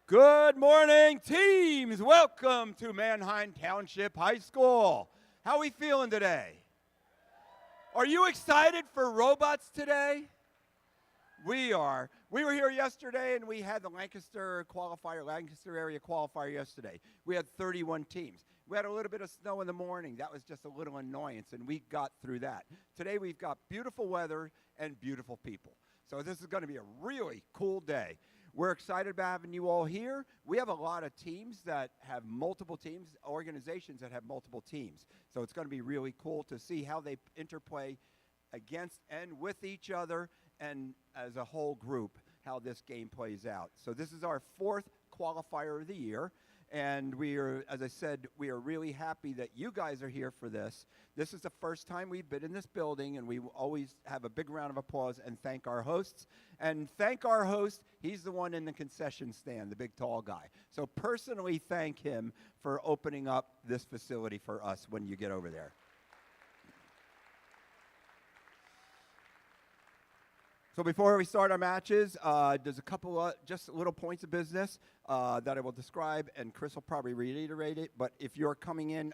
Good morning, teams. Welcome to Manheim Township High School. How are we feeling today? Are you excited for robots today? We are. We were here yesterday and we had the Lancaster area qualifier yesterday. We had 31 teams. We had a little bit of snow in the morning. That was just a little annoyance and we got through that. Today we've got beautiful weather and beautiful people. So this is going to be a really cool day. We're excited about having you all here. We have a lot of teams that have multiple teams, organizations that have multiple teams. So it's going to be really cool to see how they interplay against and with each other and as a whole group, how this game plays out. So this is our fourth qualifier of the year. And we are, as I said, we are really happy that you guys are here for this. This is the first time we've been in this building, and we always have a big round of applause and thank our hosts. And thank our host, he's the one in the concession stand, the big tall guy. So personally thank him for opening up this facility for us when you get over there. So before we start our matches, there's a couple of just little points of business that I will describe, and Chris will probably reiterate it. But if you're coming in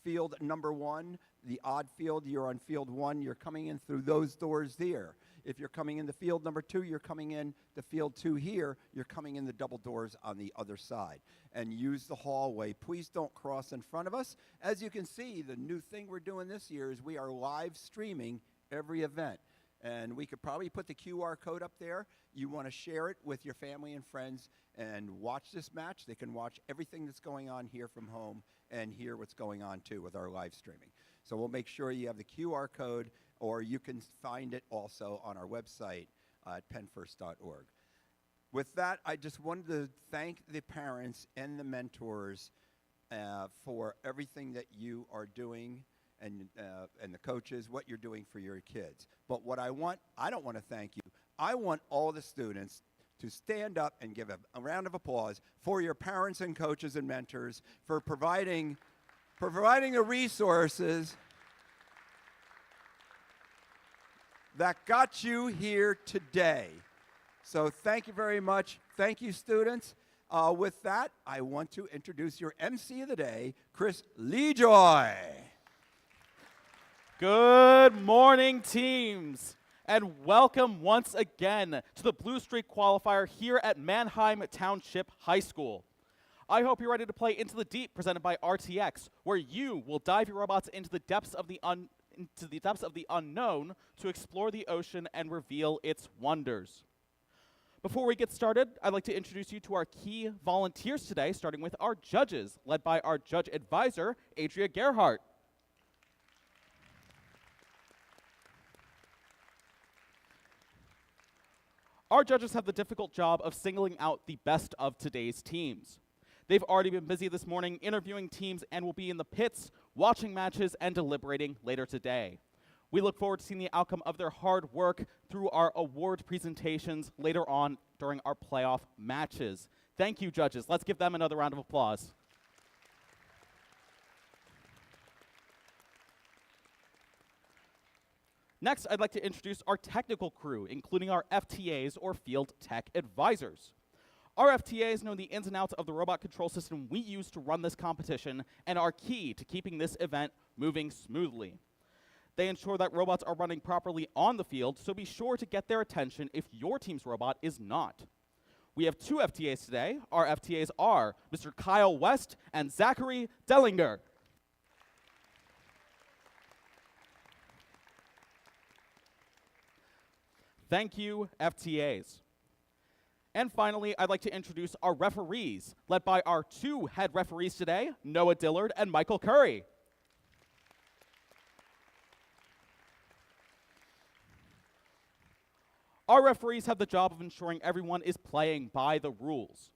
field number 1, the odd field, you're on field 1, you're coming in through those doors there. If you're coming in the field number 2, you're coming in the field 2 here, you're coming in the double doors on the other side. And use the hallway. Please don't cross in front of us. As you can see, the new thing we're doing this year is we are live streaming every event. And we could probably put the QR code up there. You want to share it with your family and friends and watch this match. They can watch everything that's going on here from home and hear what's going on too with our live streaming. So we'll make sure you have the QR code, or you can find it also on our website at pennfirst.org. With that, I just wanted to thank the parents and the mentors for everything that you are doing, and the coaches, what you're doing for your kids. But what I don't want to thank you. I want all the students to stand up and give a round of applause for your parents and coaches and mentors for providing the resources that got you here today. So thank you very much. Thank you, students. With that, I want to introduce your MC of the day, Chris Lejoy. Good morning, teams, and welcome once again to the Blue Streak Qualifier here at Manheim Township High School. I hope you're ready to play Into the Deep, presented by RTX, where you will dive your robots into the depths of the unknown to explore the ocean and reveal its wonders. Before we get started, I'd like to introduce you to our key volunteers today, starting with our judges, led by our judge advisor, Adria Gerhardt. Our judges have the difficult job of singling out the best of today's teams. They've already been busy this morning interviewing teams and will be in the pits, watching matches, and deliberating later today. We look forward to seeing the outcome of their hard work through our award presentations later on during our playoff matches. Thank you, judges. Let's give them another round of applause. Next, I'd like to introduce our technical crew, including our FTAs, or Field Tech Advisors. Our FTAs know the ins and outs of the robot control system we use to run this competition and are key to keeping this event moving smoothly. They ensure that robots are running properly on the field, so be sure to get their attention if your team's robot is not. We have 2 FTAs today. Our FTAs are Mr. Kyle West and Zachary Dellinger. Thank you, FTAs. And finally, I'd like to introduce our referees, led by our 2 head referees today, Noah Dillard and Michael Curry. Our referees have the job of ensuring everyone is playing by the rules.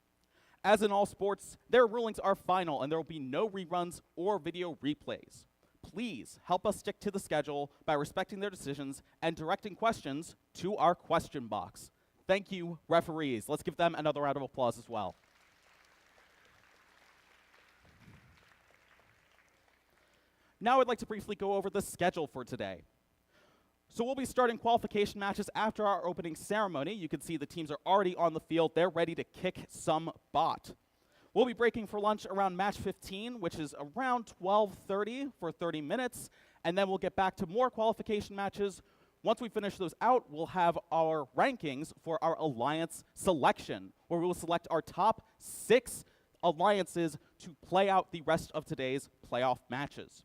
As in all sports, their rulings are final and there will be no reruns or video replays. Please help us stick to the schedule by respecting their decisions and directing questions to our question box. Thank you, referees. Let's give them another round of applause as well. Now I'd like to briefly go over the schedule for today. So we'll be starting qualification matches after our opening ceremony. You can see the teams are already on the field. They're ready to kick some butt. We'll be breaking for lunch around match 15, which is around 12:30 for 30 minutes, and then we'll get back to more qualification matches. Once we finish those out, we'll have our rankings for our alliance selection, where we will select our top 6 alliances to play out the rest of today's playoff matches.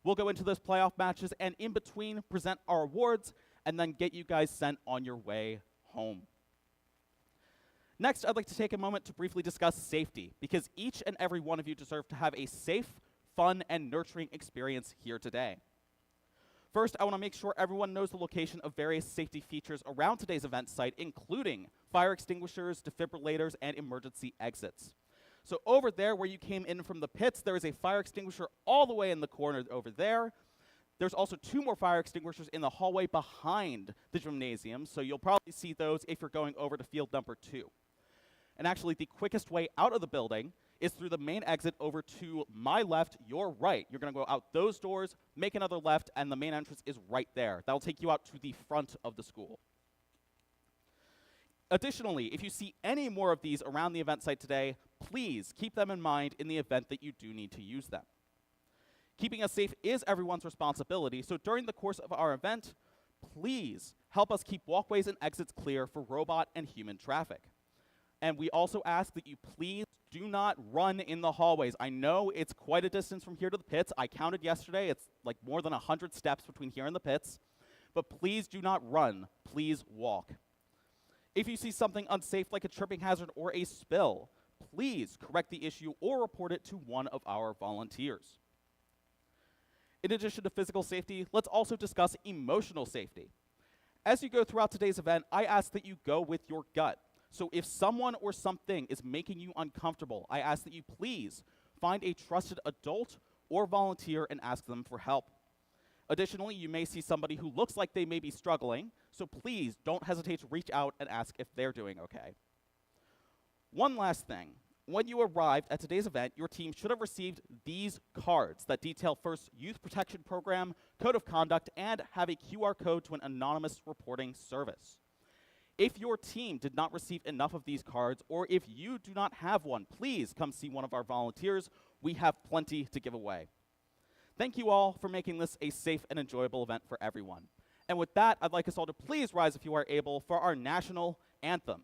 We'll go into those playoff matches and in between present our awards and then get you guys sent on your way home. Next, I'd like to take a moment to briefly discuss safety, because each and every one of you deserve to have a safe, fun, and nurturing experience here today. First, I want to make sure everyone knows the location of various safety features around today's event site, including fire extinguishers, defibrillators, and emergency exits. So over there where you came in from the pits, there is a fire extinguisher all the way in the corner over there. There's also 2 more fire extinguishers in the hallway behind the gymnasium, so you'll probably see those if you're going over to field number 2. And actually, the quickest way out of the building is through the main exit over to my left, your right. You're going to go out those doors, make another left, and the main entrance is right there. That'll take you out to the front of the school. Additionally, if you see any more of these around the event site today, please keep them in mind in the event that you do need to use them. Keeping us safe is everyone's responsibility, so during the course of our event, please help us keep walkways and exits clear for robot and human traffic. And we also ask that you please do not run in the hallways. I know it's quite a distance from here to the pits. I counted yesterday. It's like more than 100 steps between here and the pits. But please do not run. Please walk. If you see something unsafe like a tripping hazard or a spill, please correct the issue or report it to one of our volunteers. In addition to physical safety, let's also discuss emotional safety. As you go throughout today's event, I ask that you go with your gut. So if someone or something is making you uncomfortable, I ask that you please find a trusted adult or volunteer and ask them for help. Additionally, you may see somebody who looks like they may be struggling, so please don't hesitate to reach out and ask if they're doing okay. One last thing. When you arrived at today's event, your team should have received these cards that detail first Youth Protection Program, Code of Conduct, and have a QR code to an anonymous reporting service. If your team did not receive enough of these cards, or if you do not have one, please come see one of our volunteers. We have plenty to give away. Thank you all for making this a safe and enjoyable event for everyone. And with that, I'd like us all to please rise if you are able for our national anthem.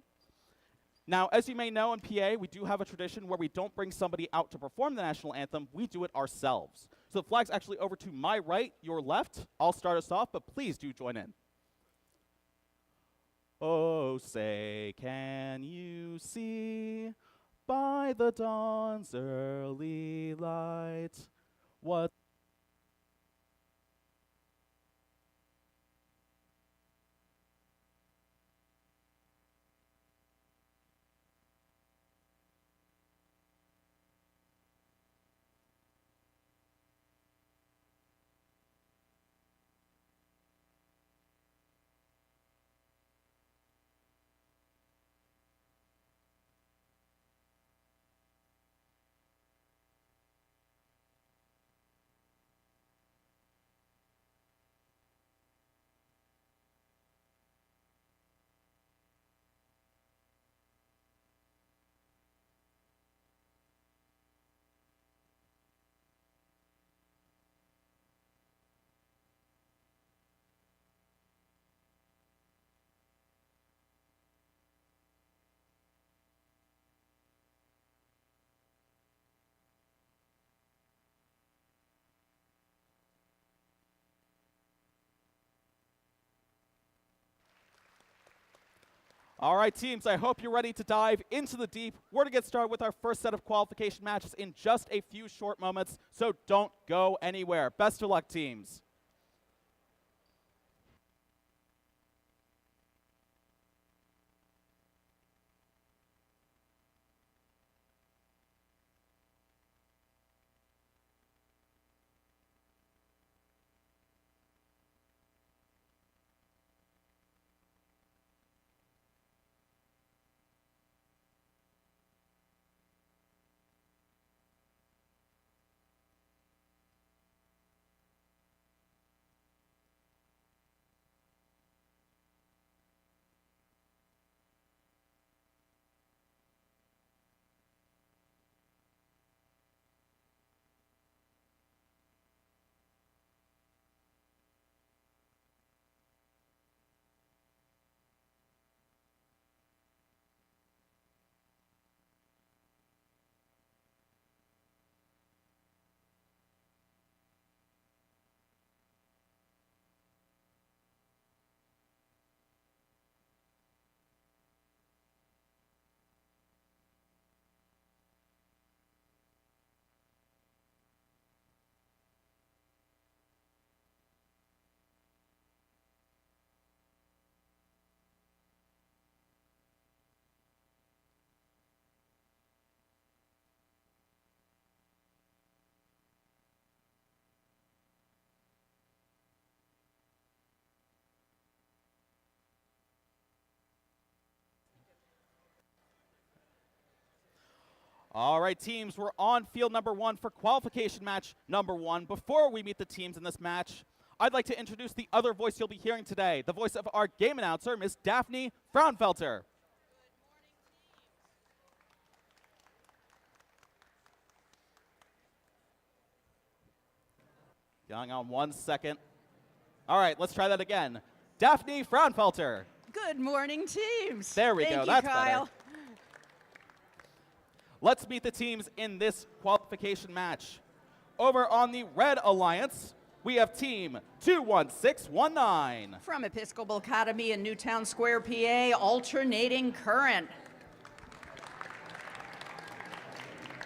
Now, as you may know, in PA, we do have a tradition where we don't bring somebody out to perform the national anthem. We do it ourselves. So the flag's actually over to my right, your left. I'll start us off, but please do join in. Oh, say, can you see by the dawn's early light what All right, teams, I hope you're ready to dive into the deep. We're to get started with our first set of qualification matches in just a few short moments, so don't go anywhere. Best of luck, teams. All right, teams, we're on field number 1 for qualification match number 1. Before we meet the teams in this match, I'd like to introduce the other voice you'll be hearing today, the voice of our game announcer, Miss Daphne Fraunfelter. Hang on 1 second. All right, let's try that again. Daphne Fraunfelter. Good morning, teams. There we Thank go. you, That's Kyle. better. Let's meet the teams in this qualification match. Over on the Red Alliance, we have team 21619. From Episcopal Academy in Newtown Square, PA, Alternating Current.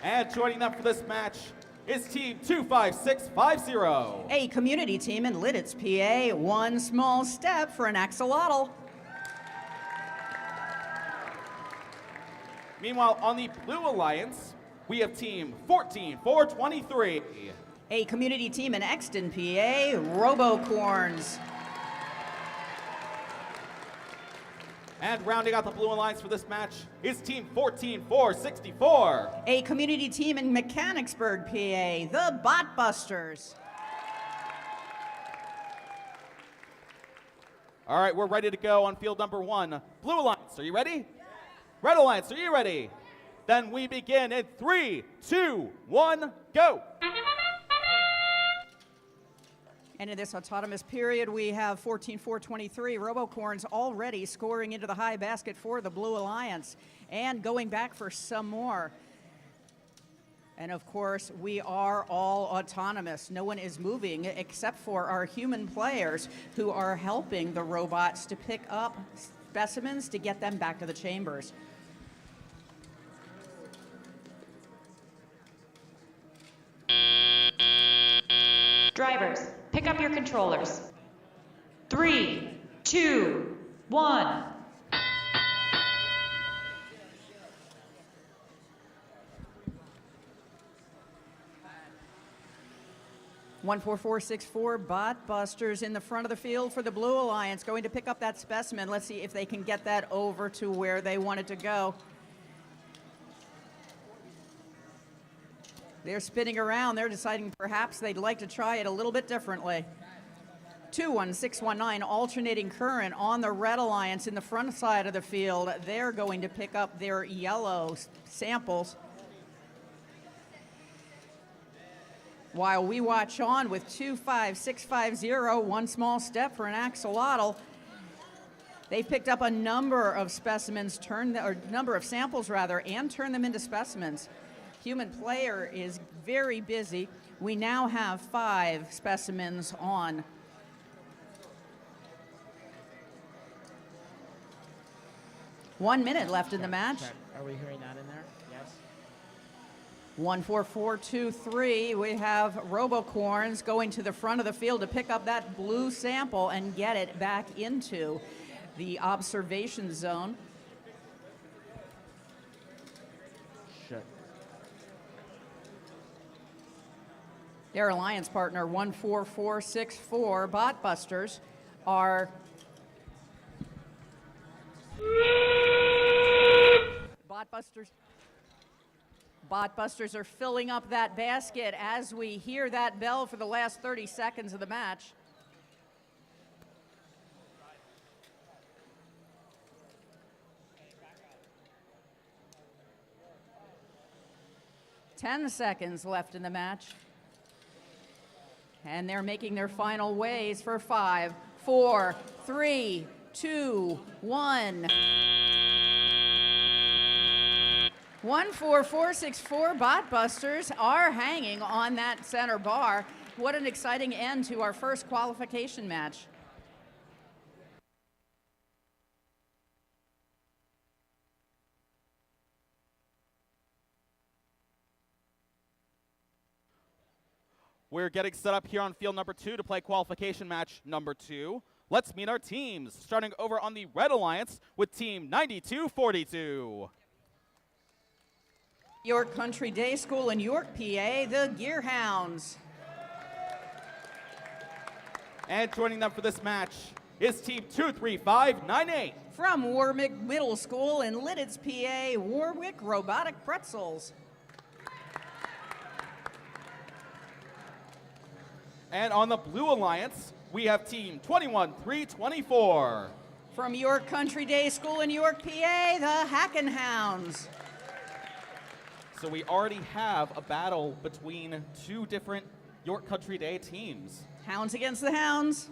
And joining them for this match is team 25650. A community team in Lidditz, PA, One Small Step for an Axolotl. Meanwhile, on the Blue Alliance, we have team 14423. A community team in Exton, PA, Robocorns. And rounding out the Blue Alliance for this match is team 14464. A community team in Mechanicsburg, PA, the Botbusters. All right, we're ready to go on field number 1. Blue Alliance, are you ready? Red Alliance, are you ready? Then we begin in 3, 2, 1, go. And in this autonomous period, we have 14423 Robocorns already scoring into the high basket for the Blue Alliance and going back for some more. And of course, we are all autonomous. No one is moving except for our human players who are helping the robots to pick up specimens to get them back to the chambers. Drivers, pick up your controllers. 3, 2, 1. One 4-4-6-4 Botbusters in the front of the field for the Blue Alliance, going to pick up that specimen. Let's see if they can get that over to where they want it to go. They're spinning around. They're deciding perhaps they'd like to try it a little bit differently. 21619 Alternating Current on the Red Alliance in the front side of the field. They're going to pick up their yellow samples, while we watch on with 25650, One Small Step for an Axolotl. They've picked up a number of specimens, number of samples rather, and turned them into specimens. Human player is very busy. We now have 5 specimens on. One minute left in the match. Are we hearing that in there? Yes. 14423, we have Robocorns going to the front of the field to pick up that blue sample and get it back into the observation zone. Shut. Their alliance partner, 14464 Botbusters, are Botbusters are filling up that basket as we hear that bell for the last 30 seconds of the match. Ten seconds left in the match. And they're making their final ways for 5, 4, 3, 2, 1. 14464 Botbusters are hanging on that center bar. What an exciting end to our first qualification match. We're getting set up here on field number 2 to play qualification match number 2. Let's meet our teams, starting over on the Red Alliance with team 9242. York Country Day School in York, PA, the Gearhounds. And joining them for this match is team 23598. From Warwick Middle School in Lidditz, PA, Warwick Robotic Pretzels. And on the Blue Alliance, we have team 21-3-24. From York Country Day School in York, PA, the Hackin' Hounds. So we already have a battle between two different York Country Day teams. Hounds against the Hounds.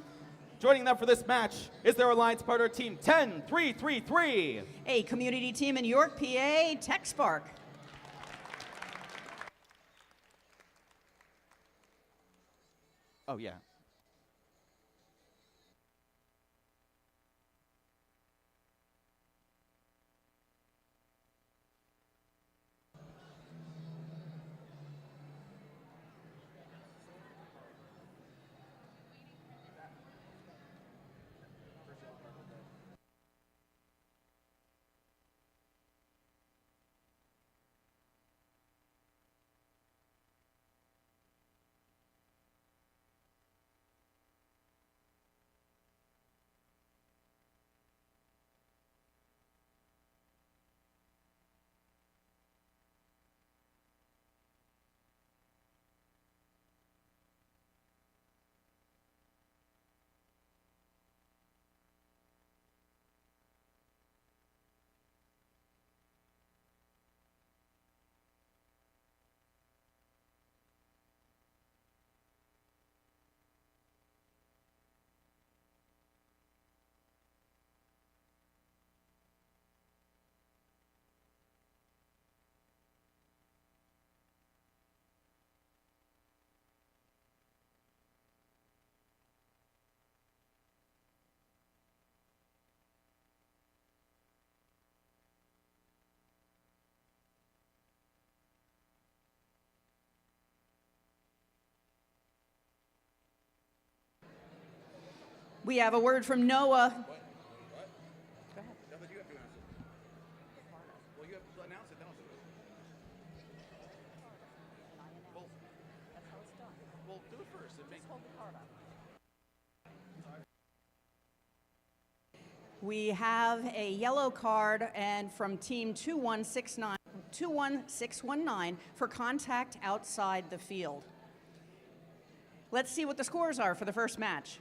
Joining them for this match is their alliance partner team 10-3-3-3. A community team in York, PA, Tech Spark. Oh, yeah. We have a word from Noah. We have a yellow card and from team 21619 for contact outside the field. Let's see what the scores are for the first match.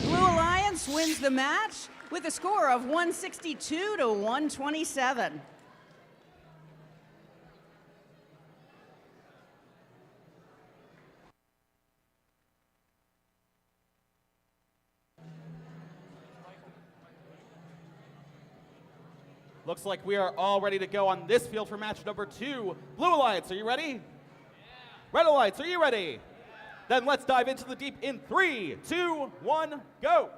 Blue Alliance wins the match with a score of 162 to 127. Looks like we are all ready to go on this field for match number 2. Blue Alliance, are you ready? Yeah. Red Alliance, are you ready? Then let's dive into the deep in 3, 2, 1, go.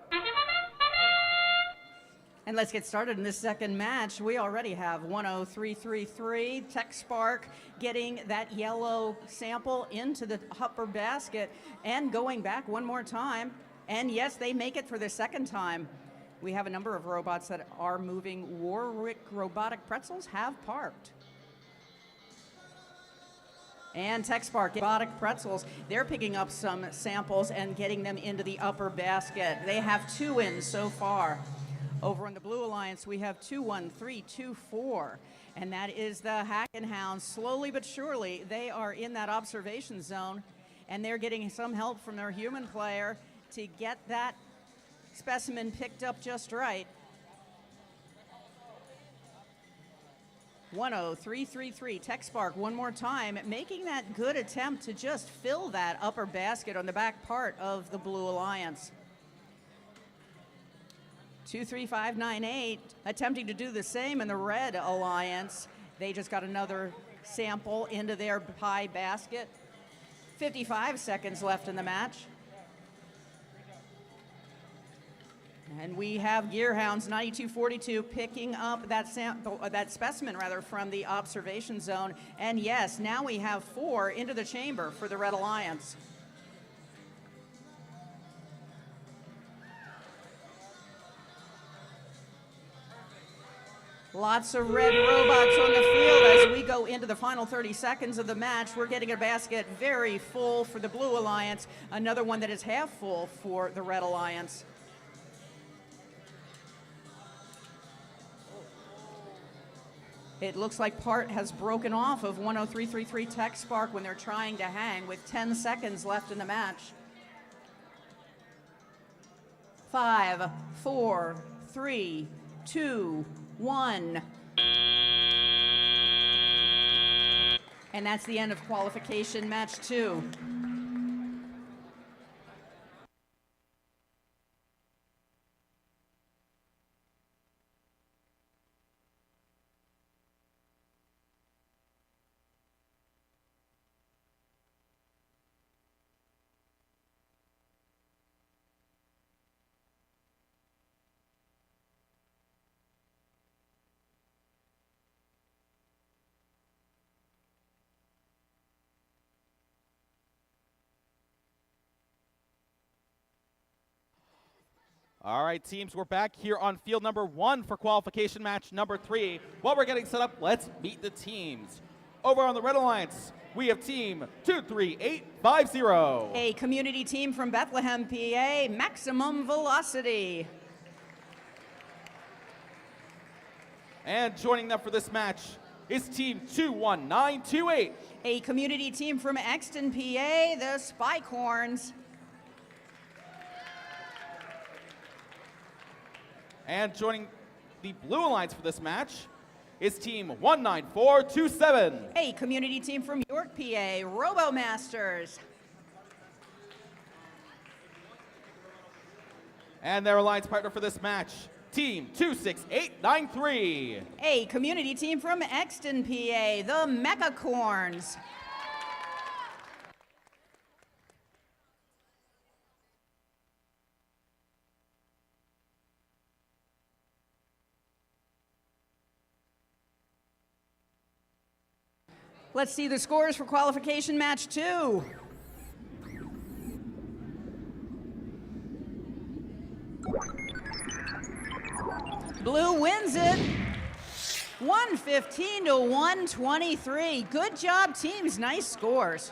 And let's get started in this second match. We already have 10333 Tech Spark getting that yellow sample into the upper basket and going back one more time. And yes, they make it for the second time. We have a number of robots that are moving. Warwick Robotic Pretzels have parked. And Tech Spark Robotic Pretzels, they're picking up some samples and getting them into the upper basket. They have 2 in so far. Over on the Blue Alliance, we have 21324, and that is the Hackin' Hounds. Slowly but surely, they are in that observation zone, and they're getting some help from their human player to get that specimen picked up just right. 10333 Tech Spark one more time, making that good attempt to just fill that upper basket on the back part of the Blue Alliance. 23598 attempting to do the same in the Red Alliance. They just got another sample into their pie basket. 55 seconds left in the match. And we have Gearhounds 9242 picking up that specimen from the observation zone. And yes, now we have 4 into the chamber for the Red Alliance. Lots of red robots on the field as we go into the final 30 seconds of the match. We're getting a basket very full for the Blue Alliance, another one that is half full for the Red Alliance. It looks like part has broken off of 103.33 Tech Spark when they're trying to hang with 10 seconds left in the match. 5, 4, 3, 2, 1. And that's the end of qualification match 2. All right, teams, we're back here on field number 1 for qualification match number 3. While we're getting set up, let's meet the teams. Over on the Red Alliance, we have team 23850. A community team from Bethlehem, PA, Maximum Velocity. And joining them for this match is team 21928. A community team from Exton, PA, the Spicorns. And joining the Blue Alliance for this match is team 19427. A community team from York, PA, RoboMasters. And their alliance partner for this match, team 26893. A community team from Exton, PA, the Mechacorns. Let's see the scores for qualification match 2. Blue wins it. 115 to 123. Good job, teams. Nice scores.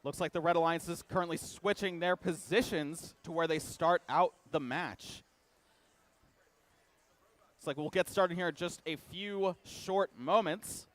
Looks like the Red Alliance is currently switching their positions to where they start out the match. It's like we'll get started here in just a few short moments.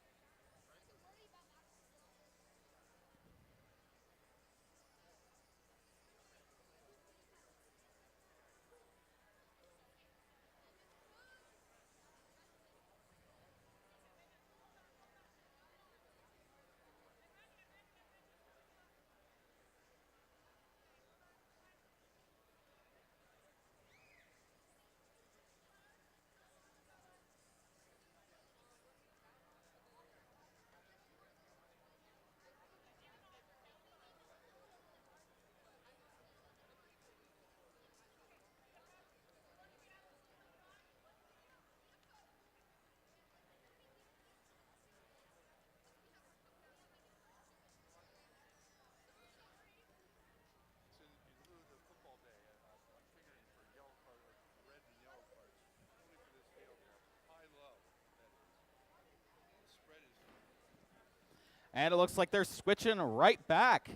And it looks like they're switching right back.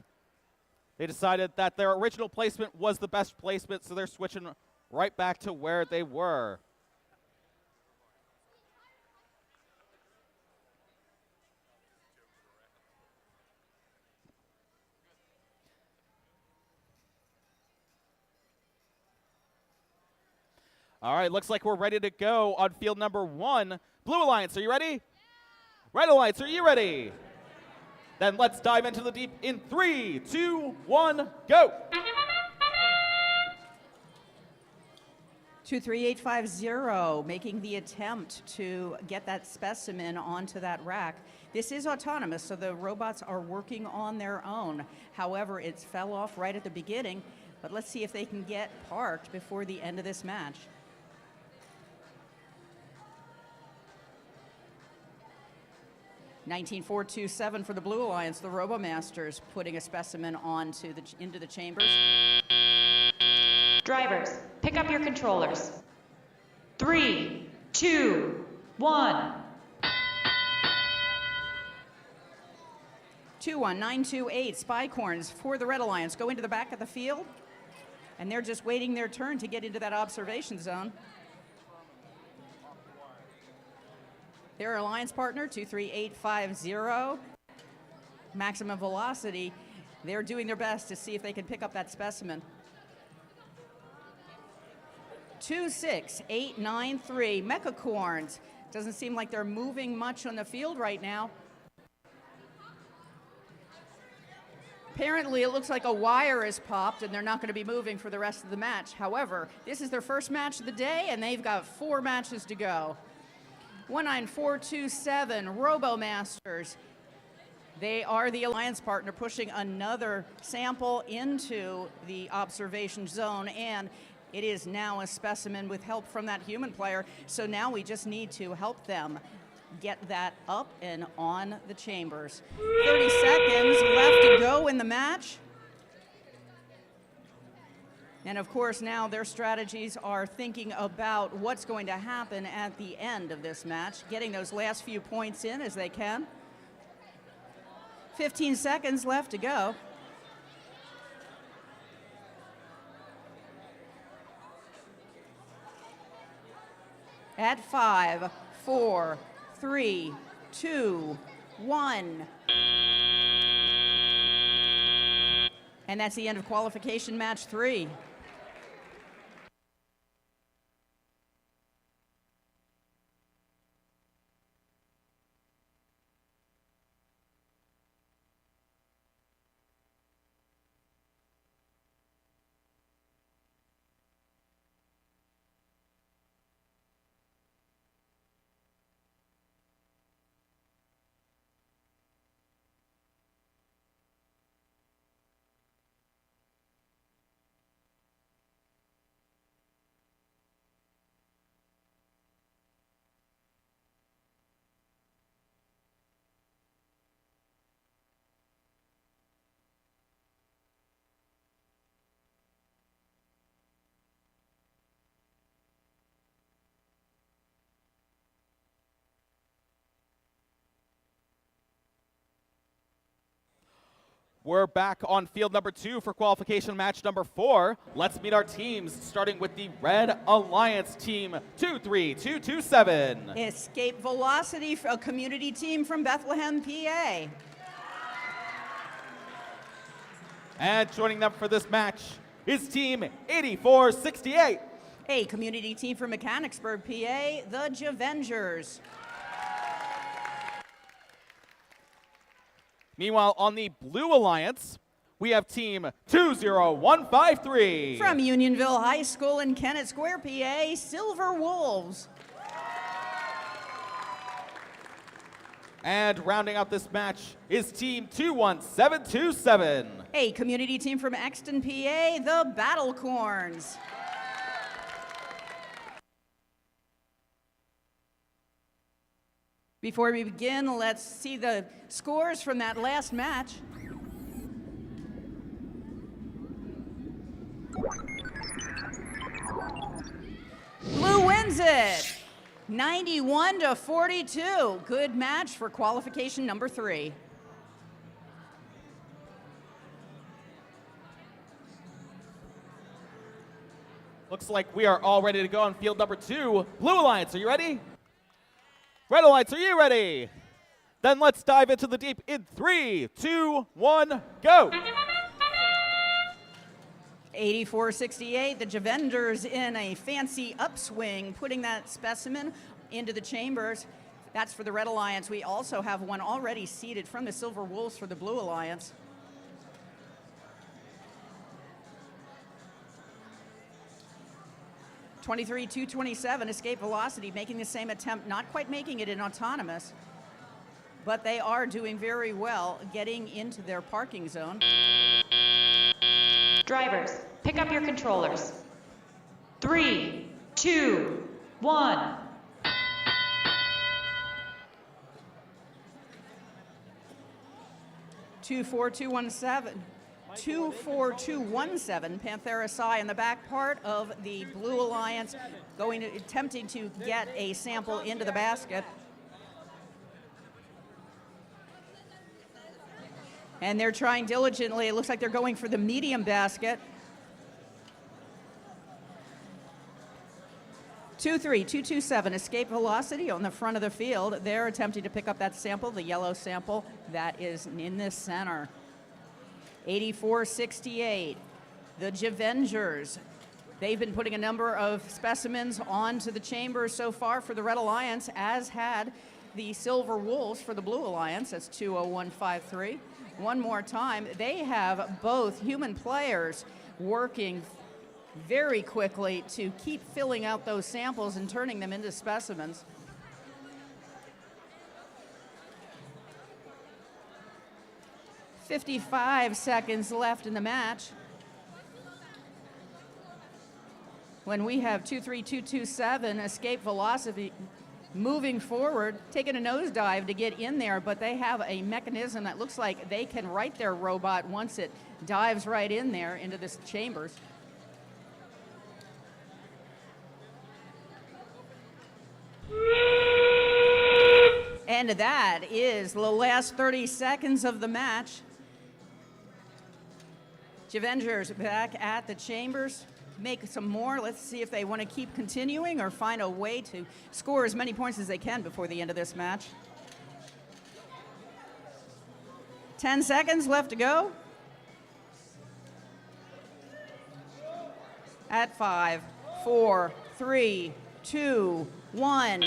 They decided that their original placement was the best placement, so they're switching right back to where they were. All right, looks like we're ready to go on field number 1. Blue Alliance, are you ready? Red Alliance, are you ready? Then let's dive into the deep in 3, 2, 1, go. 23850 making the attempt to get that specimen onto that rack. This is autonomous, so the robots are working on their own. However, it fell off right at the beginning, but let's see if they can get parked before the end of this match. $19,427 for the Blue Alliance. The RoboMasters putting a specimen into the chambers. Drivers, pick up your controllers. 3, 2, 1. 21928 Spycorns for the Red Alliance go into the back of the field, and they're just waiting their turn to get into that observation zone. Their alliance partner, 23850, maximum velocity. They're doing their best to see if they can pick up that specimen. 26893 Mechacorns. Doesn't seem like they're moving much on the field right now. Apparently, it looks like a wire is popped, and they're not going to be moving for the rest of the match. However, this is their first match of the day, and they've got 4 matches to go. 19427 RoboMasters. They are the alliance partner pushing another sample into the observation zone, and it is now a specimen with help from that human player. So now we just need to help them get that up and on the chambers. 30 seconds left to go in the match. And of course, now their strategies are thinking about what's going to happen at the end of this match, getting those last few points in as they can. 15 seconds left to go. At 5, 4, 3, 2, 1. And that's the end of qualification match 3. We're back on field number 2 for qualification match number 4. Let's meet our teams, starting with the Red Alliance team, 23227. Escape Velocity, a community team from Bethlehem, PA. And joining them for this match is team 8468. A community team from Mechanicsburg, PA, the Javengers. Meanwhile, on the Blue Alliance, we have team 20153. From Unionville High School in Kennett Square, PA, Silver Wolves. And rounding out this match is team 21727. A community team from Exton, PA, the Battlecorns. Before we begin, let's see the scores from that last match. Blue wins it, 91-42. Good match for qualification number 3. Looks like we are all ready to go on field number 2. Blue Alliance, are you ready? Red Alliance, are you ready? Then let's dive into the deep in 3, 2, 1, go. 84-68, the Javenders in a fancy upswing, putting that specimen into the chambers. That's for the Red Alliance. We also have one already seated from the Silver Wolves for the Blue Alliance. (23-227), escape velocity, making the same attempt, not quite making it in autonomous, but they are doing very well getting into their parking zone. Drivers, pick up your controllers. 3, 2, 1. 24217, Panthera Psi in the back part of the Blue Alliance, attempting to get a sample into the basket. And they're trying diligently. It looks like they're going for the medium basket. 23227, escape velocity on the front of the field. They're attempting to pick up that sample, the yellow sample that is in the center. 84-68, the Javengers. They've been putting a number of specimens onto the chambers so far for the Red Alliance, as had the Silver Wolves for the Blue Alliance. That's 20153. One more time, they have both human players working very quickly to keep filling out those samples and turning them into specimens. "55 seconds left in the match, when we have 23227, escape velocity moving forward, taking a nosedive to get in there, but they have a mechanism that looks like they can right their robot once it dives right in there into the chambers. And that is the last 30 seconds of the match. Javengers back at the chambers. Make some more. Let's see if they want to keep continuing or find a way to score as many points as they can before the end of this match. 10 seconds left to go. At 5, 4, 3, 2, 1.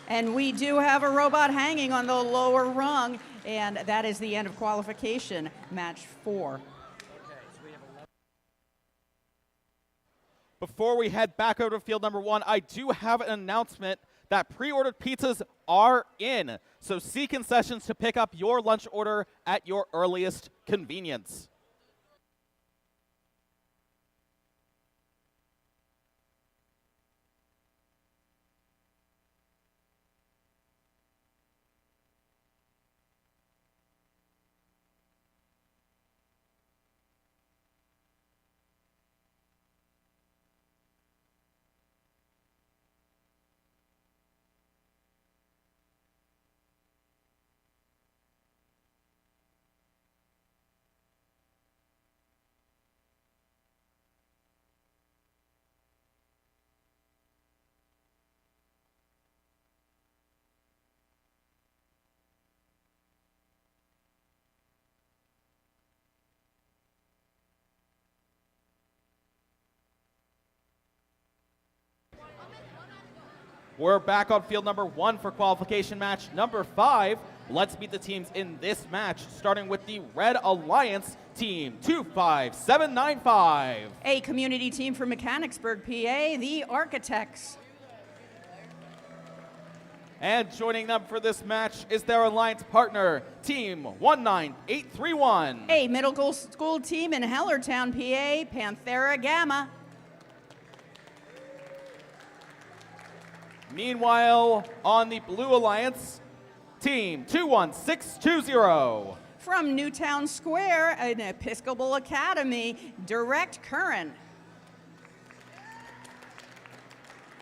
And we do have a robot hanging on the lower rung, and that is the end of qualification, match 4. Before we head back over to field number 1, I do have an announcement that pre-ordered pizzas are in. So see concessions to pick up your lunch order at your earliest convenience. We're back on field number 1 for qualification match number 5. Let's meet the teams in this match, starting with the Red Alliance team, 25795. A community team from Mechanicsburg, PA, the Architects. And joining them for this match is their alliance partner, team 19831. A middle school team in Hellertown, PA, Panthera Gamma. Meanwhile, on the Blue Alliance, team 21620. From Newtown Square, an Episcopal Academy, Direct Current.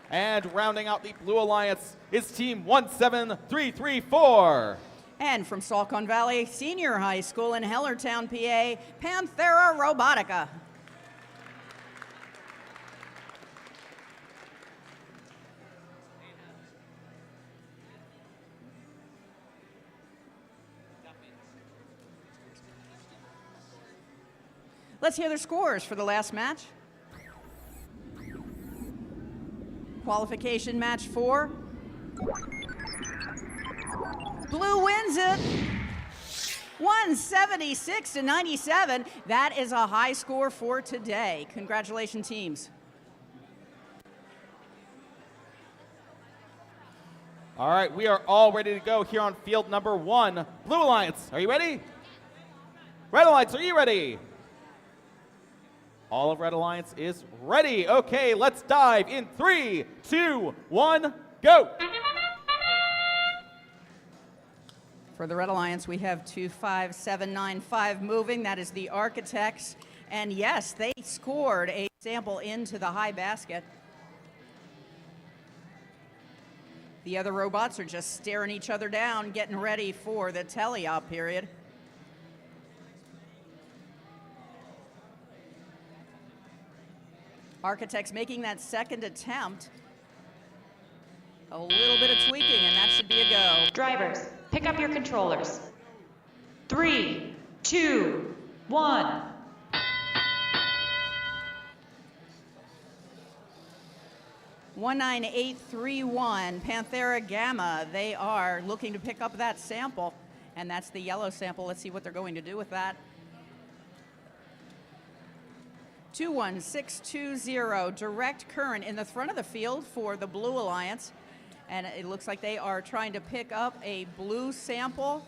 And rounding out the Blue Alliance is team 17334. And from Salcon Valley Senior High School in Hellertown, PA, Panthera Robotica. Let's hear their scores for the last match. Qualification match 4. Blue wins it. 176 to 97. That is a high score for today. Congratulations, teams. All right, we are all ready to go here on field number 1. Blue Alliance, are you ready? Red Alliance, are you ready? All of Red Alliance is ready. Okay, let's dive in 3, 2, 1, go. For the Red Alliance, we have 25795 moving. That is the Architects. And yes, they scored a sample into the high basket. The other robots are just staring each other down, getting ready for the teleop period. Architects making that second attempt. A little bit of tweaking, and that should be a go. Drivers, pick up your controllers. 3, 2, 1. (19831) Panthera Gamma. They are looking to pick up that sample, and that's the yellow sample. Let's see what they're going to do with that. 21620, direct current in the front of the field for the Blue Alliance. And it looks like they are trying to pick up a blue sample.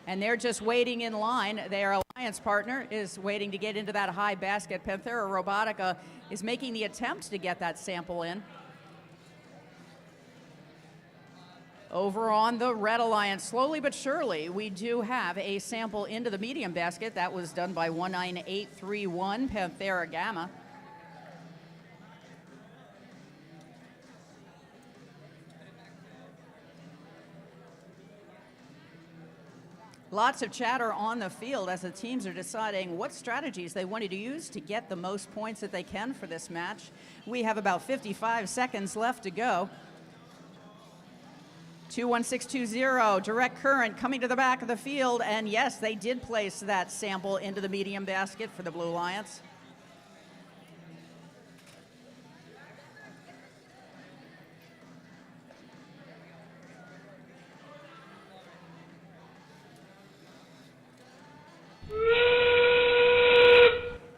And they're just waiting in line. Their alliance partner is waiting to get into that high basket. Panthera Robotica is making the attempt to get that sample in. Over on the Red Alliance, slowly but surely, we do have a sample into the medium basket. That was done by 19831, Panthera Gamma. Lots of chatter on the field as the teams are deciding what strategies they wanted to use to get the most points that they can for this match. We have about 55 seconds left to go. 21620, direct current coming to the back of the field, and yes, they did place that sample into the medium basket for the Blue Alliance.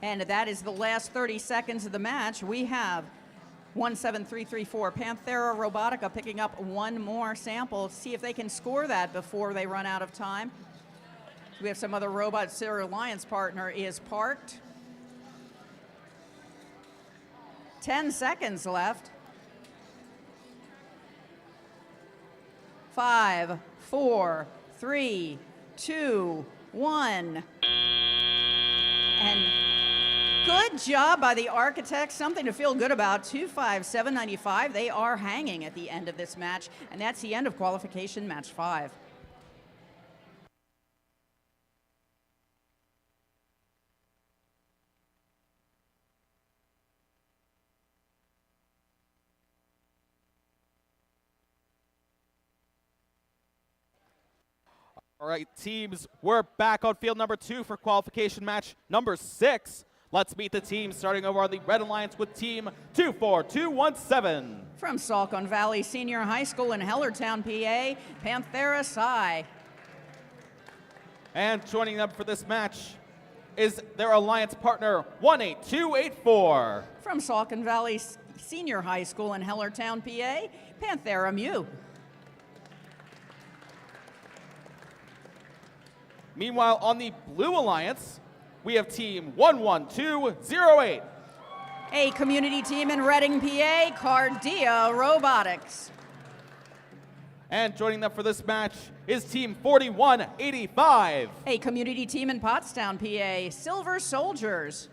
And that is the last 30 seconds of the match. We have 17334, Panthera Robotica picking up one more sample. See if they can score that before they run out of time. We have some other robots. Their alliance partner is parked. 10 seconds left. 5, 4, 3, 2, 1. And good job by the Architects. Something to feel good about. 25795. They are hanging at the end of this match, and that's the end of qualification match 5. All right, teams, we're back on field number 2 for qualification match number 6. Let's meet the team, starting over on the Red Alliance with team 24217. From Salcone Valley Senior High School in Hellertown, PA, Panthera Psi. And joining them for this match is their alliance partner, 18284. From Salcone Valley Senior High School in Hellertown, PA, Panthera Mu. Meanwhile, on the Blue Alliance, we have team 11208. A community team in Reading, PA, Cardia Robotics. And joining them for this match is team 4185. A community team in Pottstown, PA, Silver Soldiers.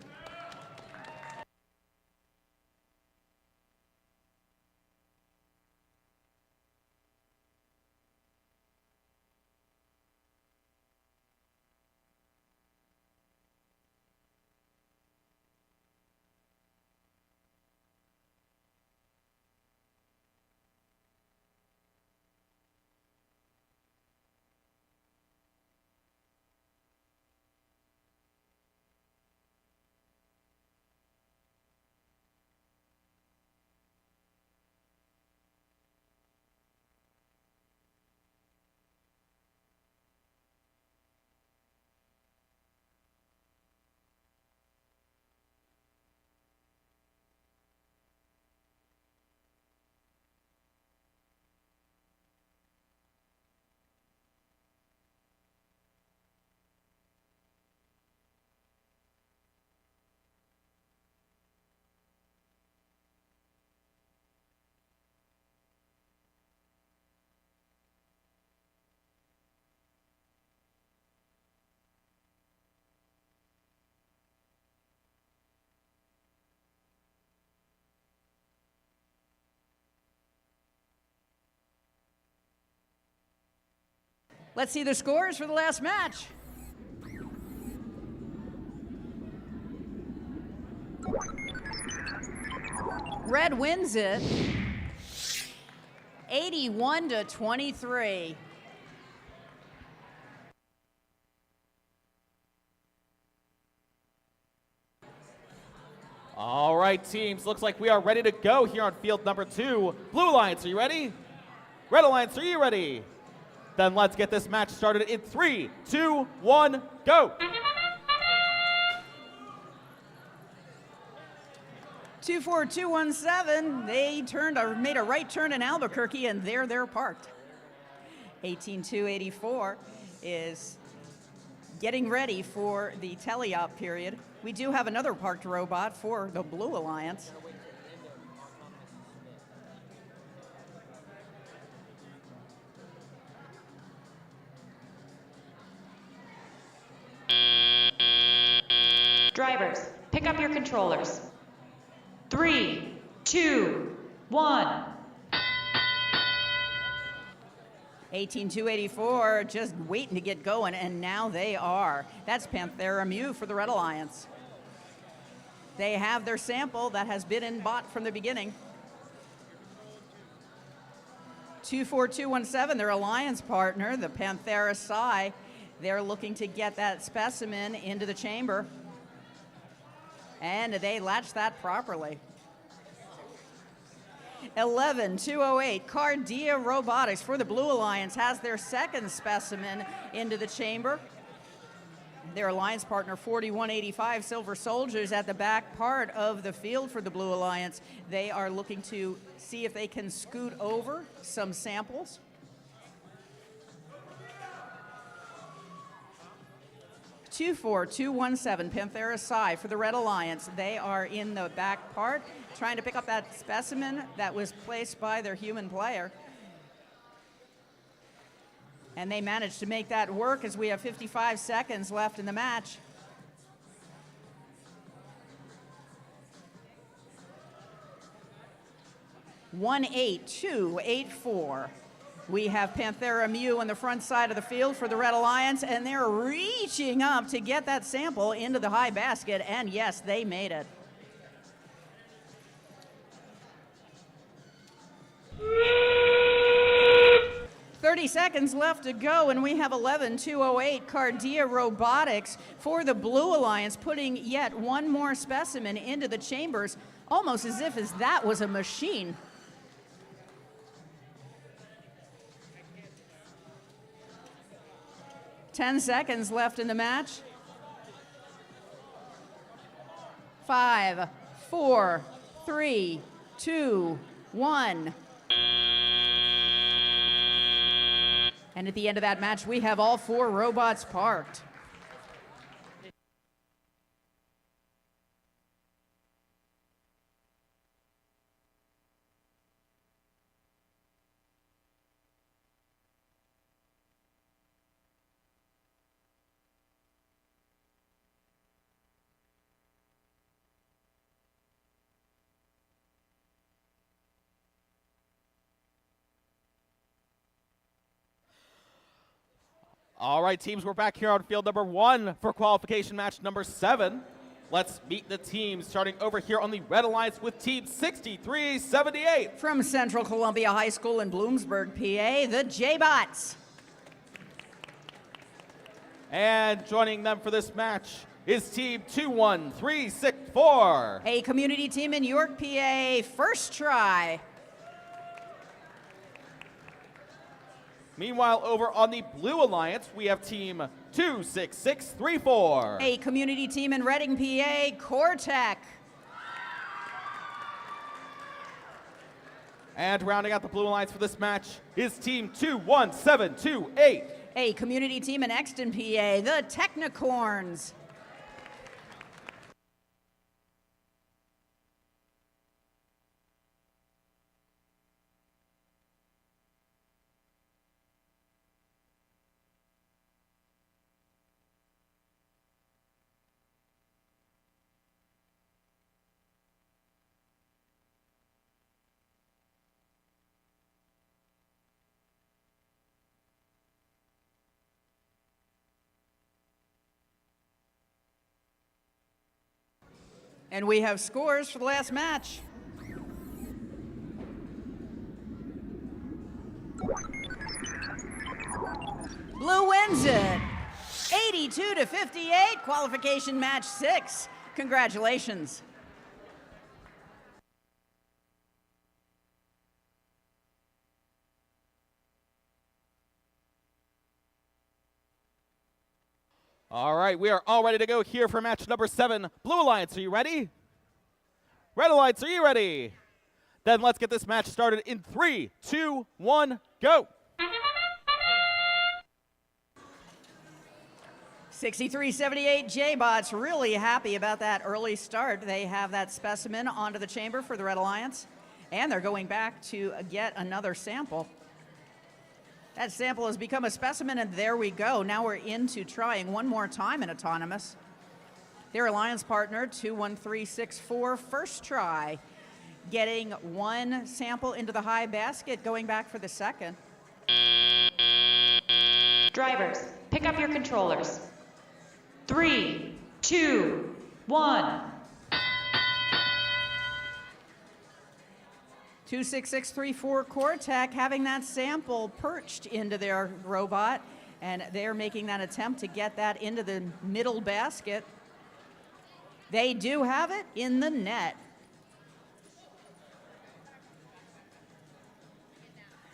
Let's see the scores for the last match. Red wins it 81-23. All right, teams. Looks like we are ready to go here on field number 2. Blue Alliance, are you ready? Red Alliance, are you ready? Then let's get this match started in 3, 2, 1, go! 24217, they made a right turn in Albuquerque, and there they're parked. 18284 is getting ready for the teleop period. We do have another parked robot for the Blue Alliance. Drivers, pick up your controllers. 3, 2, 1. 18284 just waiting to get going, and now they are. That's Panthera Mu for the Red Alliance. They have their sample that has been in bot from the beginning. 24217, their alliance partner, the Panthera Psi. They're looking to get that specimen into the chamber. And they latched that properly. 11208, Cardia Robotics for the Blue Alliance has their second specimen into the chamber. Their alliance partner 4185, Silver Soldiers, at the back part of the field for the Blue Alliance. They are looking to see if they can scoot over some samples. Two 24217, Panthera Psi for the Red Alliance. They are in the back part, trying to pick up that specimen that was placed by their human player. And they managed to make that work as we have 55 seconds left in the match. One 18284. We have Panthera Mu on the front side of the field for the Red Alliance, and they're reaching up to get that sample into the high basket, and yes, they made it. "30 seconds left to go, and we have 11208 Cardia Robotics for the Blue Alliance, putting yet one more specimen into the chambers, almost as if that was a machine. Ten seconds left in the match. 5, 4, 3, 2, 1. And at the end of that match, we have all 4 robots parked. All right, teams, we're back here on field number 1 for qualification match number 7. Let's meet the teams, starting over here on the Red Alliance with team 6378. From Central Columbia High School in Bloomsburg, PA, the J-Bots. And joining them for this match is team 21364. A community team in York, PA, First Try. Meanwhile, over on the Blue Alliance, we have team 26634. A community team in Reading, PA, Cortec. And rounding out the Blue Alliance for this match is team 21728. A community team in Exton, PA, the Technicorns. And we have scores for the last match. Blue wins it, 82-58, qualification match 6. Congratulations. All right, we are all ready to go here for match number 7. Blue Alliance, are you ready? Red Alliance, are you ready? Then let's get this match started in 3, 2, 1, go. 63-78, J-Bots really happy about that early start. They have that specimen onto the chamber for the Red Alliance, and they're going back to get another sample. That sample has become a specimen, and there we go. Now we're into trying one more time in autonomous. Their alliance partner, 21364, first try, getting one sample into the high basket, going back for the second. Drivers, pick up your controllers. 3, 2, 1. 26634 Cortec having that sample perched into their robot, and they're making that attempt to get that into the middle basket. They do have it in the net.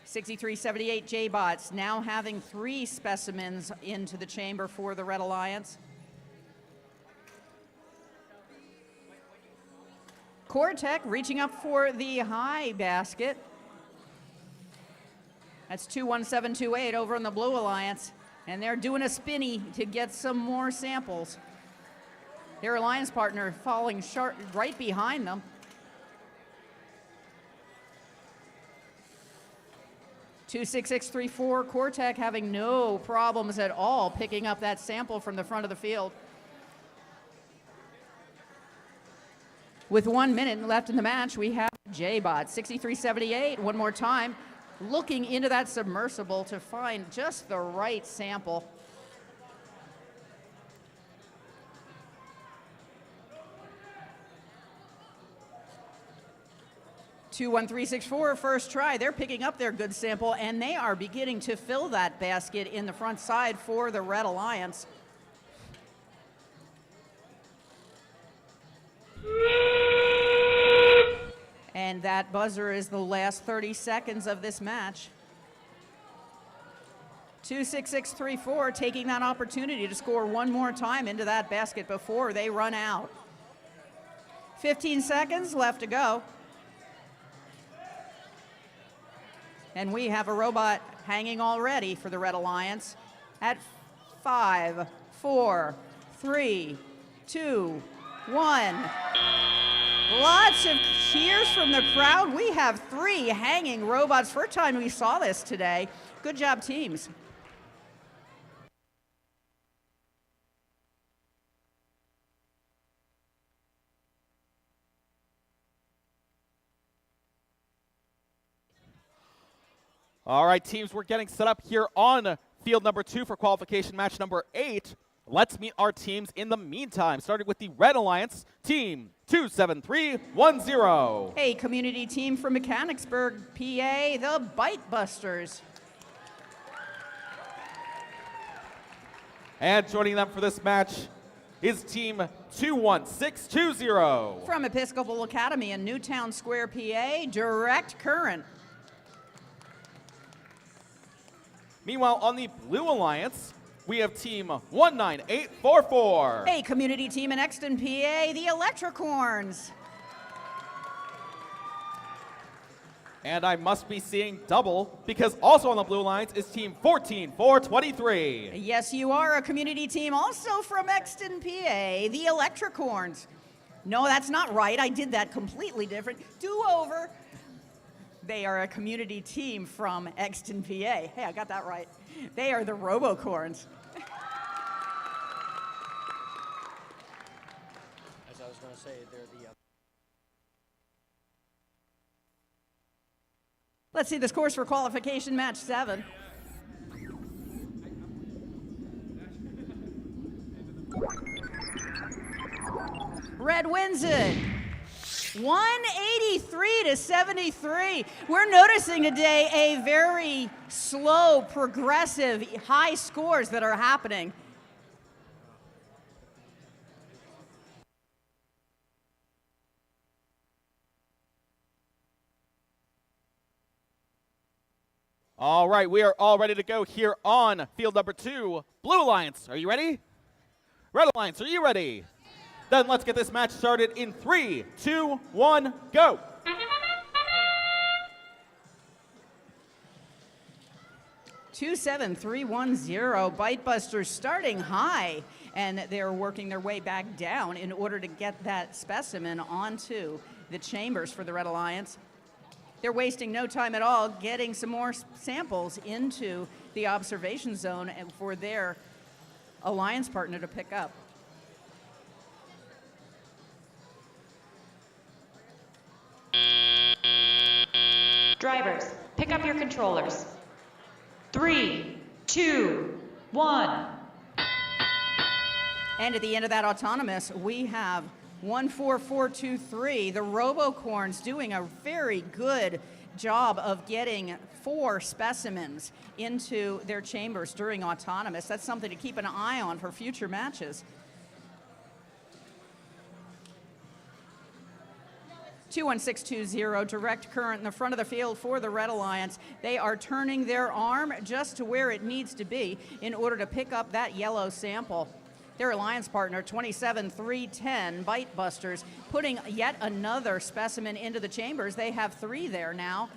6378 J-Bots now having 3 specimens into the chamber for the Red Alliance. Cortec reaching up for the high basket. That's 21728 over on the Blue Alliance, and they're doing a spinny to get some more samples. Their alliance partner falling short right behind them. Two 6634 Cortec having no problems at all picking up that sample from the front of the field. With 1 minute left in the match, we have J-Bot 6378 one more time, looking into that submersible to find just the right sample. Two 1364 first try. They're picking up their good sample, and they are beginning to fill that basket in the front side for the Red Alliance. And that buzzer is the last 30 seconds of this match. 26634 taking that opportunity to score one more time into that basket before they run out. 15 seconds left to go. And we have a robot hanging already for the Red Alliance at 5, 4, 3, 2, 1. Lots of cheers from the crowd. We have 3 hanging robots. First time we saw this today. Good job, teams. All right, teams, we're getting set up here on field number 2 for qualification match number 8. Let's meet our teams in the meantime, starting with the Red Alliance, team 27310. A community team from Mechanicsburg, PA, the Bike Busters. And joining them for this match is team 21620. From Episcopal Academy in Newtown Square, PA, Direct Current. Meanwhile, on the Blue Alliance, we have team 19844. A community team in Exton, PA, the Electricorns. And I must be seeing double, because also on the Blue Alliance is team 14423. Yes, you are a community team also from Exton, PA, the Electricorns. No, that's not right. I did that completely different. Do over. They are a community team from Exton, PA. Hey, I got that right. They are the Robocorns. As I was going to say, they're the Let's see the scores for qualification match 7. Red wins it. 183 to 73. We're noticing today a very slow, progressive, high scores that are happening. All right, we are all ready to go here on field number 2. Blue Alliance, are you ready? Red Alliance, are you ready? Then let's get this match started in 3, 2, 1, go. Two 7-3-1-0. Bitebusters starting high, and they're working their way back down in order to get that specimen onto the chambers for the Red Alliance. They're wasting no time at all getting some more samples into the observation zone and for their alliance partner to pick up. Drivers, pick up your controllers. 3, 2, 1. And at the end of that autonomous, we have 14423. The Robocorns doing a very good job of getting 4 specimens into their chambers during autonomous. That's something to keep an eye on for future matches. 21620, direct current in the front of the field for the Red Alliance. They are turning their arm just to where it needs to be in order to pick up that yellow sample. Their alliance partner, 27310, Bitebusters, putting yet another specimen into the chambers. They have 3 there now.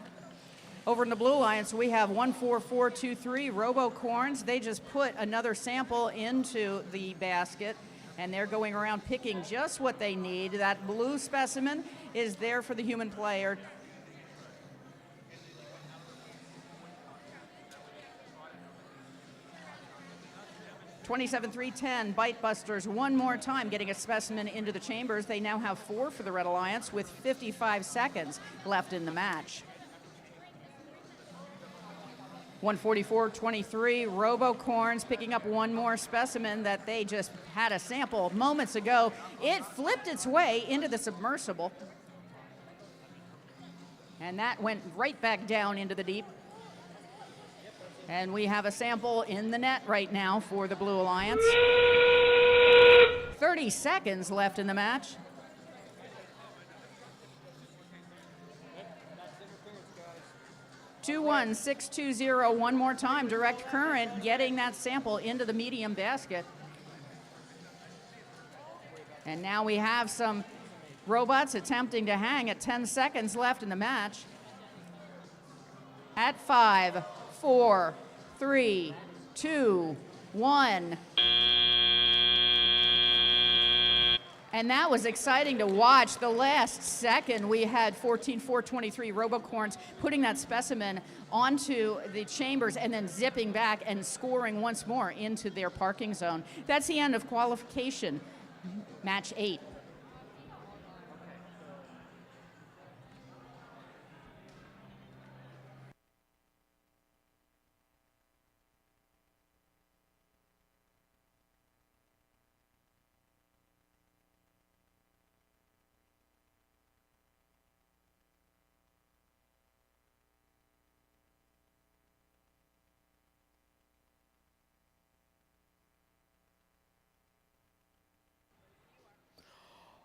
Over in the Blue Alliance, we have 14423, Robocorns. They just put another sample into the basket, and they're going around picking just what they need. That blue specimen is there for the human player. (27-3-10), Bitebusters one more time getting a specimen into the chambers. They now have 4 for the Red Alliance with 55 seconds left in the match. 144-23, Robocorns picking up one more specimen that they just had a sample moments ago. It flipped its way into the submersible, and that went right back down into the deep. And we have a sample in the net right now for the Blue Alliance. 30 seconds left in the match. (21620), one more time, direct current getting that sample into the medium basket. And now we have some robots attempting to hang at 10 seconds left in the match. At 5, 4, 3, 2, 1. And that was exciting to watch. The last second, we had 14423 Robocorns putting that specimen onto the chambers and then zipping back and scoring once more into their parking zone. That's the end of qualification, match 8.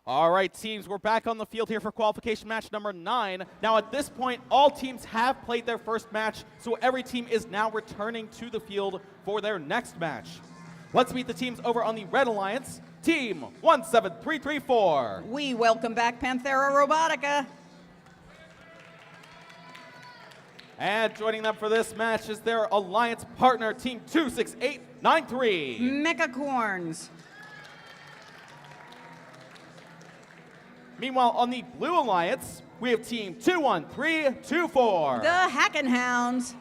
All right, teams, we're back on the field here for qualification match number 9. Now, at this point, all teams have played their first match, so every team is now returning to the field for their next match. Let's meet the teams over on the Red Alliance. Team 17334. We welcome back Panthera Robotica. And joining them for this match is their alliance partner, Team 26893. Mechacorns. Meanwhile, on the Blue Alliance, we have Team 21324. The Hackenhounds.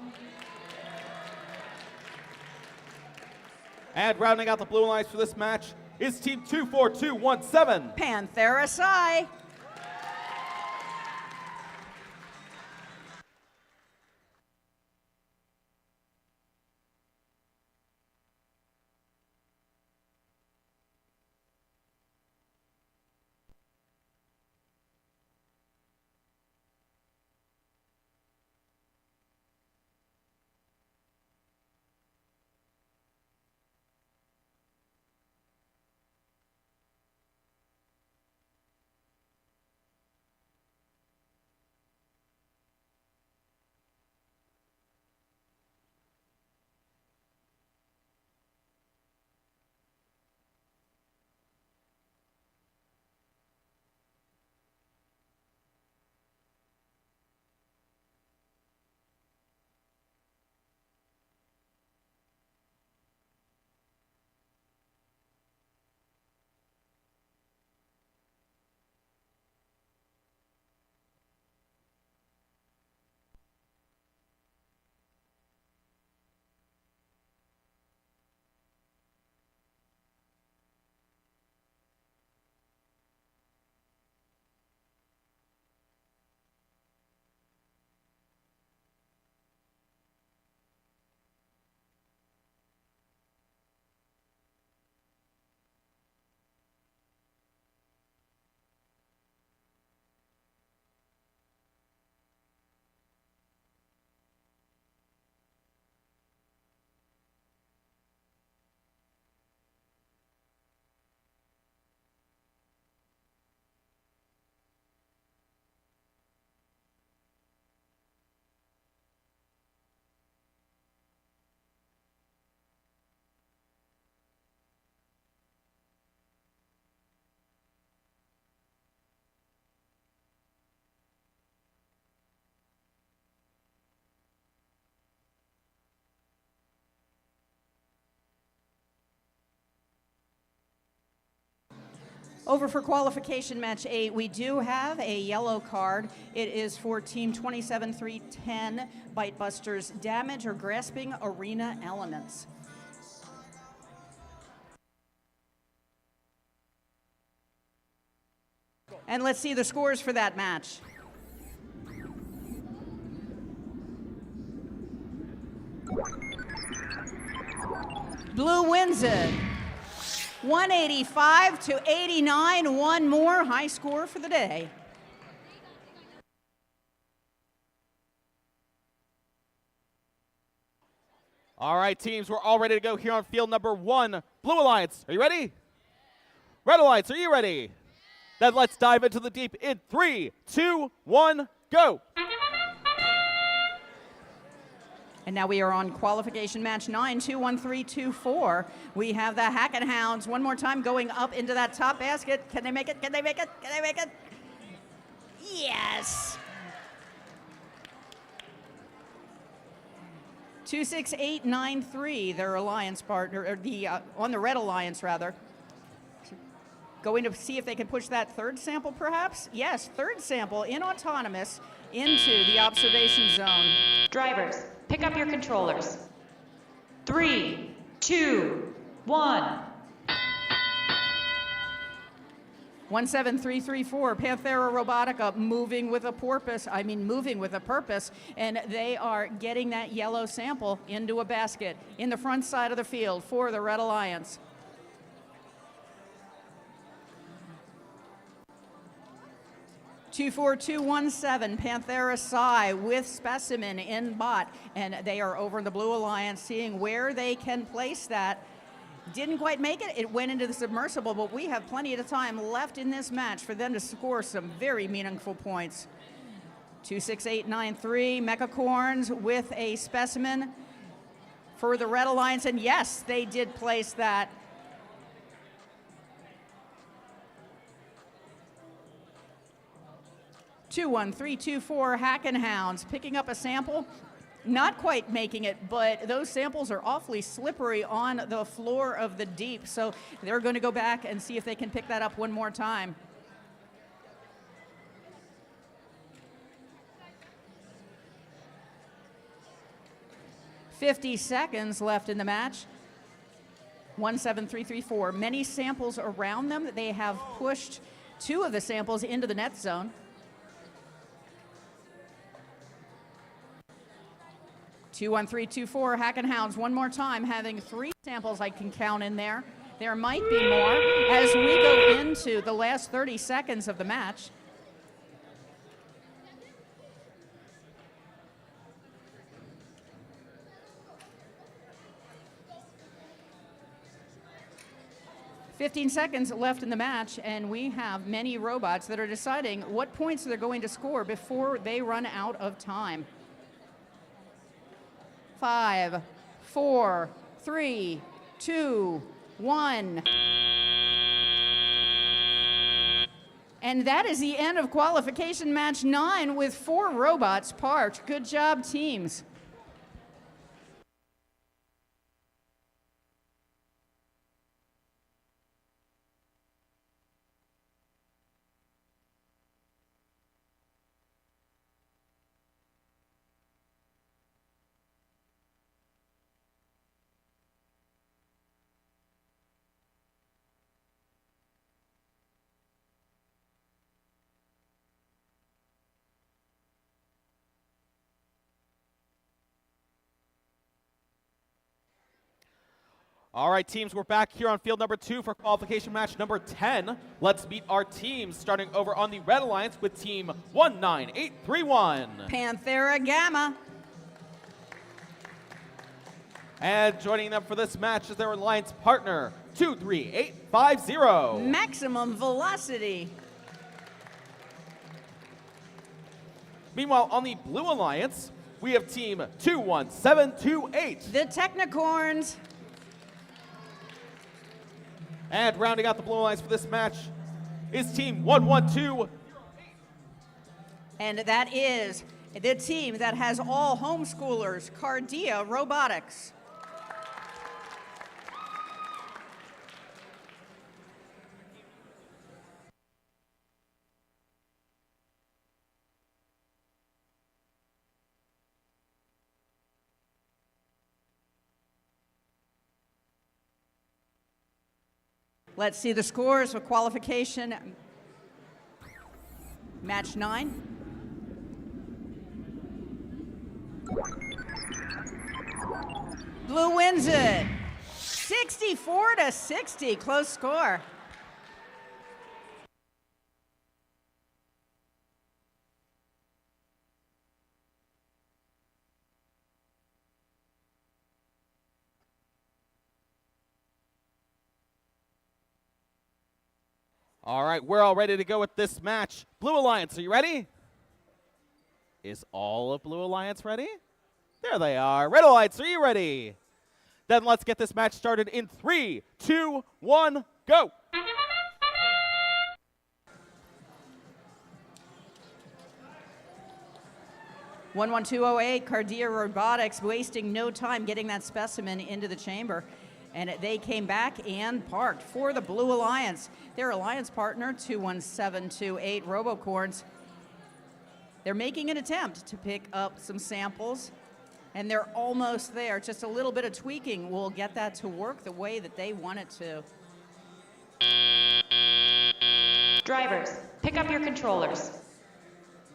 And rounding out the Blue Alliance for this match is Team 24217. Panthera Psi. Over for qualification match 8, we do have a yellow card. It is for team 27-310, Bite Busters, damage or grasping arena elements. And let's see the scores for that match. Blue wins it. 185-89, one more high score for the day. All right, teams, we're all ready to go here on field number 1. Blue Alliance, are you ready? Red Alliance, are you ready? Then let's dive into the deep in 3, 2, 1, go. And now we are on qualification match 9, 2-1-3-2-4. We have the Hack and Hounds one more time going up into that top basket. Can they make it? Can they make it? Can they make it? Yes! 2-6-8-9-3, their alliance partner, or on the Red Alliance rather. Going to see if they can push that third sample perhaps? Yes, third sample in autonomous into the observation zone. Drivers, pick up your controllers. 3, 2, 1. 17334, Panthera Robotica moving with a purpose, and they are getting that yellow sample into a basket in the front side of the field for the Red Alliance. Two, 4-2-1-7, Panthera Psi with Specimen in bot, and they are over in the Blue Alliance seeing where they can place that. Didn't quite make it. It went into the submersible, but we have plenty of time left in this match for them to score some very meaningful points. 2-6-8-9-3, Mechacorns with a Specimen for the Red Alliance, and yes, they did place that. 2-1-3-2-4, Hack and Hounds picking up a sample. Not quite making it, but those samples are awfully slippery on the floor of the deep, so they're going to go back and see if they can pick that up one more time. "50 seconds left in the match. 1-7-3-3-4. Many samples around them. They have pushed 2 of the samples into the net zone. 2-1-3-2-4, Hack and Hounds one more time, having 3 samples I can count in there. There might be more as we go into the last 30 seconds of the match. "15 seconds left in the match, and we have many robots that are deciding what points they're going to score before they run out of time. 5, 4, 3, 2, 1. And that is the end of qualification match 9 with 4 robots parked. Good job, teams. All right, teams, we're back here on field number 2 for qualification match number 10. Let's meet our teams, starting over on the Red Alliance with team 19831. Panthera Gamma. And joining them for this match is their alliance partner, 23850. Maximum Velocity. Meanwhile, on the Blue Alliance, we have team 21728. The Technicorns. And rounding out the Blue Alliance for this match is team 112. And that is the team that has all homeschoolers, Cardia Robotics. Let's see the scores for qualification. Match 9. Blue wins it. 64-60, close score. All right, we're all ready to go with this match. Blue Alliance, are you ready? Is all of Blue Alliance ready? There they are. Red Alliance, are you ready? Then let's get this match started in 3, 2, 1, go. (11208) Cardia Robotics wasting no time getting that specimen into the chamber. And they came back and parked for the Blue Alliance. Their alliance partner, 21728 Robocorns. They're making an attempt to pick up some samples, and they're almost there. Just a little bit of tweaking will get that to work the way that they want it to. Drivers, pick up your controllers.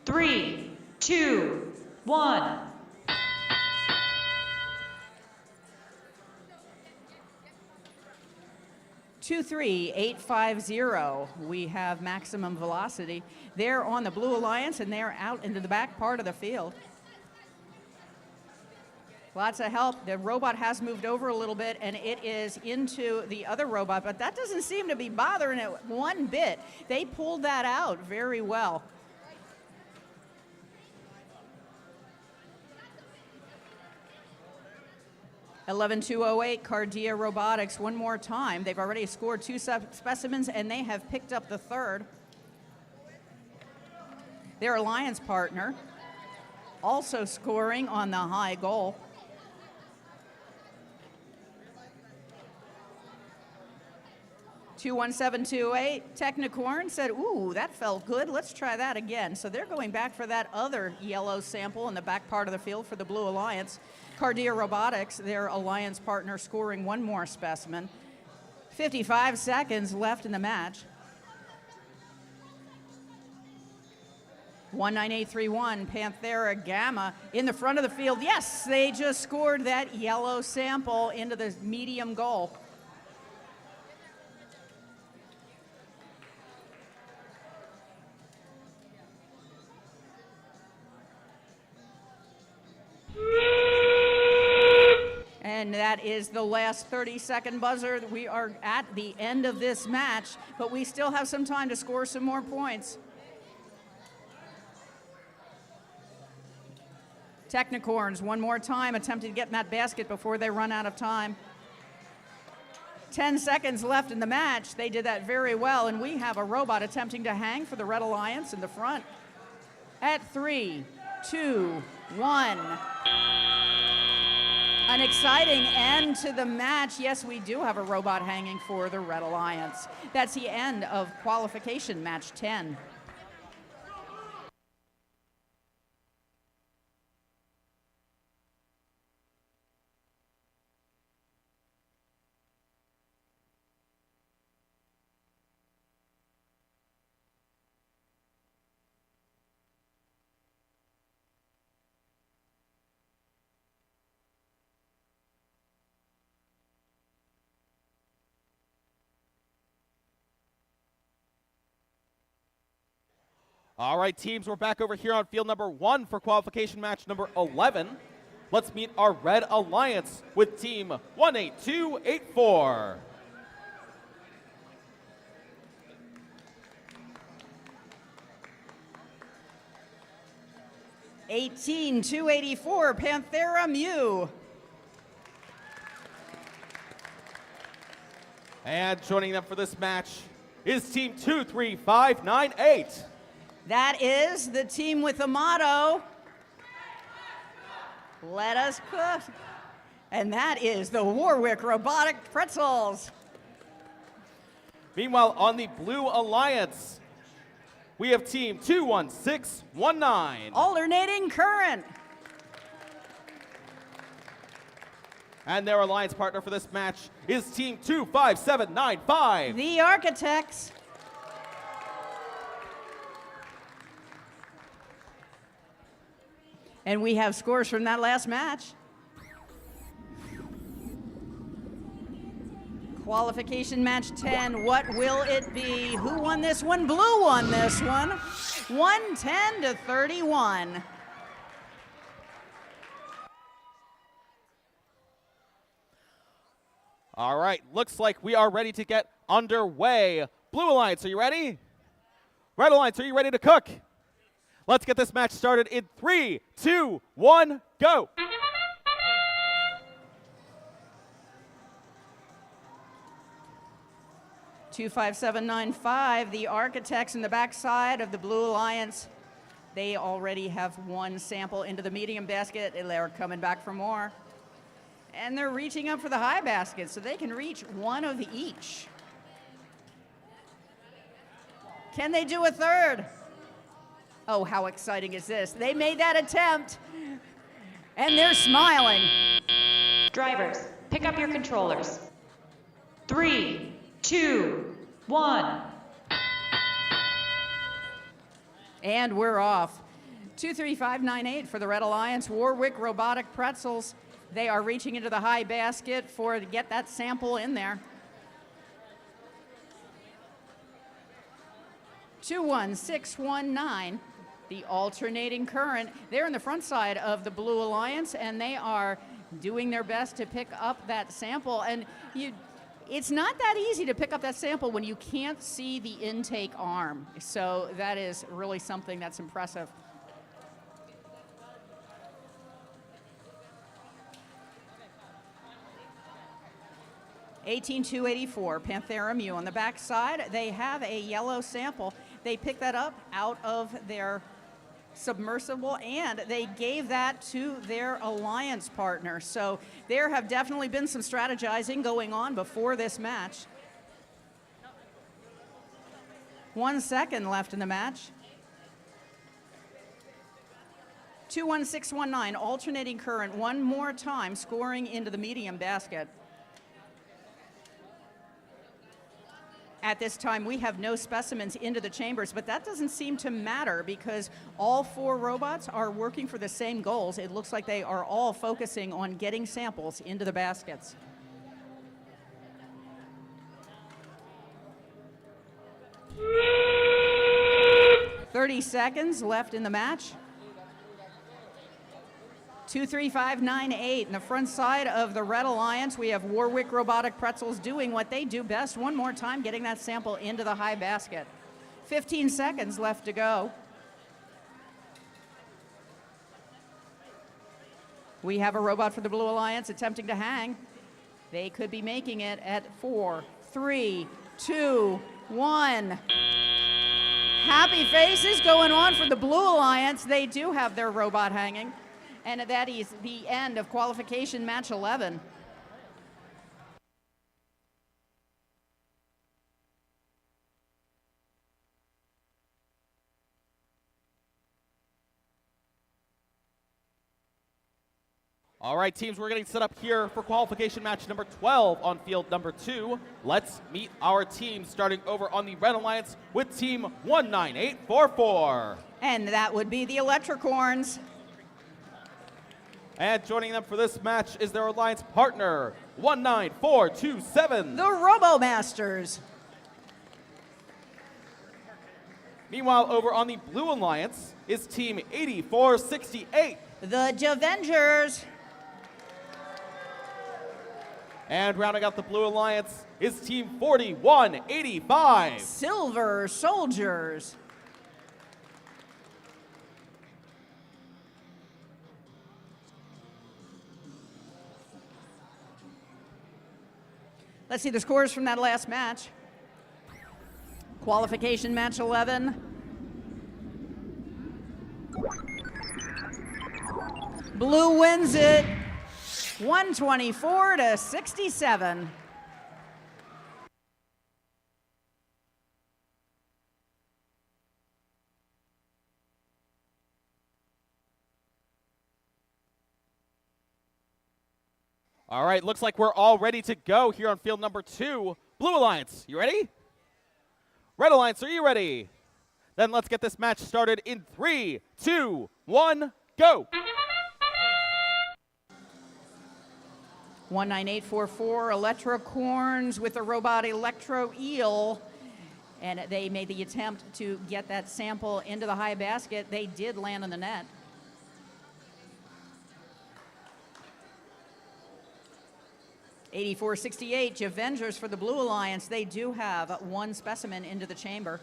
3, 2, 1. 23850, we have maximum velocity. They're on the Blue Alliance, and they're out into the back part of the field. Lots of help. The robot has moved over a little bit, and it is into the other robot, but that doesn't seem to be bothering it one bit. They pulled that out very well. (11208) Cardia Robotics, one more time. They've already scored 2 specimens, and they have picked up the third. Their alliance partner also scoring on the high goal. (21728) Technicorn said, ooh, that felt good. Let's try that again. So they're going back for that other yellow sample in the back part of the field for the Blue Alliance. Cardia Robotics, their alliance partner, scoring one more specimen. 55 seconds left in the match. 19831 Panthera Gamma in the front of the field. Yes, they just scored that yellow sample into the medium goal. And that is the last 30-second buzzer. We are at the end of this match, but we still have some time to score some more points. Technicorns, one more time, attempting to get in that basket before they run out of time. 10 seconds left in the match. They did that very well, and we have a robot attempting to hang for the Red Alliance in the front. At 3, 2, 1. An exciting end to the match. Yes, we do have a robot hanging for the Red Alliance. That's the end of qualification match 10. All right, teams, we're back over here on field number 1 for qualification match number 11. Let's meet our Red Alliance with team 18284. (18-284) Panthera Mew. And joining them for this match is team 23598. That is the team with the motto, let us cook. And that is the Warwick Robotic Pretzels. Meanwhile, on the Blue Alliance, we have team 21619. Alternating current. And their alliance partner for this match is Team 25795. The Architects. And we have scores from that last match. Qualification match 10. What will it be? Who won this one? Blue won this one. 110 to 31. All right, looks like we are ready to get underway. Blue Alliance, are you ready? Red Alliance, are you ready to cook? Let's get this match started in 3, 2, 1, go. Two 25795, the Architects in the backside of the Blue Alliance. They already have one sample into the medium basket, and they're coming back for more. And they're reaching up for the high basket, so they can reach one of each. Can they do a third? Oh, how exciting is this? They made that attempt, and they're smiling. Drivers, pick up your controllers. 3, 2, 1. And we're off. 23598 for the Red Alliance. Warwick Robotic Pretzels. They are reaching into the high basket to get that sample in there. 21619, the Alternating Current. They're in the front side of the Blue Alliance, and they are doing their best to pick up that sample. And it's not that easy to pick up that sample when you can't see the intake arm. So that is really something that's impressive. $18,284, Panthera Mu on the back side. They have a yellow sample. They picked that up out of their submersible, and they gave that to their alliance partner. So there have definitely been some strategizing going on before this match. 1 second left in the match. 21619, Alternating Current, one more time, scoring into the medium basket. At this time, we have no specimens into the chambers, but that doesn't seem to matter because all 4 robots are working for the same goals. It looks like they are all focusing on getting samples into the baskets. "30 seconds left in the match. 23598 in the front side of the Red Alliance. We have Warwick Robotic Pretzels doing what they do best one more time, getting that sample into the high basket. 15 seconds left to go. We have a robot for the Blue Alliance attempting to hang. They could be making it at 4, 3, 2, 1. Happy faces going on for the Blue Alliance. They do have their robot hanging. And that is the end of qualification match 11. All right, teams, we're getting set up here for qualification match number 12 on field number 2. Let's meet our teams, starting over on the Red Alliance with team 19844. And that would be the Electricorns. And joining them for this match is their alliance partner, 19427. The RoboMasters. Meanwhile, over on the Blue Alliance is team 8468. The Javengers. And rounding out the Blue Alliance is team 4185. Silver Soldiers. Let's see the scores from that last match. Qualification match 11. Blue wins it 124 to 67. All right, looks like we're all ready to go here on field number 2. Blue Alliance, you ready? Red Alliance, are you ready? Then let's get this match started in 3, 2, 1, go! 19844 Electrocorns with the robot Electro Eel. And they made the attempt to get that sample into the high basket. They did land on the net. $84.68 Avengers for the Blue Alliance. They do have one specimen into the chamber.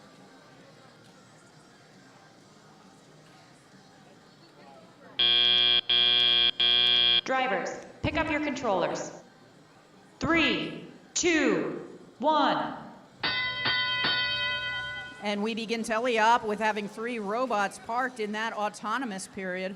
Drivers, pick up your controllers. 3, 2, 1. And we begin telly up with having 3 robots parked in that autonomous period.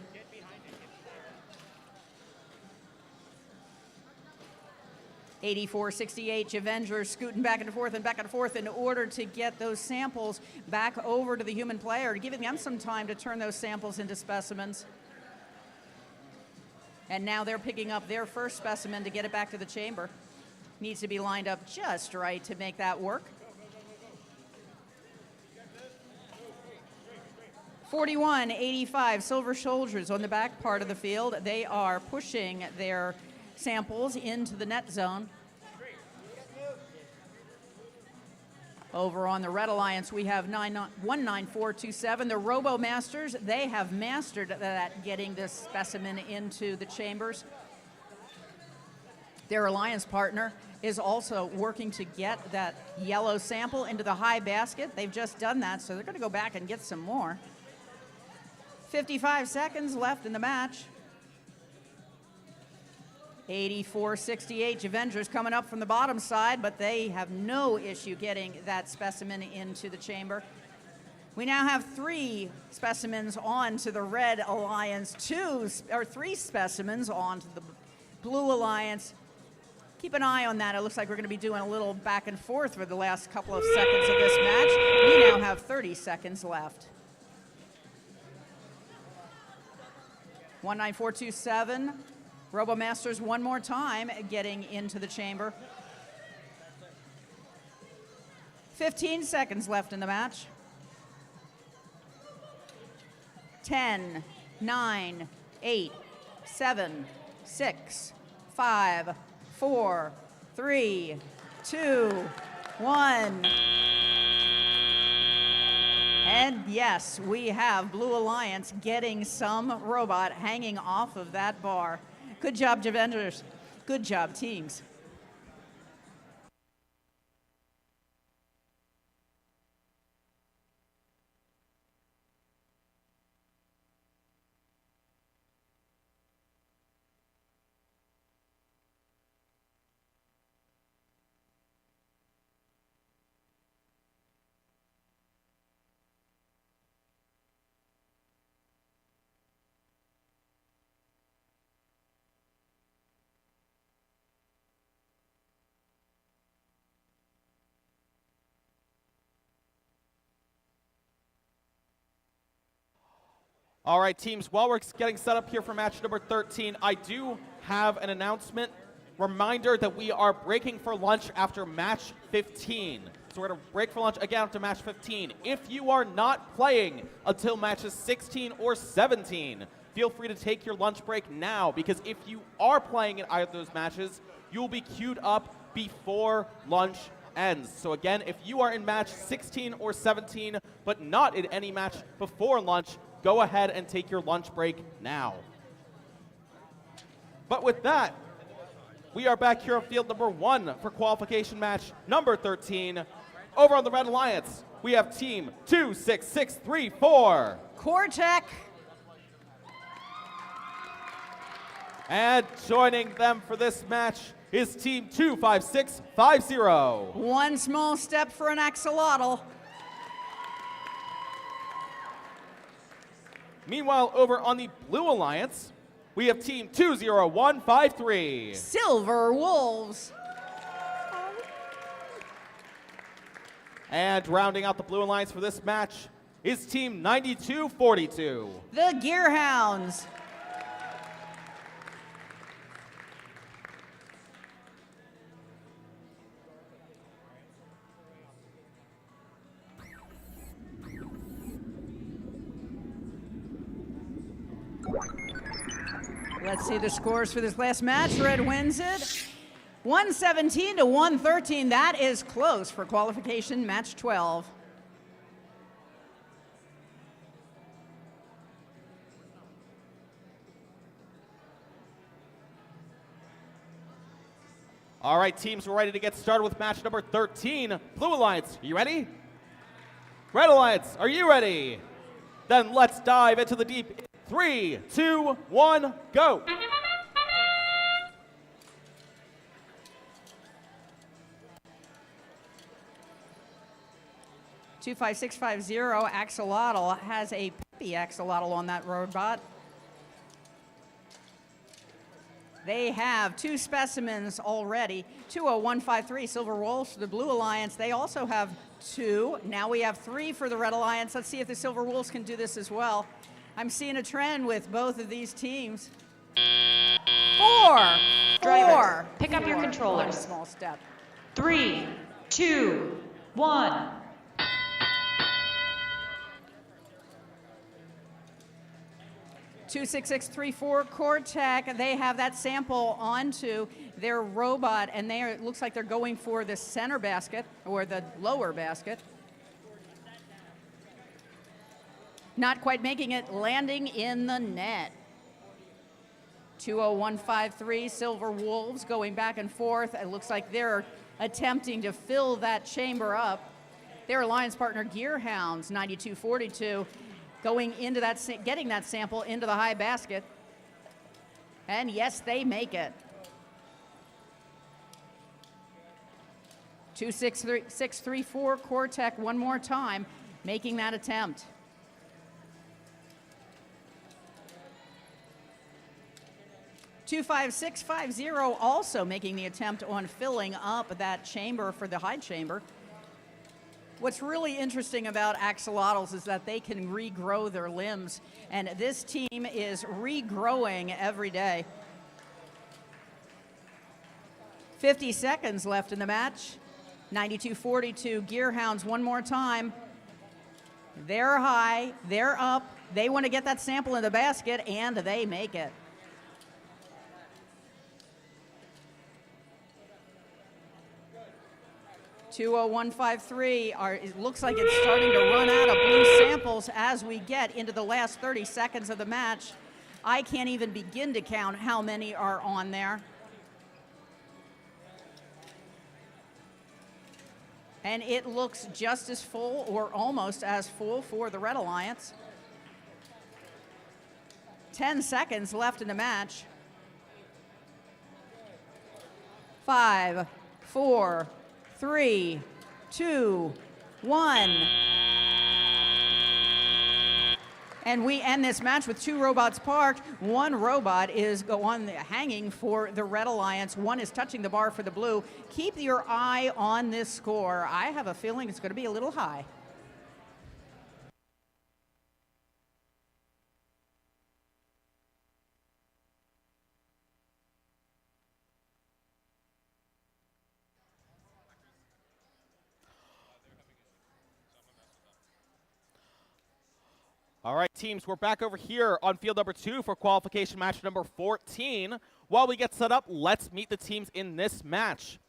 $84.68 Avengers scooting back and forth in order to get those samples back over to the human player, giving them some time to turn those samples into specimens. And now they're picking up their first specimen to get it back to the chamber. Needs to be lined up just right to make that work. 41.85 Silver Soldiers on the back part of the field. They are pushing their samples into the net zone. Over on the Red Alliance, we have 19427. The Robo Masters, they have mastered that, getting this specimen into the chambers. Their alliance partner is also working to get that yellow sample into the high basket. They've just done that, so they're going to go back and get some more. 55 seconds left in the match. 84.68 Avengers coming up from the bottom side, but they have no issue getting that specimen into the chamber. We now have 3 specimens on to the Red Alliance, 3 specimens on to the Blue Alliance. Keep an eye on that. It looks like we're going to be doing a little back and forth for the last couple of seconds of this match. We now have 30 seconds left. 19427. RoboMasters one more time getting into the chamber. 15 seconds left in the match. 10, 9, 8, 7, 6, 5, 4, 3, 2, 1. And yes, we have Blue Alliance getting some robot hanging off of that bar. Good job, Avengers. Good job, teams. All right, teams, while we're getting set up here for match number 13, I do have an announcement. Reminder that we are breaking for lunch after match 15. So we're going to break for lunch again after match 15. If you are not playing until matches 16 or 17, feel free to take your lunch break now, because if you are playing in either of those matches, you'll be queued up before lunch ends. So again, if you are in match 16 or 17, but not in any match before lunch, go ahead and take your lunch break now. But with that, we are back here on field number 1 for qualification match number 13. Over on the Red Alliance, we have team 26634. Cortec. And joining them for this match is team 25650. One small step for an axolotl. Meanwhile, over on the Blue Alliance, we have team 20153. Silver Wolves. And rounding out the Blue Alliance for this match is team 9242. The Gearhounds. Let's see the scores for this last match. Red wins it 117 to 113. That is close for qualification match 12. All right, teams, we're ready to get started with match number 13. Blue Alliance, you ready? Red Alliance, are you ready? Then let's dive into the deep. 3, 2, 1, go. Two 25650 axolotl has a peppy axolotl on that robot. They have 2 specimens already. 20153 Silver Wolves for the Blue Alliance. They also have 2. Now we have 3 for the Red Alliance. Let's see if the Silver Wolves can do this as well. I'm seeing a trend with both of these teams. 4. Drivers, pick up your 4. controllers. One small step. 3, 2, 1. 26634 Cortec, they have that sample onto their robot, and it looks like they're going for the center basket or the lower basket. Not quite making it, landing in the net. 20153 Silver Wolves going back and forth. It looks like they're attempting to fill that chamber up. Their alliance partner Gearhounds 9242 going into that, getting that sample into the high basket. And yes, they make it. 26634 Cortec one more time, making that attempt. $25650 also making the attempt on filling up that chamber for the high chamber. What's really interesting about axolotls is that they can regrow their limbs, and this team is regrowing every day. 50 seconds left in the match. 9242 Gearhounds one more time. They're high, they're up, they want to get that sample in the basket, and they make it. $20153 it looks like it's starting to run out of blue samples as we get into the last 30 seconds of the match. I can't even begin to count how many are on there. And it looks just as full or almost as full for the Red Alliance. 10 seconds left in the match. 5, 4, 3, 2, 1. And we end this match with 2 robots parked. 1 robot is hanging for the Red Alliance. 1 is touching the bar for the Blue. Keep your eye on this score. I have a feeling it's going to be a little high. All right, teams, we're back over here on field number 2 for qualification match number 14. While we get set up, let's meet the teams in this match.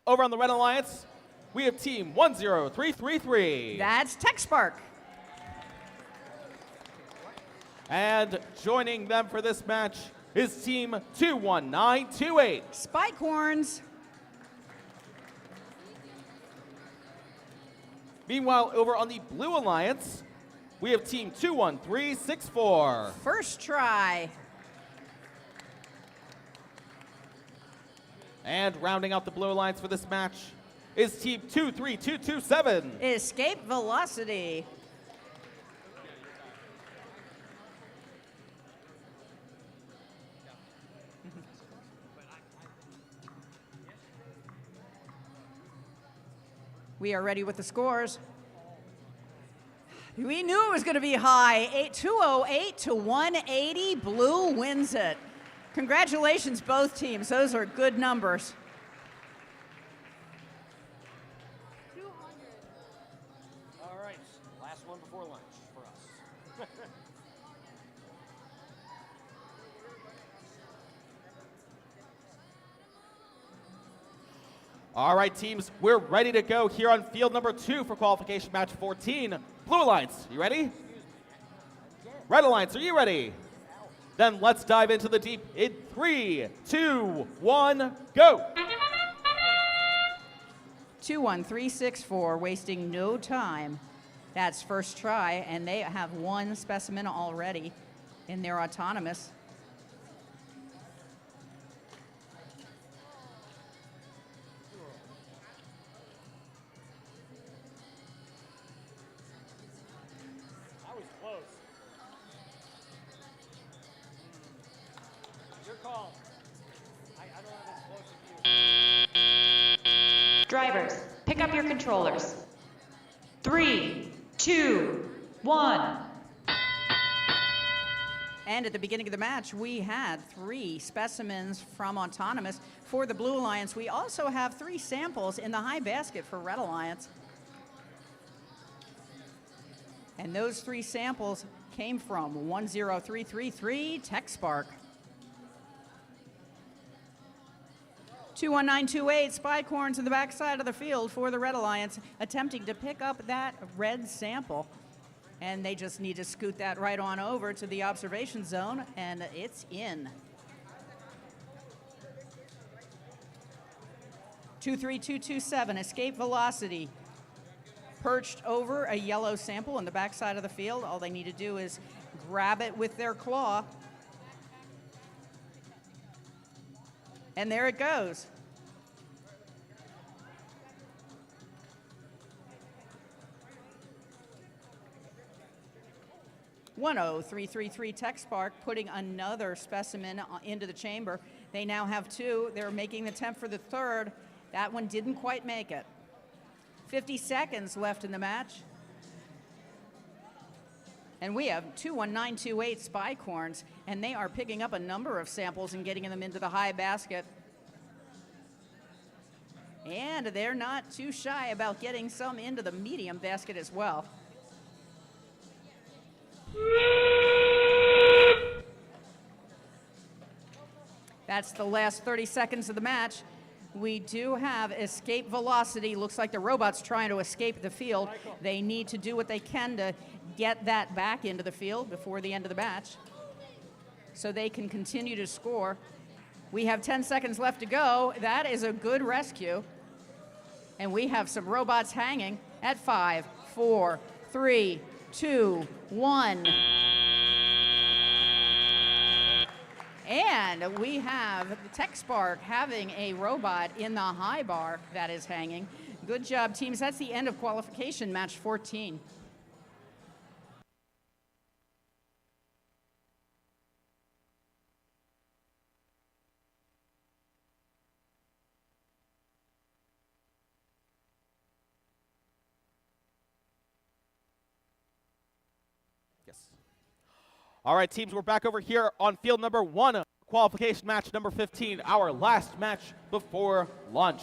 Over on the Red Alliance, we have team 10333. That's TechSpark. And joining them for this match is team 21928. Spike Horns. Meanwhile, over on the Blue Alliance, we have team 21364. First try. And rounding out the Blue Alliance for this match is team 23227. Escape Velocity. We are ready with the scores. We knew it was going to be high. 208 to 180. Blue wins it. Congratulations, both teams. Those are good numbers. 200. All right, last one before lunch for us. All right, teams, we're ready to go here on field number 2 for qualification match 14. Blue Alliance, you ready? Red Alliance, are you ready? Then let's dive into the deep in 3, 2, 1, go. 2-1-3-6-4, wasting no time. That's first try, and they have one specimen already in their autonomous. That was close. Your call. I don't have as close as you. Drivers, pick up your controllers. 3, 2, 1. And at the beginning of the match, we had 3 specimens from autonomous for the Blue Alliance. We also have 3 samples in the high basket for Red Alliance. And those 3 samples came from 10333 TechSpark. 21928 Spycorns in the backside of the field for the Red Alliance, attempting to pick up that red sample. And they just need to scoot that right on over to the observation zone, and it's in. 23227, escape velocity. Perched over a yellow sample on the backside of the field. All they need to do is grab it with their claw. And there it goes. (10333) TechSpark putting another specimen into the chamber. They now have 2. They're making the attempt for the 3rd. That one didn't quite make it. 50 seconds left in the match. And we have 21928 Spycorns, and they are picking up a number of samples and getting them into the high basket. And they're not too shy about getting some into the medium basket as well. That's the last 30 seconds of the match. We do have escape velocity. Looks like the robot's trying to escape the field. They need to do what they can to get that back into the field before the end of the match so they can continue to score. We have 10 seconds left to go. That is a good rescue. And we have some robots hanging at 5, 4, 3, 2, 1. And we have TechSpark having a robot in the high bar that is hanging. Good job, teams. That's the end of qualification match 14. Yes. All right, teams, we're back over here on field number 1, qualification match number 15, our last match before lunch.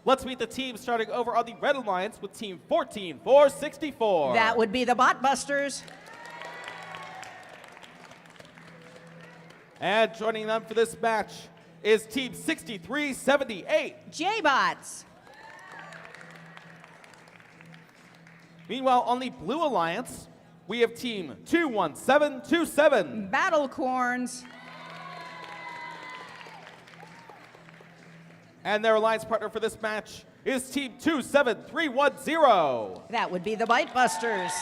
Let's meet the team starting over on the Red Alliance with team 14464. That would be the Botbusters. And joining them for this match is team 6378. J-Bots. Meanwhile, on the Blue Alliance, we have team 21727. Battlecorns. And their alliance partner for this match is team 27310. That would be the Bitebusters.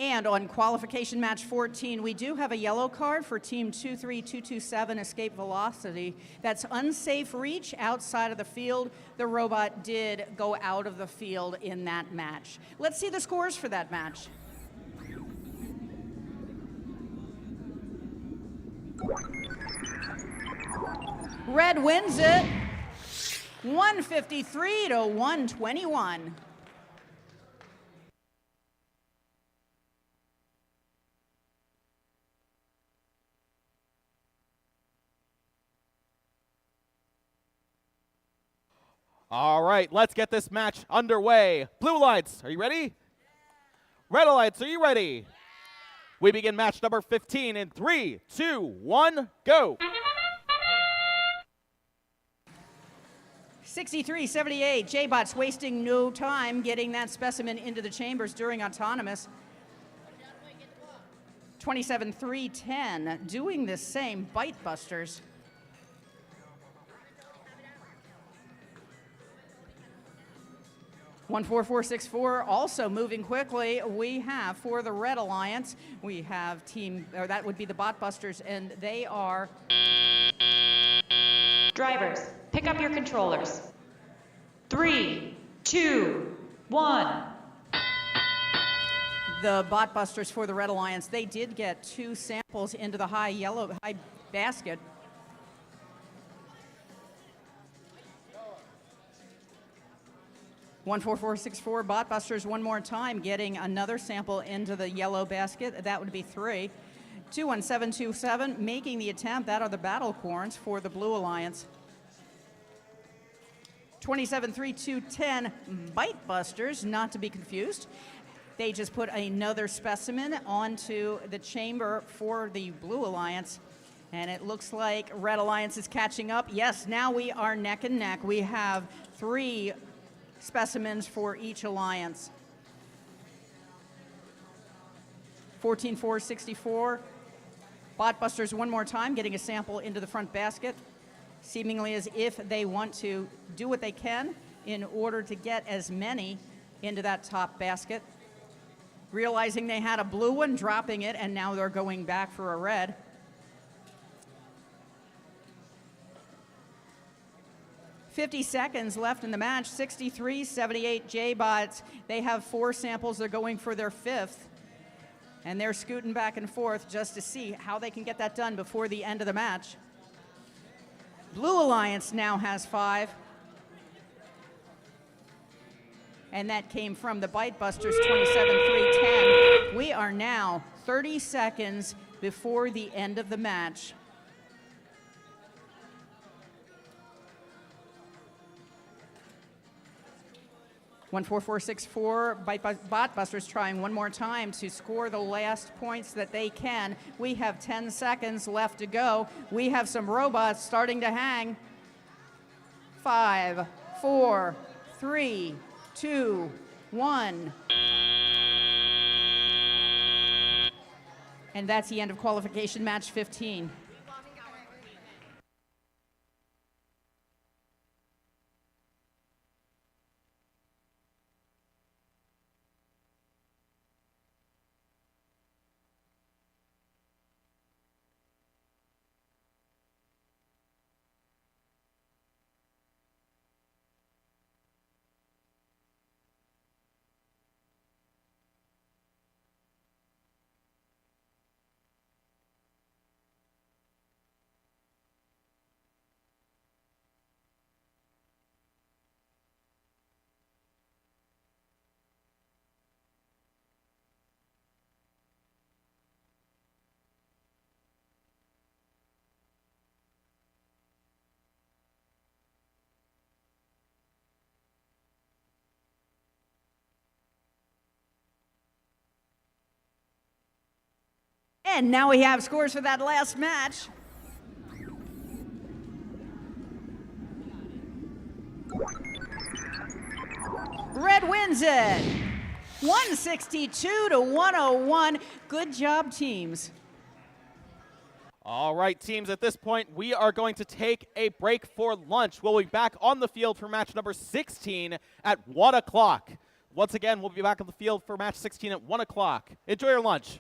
And on qualification match 14, we do have a yellow card for team 23227 Escape Velocity. That's unsafe reach outside of the field. The robot did go out of the field in that match. Let's see the scores for that match. Red wins it 153 to 121. All right, let's get this match underway. Blue lights, are you ready? Red lights, are you ready? We begin match number 15 in 3, 2, 1, go. 63-78, J-Bots wasting no time getting that specimen into the chambers during autonomous. 27-3-10, doing the same, Bite Busters. One 4-4-6-4, also moving quickly. We have for the Red Alliance, we have team, or that would be the Bot Busters, and they are. Drivers, pick up your controllers. 3, 2, 1. The Bot Busters for the Red Alliance, they did get 2 samples into the high basket. One 4-4-6-4 Bot Busters one more time, getting another sample into the yellow basket. That would be 3. 2-1-7-2-7, making the attempt. That are the Battle Corns for the Blue Alliance. 27-3-2-10 Bite Busters, not to be confused. They just put another specimen onto the chamber for the Blue Alliance. And it looks like Red Alliance is catching up. Yes, now we are neck and neck. We have 3 specimens for each alliance. 14-4-64. Bot Busters one more time, getting a sample into the front basket, seemingly as if they want to do what they can in order to get as many into that top basket. Realizing they had a blue one, dropping it, and now they're going back for a red. $50 seconds left in the match. 63-78 J-Bots. They have 4 samples. They're going for their 5th. And they're scooting back and forth just to see how they can get that done before the end of the match. Blue Alliance now has 5. And that came from the Bite Busters, 27-3-10. We are now 30 seconds before the end of the match. One 4-4-6-4, Bot Busters trying one more time to score the last points that they can. We have 10 seconds left to go. We have some robots starting to hang. 5, 4, 3, 2, 1. And that's the end of qualification match 15. And now we have scores for that last match. Red wins it, 162 to 101. Good job, teams. All right, teams, at this point, we are going to take a break for lunch. We'll be back on the field for match number 16 at 1 o'clock. Once again, we'll be back on the field for match 16 at 1 o'clock. Enjoy your lunch.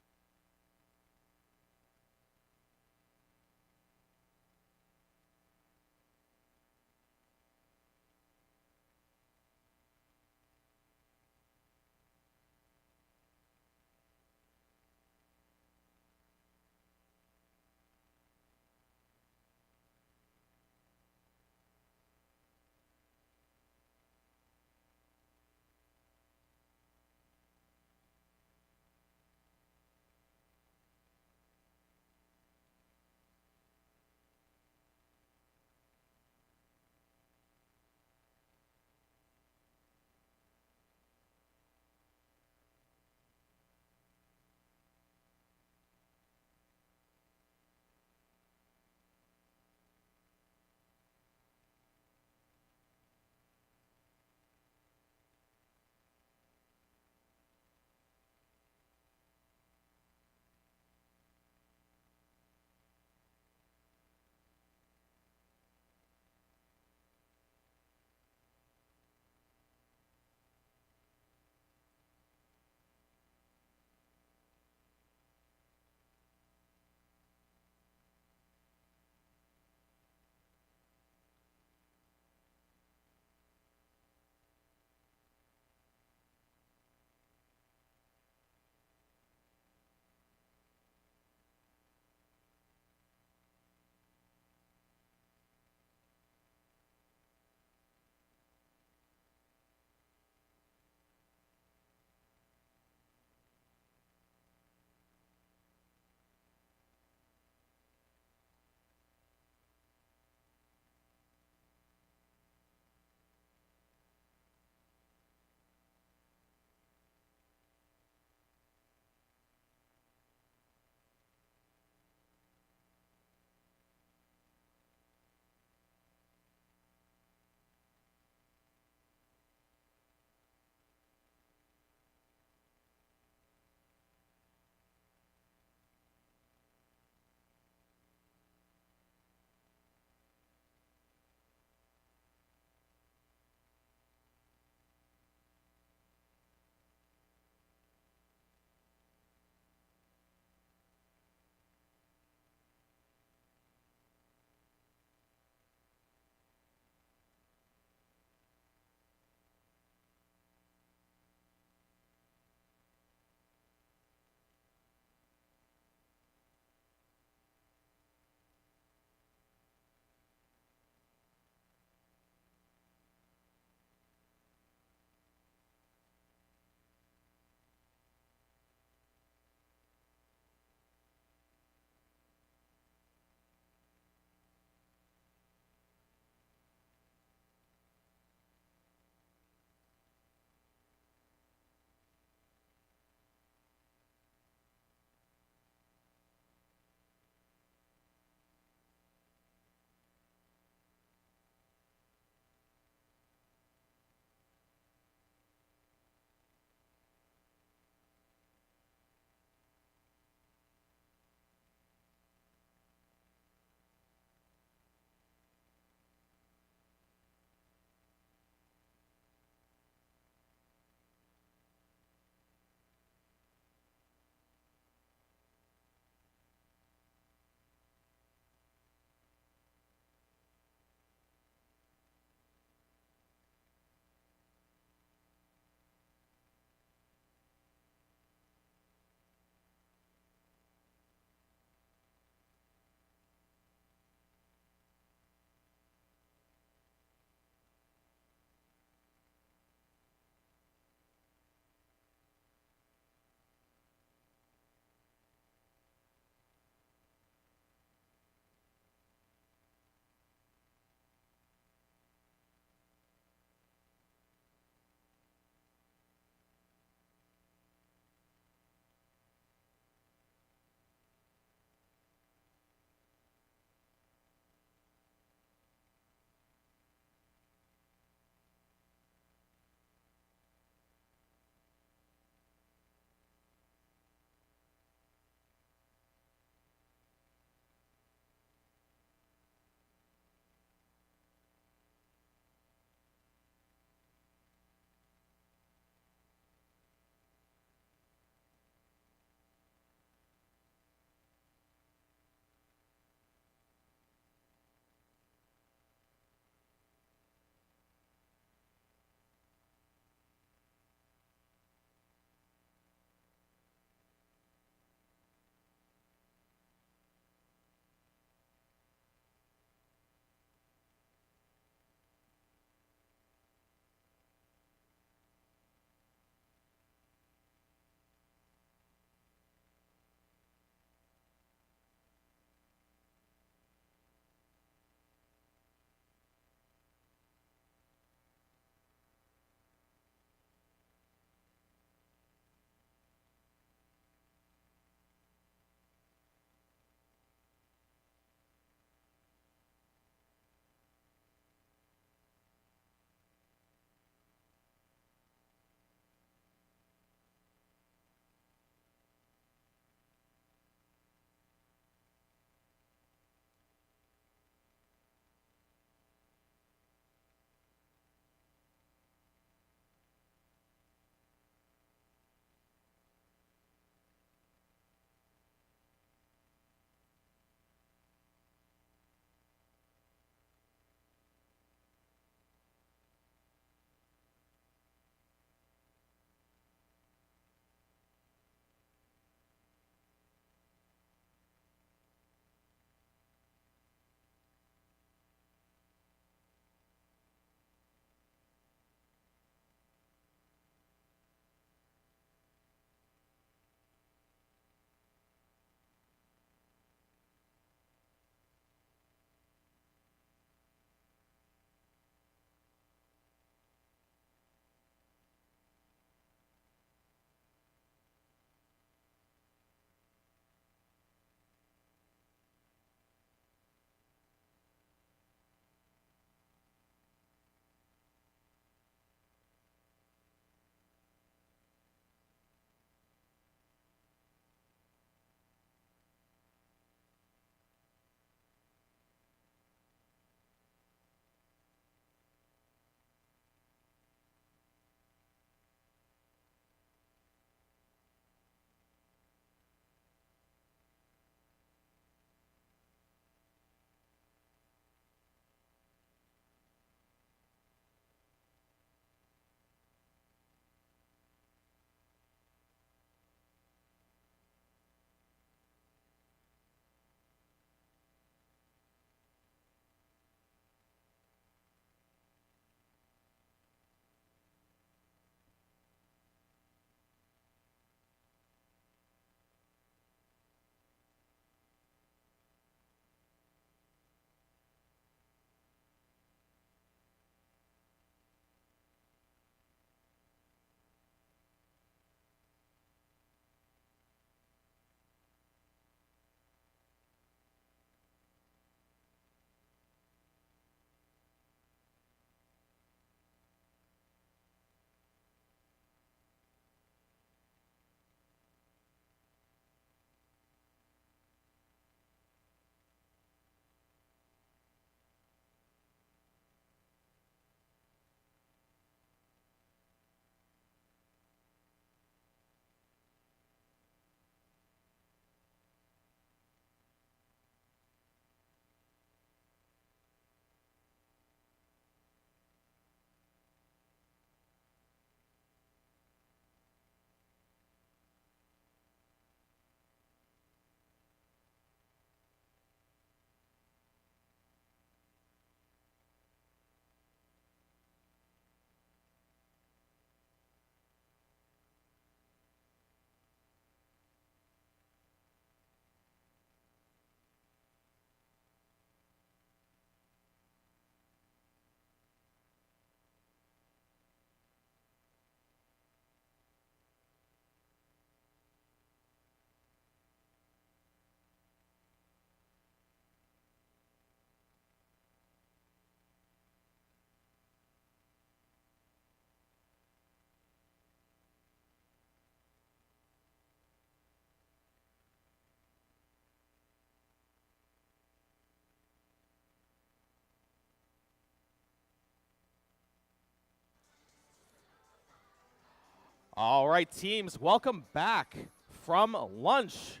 All right, teams, welcome back from lunch.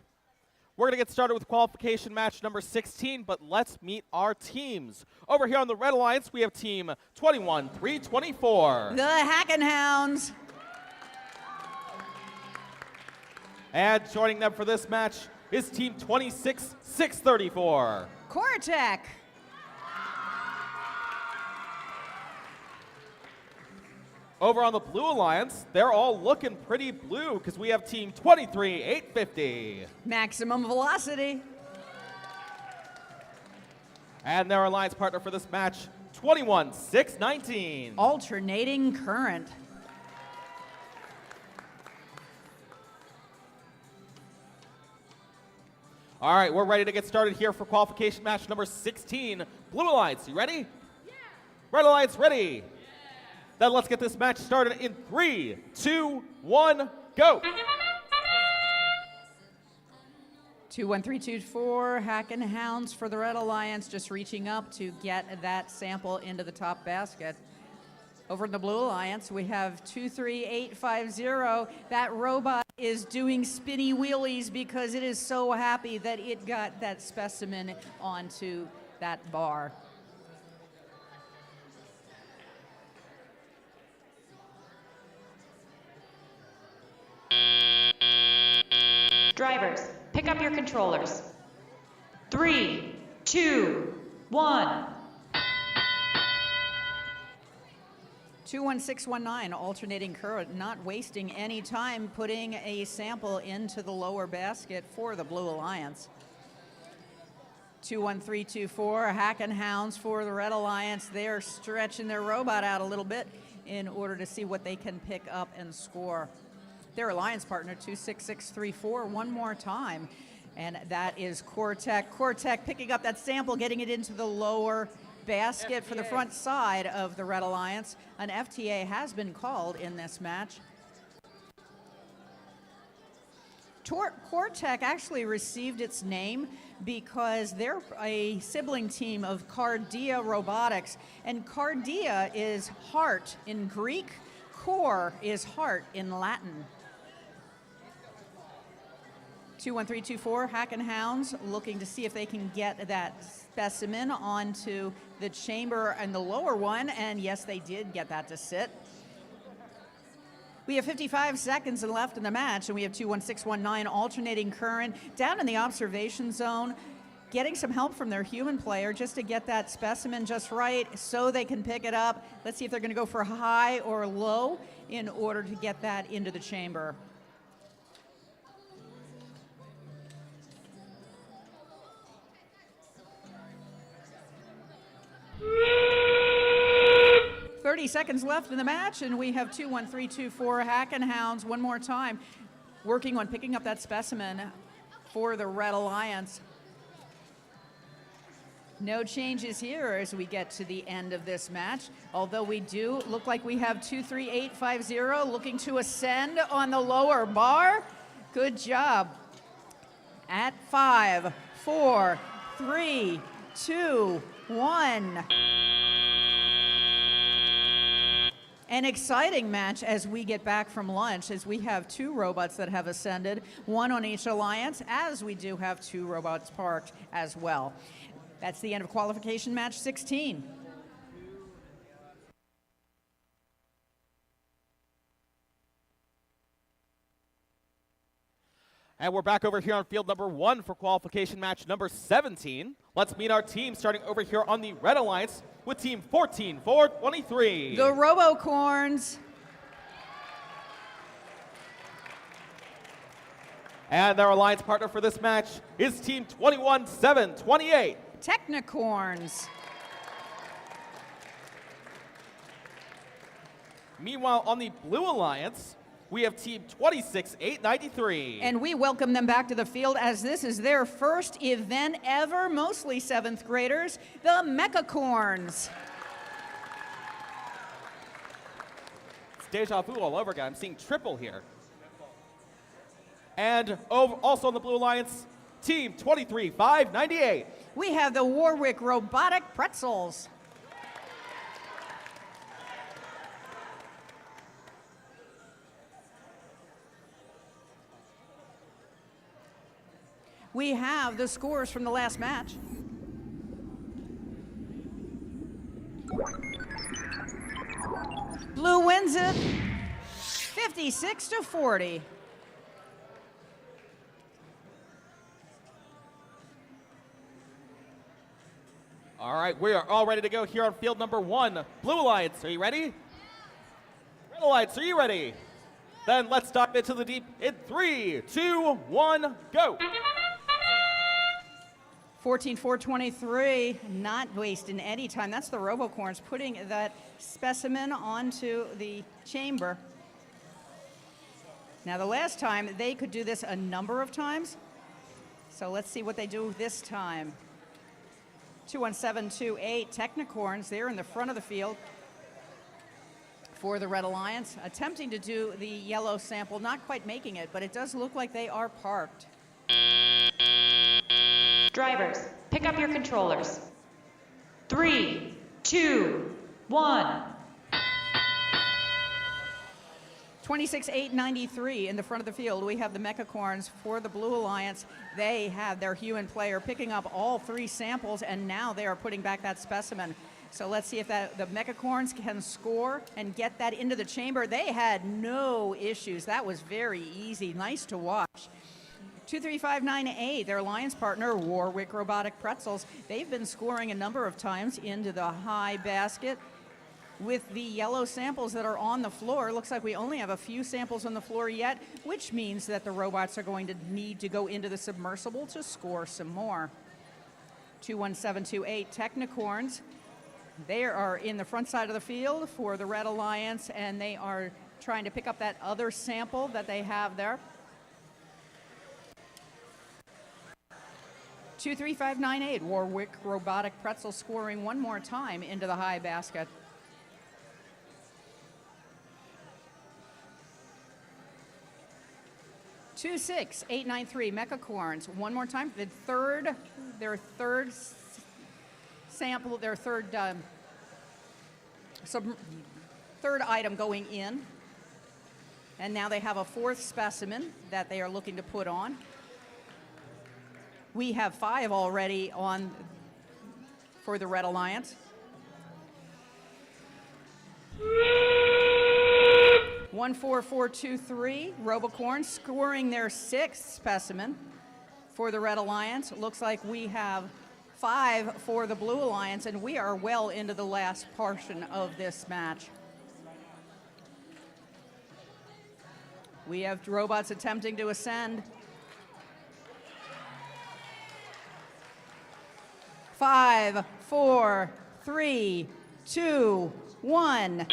We're going to get started with qualification match number 16, but let's meet our teams. Over here on the Red Alliance, we have team 21-324. The Hackenhounds. And joining them for this match is team 26-634. Quartech. Over on the Blue Alliance, they're all looking pretty blue because we have team 23-850. Maximum Velocity. And their alliance partner for this match, 21-619. Alternating Current. All right, we're ready to get started here for qualification match number 16. Blue Alliance, you ready? Yeah. Red Alliance, ready? Yeah. Then let's get this match started in 3, 2, 1, go. 2-1-3-2-4, Hackenhounds for the Red Alliance, just reaching up to get that sample into the top basket. Over in the Blue Alliance, we have 23850. That robot is doing spinny wheelies because it is so happy that it got that specimen onto that bar. Drivers, pick up your controllers. 3, 2, 1. 21619, alternating current, not wasting any time putting a sample into the lower basket for the Blue Alliance. 21324, Hackenhounds for the Red Alliance. They're stretching their robot out a little bit in order to see what they can pick up and score. Their alliance partner, 26634, one more time. And that is Quartech. Quartech picking up that sample, getting it into the lower basket for the front side of the Red Alliance. An FTA has been called in this match. Quartech actually received its name because they're a sibling team of Cardia Robotics, and Cardia is heart in Greek, core is heart in Latin. 21324, Hackenhounds looking to see if they can get that specimen onto the chamber and the lower one, and yes, they did get that to sit. We have 55 seconds left in the match, and we have 21619, alternating current, down in the observation zone, getting some help from their human player just to get that specimen just right so they can pick it up. Let's see if they're going to go for high or low in order to get that into the chamber. .30 seconds left in the match, and we have 21324 Hackenhounds one more time working on picking up that specimen for the Red Alliance. No changes here as we get to the end of this match, although we do look like we have 23850 looking to ascend on the lower bar. Good job. At 5, 4, 3, 2, 1. An exciting match as we get back from lunch, as we have two robots that have ascended, one on each alliance, as we do have two robots parked as well. That's the end of qualification match 16. And we're back over here on field number 1 for qualification match number 17. Let's meet our team starting over here on the Red Alliance with team 14423. The Robocorns. And their alliance partner for this match is team 21728. Technicorns. Meanwhile, on the Blue Alliance, we have team 26893. And we welcome them back to the field as this is their first event ever, mostly 7th graders, the Mechacorns. It's deja vu all over again. I'm seeing triple here. And also on the Blue Alliance, team 23598. We have the Warwick Robotic Pretzels. we have the scores from the last match. Blue wins it 56-40. All right, we are all ready to go here on field number 1. Blue Alliance, are you ready? Red Alliance, are you ready? Then let's dive into the deep in 3, 2, 1, go. 14-4-23, not wasting any time. That's the Robocorns putting that specimen onto the chamber. Now, the last time, they could do this a number of times. So let's see what they do this time. 21728 Technicorns, they're in the front of the field for the Red Alliance, attempting to do the yellow sample, not quite making it, but it does look like they are parked. Drivers, pick up your controllers. 3, 2, 1. 26-8-93 in the front of the field. We have the Mechacorns for the Blue Alliance. They have their human player picking up all 3 samples, and now they are putting back that specimen. So let's see if the Mechacorns can score and get that into the chamber. They had no issues. That was very easy. Nice to watch. 23598, their alliance partner, Warwick Robotic Pretzels. They've been scoring a number of times into the high basket with the yellow samples that are on the floor. Looks like we only have a few samples on the floor yet, which means that the robots are going to need to go into the submersible to score some more. 21728 Technicorns. They are in the front side of the field for the Red Alliance, and they are trying to pick up that other sample that they have there. 23598 Warwick Robotic Pretzel scoring one more time into the high basket. 26893 Mechacorns, one more time. Their third sample, their third item going in. And now they have a 4th specimen that they are looking to put on. We have 5 already on for the Red Alliance. 14423 Robocorn scoring their 6th specimen for the Red Alliance. Looks like we have 5 for the Blue Alliance, and we are well into the last portion of this match. We have robots attempting to ascend. 5, 4, 3, 2, 1.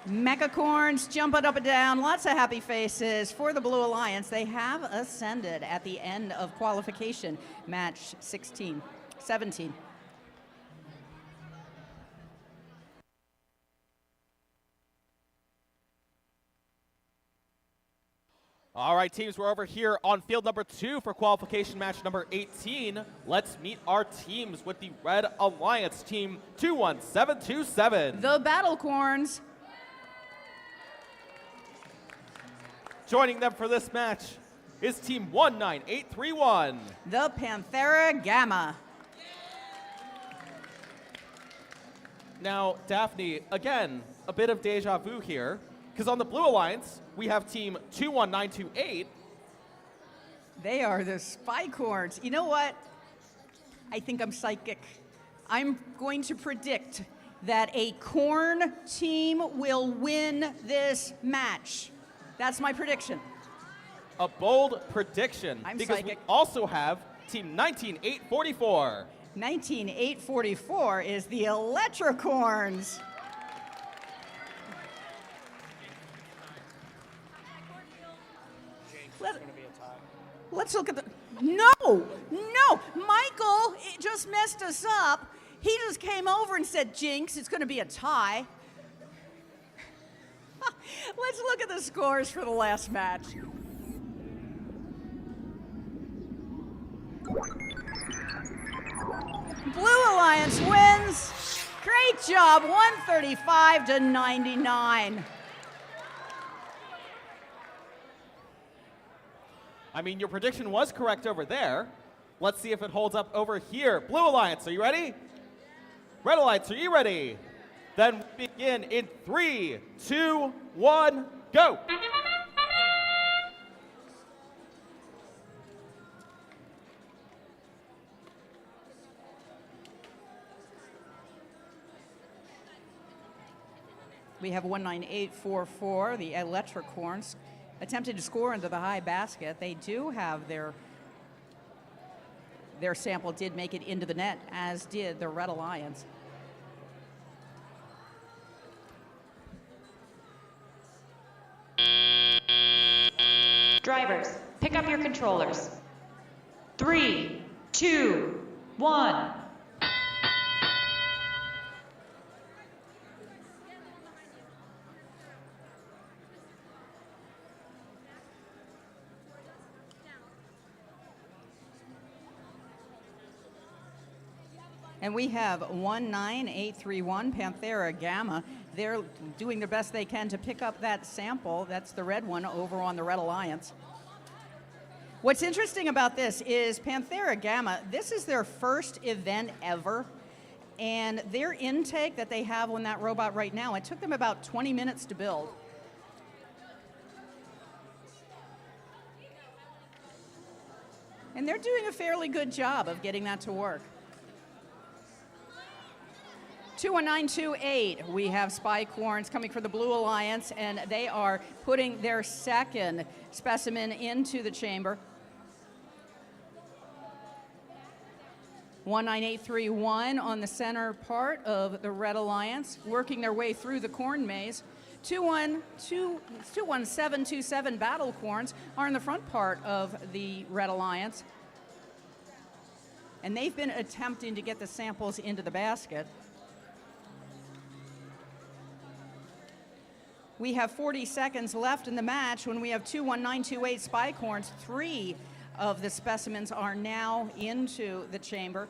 Mechacorns jumping up and down, lots of happy faces for the Blue Alliance. They have ascended at the end of qualification, match 17. All right, teams, we're over here on field number 2 for qualification match number 18. Let's meet our teams with the Red Alliance team 21727. The Battlecorns. Joining them for this match is team 19831. The Panthera Gamma. Now, Daphne, again, a bit of deja vu here, because on the Blue Alliance, we have team 21928. They are the Spycorns. You know what? I think I'm psychic. I'm going to predict that a corn team will win this match. That's my prediction. A bold prediction. I'm because psychic. we also have team 19844. 19844 is the Electrocorns. Let's look at the. No! Michael just messed us up. He just came over and said, Jinx, it's going to be a tie. Let's look at the scores for the last match. Blue Alliance wins. Great job, 135-99. I mean, your prediction was correct over there. Let's see if it holds up over here. Blue Alliance, are you ready? Red Alliance, are you ready? Then we begin in 3, 2, 1, go. We have 19844, the Electricorns, attempted to score into the high basket. They do have their sample did make it into the net, as did the Red Alliance. Drivers, pick up your controllers. 3, 2, 1. And we have 19831 Panthera Gamma. They're doing the best they can to pick up that sample. That's the red one over on the Red Alliance. What's interesting about this is Panthera Gamma, this is their first event ever. And their intake that they have on that robot right now, it took them about 20 minutes to build. And they're doing a fairly good job of getting that to work. 21928, we have Spikecorns coming for the Blue Alliance, and they are putting their second specimen into the chamber. 19831 on the center part of the Red Alliance, working their way through the corn maze. 21727 Battlecorns are in the front part of the Red Alliance, and they've been attempting to get the samples into the basket. We have 40 seconds left in the match when we have 21928 Spikecorns. 3 of the specimens are now into the chamber.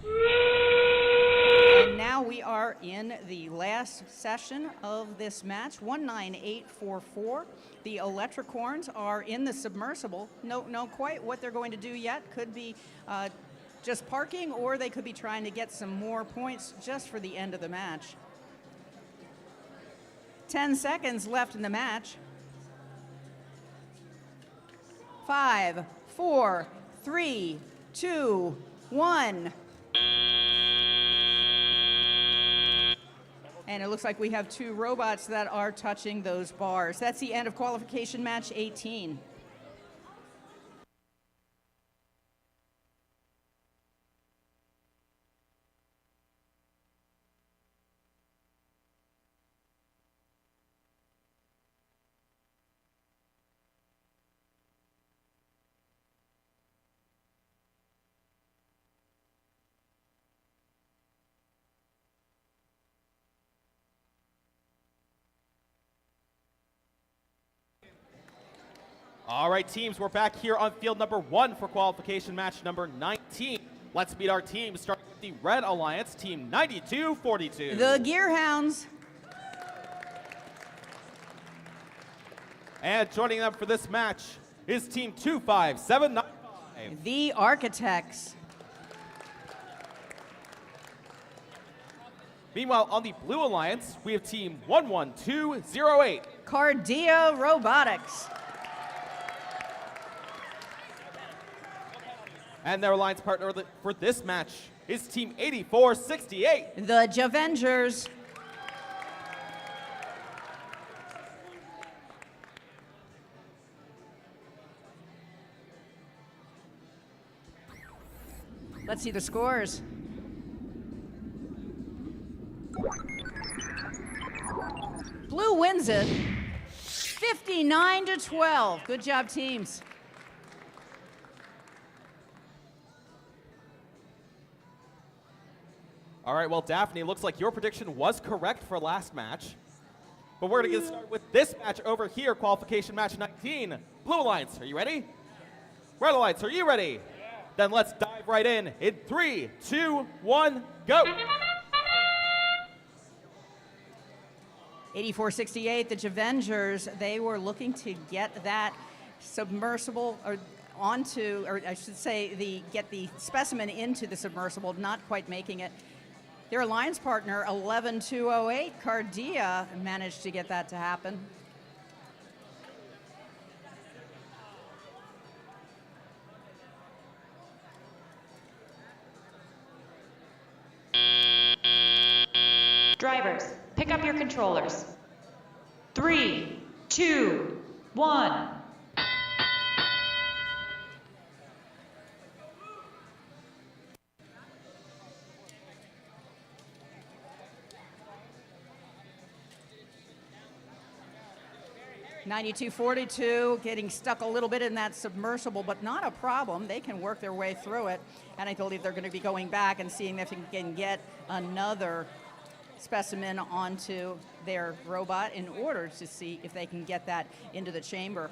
And now we are in the last session of this match, 19844. The Electricorns are in the submersible. Don't know quite what they're going to do yet. Could be just parking, or they could be trying to get some more points just for the end of the match. 10 seconds left in the match. 5, 4, 3, 2, 1. And it looks like we have 2 robots that are touching those bars. That's the end of qualification match 18. All right, teams, we're back here on field number 1 for qualification match number 19. Let's meet our teams, starting with the Red Alliance, team 9242. The Gearhounds. And joining them for this match is team 25795. The Architects. Meanwhile, on the Blue Alliance, we have team 11208. Cardia Robotics. And their alliance partner for this match is team 8468. The Javengers. Let's see the scores. Blue wins it 59-12. Good job, teams. All right, well, Daphne, looks like your prediction was correct for last match. But we're going to get started with this match over here, qualification match 19. Blue Alliance, are you ready? Red Alliance, are you ready? Yeah. Then let's dive right in 3, 2, 1, go. 8468, the Javengers, they were looking to get that submersible or onto, or I should say, get the specimen into the submersible, not quite making it. Their alliance partner, 11208, Cardia, managed to get that to happen. Drivers, pick up your controllers. 3, 2, 1. (9242) getting stuck a little bit in that submersible, but not a problem. They can work their way through it, and I believe they're going to be going back and seeing if they can get another specimen onto their robot in order to see if they can get that into the chamber.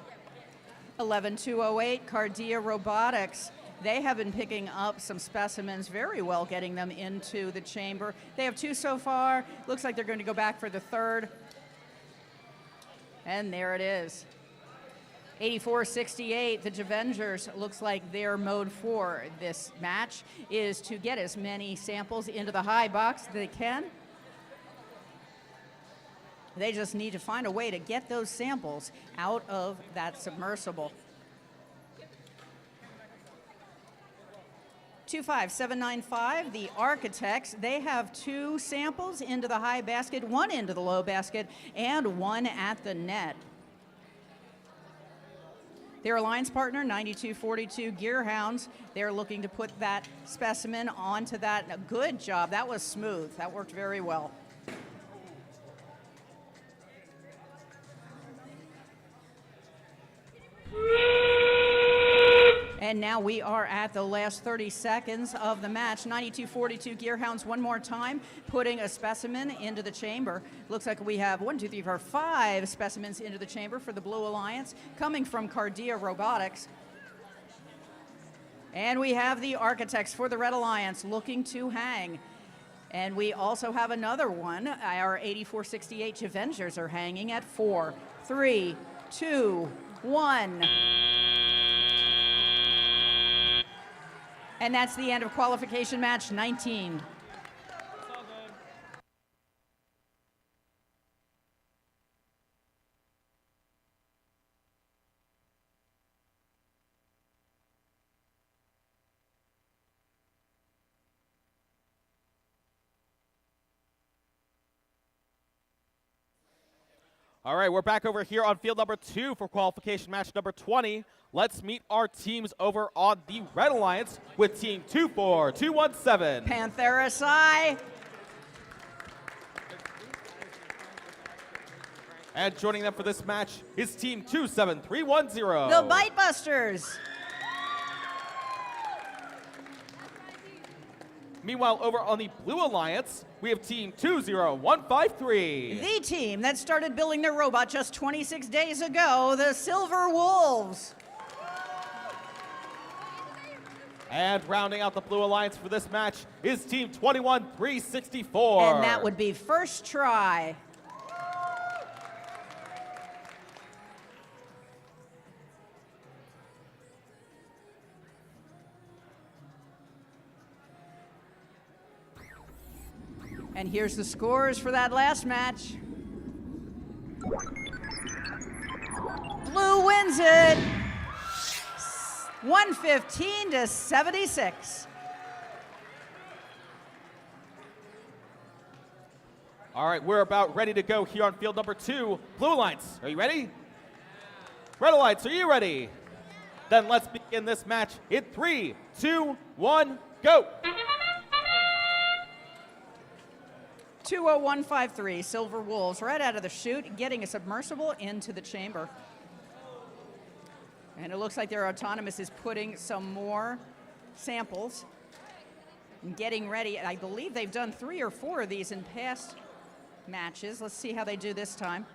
11208, Cardia Robotics. They have been picking up some specimens very well, getting them into the chamber. They have 2 so far. Looks like they're going to go back for the 3rd. And there it is. 8468, the Avengers, looks like their mode for this match is to get as many samples into the high box as they can. They just need to find a way to get those samples out of that submersible. 25795, the Architects, they have 2 samples into the high basket, 1 into the low basket, and 1 at the net. Their alliance partner, 9242 Gearhounds, they're looking to put that specimen onto that. Good job, that was smooth, that worked very well. And now we are at the last 30 seconds of the match. 9242 Gearhounds one more time, putting a specimen into the chamber. Looks like we have 1, 2, 3, 4, 5 specimens into the chamber for the Blue Alliance, coming from Cardia Robotics. And we have the Architects for the Red Alliance looking to hang. And we also have another one. Our 8468 Avengers are hanging at 4, 3, 2, 1. And that's the end of qualification match 19. All right, we're back over here on field number 2 for qualification match number 20. Let's meet our teams over on the Red Alliance with team 24217. Panthera Psi. And joining them for this match is team 27310. The Bite Busters. Meanwhile, over on the Blue Alliance, we have team 20153. The team that started building their robot just 26 days ago, the Silver Wolves. And rounding out the Blue Alliance for this match is team 21364. And that would be First Try. And here's the scores for that last match. Blue wins it, 115-76. All right, we're about ready to go here on field number 2. Blue Alliance, are you ready? Red Alliance, are you ready? Then let's begin this match in 3, 2, 1, go. 20153, Silver Wolves, right out of the chute, getting a submersible into the chamber. And it looks like their autonomous is putting some more samples and getting ready. I believe they've done 3 or 4 of these in past matches. Let's see how they do this time.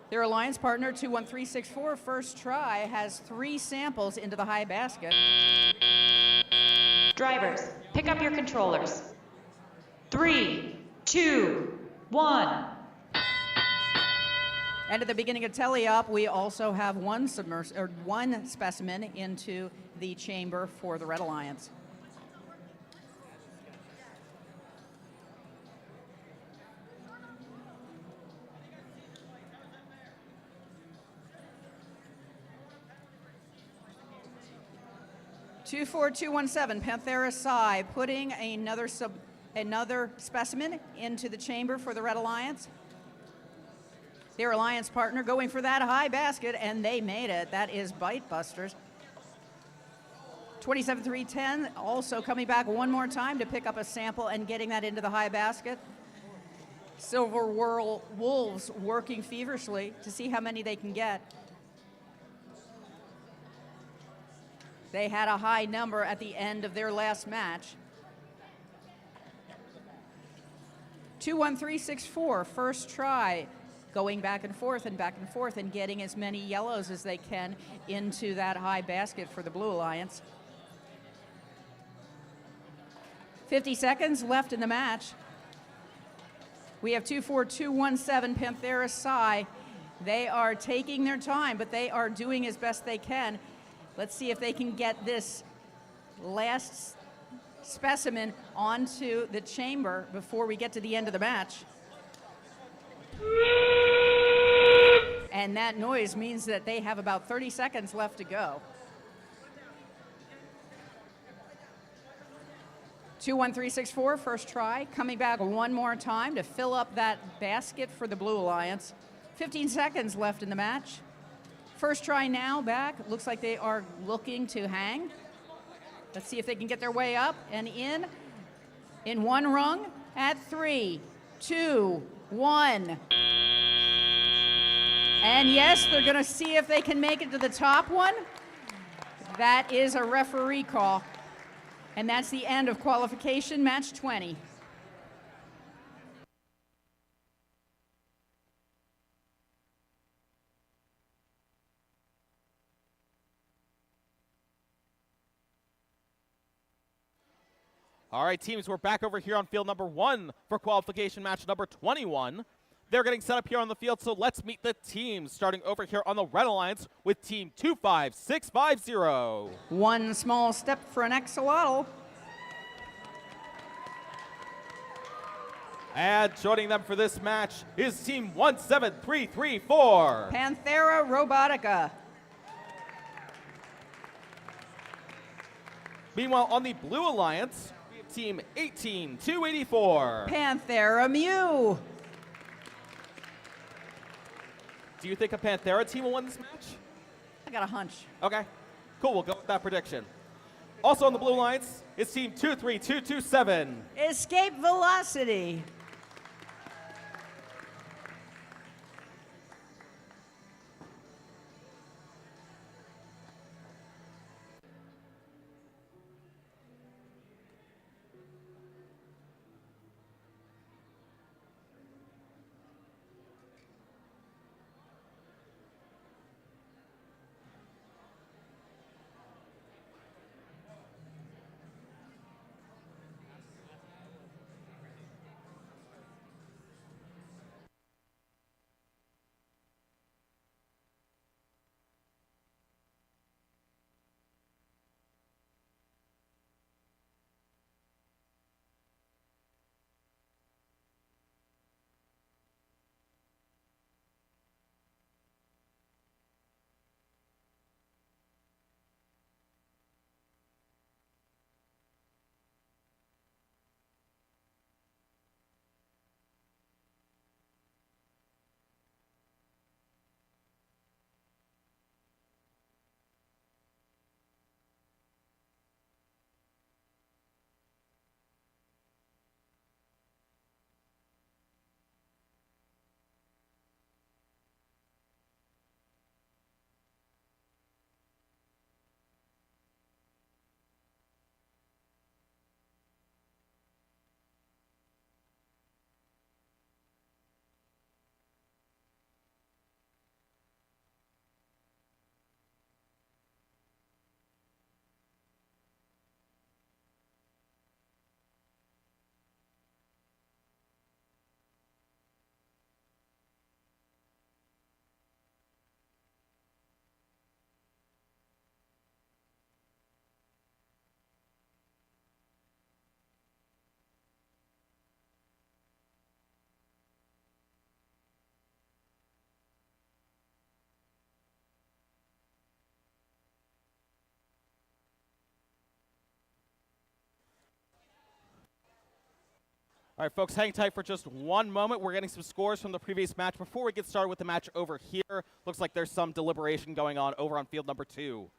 Their alliance partner, 21364, First Try, has 3 samples into the high basket. Drivers, pick up your controllers. 3, 2, 1. And at the beginning of tele-op, we also have one specimen into the chamber for the Red Alliance. Two 24217 Panthera Psi putting another specimen into the chamber for the Red Alliance. Their alliance partner going for that high basket, and they made it. That is Bite Busters. 27310 also coming back one more time to pick up a sample and getting that into the high basket. Silver Whirl Wolves working feverishly to see how many they can get. They had a high number at the end of their last match. 21364, first try, going back and forth and getting as many yellows as they can into that high basket for the Blue Alliance. 50 seconds left in the match. We have 24217 Panthera Psi. They are taking their time, but they are doing as best they can. Let's see if they can get this last specimen onto the chamber before we get to the end of the match. And that noise means that they have about 30 seconds left to go. 21364, first try, coming back one more time to fill up that basket for the Blue Alliance. 15 seconds left in the match. First try now back. Looks like they are looking to hang. Let's see if they can get their way up and in one rung at 3, 2, 1. And yes, they're going to see if they can make it to the top one. That is a referee call. And that's the end of qualification match 20. All right, teams, we're back over here on field number 1 for qualification match number 21. They're getting set up here on the field, so let's meet the teams. Starting over here on the Red Alliance with team 25650. One small step for an axolotl. And joining them for this match is team 17334. Panthera Robotica. Meanwhile, on the Blue Alliance, we have team 18284. Panthera Mew. Do you think a Panthera team will win this match? I got a hunch. Okay, cool, we'll go with that prediction. Also on the Blue Alliance is team 23227. Escape Velocity. All right, folks, hang tight for just one moment. We're getting some scores from the previous match. Before we get started with the match over here, looks like there's some deliberation going on over on field number 2.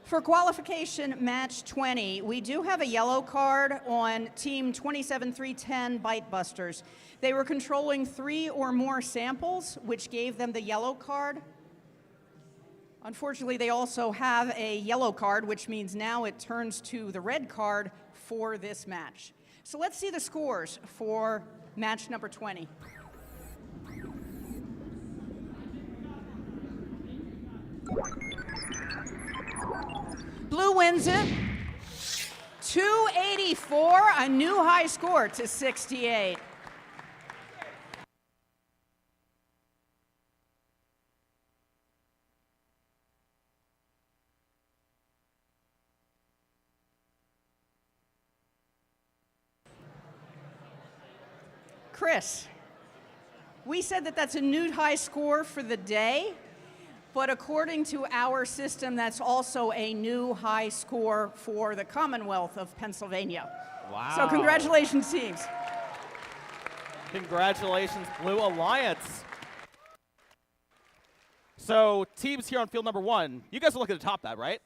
For qualification match 20, we do have a yellow card on team 27310 Bite Busters. They were controlling 3 or more samples, which gave them the yellow card. Unfortunately, they also have a yellow card, which means now it turns to the red card for this match. So let's see the scores for match number 20. Blue wins it, 284, a new high score to 68. Chris, we said that that's a new high score for the day. But according to our system, that's also a new high score for the Commonwealth of Pennsylvania. Wow. So congratulations, teams. Congratulations, Blue Alliance. So teams here on field number 1, you guys are looking to top that, right?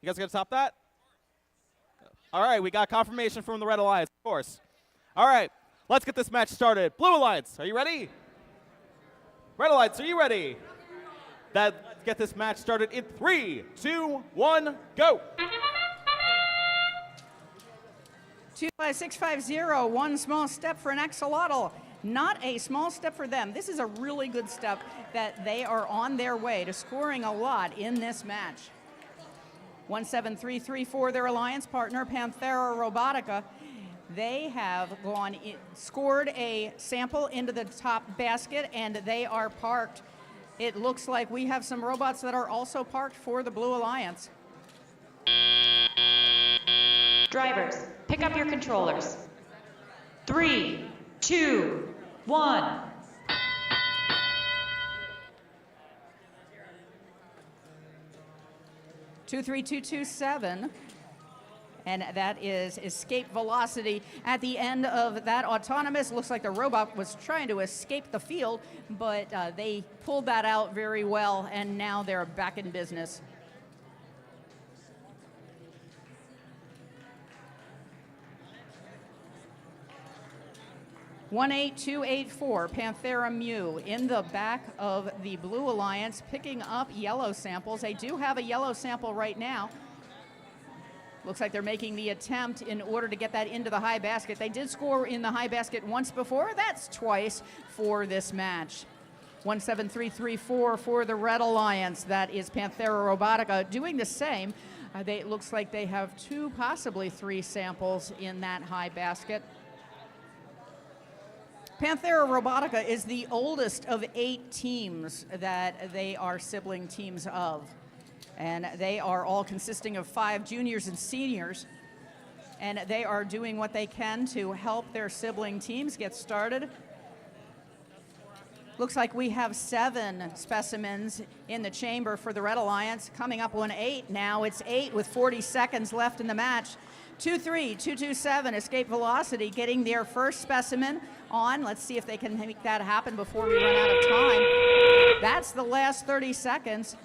You guys going to top that? All right, we got confirmation from the Red Alliance, of course. All right, let's get this match started. Blue Alliance, are you ready? Red Alliance, are you ready? Let's get this match started in 3, 2, 1, go. 25650, one small step for an axolotl. Not a small step for them. This is a really good step that they are on their way to scoring a lot in this match. 17334, their alliance partner, Panthera Robotica. They have scored a sample into the top basket, and they are parked. It looks like we have some robots that are also parked for the Blue Alliance. Drivers, pick up your controllers. 3, 2, 1. 23227. And that is escape velocity. At the end of that autonomous, looks like the robot was trying to escape the field, but they pulled that out very well, and now they're back in business. 18284, Panthera Mu in the back of the Blue Alliance, picking up yellow samples. They do have a yellow sample right now. Looks like they're making the attempt in order to get that into the high basket. They did score in the high basket once before. That's twice for this match. 17334 for the Red Alliance. That is Panthera Robotica doing the same. It looks like they have 2, possibly 3 samples in that high basket. Panthera Robotica is the oldest of 8 teams that they are sibling teams of. And they are all consisting of 5 juniors and seniors. And they are doing what they can to help their sibling teams get started. Looks like we have 7 specimens in the chamber for the Red Alliance. Coming up on 8 now. It's 8 with 40 seconds left in the match. 2-3, 2-2-7, escape velocity, getting their first specimen on. Let's see if they can make that happen before we run out of time. That's the last 30 seconds.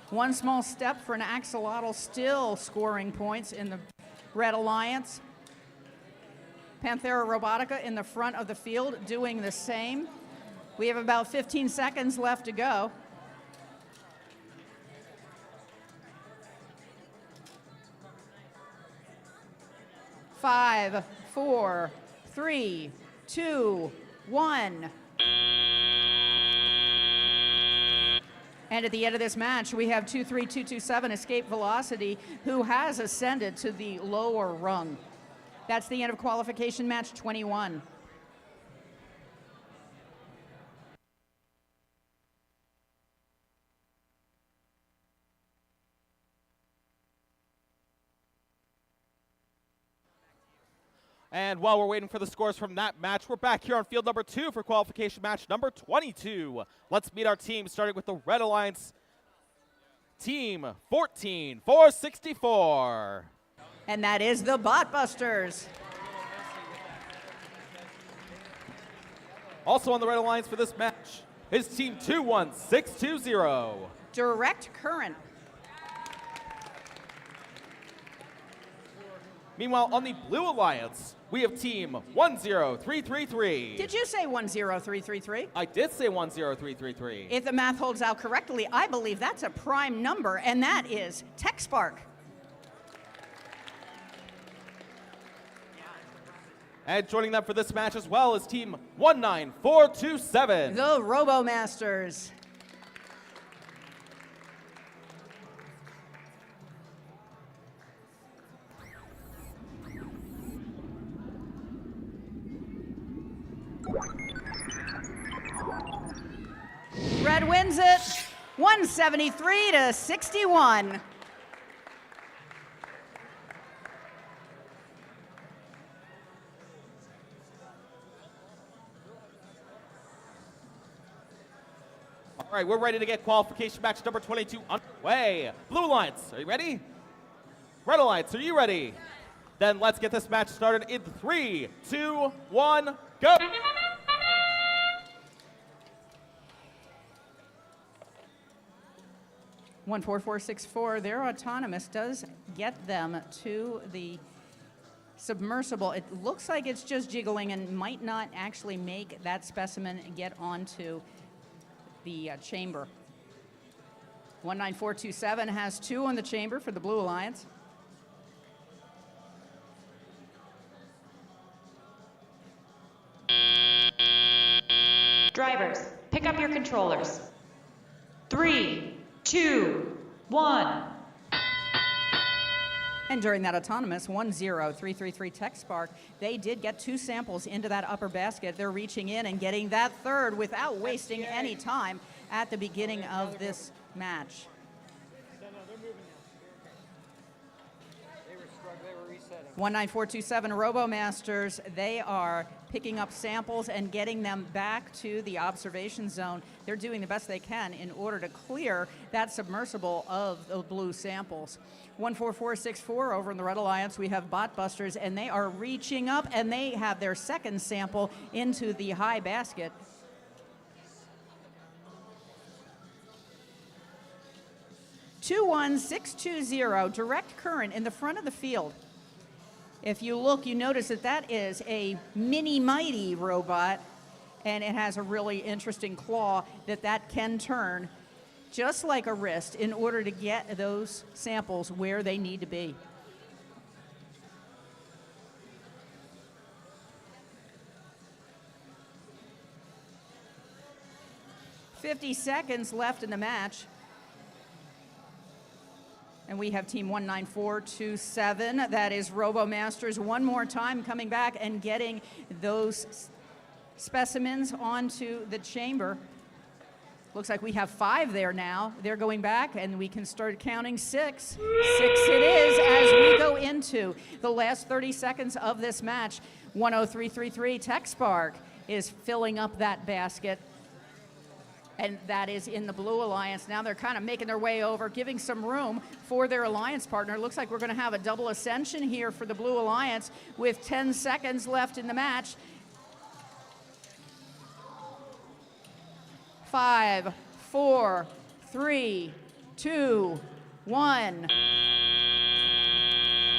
One small step for an axolotl, still scoring points in the Red Alliance. Panthera Robotica in the front of the field doing the same. We have about 15 seconds left to go. Five, 4, 3, 2, 1. And at the end of this match, we have 2-3, 2-2-7 escape velocity, who has ascended to the lower rung. That's the end of qualification match 21. And while we're waiting for the scores from that match, we're back here on field number 2 for qualification match number 22. Let's meet our team, starting with the Red Alliance team 14-464. And that is the Botbusters. Also on the Red Alliance for this match is team 21620. Direct Current. Meanwhile, on the Blue Alliance, we have team 10333. Did you say 10333? I did say 10333. If the math holds out correctly, I believe that's a prime number, and that is TechSpark. And joining them for this match as well is team 19427. The RoboMasters. Red wins it, 173-61. All right, we're ready to get qualification match number 22 underway. Blue Alliance, are you ready? Red Alliance, are you ready? Then let's get this match started in 3, 2, 1, go! One 4-4-6-4, their autonomous does get them to the submersible. It looks like it's just jiggling and might not actually make that specimen get onto the chamber. 19427 has 2 on the chamber for the Blue Alliance. Drivers, pick up your controllers. 3, 2, 1. And during that autonomous 10333 TechSpark, they did get 2 samples into that upper basket. They're reaching in and getting that third without wasting any time at the beginning of this match. No, they're moving now. They were struggling. They were resetting. 19427 RoboMasters, they are picking up samples and getting them back to the observation zone. They're doing the best they can in order to clear that submersible of the blue samples. 14464 over in the Red Alliance, we have Botbusters, and they are reaching up, and they have their second sample into the high basket. Two 1-6-2-0, Direct Current in the front of the field. If you look, you notice that that is a mini mighty robot, and it has a really interesting claw that can turn just like a wrist in order to get those samples where they need to be. $50 seconds left in the match. And we have team 19427. That is RoboMasters one more time coming back and getting those specimens onto the chamber. Looks like we have 5 there now. They're going back, and we can start counting 6. 6 it is as we go into the last 30 seconds of this match. 10333 TechSpark is filling up that basket. And that is in the Blue Alliance. Now they're kind of making their way over, giving some room for their alliance partner. Looks like we're going to have a double ascension here for the Blue Alliance with 10 seconds left in the match. 5, 4, 3, 2, 1.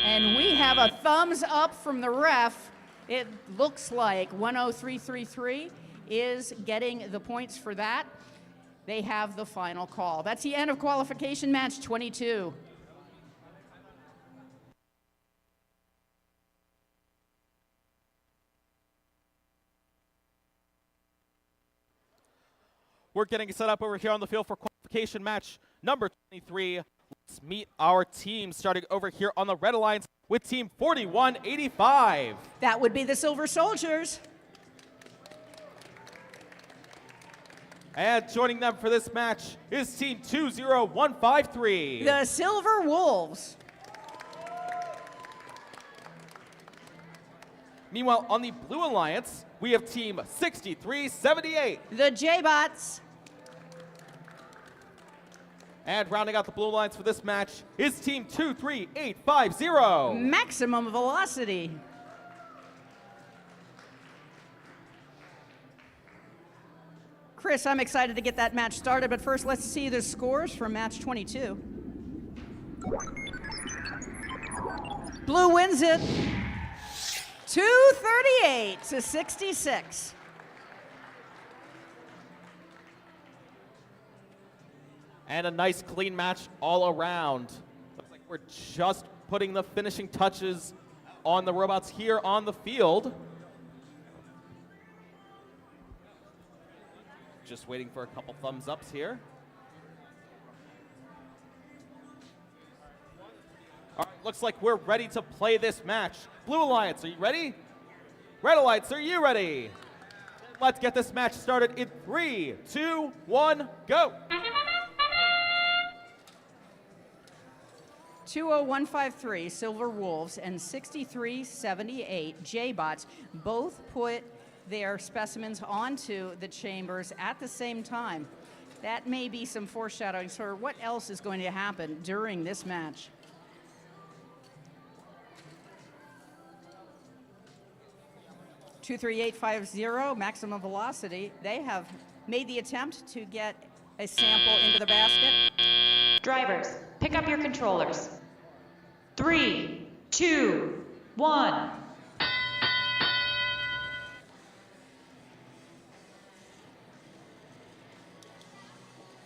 And we have a thumbs up from the ref. It looks like 10333 is getting the points for that. They have the final call. That's the end of qualification match 22. We're getting set up over here on the field for qualification match number 23. Let's meet our team, starting over here on the Red Alliance with team 4185. That would be the Silver Soldiers. And joining them for this match is team 20153. The Silver Wolves. Meanwhile, on the Blue Alliance, we have team 6378. The J-Bots. And rounding out the Blue Alliance for this match is team 23850. Maximum Velocity. Chris, I'm excited to get that match started, but first let's see the scores from match 22. Blue wins it 238 to 66. And a nice clean match all around. Looks like we're just putting the finishing touches on the robots here on the field. Just waiting for a couple thumbs ups here. All right, looks like we're ready to play this match. Blue Alliance, are you ready? Red Alliance, are you ready? Let's get this match started in 3, 2, 1, go. 20153 Silver Wolves and 6378 J-Bots both put their specimens onto the chambers at the same time. That may be some foreshadowing for what else is going to happen during this match. (23850) Maximum Velocity. They have made the attempt to get a sample into the basket. Drivers, pick up your controllers. 3, 2, 1.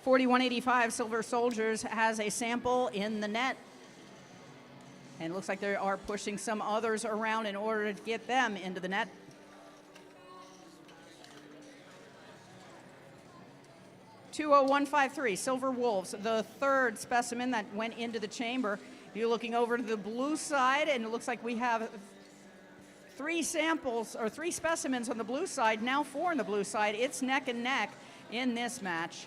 (4185) Silver Soldiers has a sample in the net. And it looks like they are pushing some others around in order to get them into the net. (20153) Silver Wolves, the third specimen that went into the chamber. You're looking over to the blue side, and it looks like we have 3 samples, or 3 specimens on the blue side, now 4 on the blue side. It's neck and neck in this match.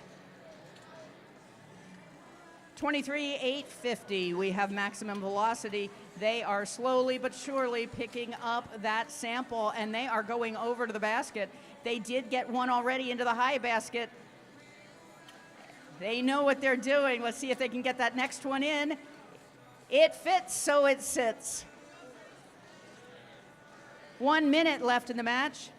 23850, we have Maximum Velocity. They are slowly but surely picking up that sample, and they are going over to the basket. They did get one already into the high basket. They know what they're doing. Let's see if they can get that next one in. It fits, so it sits. 1 minute left in the match.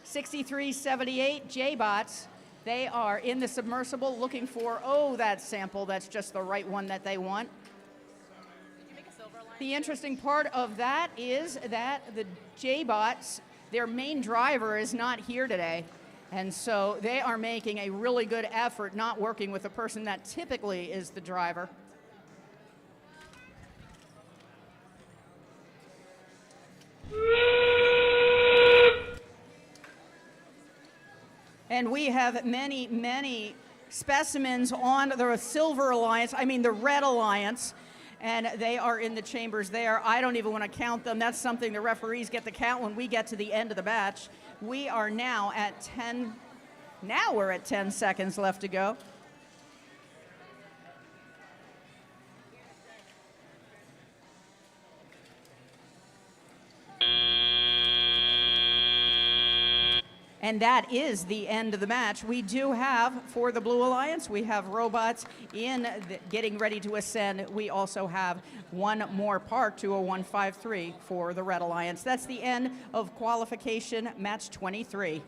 6378 J-Bots. They are in the submersible looking for, that sample. That's just the right one that they want. Did you make a Silver Alliance The interesting part of that is that the J-Bots, their main driver, is not here today. And so they are making a really good effort not working with the person that typically is the driver. And we have many specimens on the Silver Alliance, the Red Alliance, and they are in the chambers there. I don't even want to count them. That's something the referees get to count when we get to the end of the match. We are now at 10, now we're at 10 seconds left to go. And that is the end of the match. We do have, for the Blue Alliance, we have robots getting ready to ascend. We also have one more part to a 153 for the Red Alliance. That's the end of qualification match 23.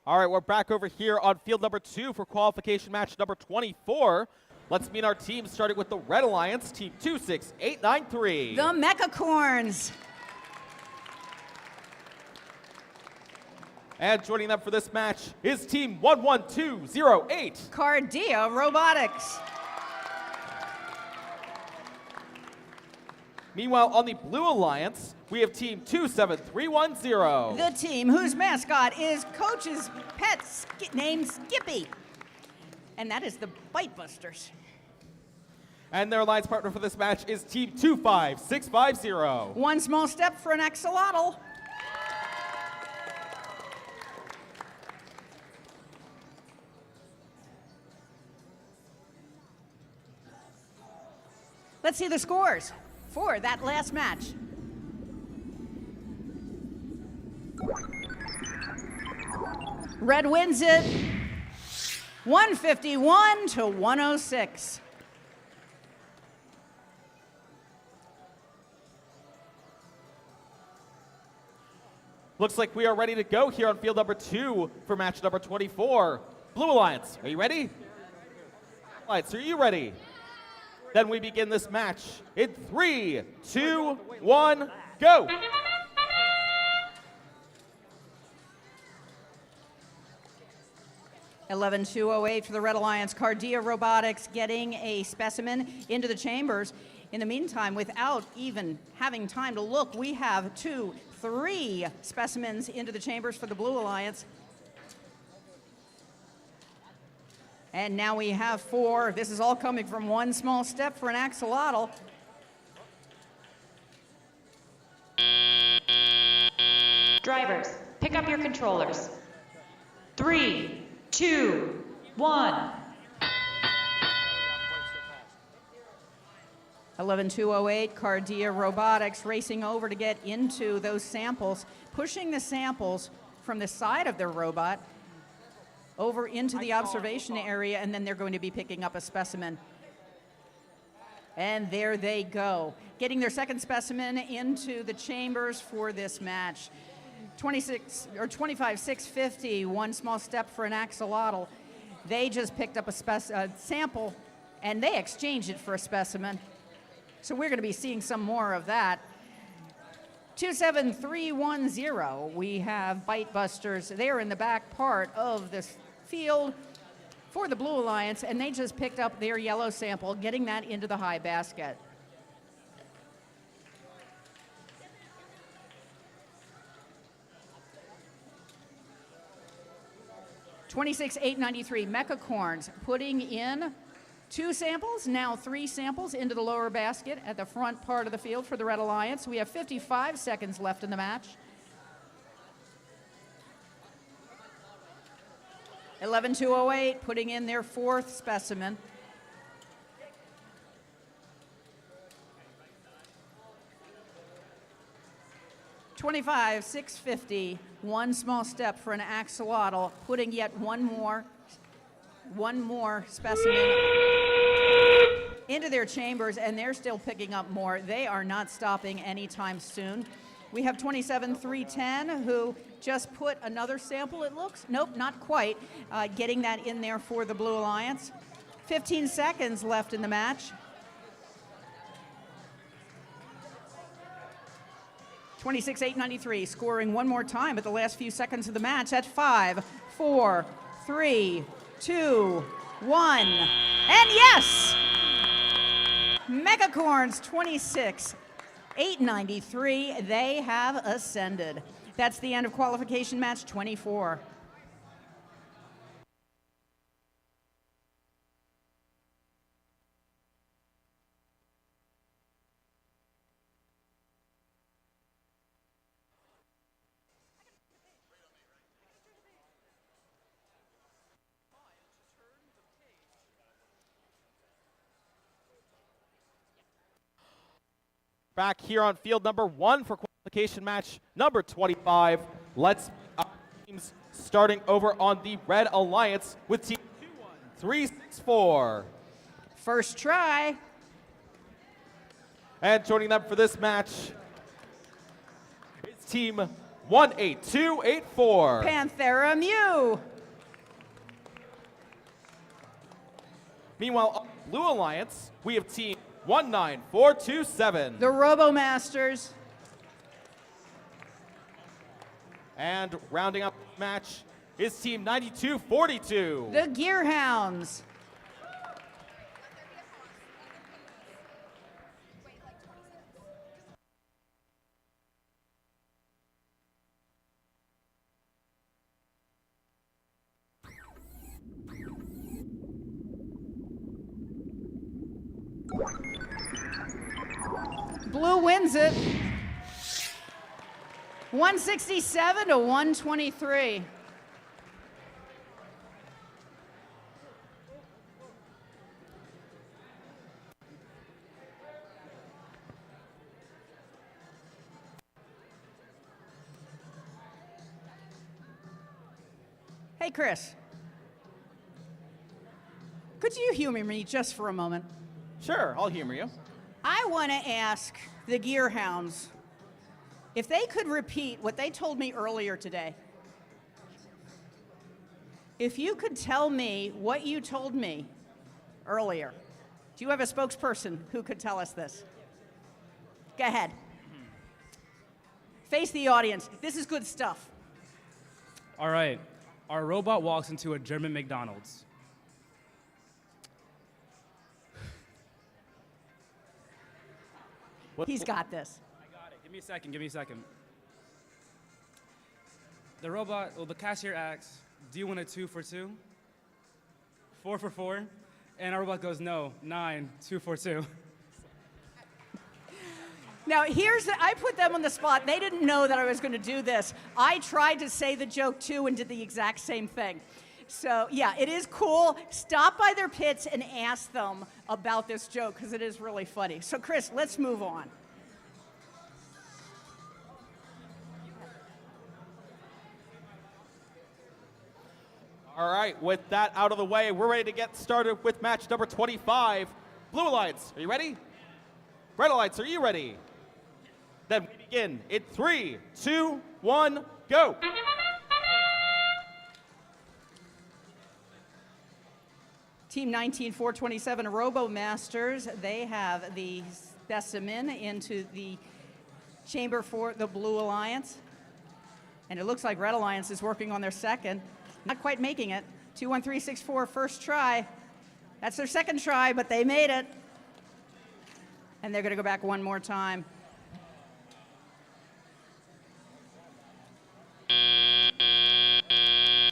All right, we're back over here on field number 2 for qualification match number 24. Let's meet our teams, starting with the Red Alliance, team 26893. The Mechacorns. And joining them for this match is team 11208. Cardia Robotics. Meanwhile, on the Blue Alliance, we have team 27310. The team whose mascot is Coach's pet named Skippy. And that is the Bite Busters. And their alliance partner for this match is team 25650. One small step for an axolotl. Let's see the scores for that last match. Red wins it 151 to 106. Looks like we are ready to go here on field number 2 for match number 24. Blue Alliance, are you ready? Alliance, are you ready? Then we begin this match in 3, 2, 1, go! (11-208) for the Red Alliance. Cardia Robotics getting a specimen into the chambers. In the meantime, without even having time to look, we have 2, 3 specimens into the chambers for the Blue Alliance. And now we have 4. This is all coming from one small step for an axolotl. Drivers, pick up your controllers. 3, 2, 1. 11-208, Cardia Robotics racing over to get into those samples, pushing the samples from the side of their robot over into the observation area, and then they're going to be picking up a specimen. And there they go, getting their second specimen into the chambers for this match. 25-650, one small step for an axolotl. They just picked up a sample, and they exchanged it for a specimen. So we're going to be seeing some more of that. 27310, we have Bite Busters. They're in the back part of this field for the Blue Alliance, and they just picked up their yellow sample, getting that into the high basket. (26-893) Mechacorns putting in 2 samples, now 3 samples into the lower basket at the front part of the field for the Red Alliance. We have 55 seconds left in the match. 11-208 putting in their 4th specimen. 25, 650. One small step for an axolotl, putting yet one more specimen into their chambers, and they're still picking up more. They are not stopping anytime soon. We have 27, 310, who just put another sample, it looks. Nope, not quite. Getting that in there for the Blue Alliance. 15 seconds left in the match. 26, 893, scoring one more time at the last few seconds of the match at 5, 4, 3, 2, 1. And yes! Megacorns 26, 893, they have ascended. That's the end of qualification match 24. Back here on field number 1 for qualification match number 25. Let's our teams starting over on the Red Alliance with team 364. First try. And joining them for this match is team 18284. Panthera Mew. Meanwhile, on the Blue Alliance, we have team 19427. The RoboMasters. And rounding up the match is team 9242. The Gearhounds. Blue wins it. 167 to 123. Hey, Chris. Could you humor me just for a moment? Sure, I'll humor you. I want to ask the Gearhounds if they could repeat what they told me earlier today. If you could tell me what you told me earlier. Do you have a spokesperson who could tell us this? Go ahead. Face the audience. This is good stuff. All right. Our robot walks into a German McDonald's. He's got this. I got it. Give me a second. The robot, well, the cashier asks, do you want a 2 for 2? 4 for 4? And our robot goes, no, 9, 2 for 2. Now, I put them on the spot. They didn't know that I was going to do this. I tried to say the joke too and did the exact same thing. So, yeah, it is cool. Stop by their pits and ask them about this joke because it is really funny. So, Chris, let's move on. All right, with that out of the way, we're ready to get started with match number 25. Blue Alliance, are you ready? Red Alliance, are you ready? Then we begin in 3, 2, 1, go. Team 19427 RoboMasters, they have the specimen into the chamber for the Blue Alliance. And it looks like Red Alliance is working on their second. Not quite making it. 21364, first try. That's their second try, but they made it. And they're going to go back one more time.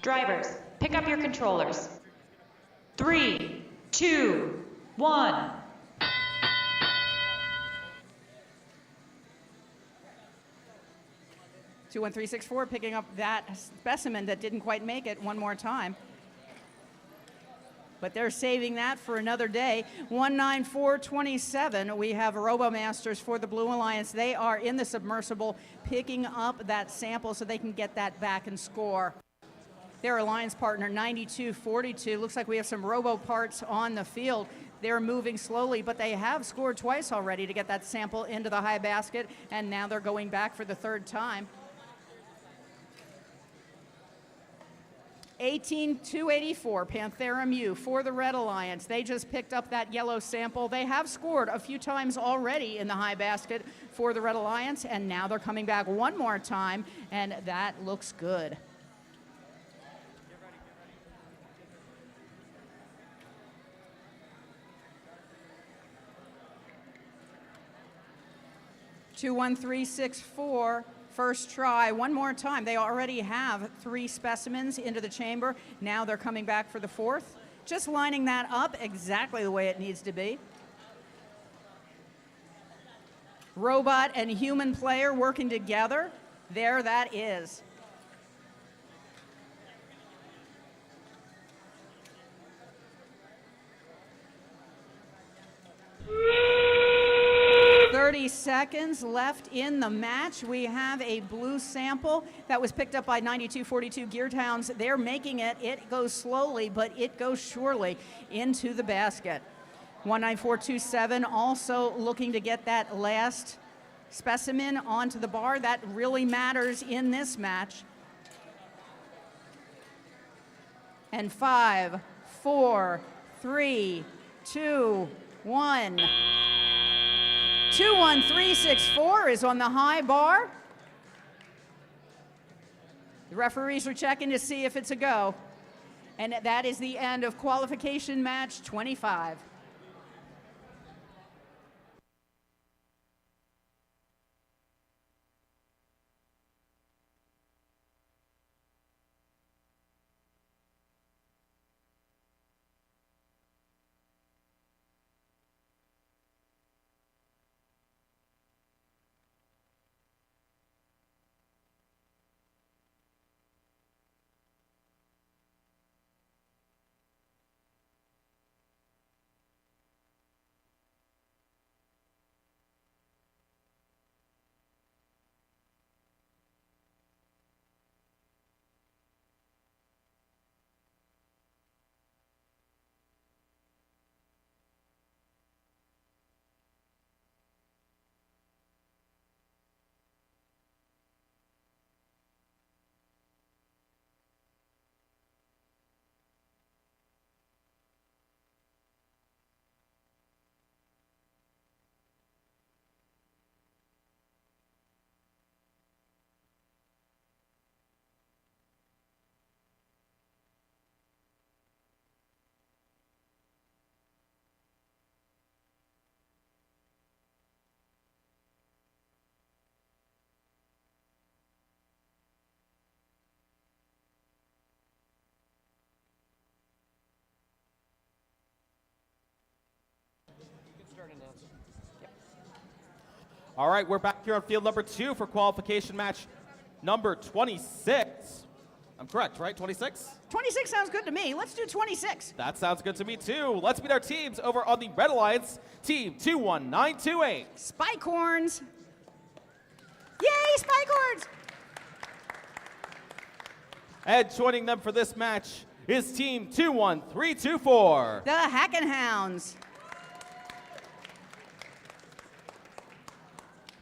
Drivers, pick up your controllers. 3, 2, 1. Two, 1, 3, 6, 4, picking up that specimen that didn't quite make it one more time. but they're saving that for another day. 194.27. We have RoboMasters for the Blue Alliance. They are in the submersible picking up that sample so they can get that back and score. Their alliance partner, 92.42. Looks like we have some robo parts on the field. They're moving slowly, but they have scored twice already to get that sample into the high basket, and now they're going back for the third time. 18.284, Panthera Mu for the Red Alliance. They just picked up that yellow sample. They have scored a few times already in the high basket for the Red Alliance, and now they're coming back one more time, and that looks good. Two, 1, 3, 6, 4. First try, one more time. They already have 3 specimens into the chamber. Now they're coming back for the fourth. Just lining that up exactly the way it needs to be. Robot and human player working together. There that is. Seconds left in the match. We have a blue sample that was picked up by 92.42 Gear Towns. They're making it. It goes slowly, but it goes surely into the basket. 194.27 also looking to get that last specimen onto the bar. That really matters in this match. And 5, 4, 3, 2, 1. 21364 is on the high bar. The referees are checking to see if it's a go. And that is the end of qualification match 25. All right, we're back here on field number 2 for qualification match number 26. I'm correct, right? 26? 26 sounds good to me. Let's do 26. That sounds good to me, too. Let's meet our teams over on the Red Alliance, team 21928. Spike-horns. Yay, spike-horns! And joining them for this match is team 21324. The Hackenhounds.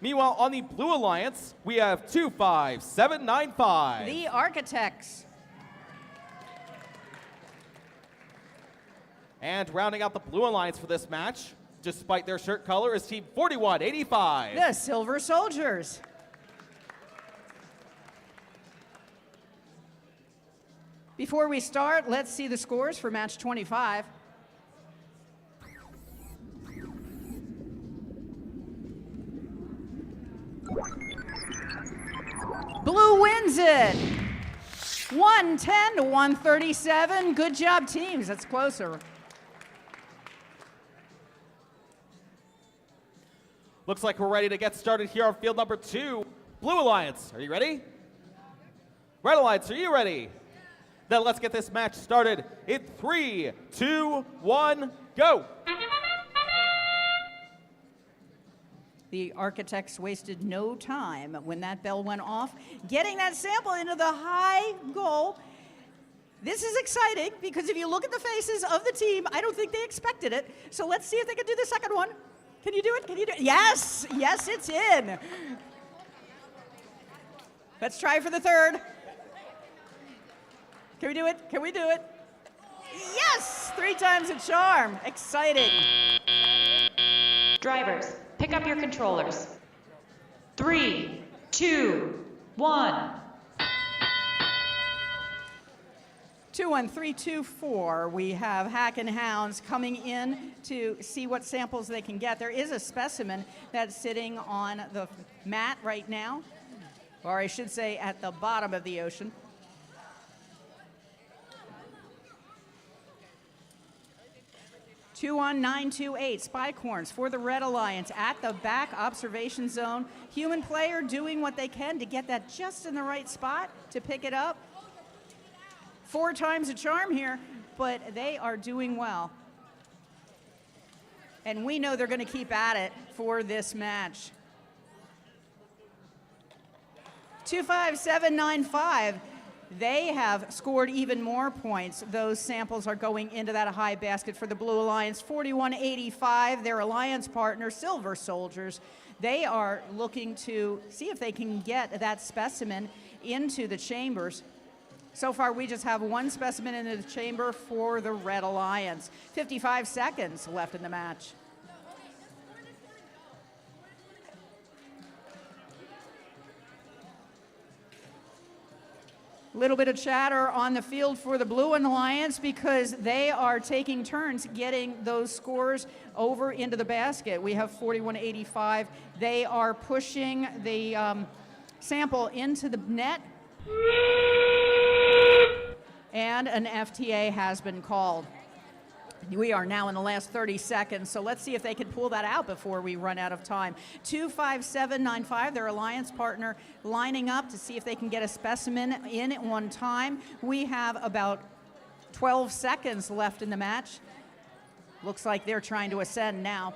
Meanwhile, on the Blue Alliance, we have 25795. The Architects. And rounding out the Blue Alliance for this match, despite their shirt color, is team 4185. The Silver Soldiers. Before we start, let's see the scores for match 25. Blue wins it. 110 to 137. Good job, teams. That's closer. Looks like we're ready to get started here on field number 2. Blue Alliance, are you ready? Red Alliance, are you ready? Then let's get this match started in 3, 2, 1, go. The Architects wasted no time when that bell went off, getting that sample into the high goal. This is exciting because if you look at the faces of the team, I don't think they expected it. So let's see if they can do the second one. Can you do it? Can you do it? Yes, yes, it's in. Let's try for the third. Can we do it? Can we do it? Yes, 3 times a charm. Exciting. Drivers, pick up your controllers. 3, 2, 1. 2-1-3-2-4. We have Hack and Hounds coming in to see what samples they can get. There is a specimen that's sitting on the mat right now, or I should say at the bottom of the ocean. Two on 928 Spike Horns for the Red Alliance at the back observation zone. Human player doing what they can to get that just in the right spot to pick it up. 4 times a charm here, but they are doing well. And we know they're going to keep at it for this match. 25795. They have scored even more points. Those samples are going into that high basket for the Blue Alliance. 4185, their alliance partner, Silver Soldiers. They are looking to see if they can get that specimen into the chambers. So far, we just have 1 specimen in the chamber for the Red Alliance. 55 seconds left in the match. Little bit of chatter on the field for the Blue Alliance because they are taking turns getting those scores over into the basket. We have 4185. They are pushing the sample into the net. And an FTA has been called. We are now in the last 30 seconds, so let's see if they can pull that out before we run out of time. 25795, their alliance partner, lining up to see if they can get a specimen in at one time. We have about 12 seconds left in the match. Looks like they're trying to ascend now.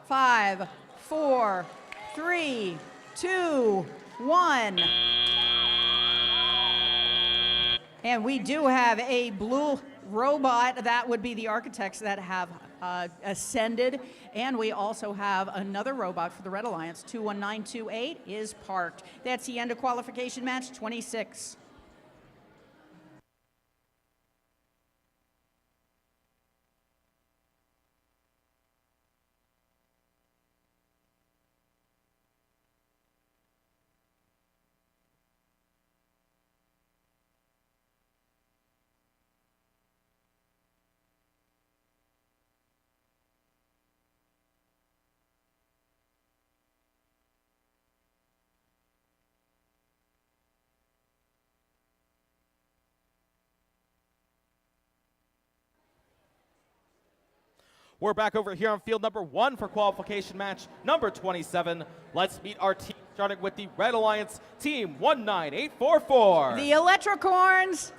5, 4, 3, 2, 1. And we do have a blue robot. That would be the Architects that have ascended. And we also have another robot for the Red Alliance. 21928 is parked. That's the end of qualification match 26. We're back over here on field number 1 for qualification match number 27. Let's meet our team, starting with the Red Alliance, team 19844. The Electrocorns.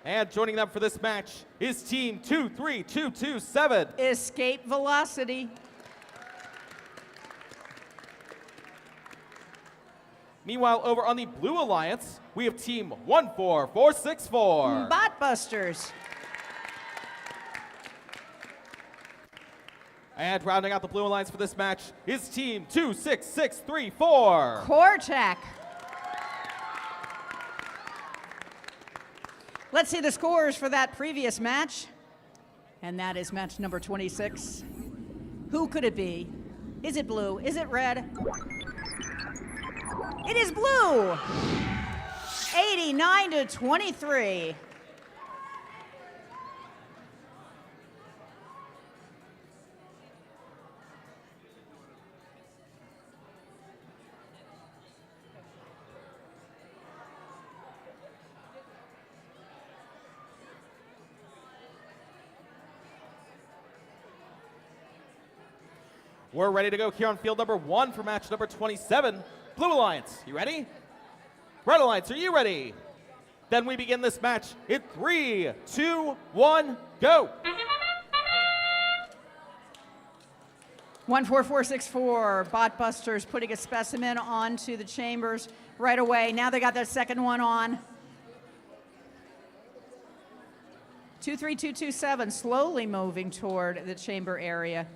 And joining them for this match is team 23227. Escape Velocity. Meanwhile, over on the Blue Alliance, we have team 14464. Botbusters. And rounding out the Blue Alliance for this match is team 26634. Cortac. Let's see the scores for that previous match. And that is match number 26. Who could it be? Is it blue? Is it red? It is blue. 89-23. We're ready to go here on field number 1 for match number 27. Blue Alliance, you ready? Red Alliance, are you ready? Then we begin this match in 3, 2, 1, go. 14464, Botbusters putting a specimen onto the chambers right away. Now they got their second one on. 23227, slowly moving toward the chamber area.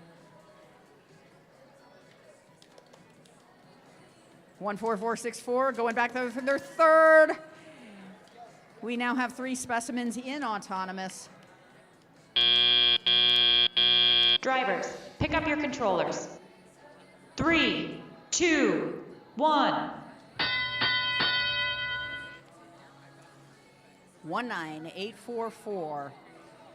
14464, going back there for their third. We now have 3 specimens in autonomous. Drivers, pick up your controllers. 3, 2, 1. 19844.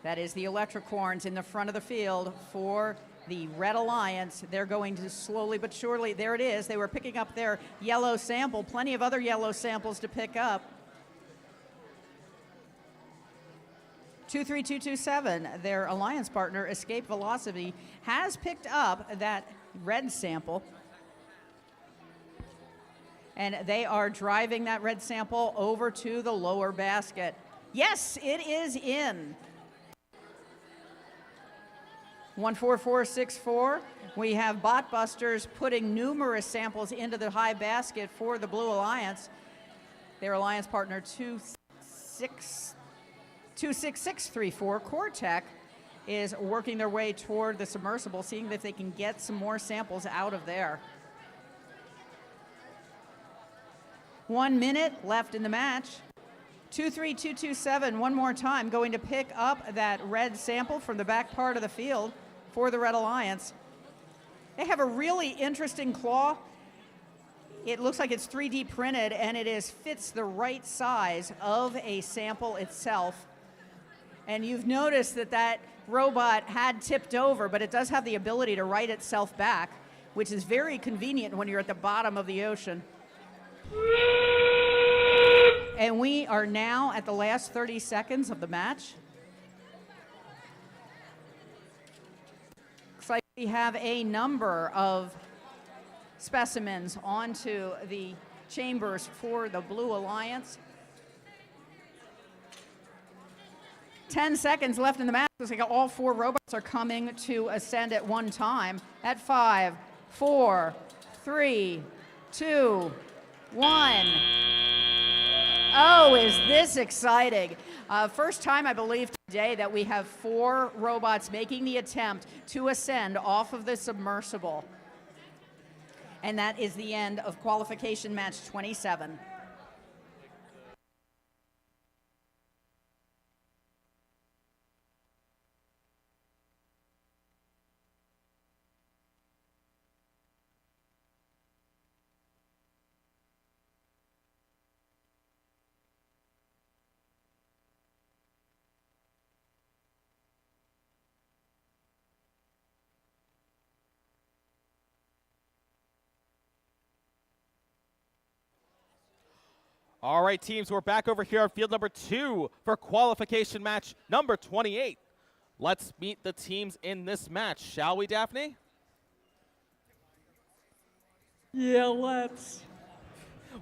That is the Electricorns in the front of the field for the Red Alliance. They're going to slowly but surely, there it is. They were picking up their yellow sample, plenty of other yellow samples to pick up. 23227, their alliance partner, Escape Velocity, has picked up that red sample. And they are driving that red sample over to the lower basket. Yes, it is in. 14464, we have Botbusters putting numerous samples into the high basket for the Blue Alliance. Their alliance partner 26634, Cortec, is working their way toward the submersible, seeing if they can get some more samples out of there. 1 minute left in the match. 23227, one more time, going to pick up that red sample from the back part of the field for the Red Alliance. They have a really interesting claw. It looks like it's 3D printed, and it fits the right size of a sample itself. And you've noticed that that robot had tipped over, but it does have the ability to right itself back, which is very convenient when you're at the bottom of the ocean. And we are now at the last 30 seconds of the match. Looks like we have a number of specimens onto the chambers for the Blue Alliance. 10 seconds left in the match. Looks like all 4 robots are coming to ascend at one time. At 5, 4, 3, 2, 1. Oh, is this exciting. First time, I believe, today that we have 4 robots making the attempt to ascend off of the submersible. And that is the end of qualification match 27. All right, teams, we're back over here on field number 2 for qualification match number 28. Let's meet the teams in this match, shall we, Daphne? Yeah, let's.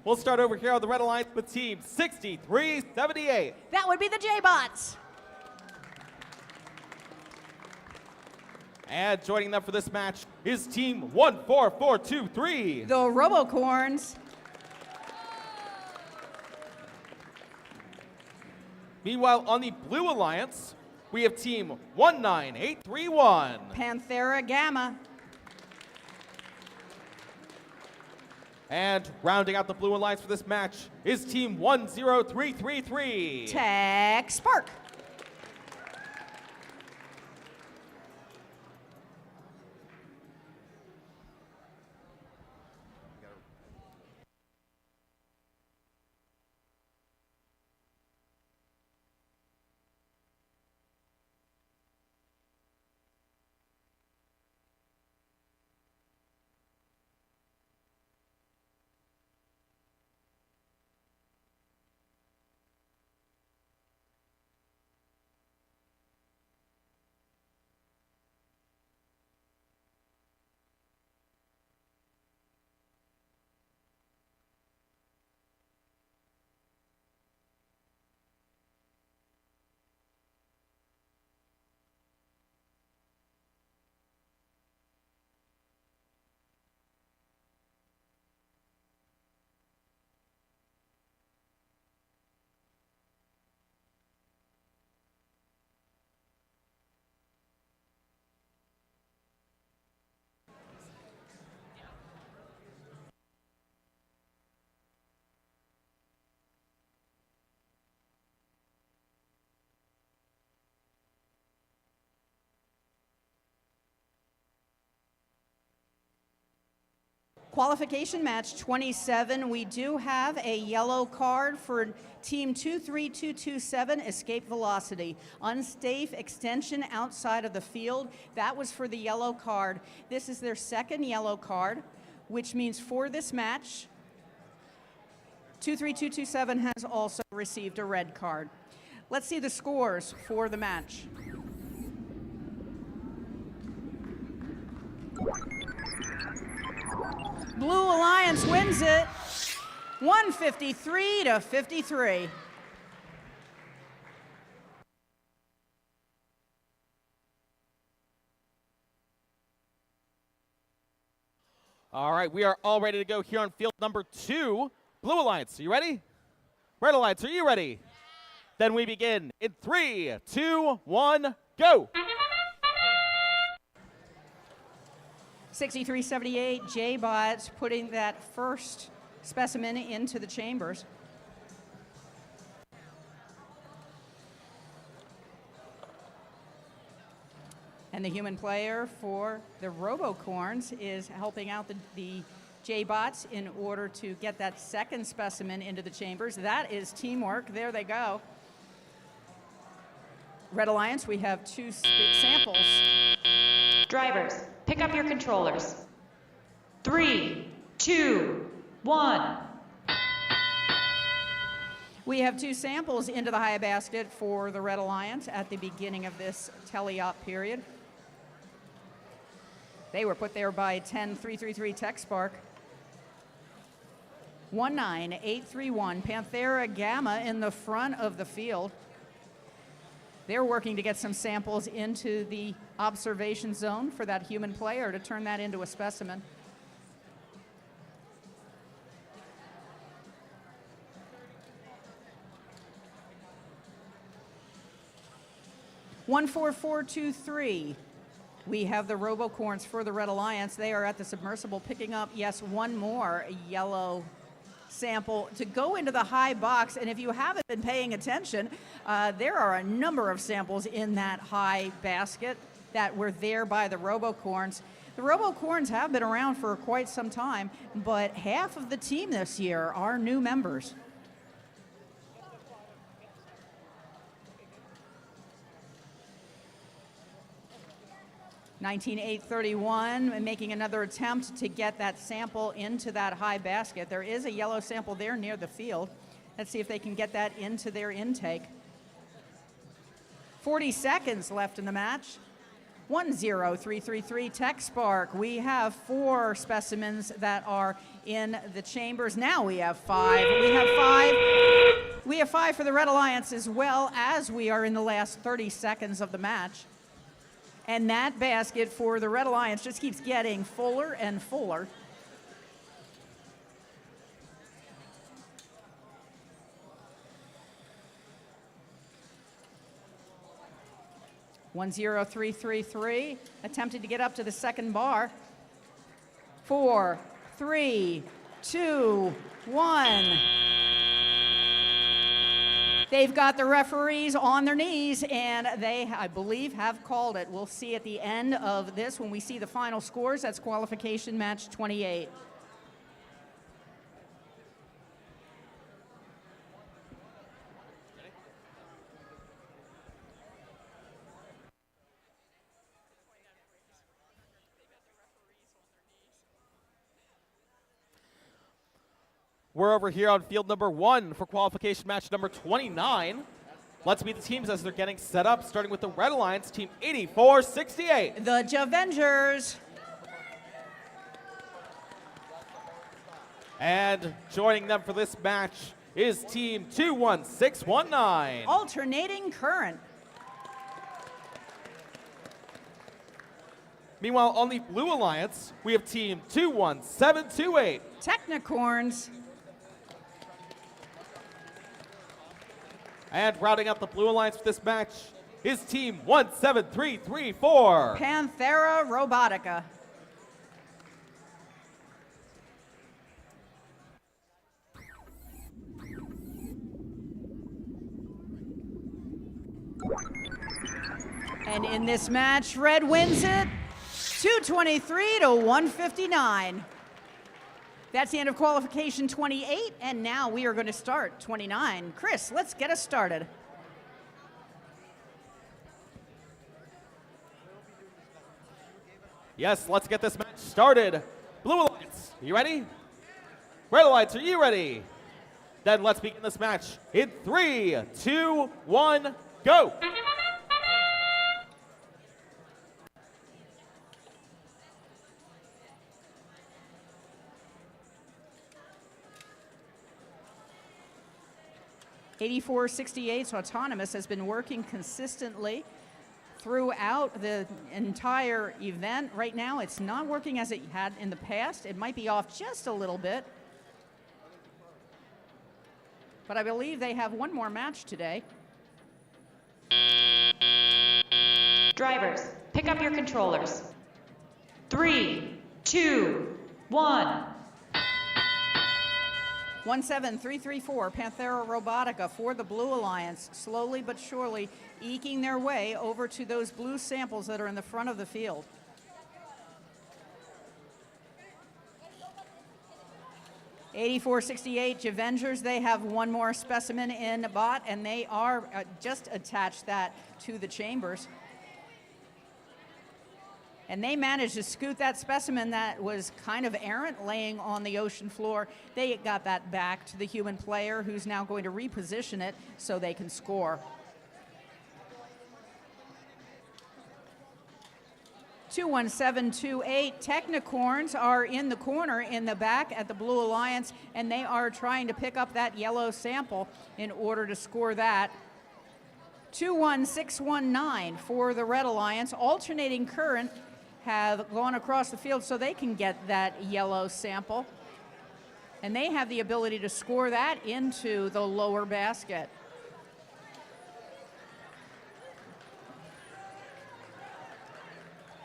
We'll start over here on the Red Alliance with team 6378. That would be the J-Bots. And joining them for this match is team 14423. The Robocorns. Meanwhile, on the Blue Alliance, we have team 19831. Panthera Gamma. And rounding out the Blue Alliance for this match is team 10333. Tech Spark. Qualification match 27, we do have a yellow card for team 23227, Escape Velocity. Unsafe extension outside of the field. That was for the yellow card. This is their second yellow card, which means for this match, 23227 has also received a red card. Let's see the scores for the match. Blue Alliance wins it 153 to 53. All right, we are all ready to go here on field number 2. Blue Alliance, are you ready? Red Alliance, are you ready? Then we begin in 3, 2, 1, go! 6378, J-Bots putting that first specimen into the chambers. And the human player for the Robocorns is helping out the J-Bots in order to get that second specimen into the chambers. That is teamwork. There they go. Red Alliance, we have 2 samples. Drivers, pick up your controllers. 3, 2, 1. We have 2 samples into the high basket for the Red Alliance at the beginning of this tele-op period. They were put there by 10333 TechSpark. 19831, Panthera Gamma in the front of the field. They're working to get some samples into the observation zone for that human player to turn that into a specimen. (14423). We have the Robocorns for the Red Alliance. They are at the submersible picking up, yes, one more yellow sample to go into the high box. And if you haven't been paying attention, there are a number of samples in that high basket that were there by the Robocorns. The Robocorns have been around for quite some time, but half of the team this year are new members. (19831) making another attempt to get that sample into that high basket. There is a yellow sample there near the field. Let's see if they can get that into their intake. 40 seconds left in the match. 10333 TechSpark. We have 4 specimens that are in the chambers. Now we have 5. We have 5 for the Red Alliance as well, as we are in the last 30 seconds of the match. And that basket for the Red Alliance just keeps getting fuller and fuller. (10333) attempting to get up to the second bar. 4, 3, 2, 1. They've got the referees on their knees, and they, I believe, have called it. We'll see at the end of this when we see the final scores. That's qualification match 28. We're over here on field number 1 for qualification match number 29. Let's meet the teams as they're getting set up, starting with the Red Alliance, team 8468. The Javengers. And joining them for this match is team 21619. Alternating current. Meanwhile, on the Blue Alliance, we have team 21728. Technicorns. And rounding out the Blue Alliance for this match is team 17334. Panthera Robotica. And in this match, Red wins it 223 to 159. That's the end of qualification 28, and now we are going to start 29. Chris, let's get us started. Yes, let's get this match started. Blue Alliance, are you ready? Red Alliance, are you ready? Then let's begin this match in 3, 2, 1, go! .8468's Autonomous has been working consistently throughout the entire event. Right now, it's not working as it had in the past. It might be off just a little bit. But I believe they have one more match today. Drivers, pick up your controllers. 3, 2, 1. 17334, Panthera Robotica for the Blue Alliance, slowly but surely eking their way over to those blue samples that are in the front of the field. .8468 Avengers, they have one more specimen in bot, and they are just attached that to the chambers. And they managed to scoot that specimen that was kind of errant, laying on the ocean floor. They got that back to the human player, who's now going to reposition it so they can score. 21728 Technicorns are in the corner in the back at the Blue Alliance, and they are trying to pick up that yellow sample in order to score that. 21619 for the Red Alliance. Alternating current have gone across the field so they can get that yellow sample, and they have the ability to score that into the lower basket.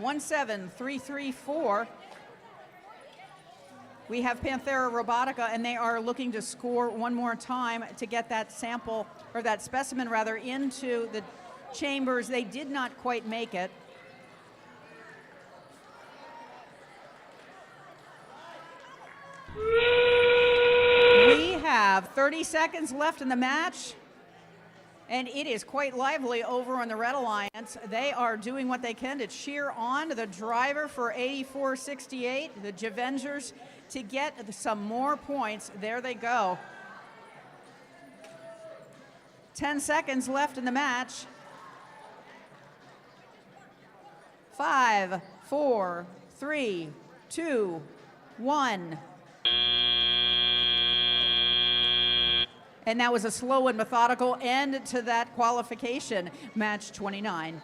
.17334. We have Panthera Robotica, and they are looking to score one more time to get that sample, or that specimen rather, into the chambers. They did not quite make it. We have 30 seconds left in the match, and it is quite lively over on the Red Alliance. They are doing what they can to cheer on the driver for .8468, the Javengers, to get some more points. There they go. 10 seconds left in the match. 5, 4, 3, 2, 1. And that was a slow and methodical end to that qualification, match 29.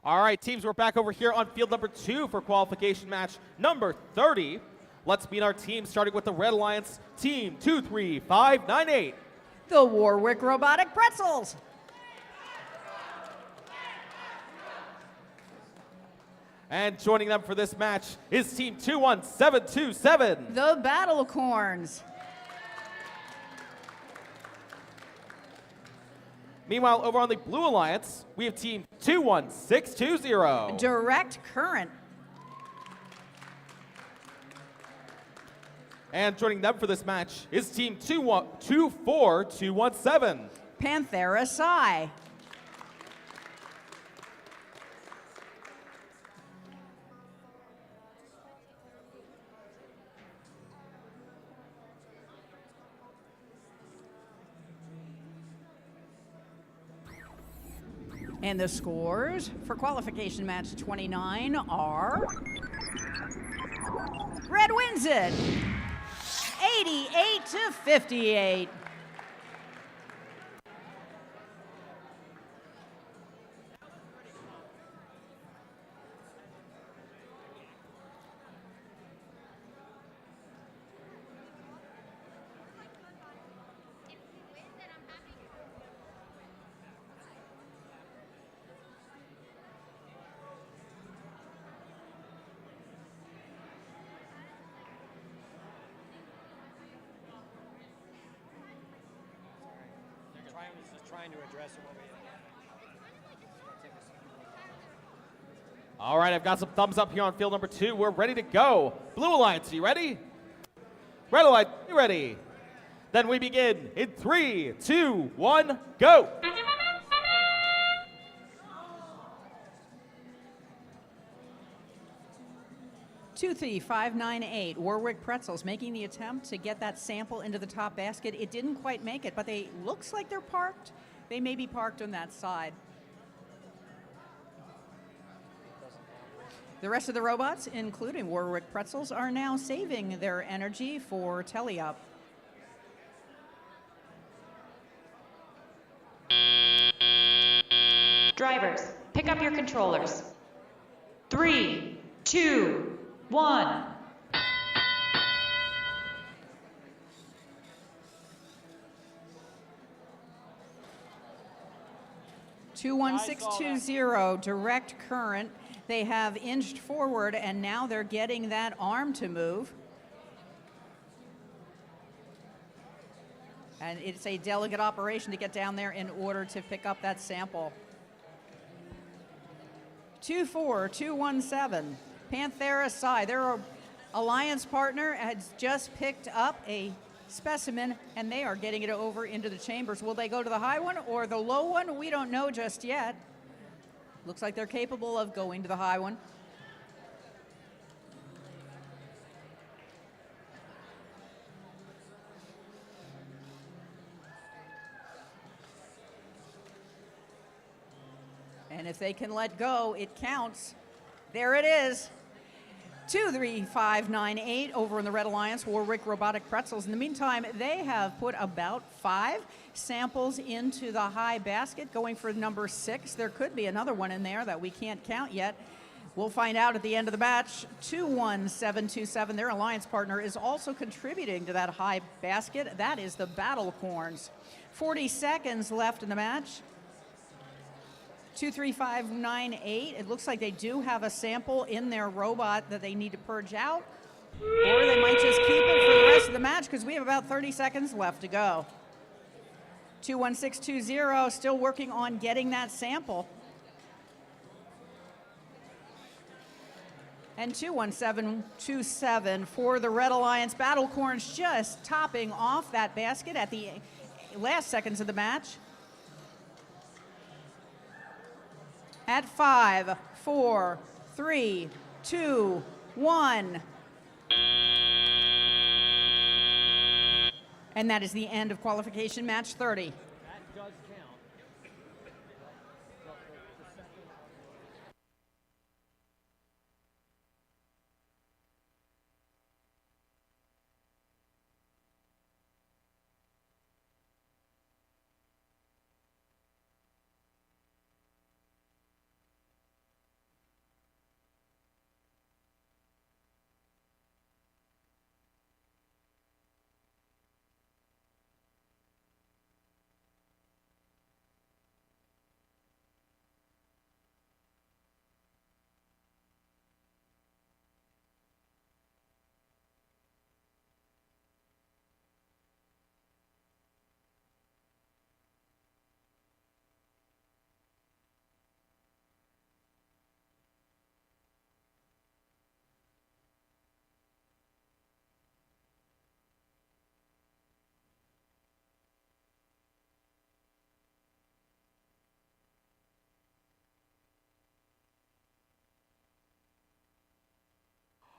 All right, teams, we're back over here on field number 2 for qualification match number 30. Let's meet our team, starting with the Red Alliance, team 23598. The Warwick Robotic Pretzels. And joining them for this match is team 21727. The Battlecorns. Meanwhile, over on the Blue Alliance, we have team 21620. Direct Current. And joining them for this match is team 24217. Panthera Psi. And the scores for qualification match 29 are... Red wins it, 88-58. just trying to address it when we. All right, I've got some thumbs up here on field number 2. We're ready to go. Blue Alliance, are you ready? Red Alliance, you ready? Then we begin in 3, 2, 1, go. Two, 3, 5, 9, 8. Warwick Pretzels making the attempt to get that sample into the top basket. It didn't quite make it, but they looks like they're parked. They may be parked on that side. The rest of the robots, including Warwick Pretzels, are now saving their energy for telly-up. Drivers, pick up your controllers. 3, 2, 1. Two, 1, 6, 2, 0, direct current. They have inched forward, and now they're getting that arm to move. And it's a delicate operation to get down there in order to pick up that sample. 2, 4, 2, 1, 7. Panthera Psi, their alliance partner, has just picked up a specimen, and they are getting it over into the chambers. Will they go to the high one or the low one? We don't know just yet. Looks like they're capable of going to the high one. And if they can let go, it counts. There it is. 2, 3, 5, 9, 8 over in the Red Alliance, Warwick Robotic Pretzels. In the meantime, they have put about 5 samples into the high basket, going for number 6. There could be another one in there that we can't count yet. We'll find out at the end of the match. 21727, their alliance partner, is also contributing to that high basket. That is the Battle Corns. 40 seconds left in the match. 2, 3, 5, 9, 8. It looks like they do have a sample in their robot that they need to purge out. Or they might just keep it for the rest of the match because we have about 30 seconds left to go. 21620 still working on getting that sample. And 21727 for the Red Alliance. Battle Corns just topping off that basket at the last seconds of the match. At 5, 4, 3, 2, 1. And that is the end of qualification match 30. That does count.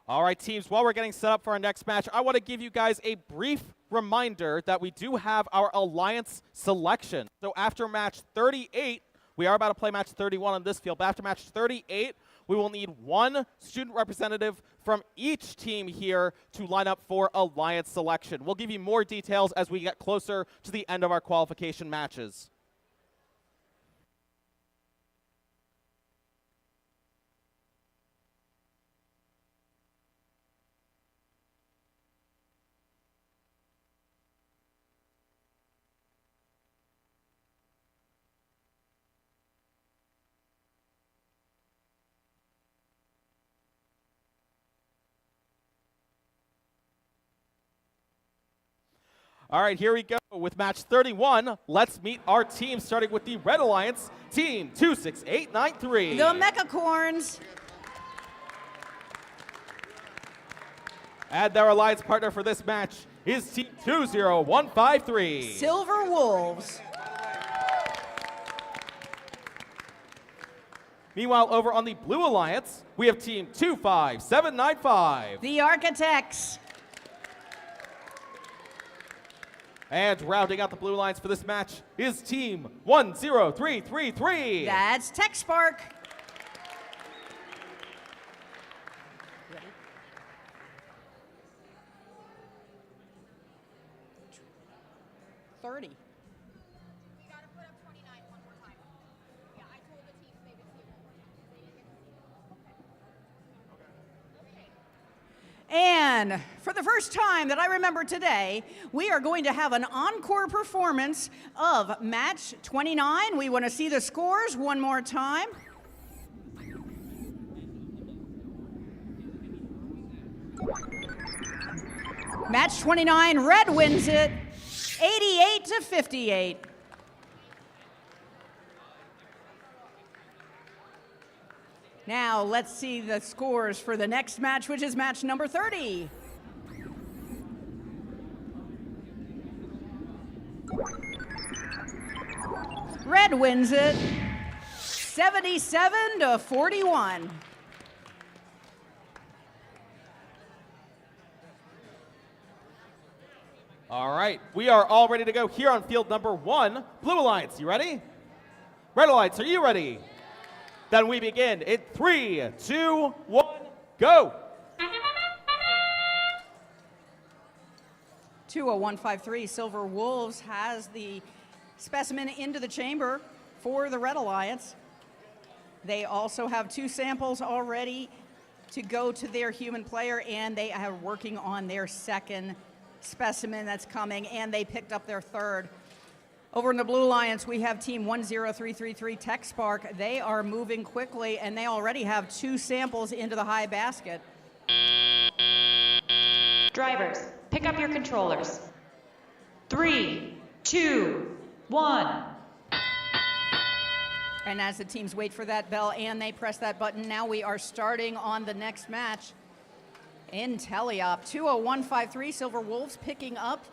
All right, teams, while we're getting set up for our next match, I want to give you guys a brief reminder that we do have our alliance selection. So after match 38, we are about to play match 31 on this field, but after match 38, we will need 1 student representative from each team here to line up for alliance selection. We'll give you more details as we get closer to the end of our qualification matches. All right, here we go with match 31. Let's meet our team, starting with the Red Alliance, team 26893. The Mechacorns. And their alliance partner for this match is team 20153. Silver Wolves. Meanwhile, over on the Blue Alliance, we have team 25795. The Architects. And rounding out the Blue Alliance for this match is team 10333. That's Tech Spark. 30. You gotta put up 29 one more time. Yeah, I told the teams they would see it one more time. They didn't get to see it. And for the first time that I remember today, we are going to have an encore performance of match 29. We want to see the scores one more time. Match 29, Red wins it, 88-58. Now let's see the scores for the next match, which is match number 30. Red wins it, 77-41. All right, we are all ready to go here on field number 1. Blue Alliance, you ready? Red Alliance, are you ready? Then we begin in 3, 2, 1, go! 20153 Silver Wolves has the specimen into the chamber for the Red Alliance. They also have 2 samples already to go to their human player, and they are working on their second specimen that's coming, and they picked up their third. Over in the Blue Alliance, we have team 10333 Tech Spark. They are moving quickly, and they already have 2 samples into the high basket. Drivers, pick up your controllers. 3, 2, 1. And as the teams wait for that bell and they press that button, now we are starting on the next match. In Teleop, 20153 Silver Wolves picking up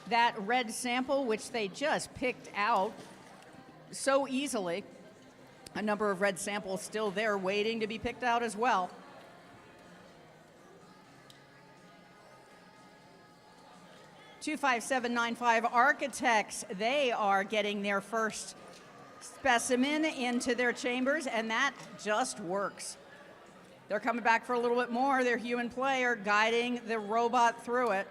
that red sample, which they just picked out so easily. A number of red samples still there waiting to be picked out as well. (25795) Architects, they are getting their first specimen into their chambers, and that just works. They're coming back for a little bit more. Their human player guiding the robot through it.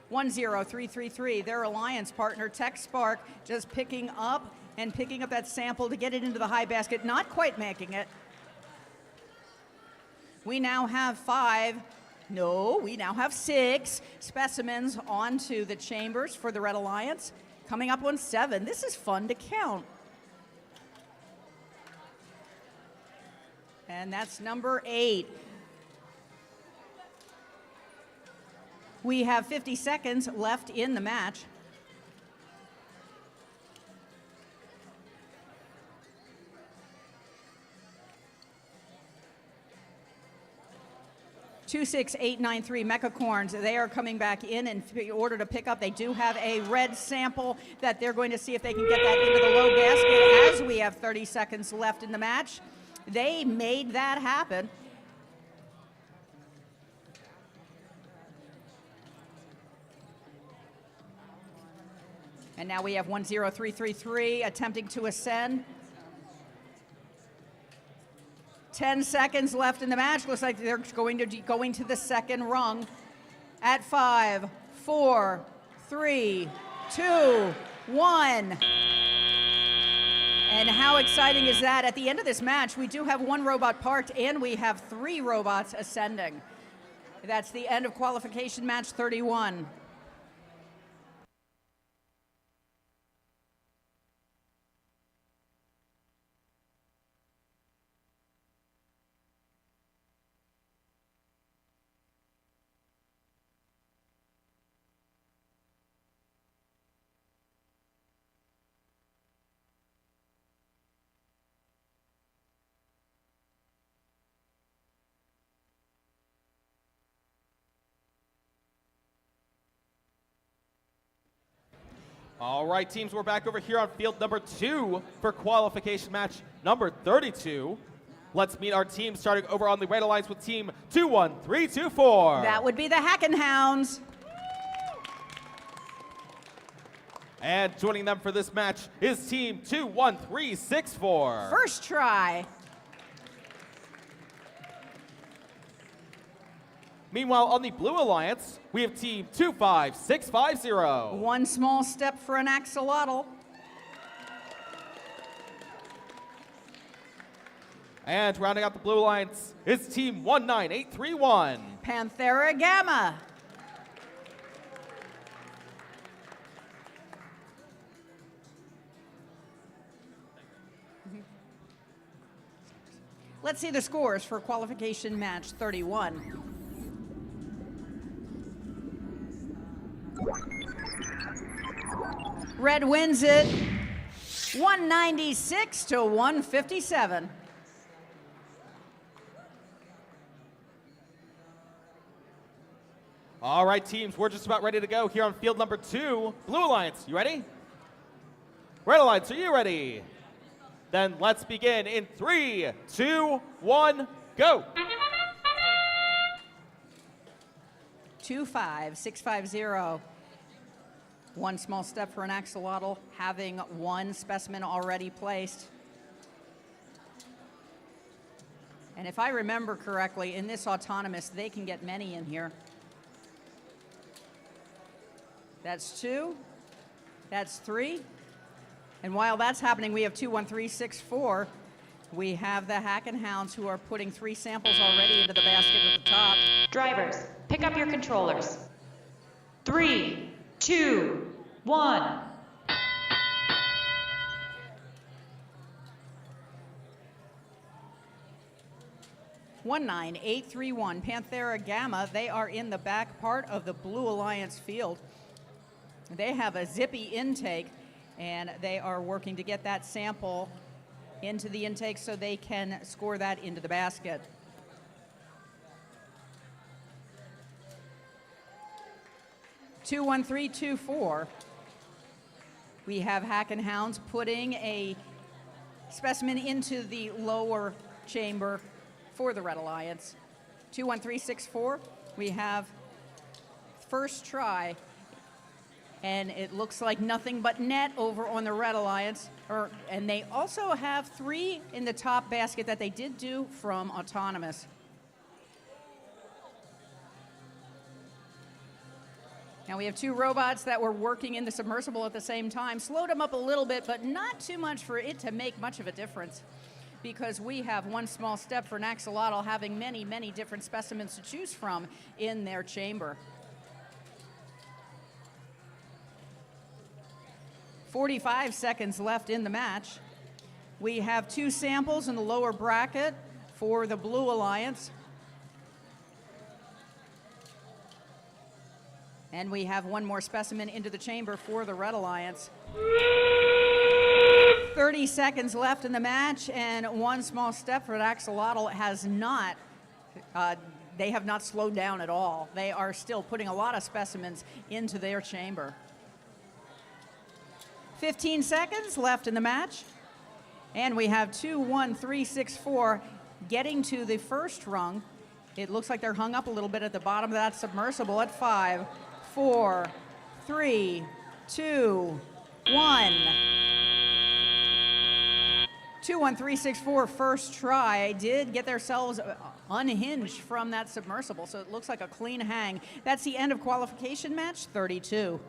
10333, their alliance partner, Tech Spark, just picking up that sample to get it into the high basket, not quite making it. We now have 6 specimens onto the chambers for the Red Alliance. Coming up on 7. This is fun to count. And that's number 8. We have 50 seconds left in the match. (26893) Mechacorns, they are coming back in order to pick up. They do have a red sample that they're going to see if they can get that into the low basket as we have 30 seconds left in the match. They made that happen. And now we have 10333 attempting to ascend. 10 seconds left in the match. Looks like they're going to the second rung at 5, 4, 3, 2, 1. And how exciting is that? At the end of this match, we do have 1 robot parked, and we have 3 robots ascending. That's the end of qualification match 31. All right, teams, we're back over here on field number 2 for qualification match number 32. Let's meet our team starting over on the Red Alliance with team 21324. That would be the Hackenhounds. And joining them for this match is team 21364. First try. Meanwhile, on the Blue Alliance, we have team 25650. One small step for an axolotl. And rounding out the Blue Alliance is team 19831. Panthera Gamma. Let's see the scores for qualification match 31. Red wins it 196 to 157. All right, teams, we're just about ready to go here on field number 2. Blue Alliance, you ready? Red Alliance, are you ready? Then let's begin in 3, 2, 1, go. 25650. One small step for an axolotl, having one specimen already placed. And if I remember correctly, in this autonomous, they can get many in here. That's 2. That's 3. And while that's happening, we have 21364. We have the Hackenhounds who are putting 3 samples already into the basket at the top. Drivers, pick up your controllers. 3, 2, 1. One 9831 Panthera Gamma. They are in the back part of the Blue Alliance field. They have a zippy intake, and they are working to get that sample into the intake so they can score that into the basket. Two 21324. We have Hackenhounds putting a specimen into the lower chamber for the Red Alliance. 21364. We have first try, and it looks like nothing but net over on the Red Alliance. And they also have 3 in the top basket that they did do from autonomous. Now we have 2 robots that were working in the submersible at the same time. Slowed them up a little bit, but not too much for it to make much of a difference, because we have one small step for an axolotl having many, many different specimens to choose from in their chamber. 45 seconds left in the match. We have 2 samples in the lower bracket for the Blue Alliance. And we have 1 more specimen into the chamber for the Red Alliance. 30 seconds left in the match, and 1 small step for an axolotl has not, they have not slowed down at all. They are still putting a lot of specimens into their chamber. 15 seconds left in the match, and we have 21364 getting to the first rung. It looks like they're hung up a little bit at the bottom of that submersible at 5, 4, 3, 2, 1. 21364 first try did get themselves unhinged from that submersible, so it looks like a clean hang. That's the end of qualification match 32.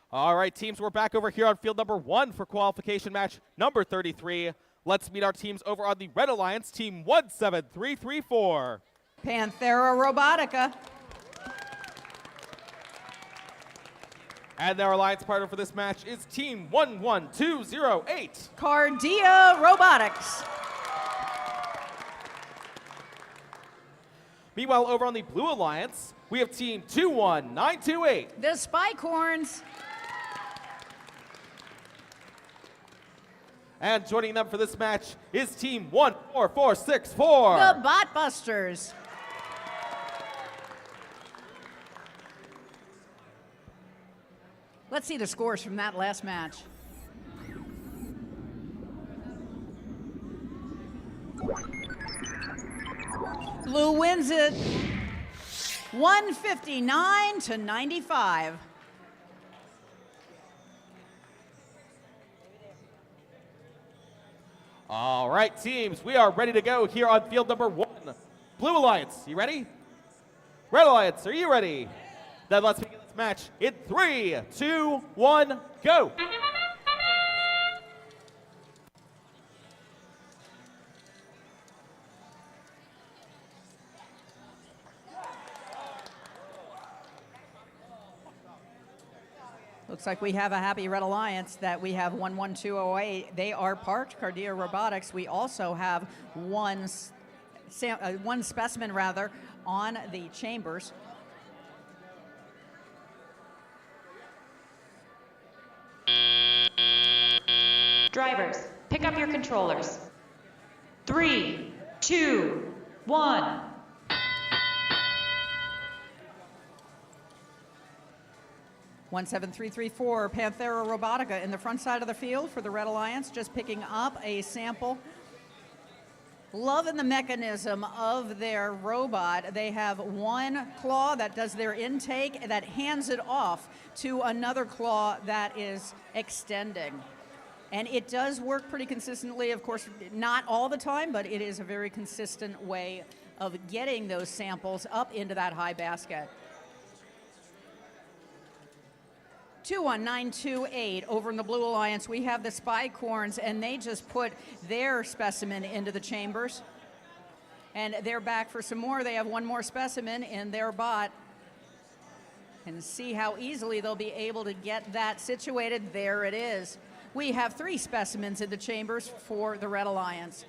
All right, teams, we're back over here on field number 1 for qualification match number 33. Let's meet our teams over on the Red Alliance, team 17334. Panthera Robotica. And their alliance partner for this match is team 11208. Cardia Robotics. Meanwhile, over on the Blue Alliance, we have team 21928. The Spike Horns. And joining them for this match is Team 14464. The Botbusters. Let's see the scores from that last match. Blue wins it 159 to 95. All right, teams, we are ready to go here on field number 1. Blue Alliance, you ready? Red Alliance, are you ready? Then let's begin this match in 3, 2, 1, go! Looks like we have a happy Red Alliance that we have 11208. They are parked, Cardia Robotics. We also have one specimen rather on the chambers. Drivers, pick up your controllers. 3, 2, 1. One 17334 Panthera Robotica in the front side of the field for the Red Alliance, just picking up a sample. Loving the mechanism of their robot. They have one claw that does their intake that hands it off to another claw that is extending. And it does work pretty consistently, of course, not all the time, but it is a very consistent way of getting those samples up into that high basket. 21928 over in the Blue Alliance, we have the Spycorns, and they just put their specimen into the chambers. And they're back for some more. They have one more specimen in their bot. And see how easily they'll be able to get that situated. There it is. We have 3 specimens in the chambers for the Red Alliance.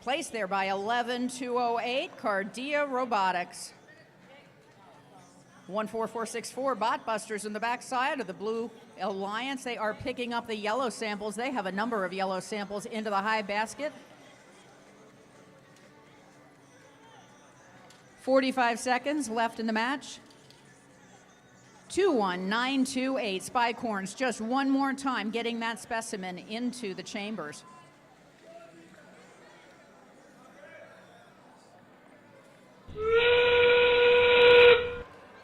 Placed there by 11208, Cardia Robotics. 14464 Botbusters in the backside of the Blue Alliance. They are picking up the yellow samples. They have a number of yellow samples into the high basket. 45 seconds left in the match. 21928 Spycorns just one more time getting that specimen into the chambers.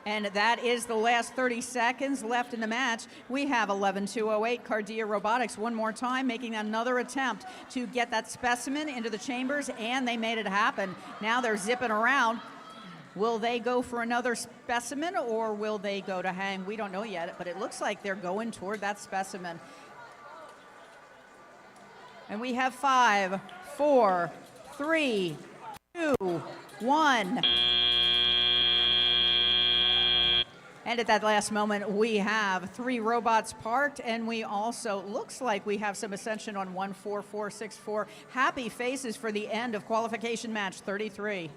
And that is the last 30 seconds left in the match. We have 11208 Cardia Robotics one more time making another attempt to get that specimen into the chambers, and they made it happen. Now they're zipping around. Will they go for another specimen or will they go to hang? We don't know yet, but it looks like they're going toward that specimen. And we have 5, 4, 3, 2, 1. And at that last moment, we have 3 robots parked, and we also, looks like we have some ascension on 14464. Happy faces for the end of qualification match 33.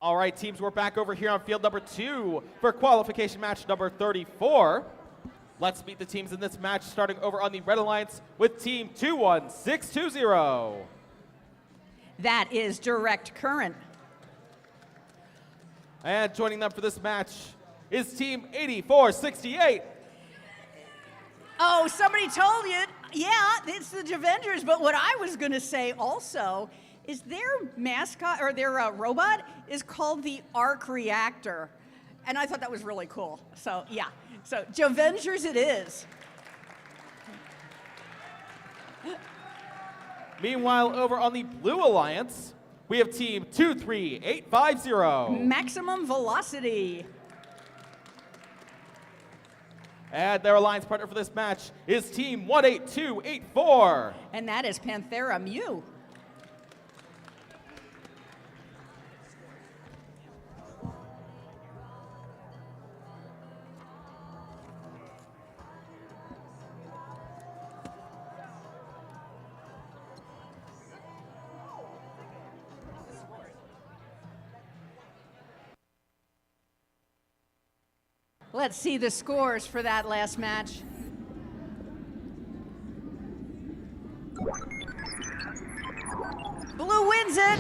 All right, teams, we're back over here on field number 2 for qualification match number 34. Let's meet the teams in this match, starting over on the Red Alliance with team 21620. That is Direct Current. And joining them for this match is team 8468. Oh, somebody told you. Yeah, it's the Avengers, but what I was going to say also is their mascot, or their robot, is called the Arc Reactor. And I thought that was really cool. So, yeah. So, Avengers it is. Meanwhile, over on the Blue Alliance, we have team 23850. Maximum Velocity. And their alliance partner for this match is Team 18284. And that is Panthera Mew. Let's see the scores for that last match. Blue wins it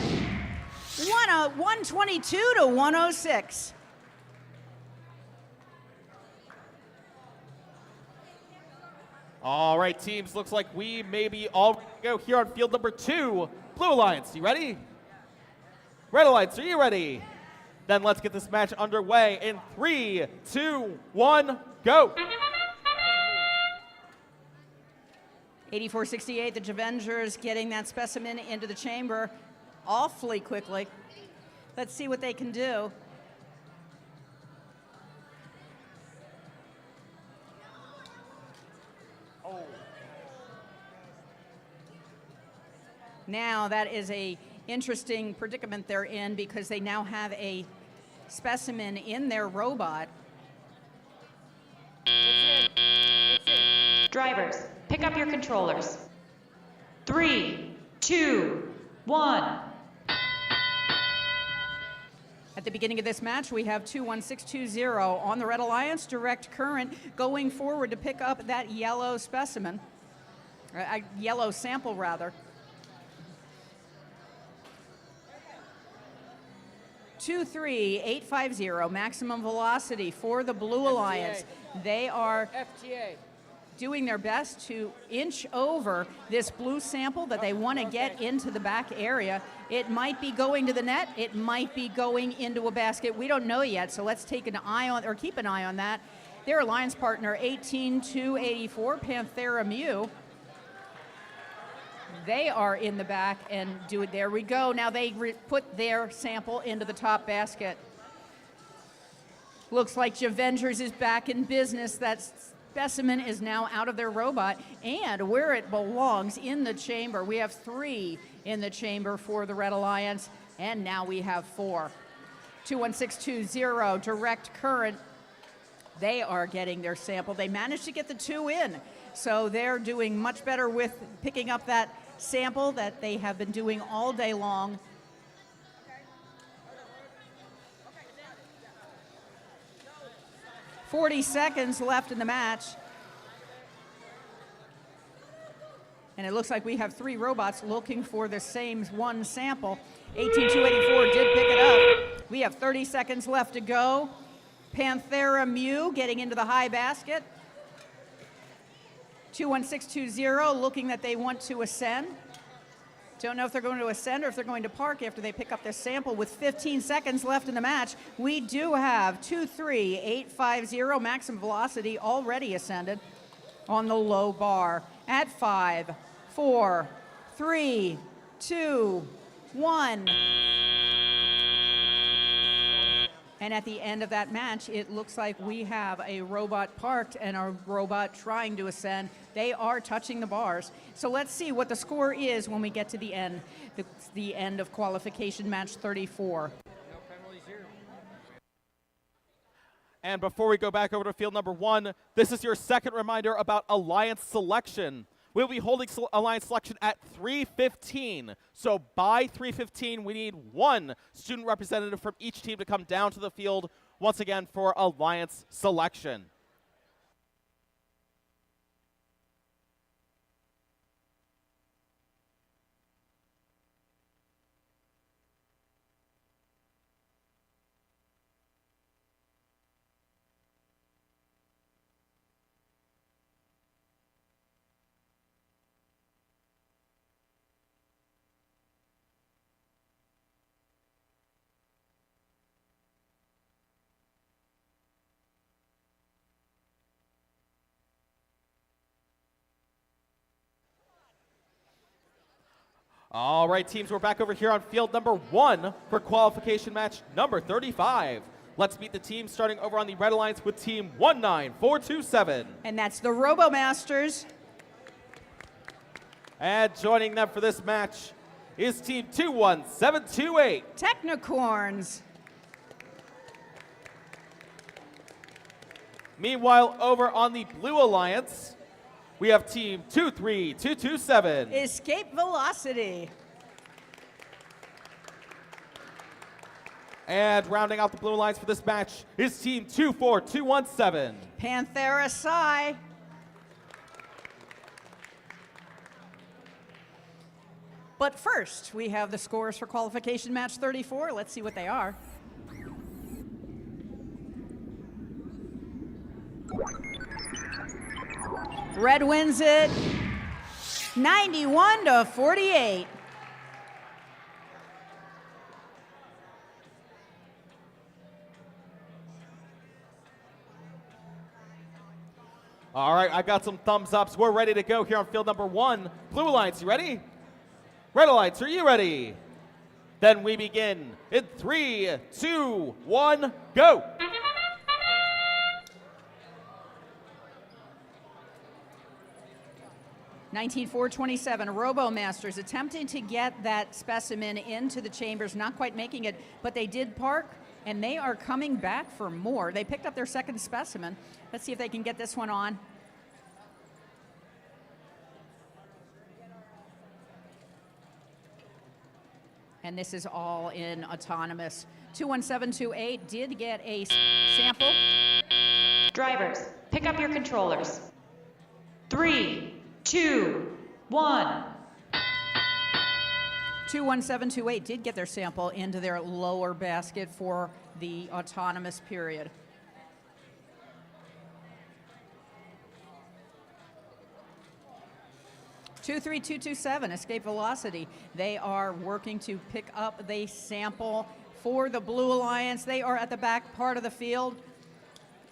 122 to 106. All right, teams, looks like we may be all ready to go here on field number 2. Blue Alliance, you ready? Red Alliance, are you ready? Then let's get this match underway in 3, 2, 1, go. 8468, the Javengers getting that specimen into the chamber awfully quickly. Let's see what they can do. Now that is a interesting predicament they're in because they now have a specimen in their robot. Drivers, pick up your controllers. 3, 2, 1. At the beginning of this match, we have 21620 on the Red Alliance, direct current going forward to pick up that yellow specimen, yellow sample rather. 23850, maximum velocity for the Blue Alliance. They are FTA. doing their best to inch over this blue sample that they want to get into the back area. It might be going to the net. It might be going into a basket. We don't know yet, so let's take an eye on, or keep an eye on that. Their alliance partner, 18284, Panthera Mew. They are in the back and do it. There we go. Now they put their sample into the top basket. Looks like Javengers is back in business. That specimen is now out of their robot and where it belongs, in the chamber. We have 3 in the chamber for the Red Alliance, and now we have 4. 21620, direct current. They are getting their sample. They managed to get the 2 in, so they're doing much better with picking up that sample that they have been doing all day long. $40 left in the match. And it looks like we have 3 robots looking for the same one sample. 18284 did pick it up. We have 30 seconds left to go. Panthera Mew getting into the high basket. 21620 looking that they want to ascend. Don't know if they're going to ascend or if they're going to park after they pick up this sample. With 15 seconds left in the match, we do have 23850, maximum velocity already ascended on the low bar at 5, 4, 3, 2, 1. And at the end of that match, it looks like we have a robot parked and a robot trying to ascend. They are touching the bars. So let's see what the score is when we get to the end of qualification match 34. No penalties here. And before we go back over to field number 1, this is your second reminder about alliance selection. We'll be holding alliance selection at 3:15. So by 3:15, we need 1 student representative from each team to come down to the field once again for alliance selection. All right, teams, we're back over here on field number 1 for qualification match number 35. Let's meet the team starting over on the Red Alliance with team 19427. And that's the RoboMasters. And joining them for this match is team 21728. Technicorns. Meanwhile, over on the Blue Alliance, we have team 23227. Escape Velocity. And rounding out the Blue Alliance for this match is team 24217. Panthera Psi. But first, we have the scores for qualification match 34. Let's see what they are. Red wins it 91-48. All right, I got some thumbs ups. We're ready to go here on field number 1. Blue Alliance, you ready? Red Alliance, are you ready? Then we begin in 3, 2, 1, go. (19-4-27) RoboMasters attempting to get that specimen into the chambers, not quite making it, but they did park, and they are coming back for more. They picked up their second specimen. Let's see if they can get this one on. And this is all in autonomous. 21728 did get a sample. Drivers, pick up your controllers. 3, 2, 1. 21728 did get their sample into their lower basket for the autonomous period. Two, 23227, Escape Velocity. They are working to pick up the sample for the Blue Alliance. They are at the back part of the field,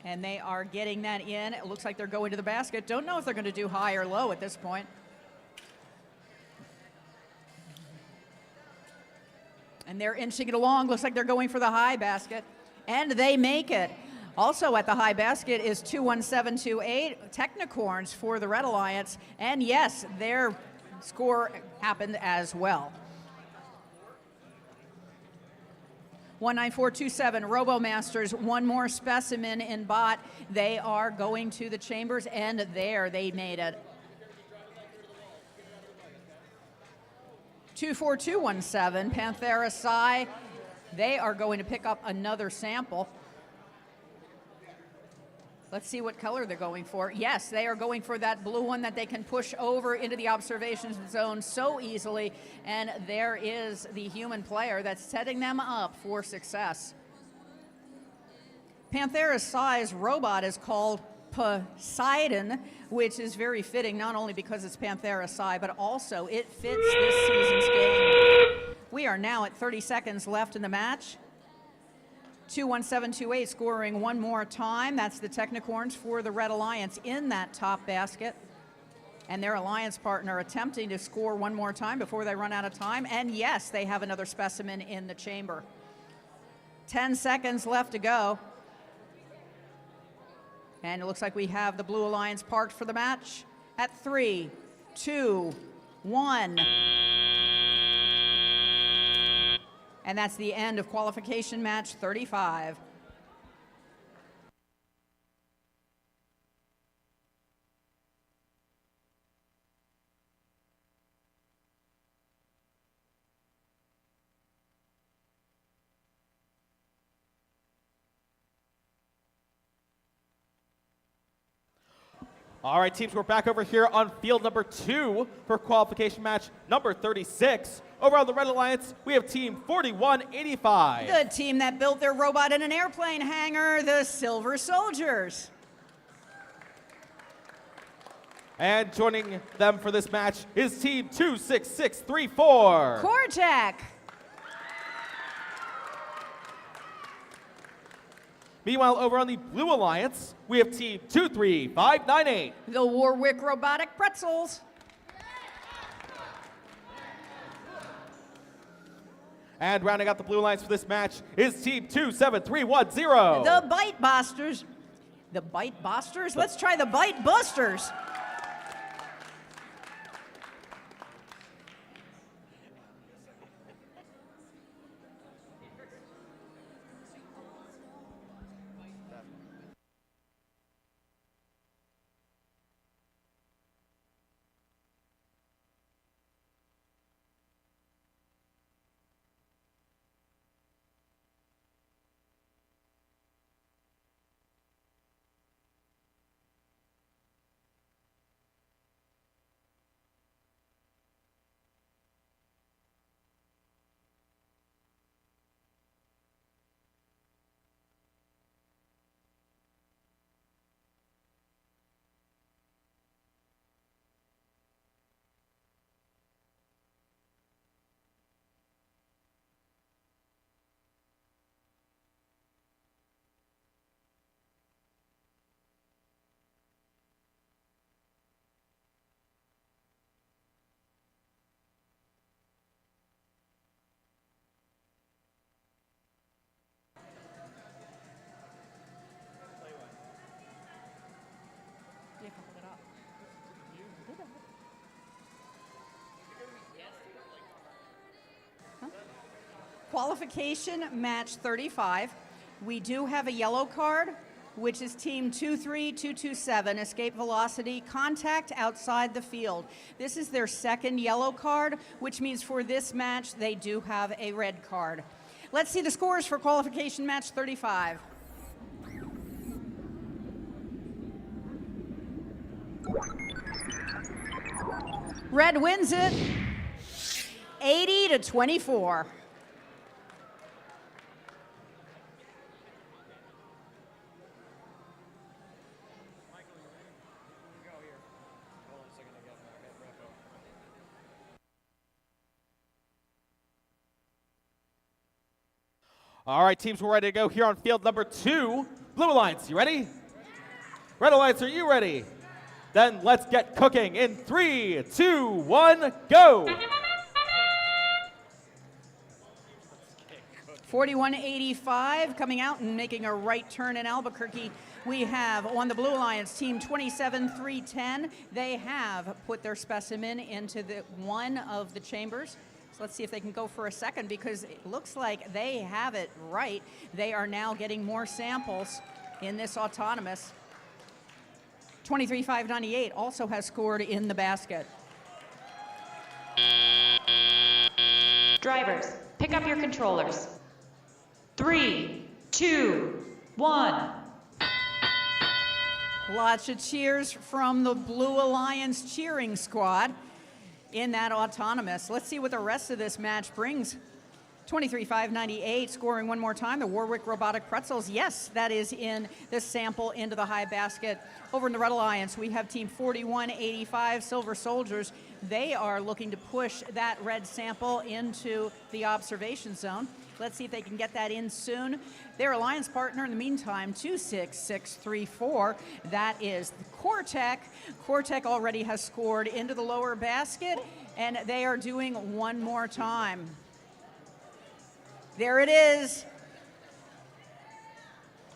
and they are getting that in. It looks like they're going to the basket. Don't know if they're going to do high or low at this point. And they're inching it along. Looks like they're going for the high basket, and they make it. Also at the high basket is 21728, Technicorns for the Red Alliance. And yes, their score happened as well. 19427, RoboMasters, one more specimen in bot. They are going to the chambers, and there they made it. 24217, Panthera Psi. They are going to pick up another sample. Let's see what color they're going for. Yes, they are going for that blue one that they can push over into the observation zone so easily. And there is the human player that's setting them up for success. Panthera Psi's robot is called Poseidon, which is very fitting, not only because it's Panthera Psi, but also it fits this season's game. We are now at 30 seconds left in the match. 21728 scoring one more time. That's the Technicorns for the Red Alliance in that top basket. And their alliance partner attempting to score one more time before they run out of time. And yes, they have another specimen in the chamber. 10 seconds left to go. And it looks like we have the Blue Alliance parked for the match at 3, 2, 1. And that's the end of qualification match 35. All right, teams, we're back over here on field number 2 for qualification match number 36. Over on the Red Alliance, we have team 4185. The team that built their robot in an airplane hangar, the Silver Soldiers. And joining them for this match is team 26634. Cortec. Meanwhile, over on the Blue Alliance, we have team 23598. The Warwick Robotic Pretzels. And rounding out the blue lines for this match is Team 27310. The Bite Busters. The Bite Busters? Let's try the Bite Busters. Qualification match 35. We do have a yellow card, which is team 23227, escape velocity, contact outside the field. This is their second yellow card, which means for this match, they do have a red card. Let's see the scores for qualification match 35. Red wins it 80-24. All right, teams, we're ready to go here on field number 2. Blue Alliance, you ready? Red Alliance, are you ready? Then let's get cooking in 3, 2, 1, go! 4185 coming out and making a right turn in Albuquerque. We have on the Blue Alliance team 27310. They have put their specimen into one of the chambers. So let's see if they can go for a second, because it looks like they have it right. They are now getting more samples in this autonomous. 23598 also has scored in the basket. Drivers, pick up your controllers. 3, 2, 1. Lots of cheers from the Blue Alliance cheering squad in that autonomous. Let's see what the rest of this match brings. 23,598 scoring one more time. The Warwick Robotic Pretzels. Yes, that is in the sample into the high basket. Over in the Red Alliance, we have team 4185 Silver Soldiers. They are looking to push that red sample into the observation zone. Let's see if they can get that in soon. Their alliance partner in the meantime, 26634, that is Cortec. Cortec already has scored into the lower basket, and they are doing one more time. There it is.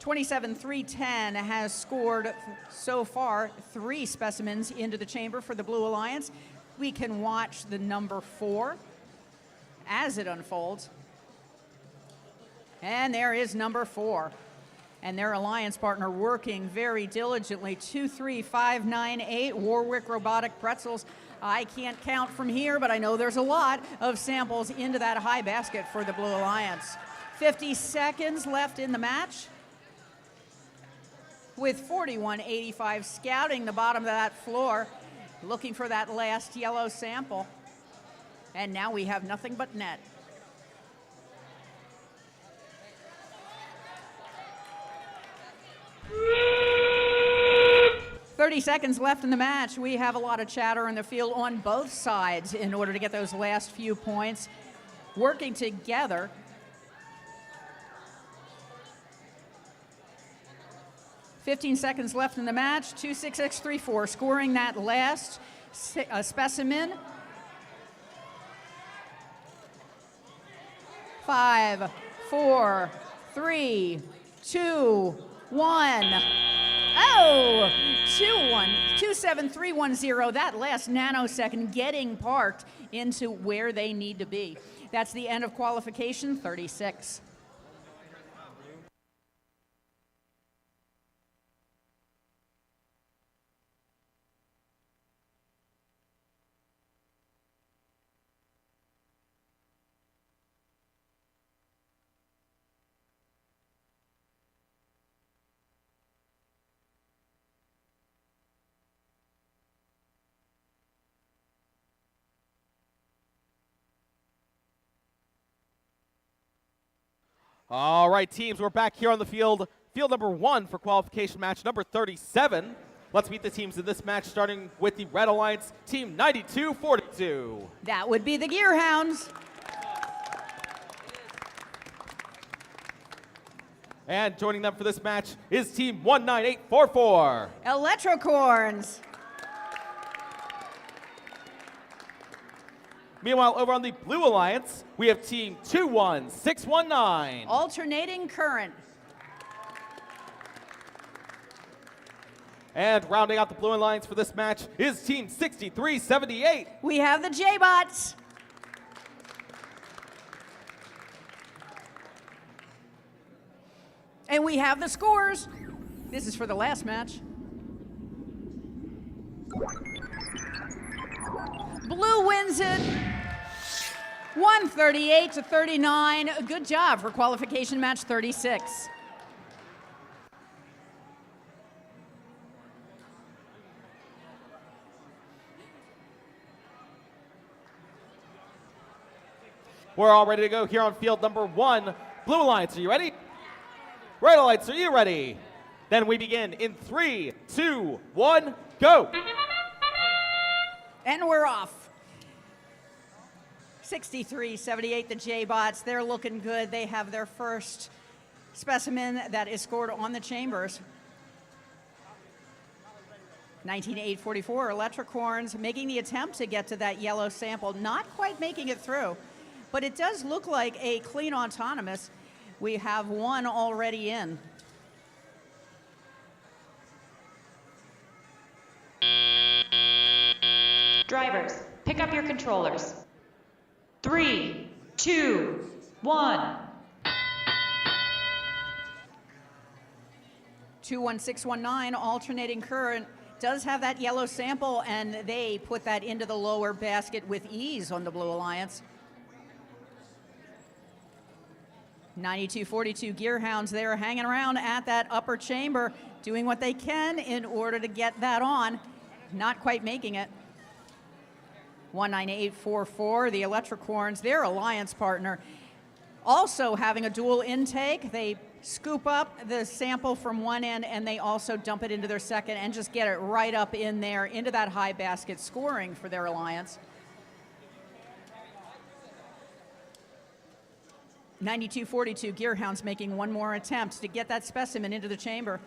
27310 has scored so far 3 specimens into the chamber for the Blue Alliance. We can watch the number 4 as it unfolds. And there is number 4. And their alliance partner working very diligently. 23598 Warwick Robotic Pretzels. I can't count from here, but I know there's a lot of samples into that high basket for the Blue Alliance. 50 seconds left in the match, with 4185 scouting the bottom of that floor, looking for that last yellow sample. And now we have nothing but net. 30 seconds left in the match. We have a lot of chatter in the field on both sides in order to get those last few points. Working together. $15 seconds left in the match. 26634 scoring that last specimen. 5, 4, 3, 2, 1. Oh, 27310. That last nanosecond getting parked into where they need to be. That's the end of qualification 36. All right, teams, we're back here on the field. Field number 1 for qualification match number 37. Let's meet the teams in this match, starting with the Red Alliance, team 9242. That would be the Gearhounds. And joining them for this match is team 19844. Electrocorns. Meanwhile, over on the Blue Alliance, we have team 21619. Alternating current. And rounding out the Blue Alliance for this match is team 6378. We have the J-Bots. And we have the scores. This is for the last match. Blue wins it 138-39. Good job for qualification match 36. We're all ready to go here on field number 1. Blue Alliance, are you ready? Red Alliance, are you ready? Then we begin in 3, 2, 1, go! And we're off. 63-78, the J-Bots. They're looking good. They have their first specimen that is scored on the chambers. 19-8-44, Electrocorns making the attempt to get to that yellow sample. Not quite making it through, but it does look like a clean autonomous. We have one already in. Drivers, pick up your controllers. 3, 2, 1. 21619, alternating current, does have that yellow sample, and they put that into the lower basket with ease on the Blue Alliance. 9242 Gearhounds, they're hanging around at that upper chamber, doing what they can in order to get that on. Not quite making it. 19844, the Electrocorns, their alliance partner, also having a dual intake. They scoop up the sample from one end and they also dump it into their second and just get it right up in there into that high basket, scoring for their alliance. 9242 Gearhounds making one more attempt to get that specimen into the chamber.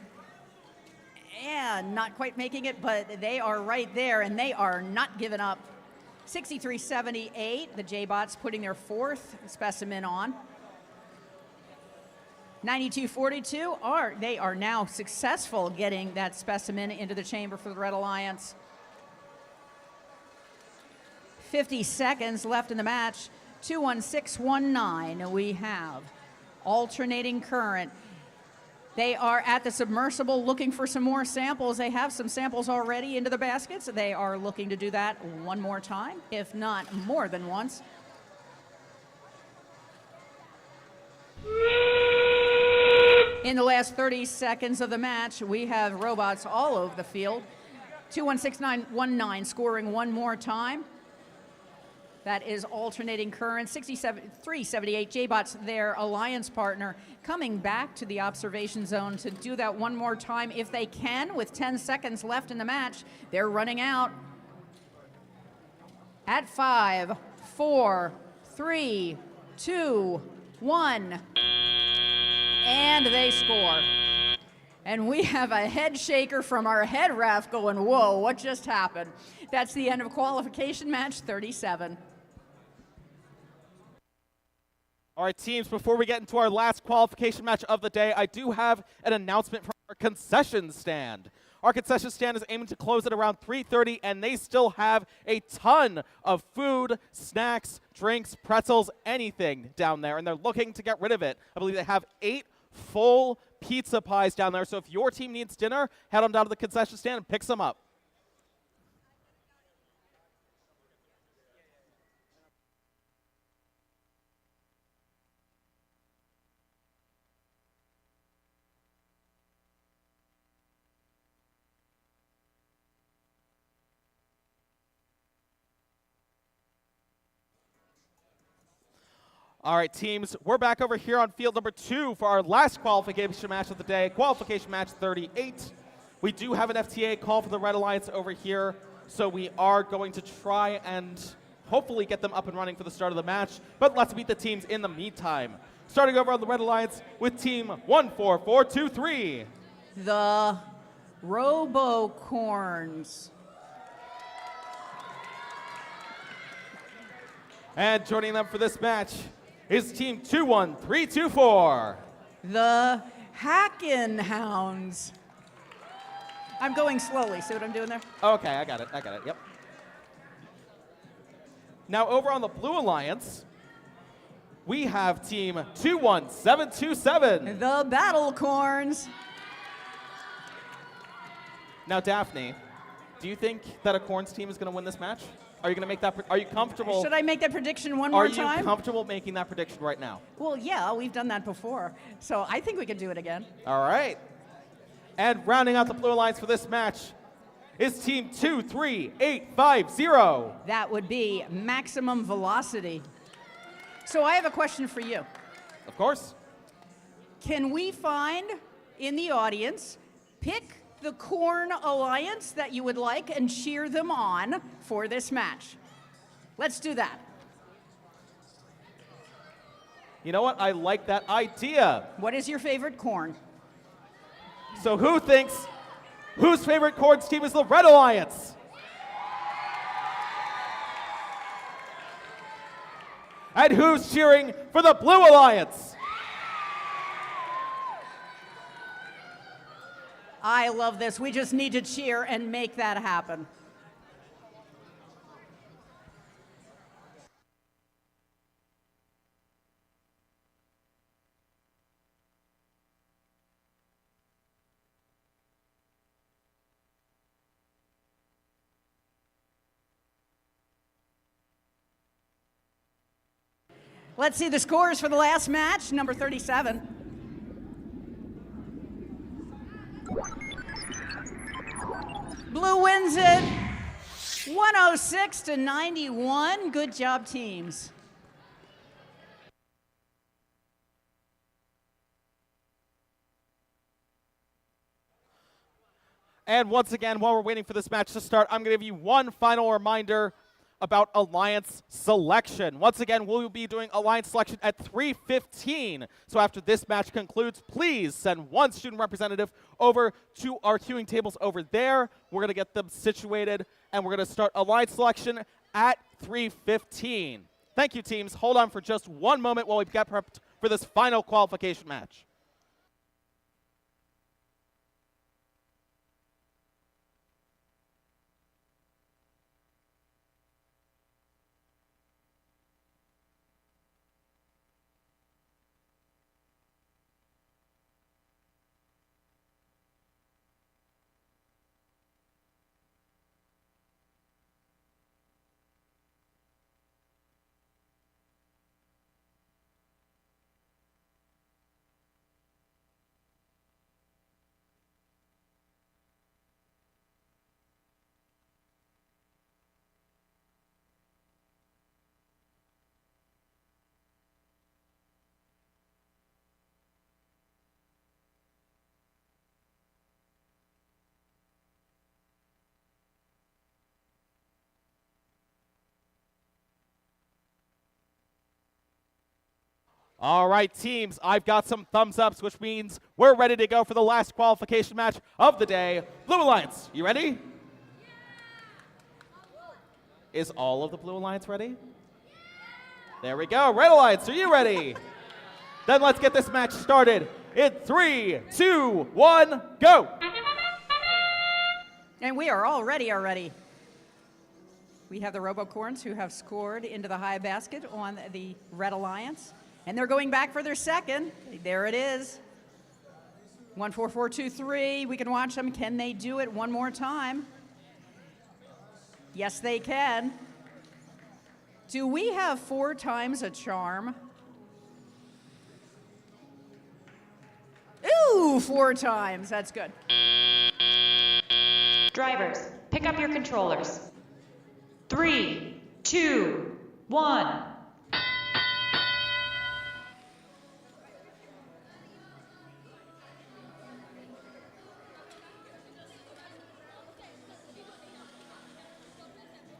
And not quite making it, but they are right there and they are not giving up. 6378, the J-Bots putting their fourth specimen on. 9242 they are now successful getting that specimen into the chamber for the Red Alliance. 50 seconds left in the match. 21619, we have alternating current. They are at the submersible looking for some more samples. They have some samples already into the baskets. They are looking to do that one more time, if not more than once. In the last 30 seconds of the match, we have robots all over the field. 216919 scoring one more time. That is alternating current. 6378 J-Bots, their alliance partner, coming back to the observation zone to do that one more time if they can with 10 seconds left in the match. They're running out. At 5, 4, 3, 2, 1. And they score. And we have a head shaker from our head ref going, whoa, what just happened? That's the end of qualification match 37. All right, teams, before we get into our last qualification match of the day, I do have an announcement from our concession stand. Our concession stand is aiming to close at around 3:30, and they still have a ton of food, snacks, drinks, pretzels, anything down there, and they're looking to get rid of it. I believe they have 8 full pizza pies down there, so if your team needs dinner, head on down to the concession stand and pick some up. All right, teams, we're back over here on field number 2 for our last qualification match of the day, qualification match 38. We do have an FTA call for the Red Alliance over here, so we are going to try and hopefully get them up and running for the start of the match, but let's meet the teams in the meantime. Starting over on the Red Alliance with team 14423. The Robocorns. And joining them for this match is team 21324. The Hackin' Hounds. I'm going slowly. See what I'm doing there? Okay, I got it, yep. Now over on the Blue Alliance, we have team 21727. The Battlecorns. Now Daphne, do you think that a Corns team is going to win this match? Are you going to make that, are you comfortable? Should I make that prediction one more time? Are you comfortable making that prediction right now? Well, yeah, we've done that before. So I think we could do it again. All right. And rounding out the Blue Alliance for this match is team 23850. That would be Maximum Velocity. So I have a question for you. Of course. Can we find in the audience, pick the Corn Alliance that you would like and cheer them on for this match? Let's do that. You know what? I like that idea. What is your favorite corn? So who thinks, whose favorite Corns team is the Red Alliance? And who's cheering for the Blue Alliance? I love this. We just need to cheer and make that happen. Let's see the scores for the last match, number 37. Blue wins it 106-91. Good job, teams. And once again, while we're waiting for this match to start, I'm going to give you one final reminder about Alliance selection. Once again, we'll be doing Alliance selection at 3:15. So after this match concludes, please send one student representative over to our queuing tables over there. We're going to get them situated, and we're going to start Alliance selection at 3:15. Thank you, teams. Hold on for just one moment while we get prepped for this final qualification match. All right, teams, I've got some thumbs ups, which means we're ready to go for the last qualification match of the day. Blue Alliance, you ready? Is all of the Blue Alliance ready? There we go. Red Alliance, are you ready? Then let's get this match started in 3, 2, 1, go! And we are all ready already. We have the Robocorns who have scored into the high basket on the Red Alliance. And they're going back for their second. There it is. 1, 4, 4, 2, 3. We can watch them. Can they do it one more time? Yes, they can. Do we have 4 times a charm? Ooh, 4 times. That's good. Drivers, pick up your controllers. 3, 2, 1.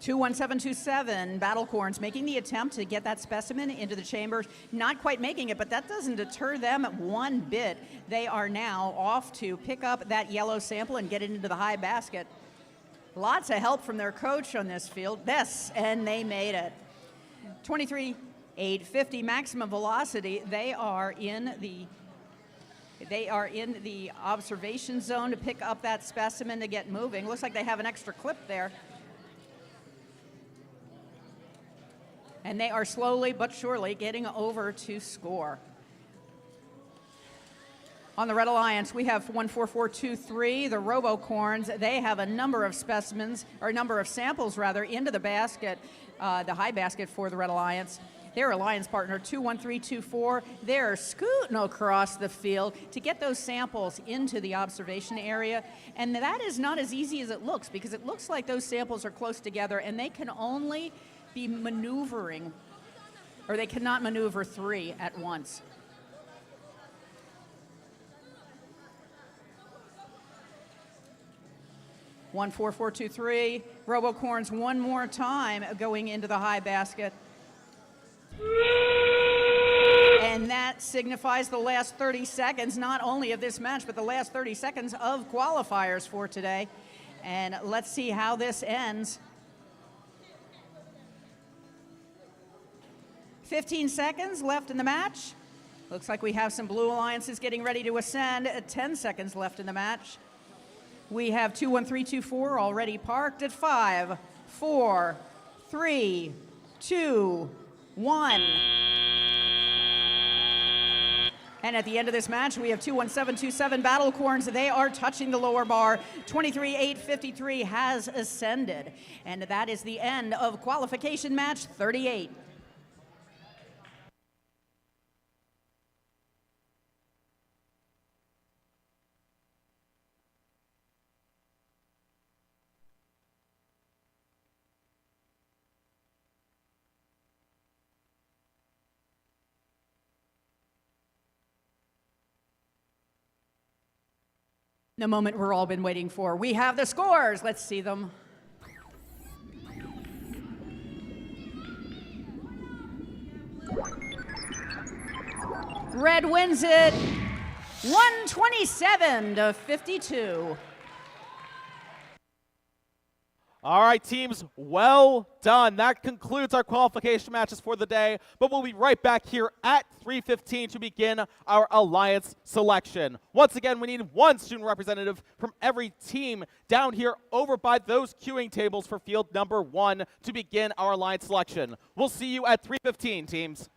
Two 1727 Battlecorns making the attempt to get that specimen into the chambers. Not quite making it, but that doesn't deter them one bit. They are now off to pick up that yellow sample and get it into the high basket. Lots of help from their coach on this field. Yes, and they made it. 23.850 maximum velocity. They are in the observation zone to pick up that specimen to get moving. Looks like they have an extra clip there. And they are slowly but surely getting over to score. On the Red Alliance, we have 14423, the Robocorns. They have a number of specimens, or a number of samples rather, into the basket, the high basket for the Red Alliance. Their alliance partner, 21324, they're scooting across the field to get those samples into the observation area. And that is not as easy as it looks, because it looks like those samples are close together and they can only be maneuvering, or they cannot maneuver 3 at once. One 4-4-2-3. Robocorns one more time going into the high basket. And that signifies the last 30 seconds, not only of this match, but the last 30 seconds of qualifiers for today. And let's see how this ends. 15 seconds left in the match. Looks like we have some blue alliances getting ready to ascend. 10 seconds left in the match. We have 21324 already parked at 5, 4, 3, 2, 1. And at the end of this match, we have 21727 Battlecorns. They are touching the lower bar. 23.853 has ascended. And that is the end of qualification match 38. The moment we're all been waiting for. We have the scores. Let's see them. Red wins it 127-52. All right, teams, well done. That concludes our qualification matches for the day, but we'll be right back here at 3:15 to begin our alliance selection. Once again, we need one student representative from every team down here over by those queuing tables for field number 1 to begin our alliance selection. We'll see you at 3:15, teams.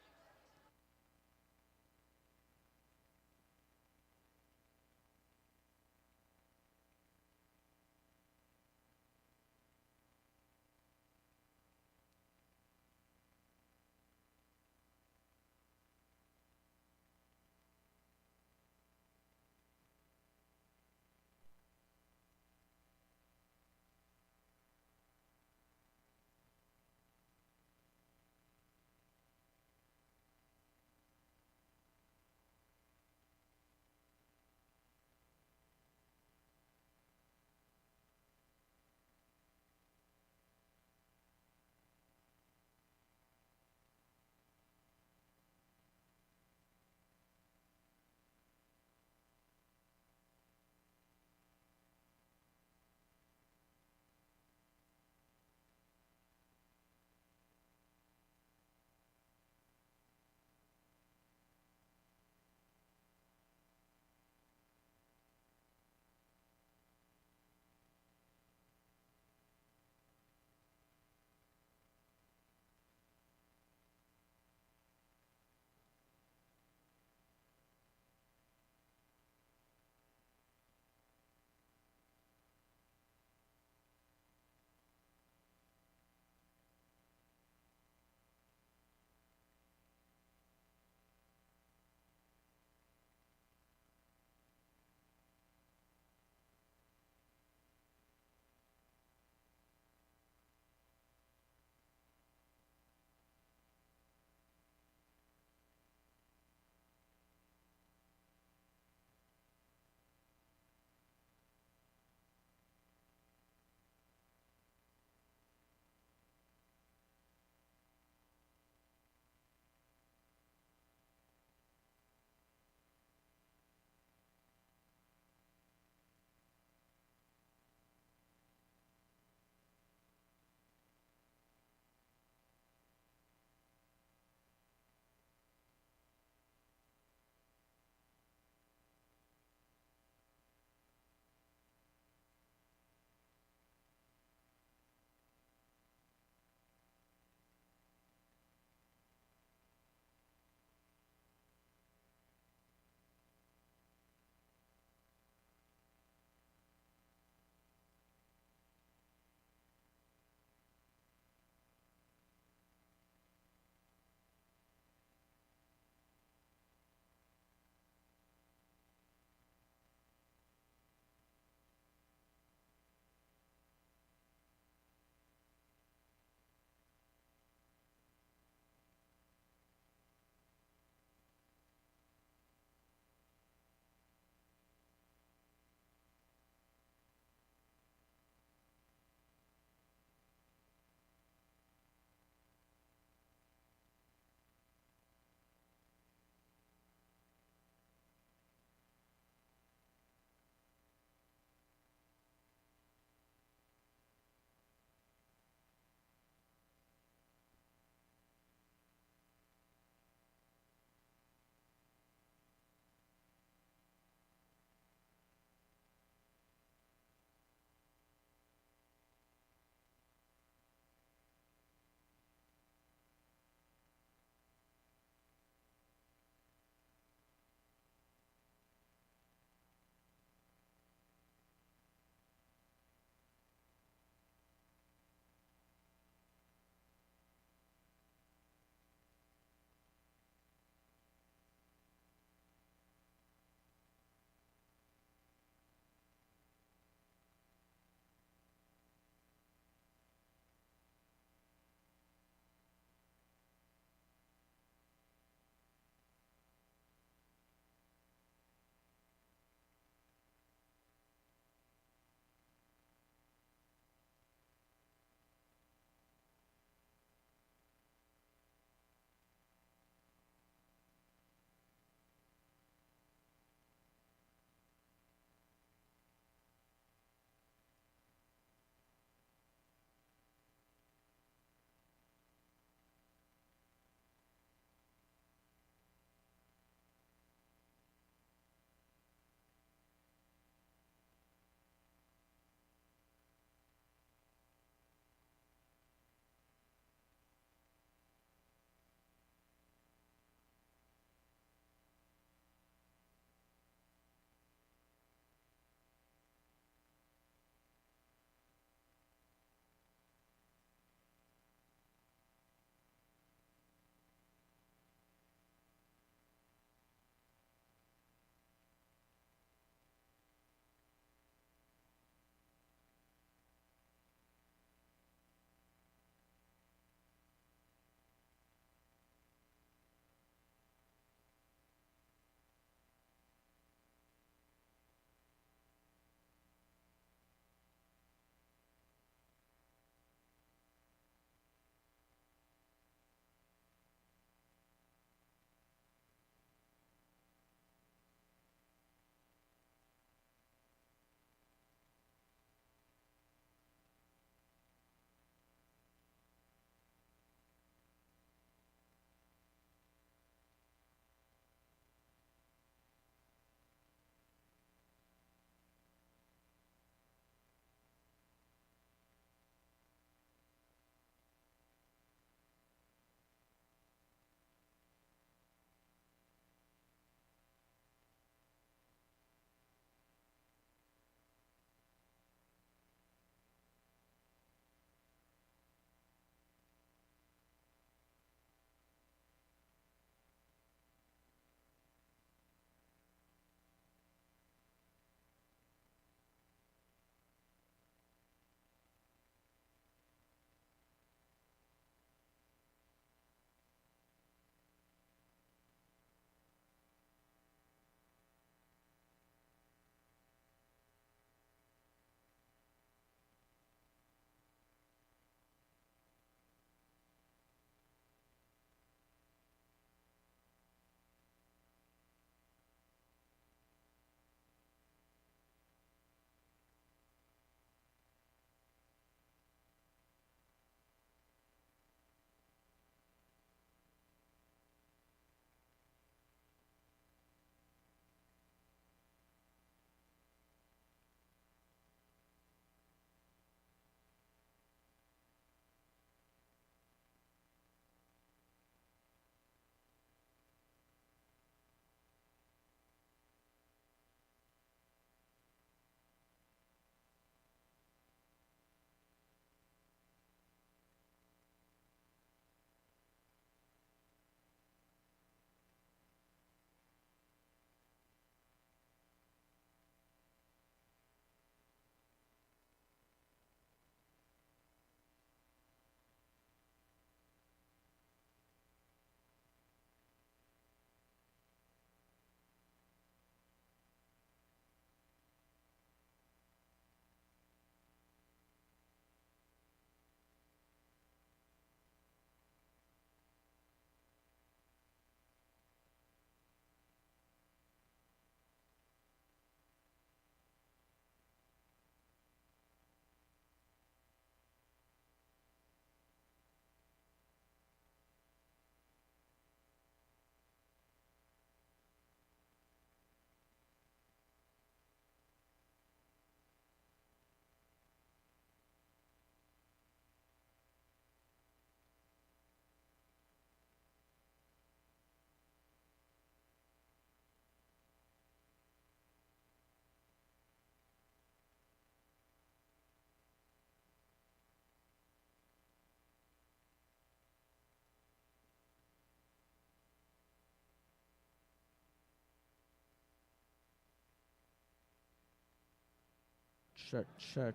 Check, check.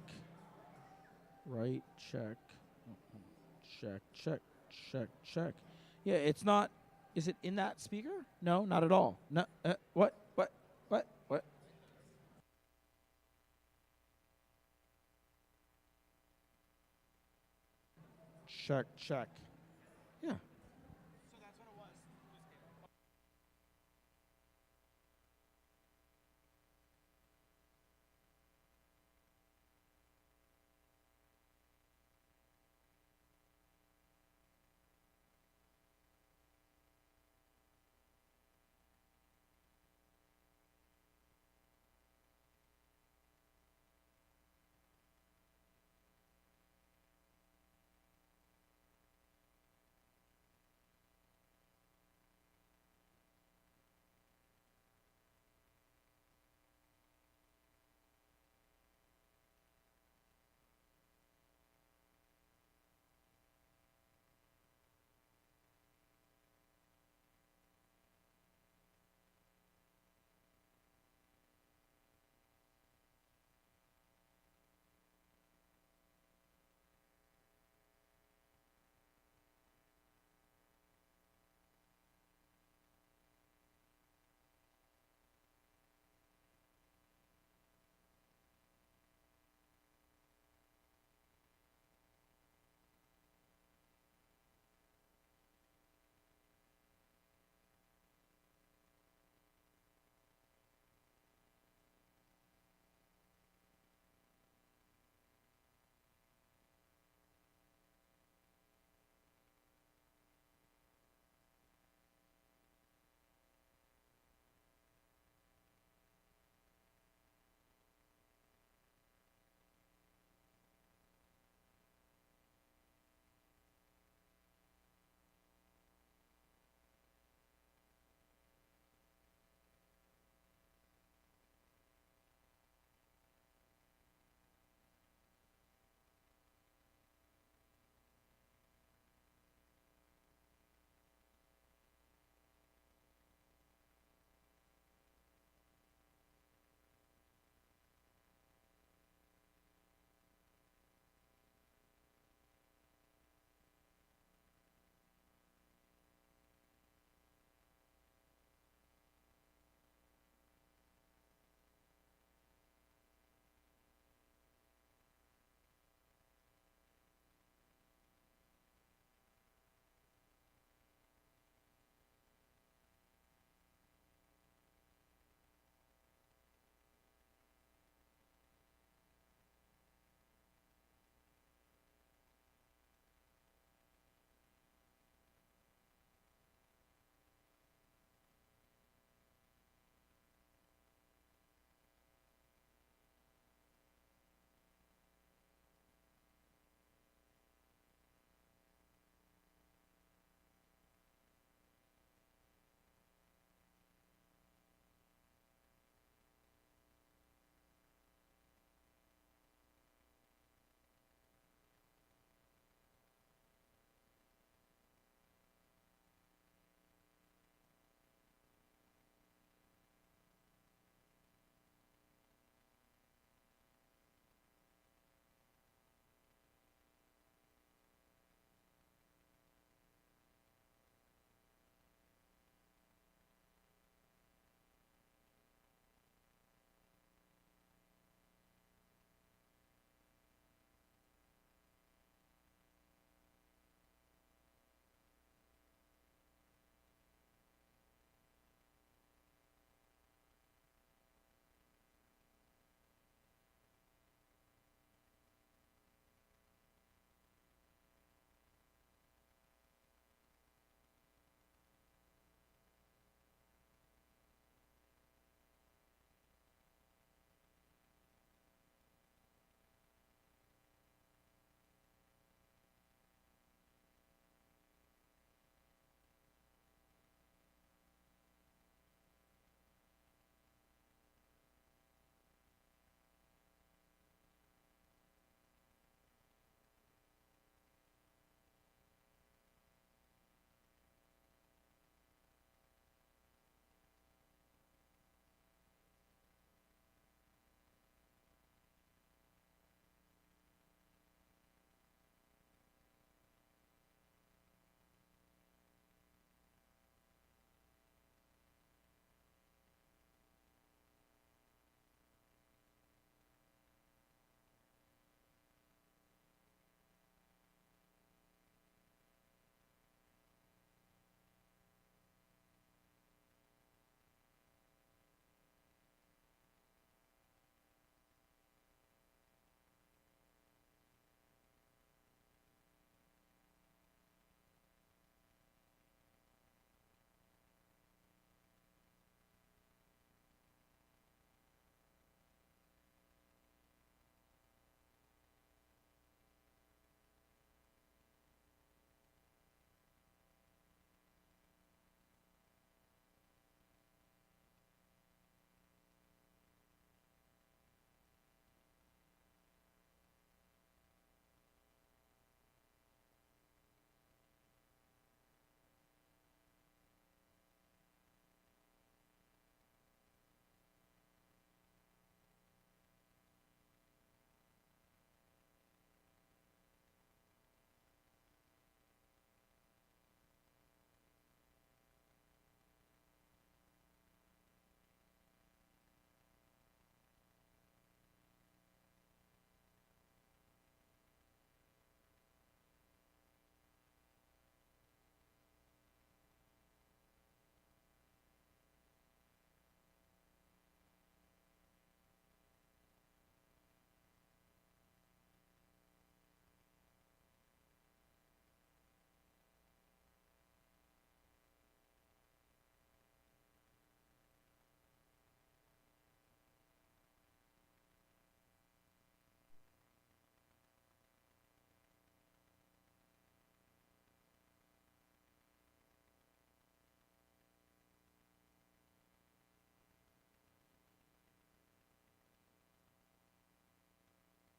Right, check. Check, check, check, check. Yeah, it's not. Is it in that speaker? No, not at all. No. What? Check, check. Yeah.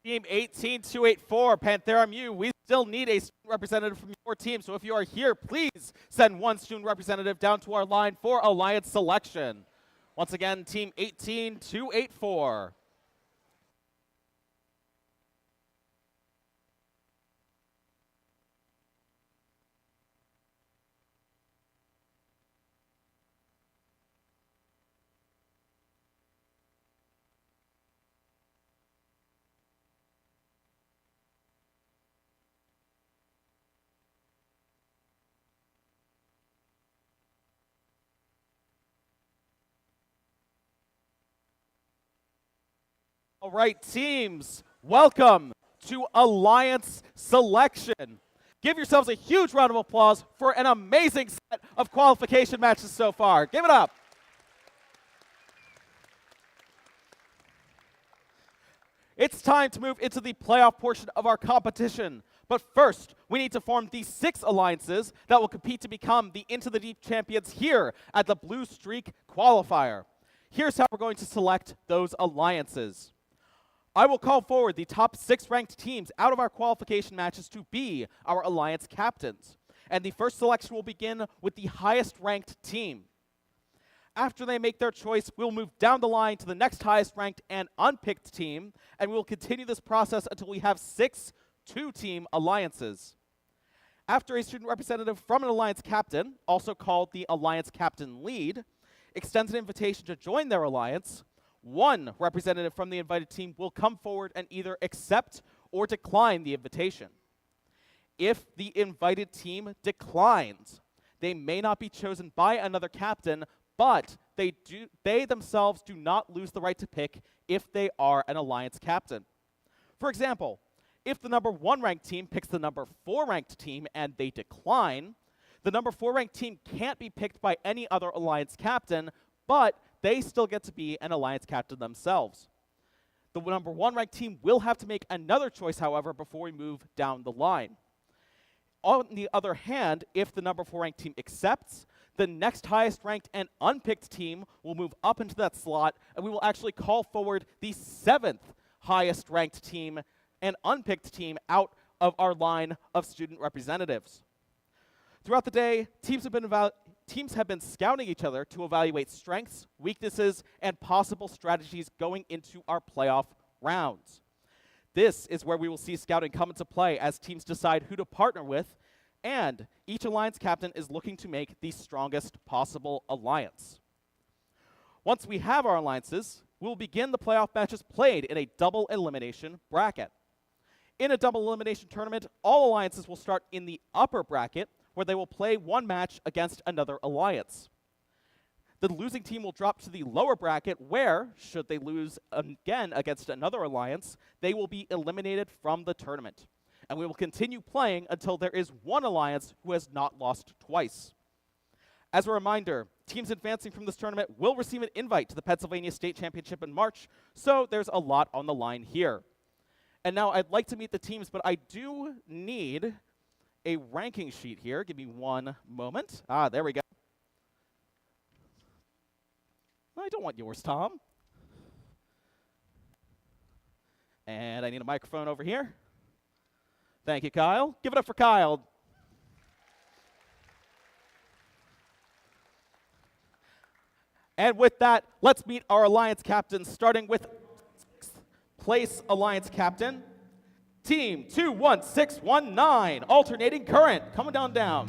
Team 18284, Panthera Mu, we still need a student representative from your team. So if you are here, please send one student representative down to our line for alliance selection. Once again, Team 18284. All right, teams, welcome to Alliance Selection. Give yourselves a huge round of applause for an amazing set of qualification matches so far. Give it up. It's time to move into the playoff portion of our competition. But first, we need to form the 6 alliances that will compete to become the Into the Deep champions here at the Blue Streak Qualifier. Here's how we're going to select those alliances. I will call forward the top 6 ranked teams out of our qualification matches to be our alliance captains. And the first selection will begin with the highest ranked team. After they make their choice, we'll move down the line to the next highest ranked and unpicked team, and we'll continue this process until we have 6 two-team alliances. After a student representative from an alliance captain, also called the alliance captain lead, extends an invitation to join their alliance, one representative from the invited team will come forward and either accept or decline the invitation. If the invited team declines, they may not be chosen by another captain, but they themselves do not lose the right to pick if they are an alliance captain. For example, if the number 1 ranked team picks the number 4 ranked team and they decline, the number 4 ranked team can't be picked by any other alliance captain, but they still get to be an alliance captain themselves. The number 1 ranked team will have to make another choice, however, before we move down the line. On the other hand, if the number 4 ranked team accepts, the next highest ranked and unpicked team will move up into that slot, and we will actually call forward the 7th highest ranked team and unpicked team out of our line of student representatives. Throughout the day, teams have been scouting each other to evaluate strengths, weaknesses, and possible strategies going into our playoff rounds. This is where we will see scouting come into play as teams decide who to partner with, and each alliance captain is looking to make the strongest possible alliance. Once we have our alliances, we'll begin the playoff matches played in a double elimination bracket. In a double elimination tournament, all alliances will start in the upper bracket, where they will play one match against another alliance. The losing team will drop to the lower bracket where, should they lose again against another alliance, they will be eliminated from the tournament. And we will continue playing until there is one alliance who has not lost twice. As a reminder, teams advancing from this tournament will receive an invite to the Pennsylvania State Championship in March, so there's a lot on the line here. And now I'd like to meet the teams, but I do need a ranking sheet here. Give me one moment. There we go. I don't want yours, Tom. And I need a microphone over here. Thank you, Kyle. Give it up for Kyle. And with that, let's meet our alliance captains, starting with place alliance captain. Team 21619, alternating current, coming down.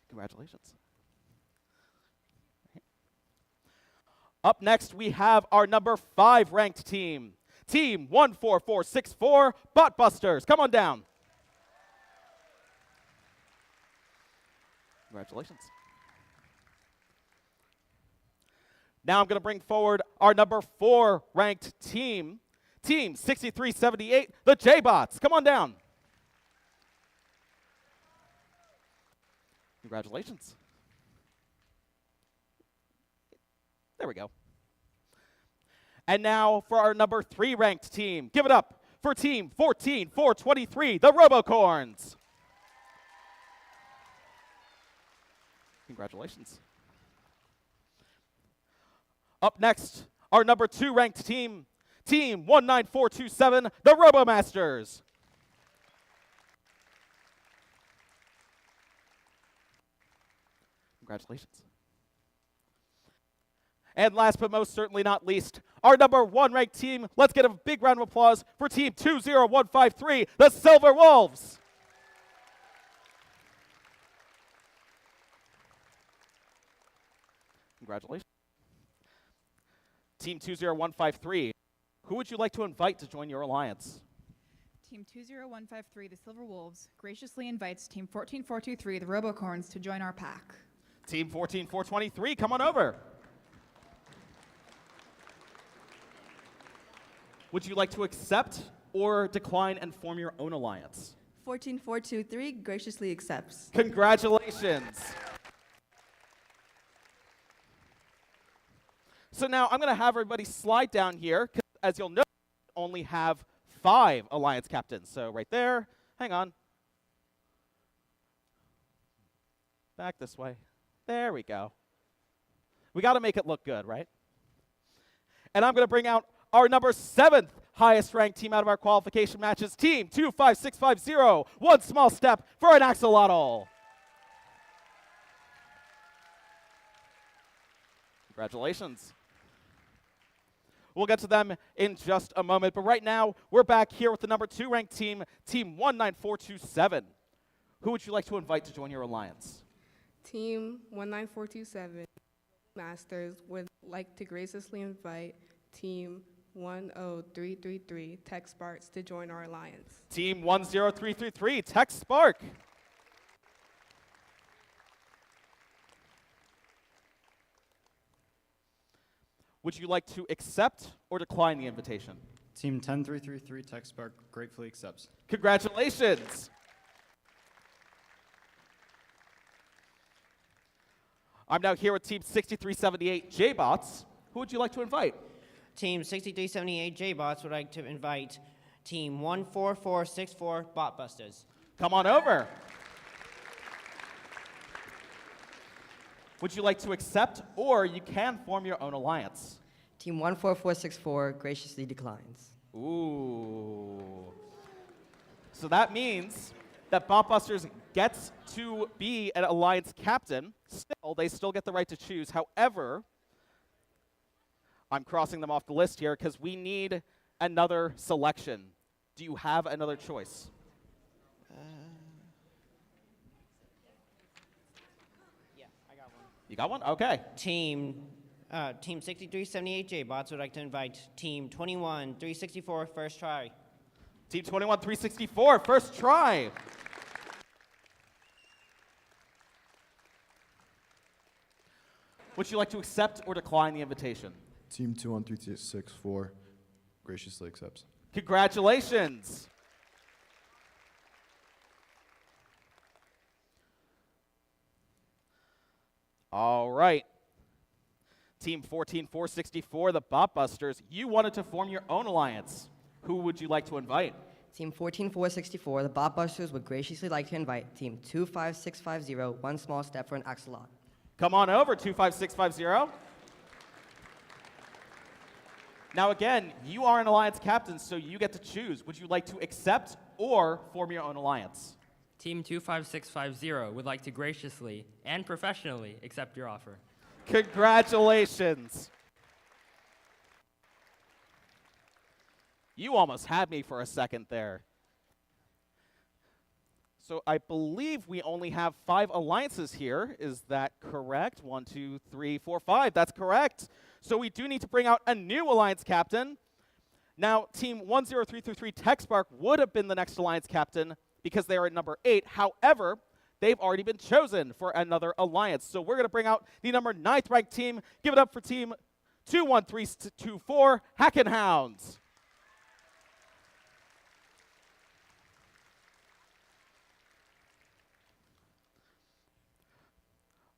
Congratulations. Up next, we have our number 5 ranked team. Team 14464, Botbusters, come on down. Congratulations. Now I'm going to bring forward our number 4 ranked team, Team 6378, the J-Bots. Come on down. Congratulations. There we go. And now for our number 3 ranked team. Give it up for Team 14423, the Robocorns. Congratulations. Up next, our number 2 ranked team, Team 19427, the RoboMasters. Congratulations. And last but most certainly not least, our number 1 ranked team. Let's get a big round of applause for Team 20153, the Silver Wolves. Congratulations. Team 20153, who would you like to invite to join your alliance? Team 20153, the Silver Wolves, graciously invites Team 14423, the Robocorns, to join our pack. Team 14423, come on over. Would you like to accept or decline and form your own alliance? 14423 graciously accepts. Congratulations. So now I'm going to have everybody slide down here, 'cause as you'll know, we only have 5 alliance captains. So right there, hang on. Back this way. There we go. We got to make it look good, right? And I'm going to bring out our number 7th highest ranked team out of our qualification matches, Team 25650. One small step for an axolotl. Congratulations. We'll get to them in just a moment, but right now we're back here with the number 2 ranked team, Team 19427. Who would you like to invite to join your alliance? Team 19427 Masters would like to graciously invite Team 10333 Tech Sparks to join our alliance. Team 10333, Tech Spark. Would you like to accept or decline the invitation? Team 10333 Tech Spark gratefully accepts. Congratulations. I'm now here with Team 6378 J-Bots. Who would you like to invite? Team 6378 J-Bots would like to invite Team 14464 Botbusters. Come on over. Would you like to accept, or you can form your own alliance? Team 14464 graciously declines. Ooh. So that means that Botbusters gets to be an alliance captain. Still, they still get the right to choose. However, I'm crossing them off the list here because we need another selection. Do you have another choice? Yeah, I got one. You got one? Okay. Team 6378 J-Bots would like to invite Team 21364 First Try. Team 21364, first try. Would you like to accept or decline the invitation? Team 21364 graciously accepts. Congratulations. All right. Team 14464, the Botbusters, you wanted to form your own alliance. Who would you like to invite? Team 14464, the Botbusters would graciously like to invite Team 25650, one small step for an axolotl. Come on over, 25650. Now again, you are an alliance captain, so you get to choose. Would you like to accept or form your own alliance? Team 25650 would like to graciously and professionally accept your offer. Congratulations. You almost had me for a second there. So I believe we only have 5 alliances here. Is that correct? 1, 2, 3, 4, 5. That's correct. So we do need to bring out a new alliance captain. Now, Team 10333 TechSpark would have been the next alliance captain because they are at number 8. However, they've already been chosen for another alliance. So we're going to bring out the number 9th ranked team. Give it up for Team 21324 Hackenhounds.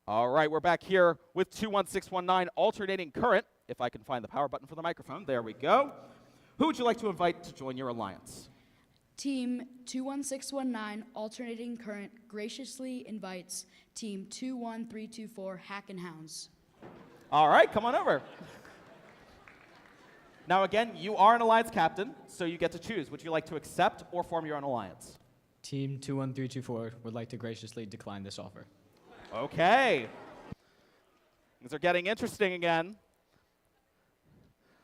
All right, we're back here with 21619 alternating current. If I can find the power button for the microphone, there we go. Who would you like to invite to join your alliance? Team 21619 alternating current graciously invites Team 21324 Hackenhounds. All right, come on over. Now again, you are an alliance captain, so you get to choose. Would you like to accept or form your own alliance? Team 21324 would like to graciously decline this offer. Okay. Things are getting interesting again.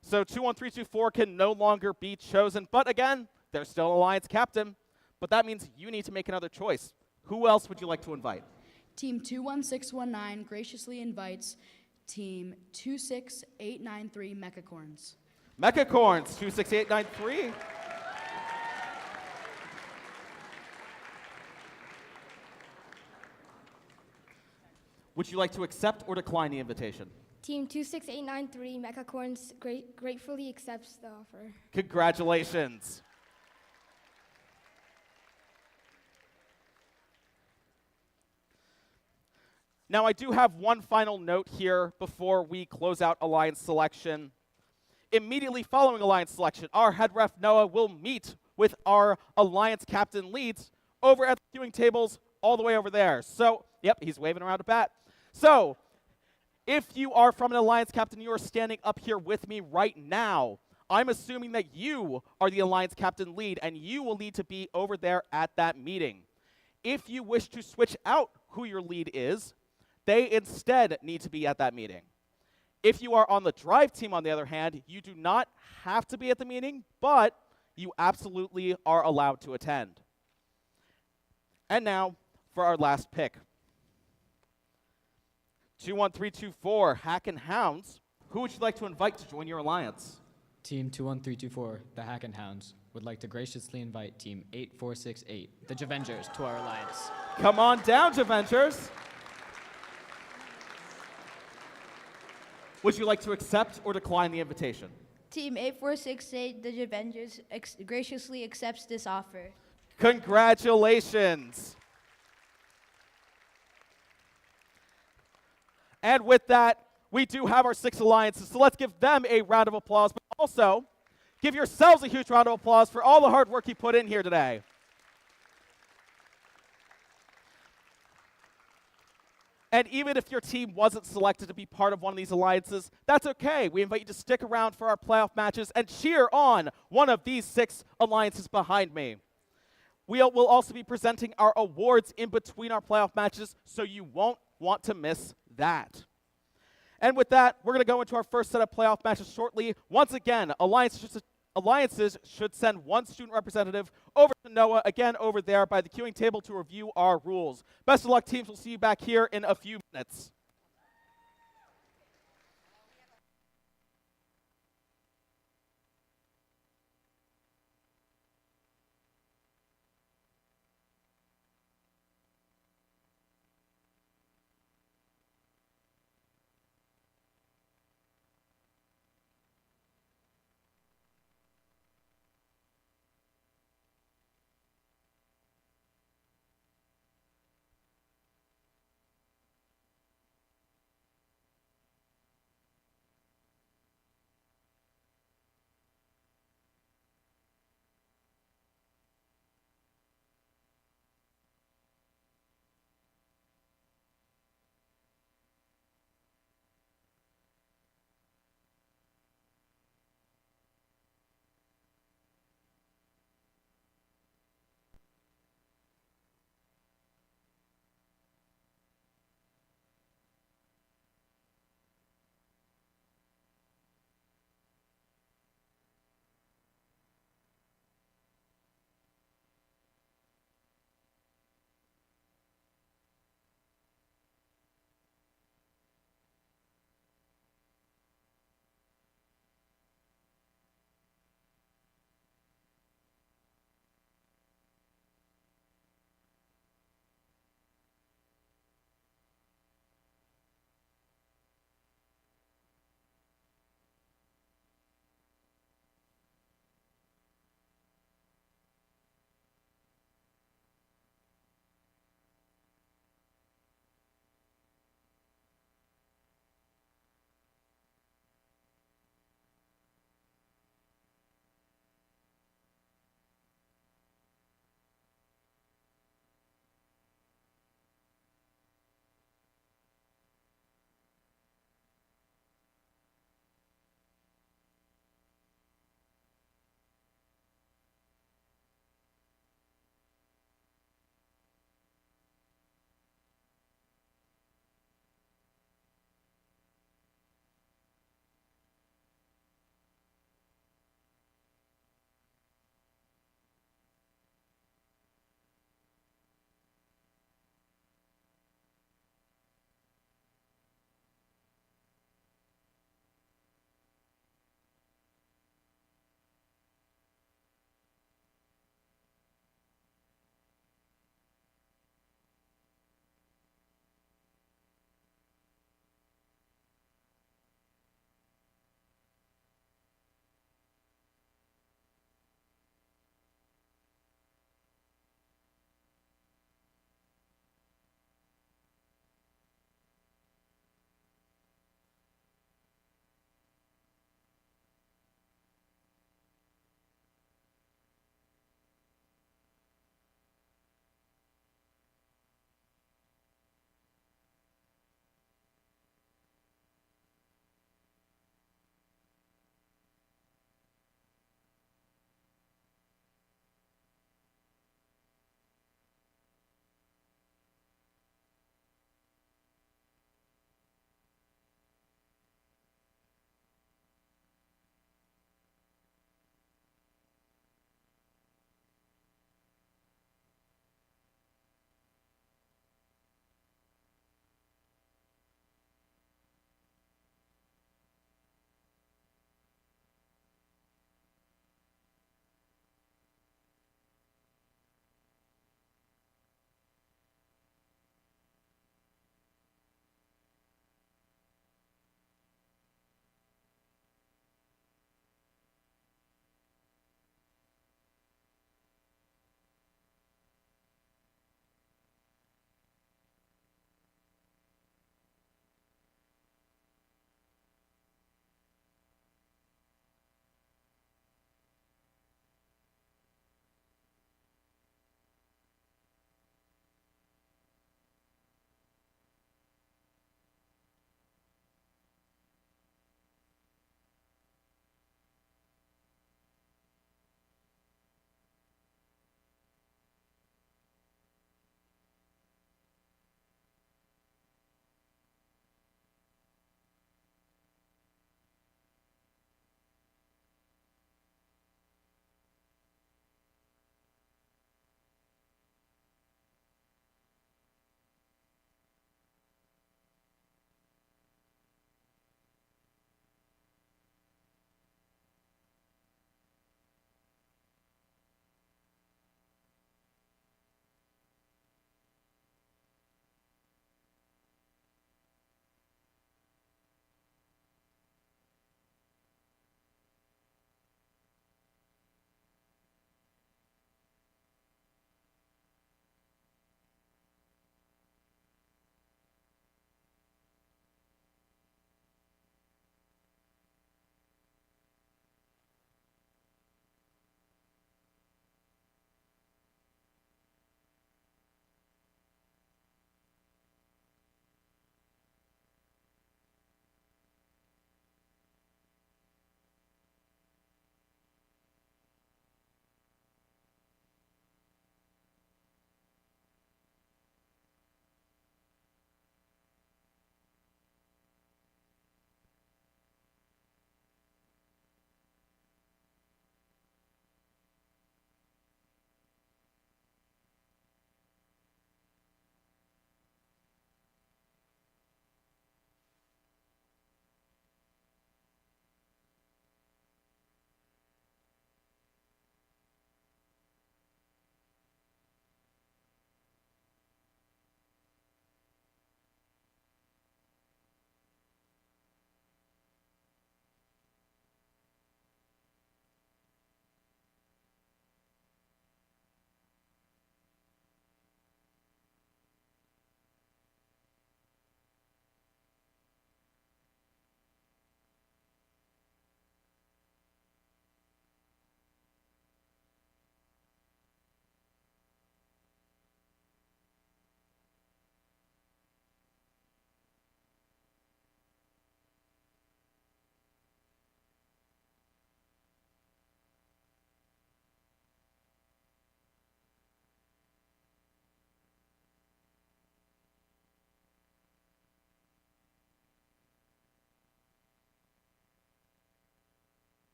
So 21324 can no longer be chosen, but again, they're still alliance captain. But that means you need to make another choice. Who else would you like to invite? Team 21619 graciously invites Team 26893 Mechacorns. Mechacorns, 26893. Would you like to accept or decline the invitation? Team 26893 Mechacorns gratefully accepts the offer. Congratulations. Now, I do have one final note here before we close out Alliance selection. Immediately following Alliance selection, our head ref, Noah, will meet with our Alliance captain leads over at the queuing tables all the way over there. So, yep, he's waving around a bat. So, if you are from an Alliance captain, you are standing up here with me right now. I'm assuming that you are the Alliance captain lead, and you will need to be over there at that meeting. If you wish to switch out who your lead is, they instead need to be at that meeting. If you are on the drive team, on the other hand, you do not have to be at the meeting, but you absolutely are allowed to attend. And now for our last pick. 21324, Hack and Hounds. Who would you like to invite to join your alliance? Team 21324, the Hack and Hounds, would like to graciously invite Team 8468, the Javengers, to our alliance. Come on down, Javengers. Would you like to accept or decline the invitation? Team 8468, the Avengers, graciously accepts this offer. Congratulations. And with that, we do have our 6 alliances, so let's give them a round of applause, but also give yourselves a huge round of applause for all the hard work you put in here today. And even if your team wasn't selected to be part of one of these alliances, that's okay. We invite you to stick around for our playoff matches and cheer on one of these 6 alliances behind me. We will also be presenting our awards in between our playoff matches, so you won't want to miss that. And with that, we're going to go into our first set of playoff matches shortly. Once again, alliances should send one student representative over to Noah, again over there by the queuing table, to review our rules. Best of luck, teams. We'll see you back here in a few minutes.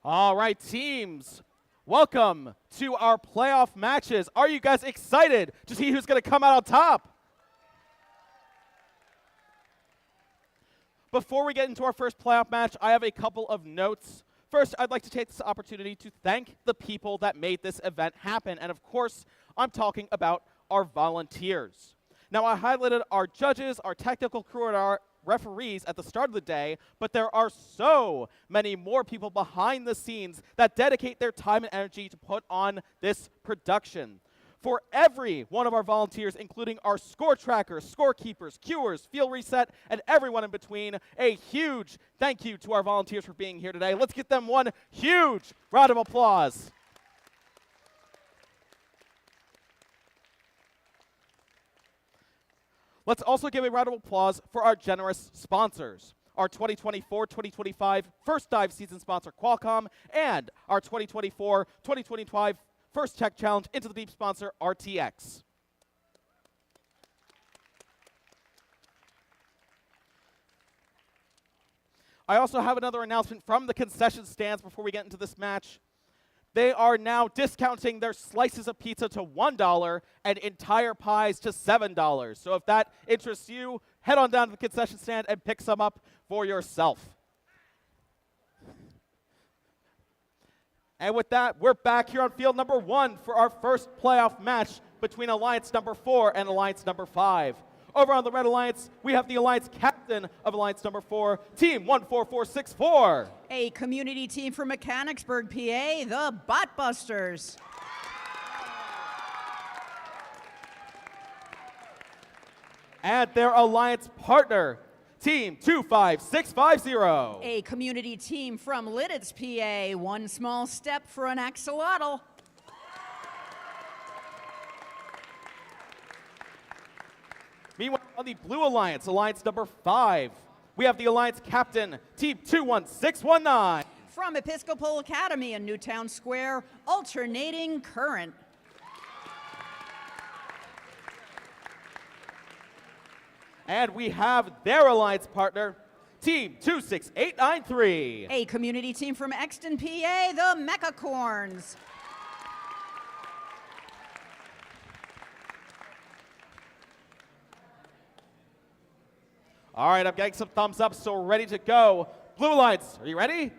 All right, teams, welcome to our playoff matches. Are you guys excited to see who's going to come out on top? Before we get into our first playoff match, I have a couple of notes. First, I'd like to take this opportunity to thank the people that made this event happen. And of course, I'm talking about our volunteers. Now, I highlighted our judges, our technical crew, and our referees at the start of the day, but there are so many more people behind the scenes that dedicate their time and energy to put on this production. For every one of our volunteers, including our score trackers, scorekeepers, cuers, field reset, and everyone in between, a huge thank you to our volunteers for being here today. Let's give them one huge round of applause. Let's also give a round of applause for our generous sponsors. Our 2024-2025 First Dive season sponsor, Qualcomm, and our 2024-2025 First Tech Challenge Into the Deep sponsor, RTX. I also have another announcement from the concession stands before we get into this match. They are now discounting their slices of pizza to $1 and entire pies to $7. So if that interests you, head on down to the concession stand and pick some up for yourself. And with that, we're back here on field number 1 for our first playoff match between Alliance number 4 and Alliance number 5. Over on the Red Alliance, we have the Alliance captain of Alliance number 4, Team 14464. A community team from Mechanicsburg, PA, the Botbusters. And their Alliance partner, Team 25650. A community team from Lidditz, PA, one small step for an axolotl. Meanwhile, on the Blue Alliance, Alliance number 5, we have the Alliance captain, Team 21619. From Episcopal Academy in Newtown Square, Alternating Current. And we have their Alliance partner, Team 26893. A community team from Exton, PA, the Mechacorns. All right, I'm getting some thumbs up, so we're ready to go. Blue Alliance, are you ready? Yeah.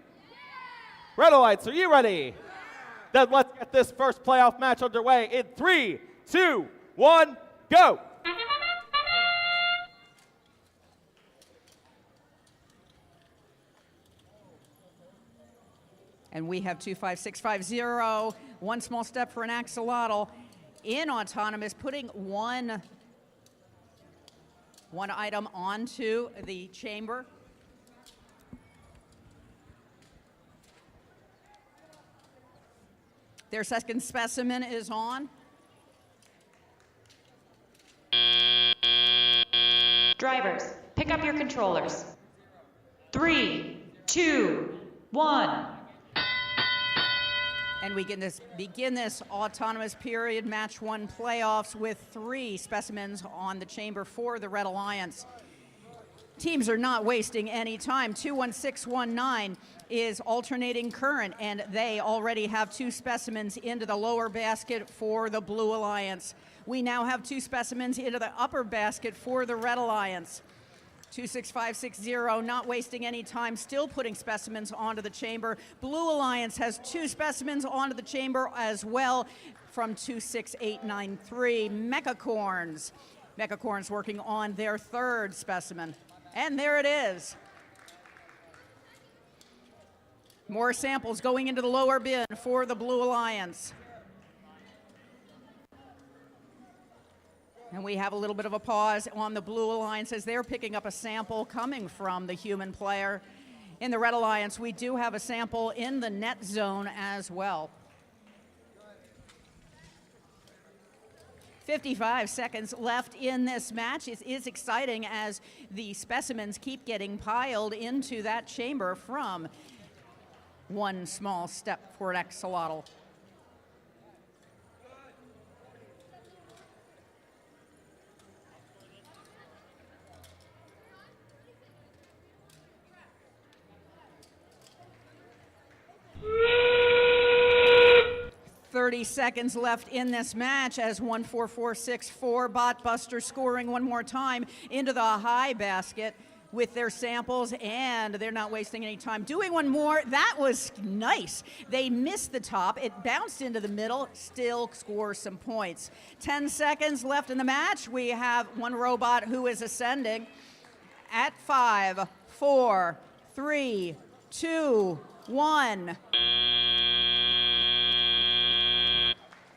Red Alliance, are you ready? Yeah. Then let's get this first playoff match underway in 3, 2, 1, go. And we have 25650, one small step for an axolotl in autonomous, putting one item onto the chamber. Their second specimen is on. Drivers, pick up your controllers. 3, 2, 1. And we begin this autonomous period, match 1 playoffs with 3 specimens on the chamber for the Red Alliance. Teams are not wasting any time. 21619 is Alternating Current, and they already have 2 specimens into the lower basket for the Blue Alliance. We now have 2 specimens into the upper basket for the Red Alliance. 26560, not wasting any time, still putting specimens onto the chamber. Blue Alliance has 2 specimens onto the chamber as well from 26893. Mechacorns. Mechacorns working on their 3rd specimen. And there it is. More samples going into the lower bin for the Blue Alliance. And we have a little bit of a pause on the Blue Alliance as they're picking up a sample coming from the human player. In the Red Alliance, we do have a sample in the net zone as well. 55 seconds left in this match. It is exciting as the specimens keep getting piled into that chamber from one small step for an axolotl. 30 seconds left in this match as 14464 Botbuster scoring one more time into the high basket with their samples, and they're not wasting any time. Doing one more, that was nice. They missed the top, it bounced into the middle, still scores some points. 10 seconds left in the match. We have one robot who is ascending at 5, 4, 3, 2, 1.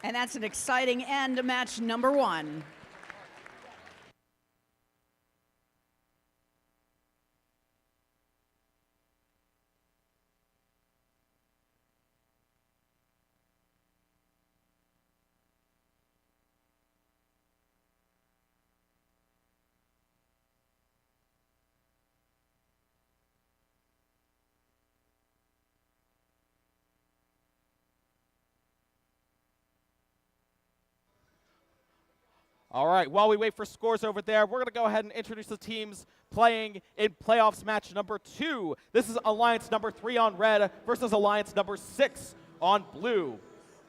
And that's an exciting end to match number 1. All right, while we wait for scores over there, we're going to go ahead and introduce the teams playing in playoffs match number 2. This is Alliance number 3 on red versus Alliance number 6 on blue.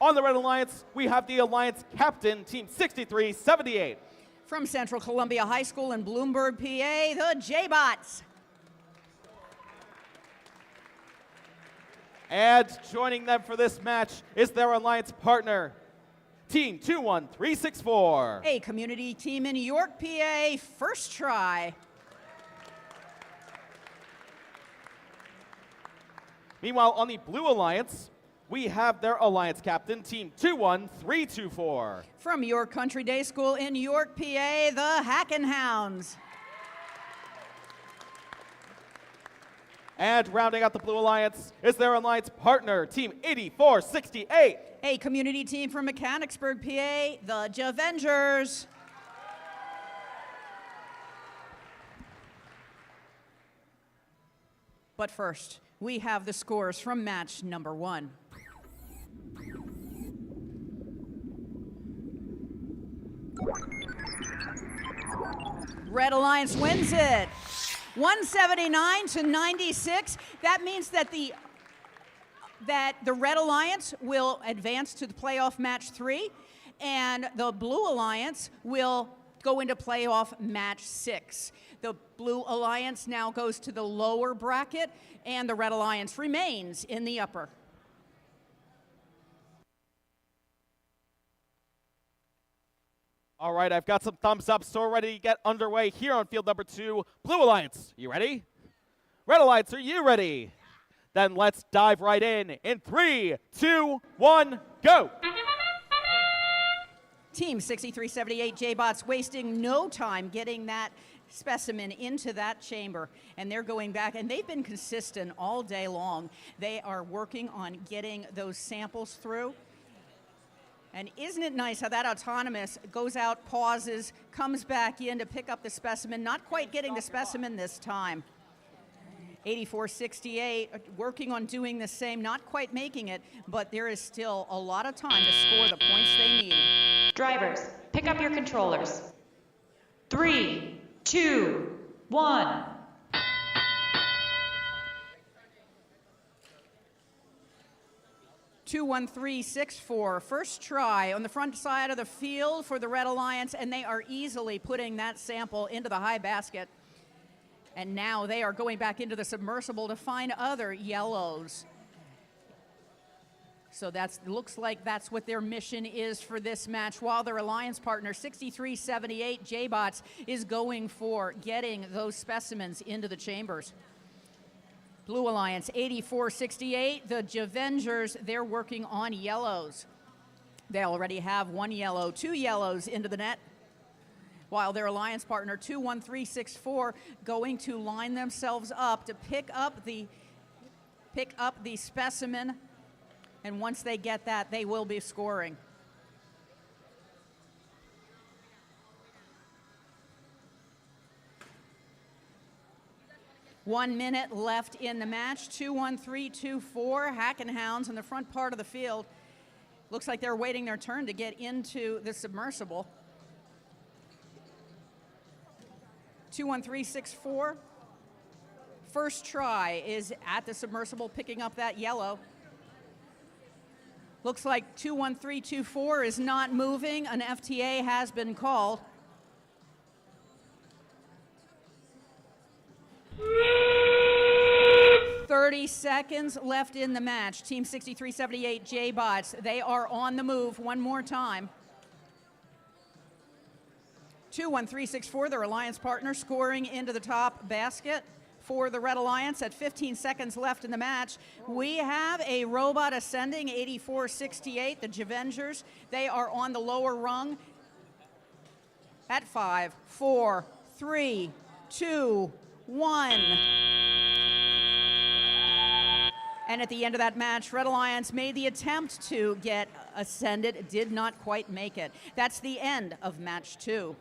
On the red alliance, we have the Alliance captain, team 6378. From Central Columbia High School in Bloomberg, PA, the J-Bots. And joining them for this match is their alliance partner, Team 21364. A community team in York, PA, first try. Meanwhile, on the blue alliance, we have their alliance captain, Team 21324. From York Country Day School in York, PA, the Hackin' Hounds. And rounding out the blue alliance is their alliance partner, Team 8468. A community team from Mechanicsburg, PA, the Javengers. But first, we have the scores from match number 1. Red Alliance wins it. 179 to 96. That means that the Red Alliance will advance to the playoff match 3, and the Blue Alliance will go into playoff match 6. The Blue Alliance now goes to the lower bracket, and the Red Alliance remains in the upper. All right, I've got some thumbs up, so we're ready to get underway here on field number 2. Blue Alliance, you ready? Red Alliance, are you ready? Then let's dive right in 3, 2, 1, go! Team 6378 J-Bots wasting no time getting that specimen into that chamber, and they're going back, and they've been consistent all day long. They are working on getting those samples through. And isn't it nice how that autonomous goes out, pauses, comes back in to pick up the specimen, not quite getting the specimen this time. 8468 working on doing the same, not quite making it, but there is still a lot of time to score the points they need. Drivers, pick up your controllers. 3, 2, 1. 21364, first try on the front side of the field for the Red Alliance, and they are easily putting that sample into the high basket. And now they are going back into the submersible to find other yellows. So that looks like that's what their mission is for this match, while their alliance partner, 6378 J-Bots, is going for getting those specimens into the chambers. Blue Alliance, 8468, the Javengers, they're working on yellows. They already have 1 yellow, 2 yellows into the net, while their alliance partner, 21364, going to line themselves up to pick up the specimen, and once they get that, they will be scoring. One minute left in the match. 21324, Hackin' Hounds in the front part of the field. Looks like they're waiting their turn to get into the submersible. 21364. First try is at the submersible, picking up that yellow. Looks like 21324 is not moving. An FTA has been called. "30 seconds left in the match. Team 6378 J-Bots, they are on the move one more time. 21364, their alliance partner, scoring into the top basket for the Red Alliance at 15 seconds left in the match. We have a robot ascending, 8468, the Javengers. They are on the lower rung at 5, 4, 3, 2, 1. And at the end of that match, Red Alliance made the attempt to get ascended, did not quite make it. That's the end of match 2.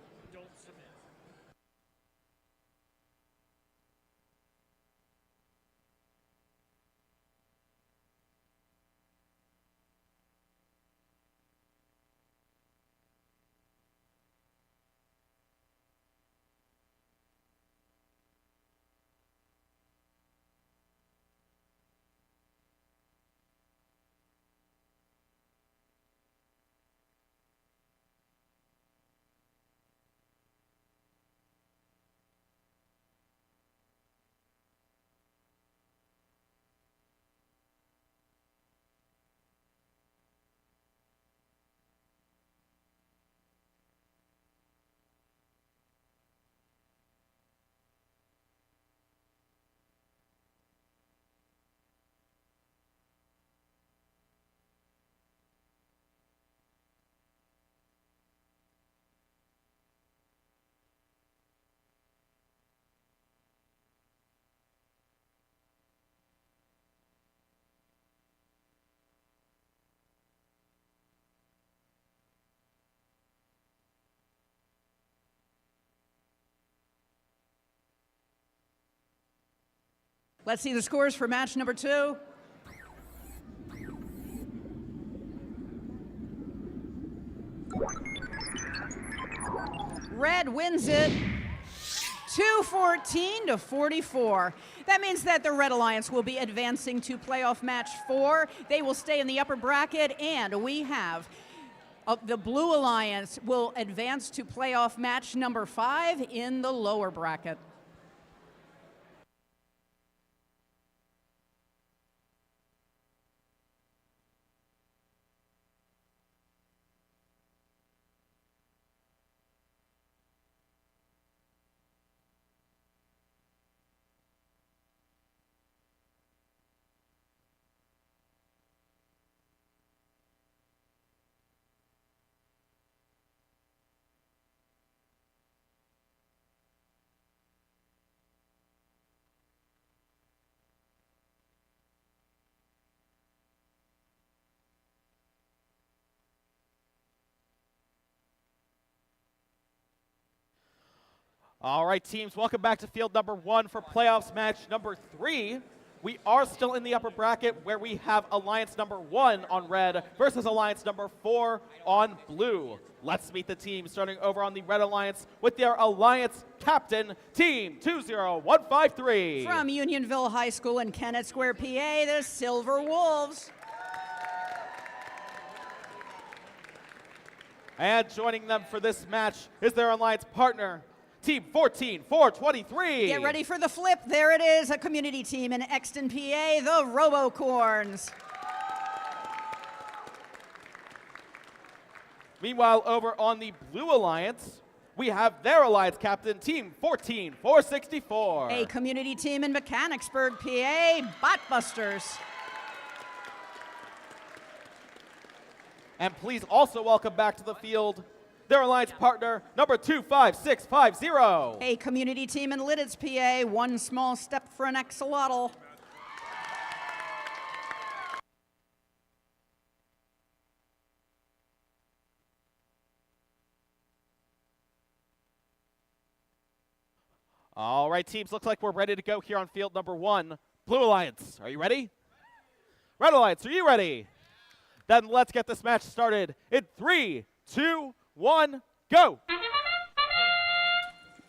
Let's see the scores for match number 2. Red wins it 214-44. That means that the Red Alliance will be advancing to playoff match 4. They will stay in the upper bracket, and we have the Blue Alliance will advance to playoff match number 5 in the lower bracket. All right, teams, welcome back to field number 1 for playoffs match number 3. We are still in the upper bracket where we have alliance number 1 on red versus alliance number 4 on blue. Let's meet the team starting over on the Red Alliance with their alliance captain, Team 20153. From Unionville High School in Kennett Square, PA, the Silver Wolves. And joining them for this match is their alliance partner, Team 14423. Get ready for the flip. There it is, a community team in Exton, PA, the Robocorns. Meanwhile, over on the Blue Alliance, we have their alliance captain, Team 14464. A community team in Mechanicsburg, PA, Botbusters. And please also welcome back to the field their alliance partner, number 25650. A community team in Lidditz, PA, one small step for an axolotl. All right, teams, looks like we're ready to go here on field number 1. Blue Alliance, are you ready? Red Alliance, are you ready? Then let's get this match started in 3, 2, 1, go!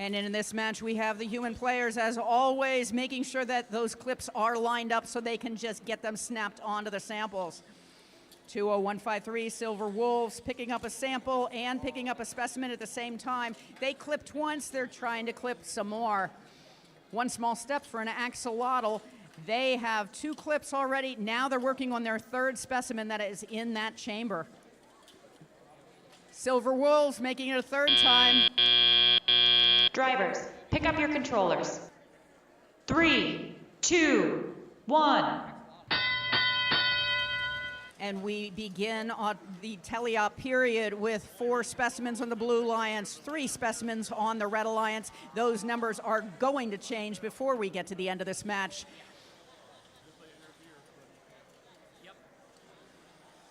And in this match, we have the human players, as always, making sure that those clips are lined up so they can just get them snapped onto the samples. 20153 Silver Wolves picking up a sample and picking up a specimen at the same time. They clipped once, they're trying to clip some more. One small step for an axolotl. They have 2 clips already. Now they're working on their 3rd specimen that is in that chamber. Silver Wolves making it a 3rd time. Drivers, pick up your controllers. 3, 2, 1. And we begin on the teleop period with 4 specimens on the Blue Alliance, 3 specimens on the Red Alliance. Those numbers are going to change before we get to the end of this match.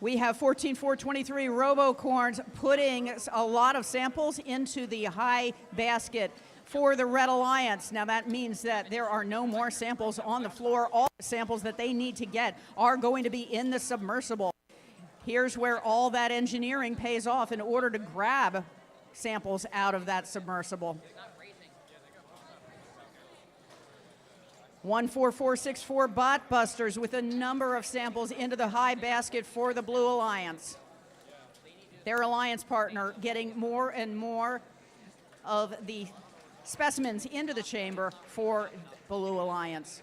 We have 14-4-23 Robocorns putting a lot of samples into the high basket for the Red Alliance. Now that means that there are no more samples on the floor. All the samples that they need to get are going to be in the submersible. Here's where all that engineering pays off in order to grab samples out of that submersible. 14464 Bot Busters with a number of samples into the high basket for the Blue Alliance. Their alliance partner getting more and more of the specimens into the chamber for Blue Alliance.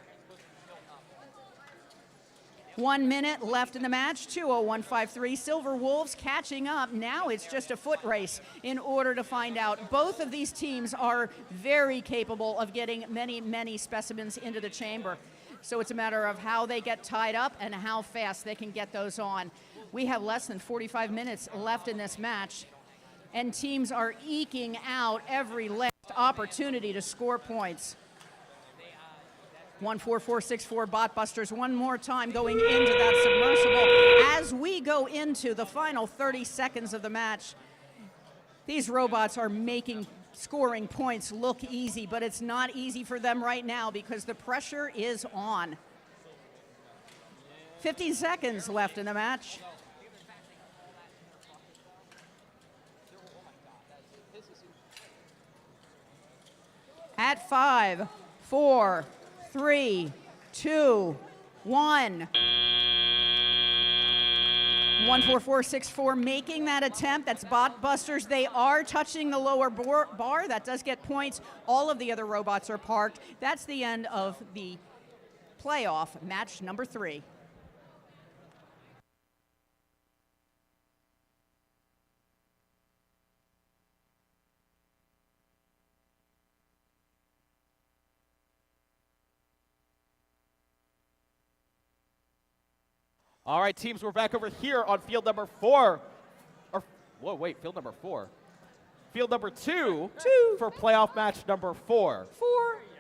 1 minute left in the match. 20153 Silver Wolves catching up. Now it's just a foot race in order to find out. Both of these teams are very capable of getting many, many specimens into the chamber. So it's a matter of how they get tied up and how fast they can get those on. We have less than 45 minutes left in this match, and teams are eking out every last opportunity to score points. 14464 Bot Busters one more time going into that submersible. As we go into the final 30 seconds of the match, these robots are making scoring points look easy, but it's not easy for them right now because the pressure is on. 50 seconds left in the match. At 5, 4, 3, 2, 1. 14464 making that attempt. That's Bot Busters. They are touching the lower bar. That does get points. All of the other robots are parked. That's the end of the playoff match number 3. All right, teams, we're back over here on field number 4. Field number 4. Field number 2 for playoff match number 4.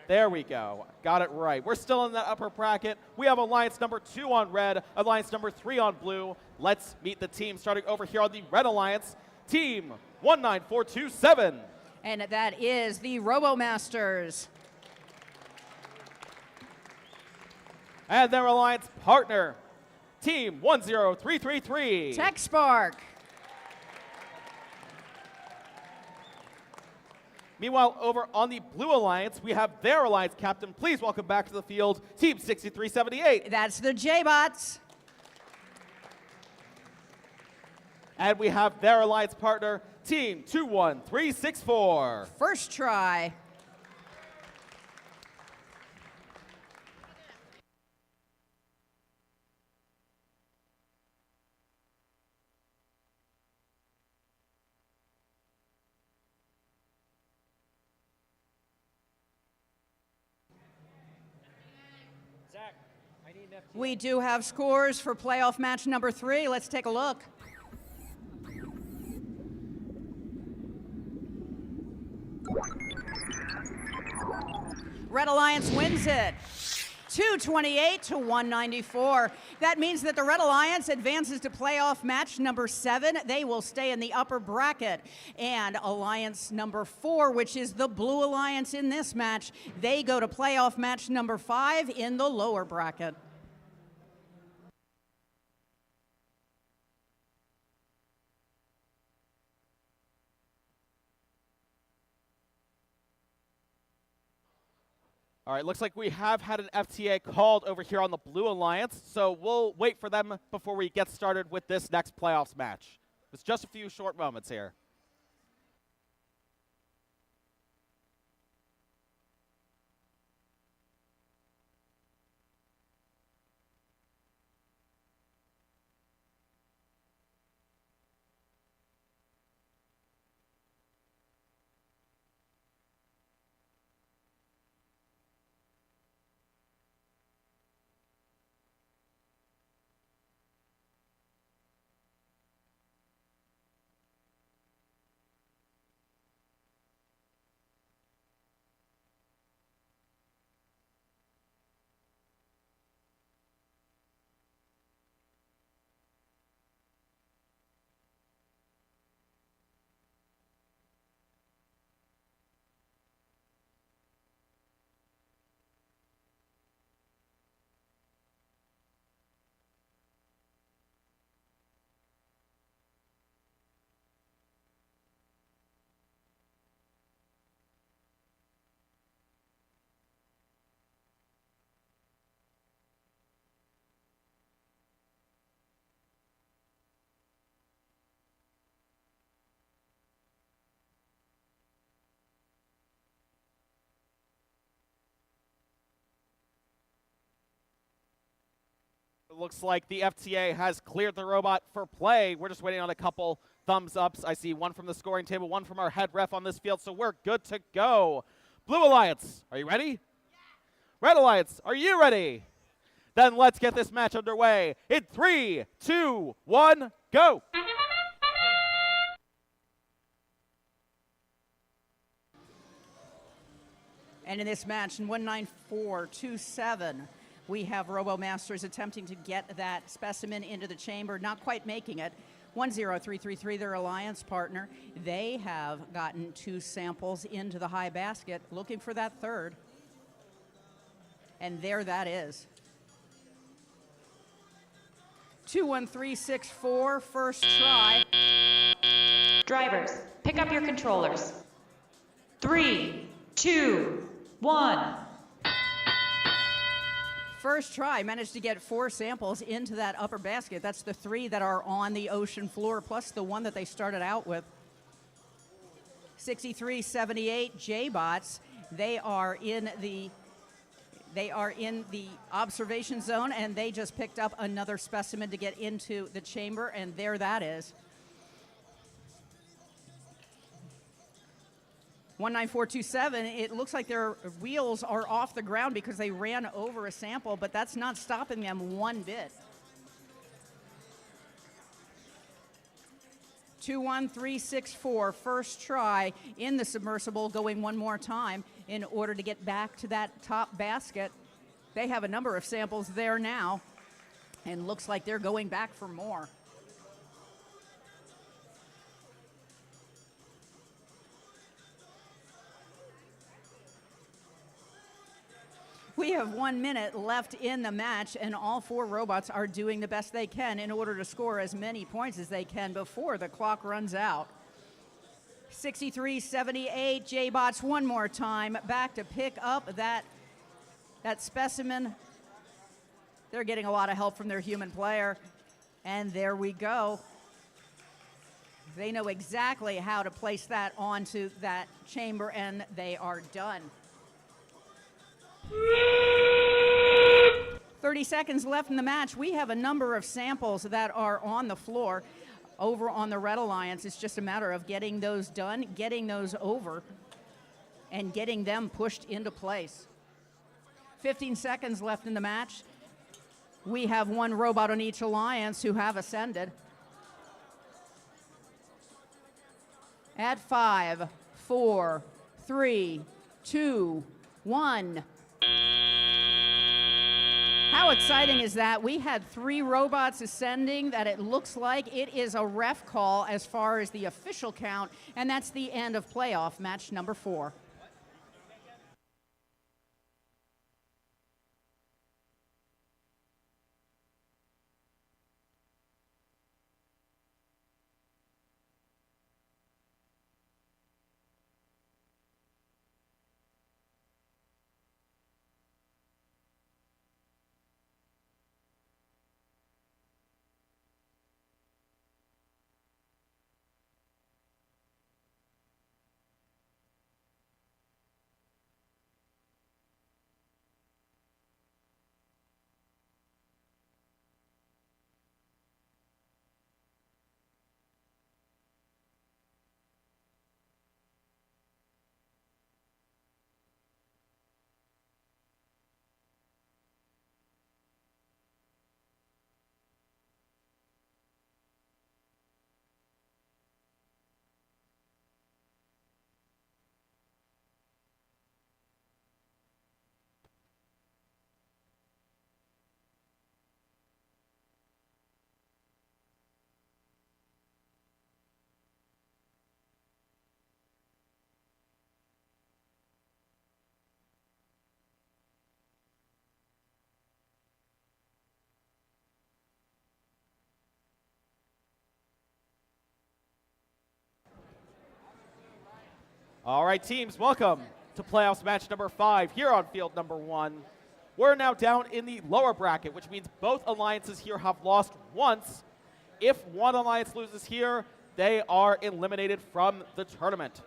There we go. Got it right. We're still in that upper bracket. We have alliance number 2 on red, alliance number 3 on blue. Let's meet the team starting over here on the red alliance, team 19427. And that is the RoboMasters. And their alliance partner, team 10333. TechSpark. Meanwhile, over on the Blue Alliance, we have their alliance captain. Please welcome back to the field, team 6378. That's the J-Bots. And we have their alliance partner, team 21364. First try. We do have scores for playoff match number 3. Let's take a look. Red Alliance wins it. 228 to 194. That means that the Red Alliance advances to playoff match number 7. They will stay in the upper bracket. And alliance number 4, which is the Blue Alliance in this match, they go to playoff match number 5 in the lower bracket. All right, looks like we have had an FTA called over here on the Blue Alliance, so we'll wait for them before we get started with this next playoffs match. It's just a few short moments here. It looks like the FTA has cleared the robot for play. We're just waiting on a couple thumbs ups. I see one from the scoring table, one from our head ref on this field, so we're good to go. Blue Alliance, are you ready? Yeah. Red Alliance, are you ready? Then let's get this match underway in 3, 2, 1, go! And in this match, in 194-27, we have RoboMasters attempting to get that specimen into the chamber, not quite making it. 10333, their alliance partner. They have gotten 2 samples into the high basket, looking for that third. And there that is. 21364, first try. Drivers, pick up your controllers. 3, 2, 1. First try, managed to get 4 samples into that upper basket. That's the 3 that are on the ocean floor, plus the 1 that they started out with. 6378 J-Bots. They are in the observation zone, and they just picked up another specimen to get into the chamber, and there that is. 19427, it looks like their wheels are off the ground because they ran over a sample, but that's not stopping them one bit. 21364, first try in the submersible, going one more time in order to get back to that top basket. They have a number of samples there now, and looks like they're going back for more. We have 1 minute left in the match, and all 4 robots are doing the best they can in order to score as many points as they can before the clock runs out. 6378 J-Bots one more time, back to pick up that specimen. They're getting a lot of help from their human player, and there we go. They know exactly how to place that onto that chamber, and they are done. 30 seconds left in the match. We have a number of samples that are on the floor over on the Red Alliance. It's just a matter of getting those done, getting those over, and getting them pushed into place. 15 seconds left in the match. We have 1 robot on each alliance who have ascended. At 5, 4, 3, 2, 1. How exciting is that? We had 3 robots ascending that it looks like it is a ref call as far as the official count, and that's the end of playoff match number 4. All right, teams, welcome to playoffs match number 5 here on field number 1. We're now down in the lower bracket, which means both alliances here have lost once. If one alliance loses here, they are eliminated from the tournament.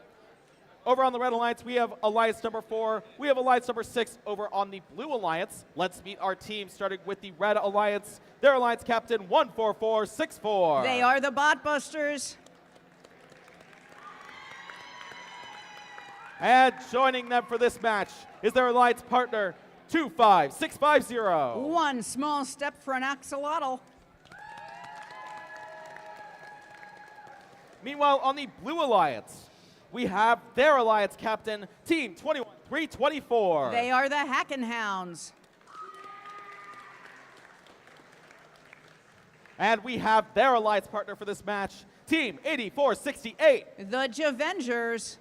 Over on the red alliance, we have alliance number 4. We have alliance number 6 over on the blue alliance. Let's meet our team, starting with the red alliance. Their alliance captain, 14464. They are the Botbusters. And joining them for this match is their alliance partner, 25650. One small step for an axolotl. Meanwhile, on the blue alliance, we have their alliance captain, team 21324. They are the Hackenhounds. And we have their alliance partner for this match, team 8468. The Javengers.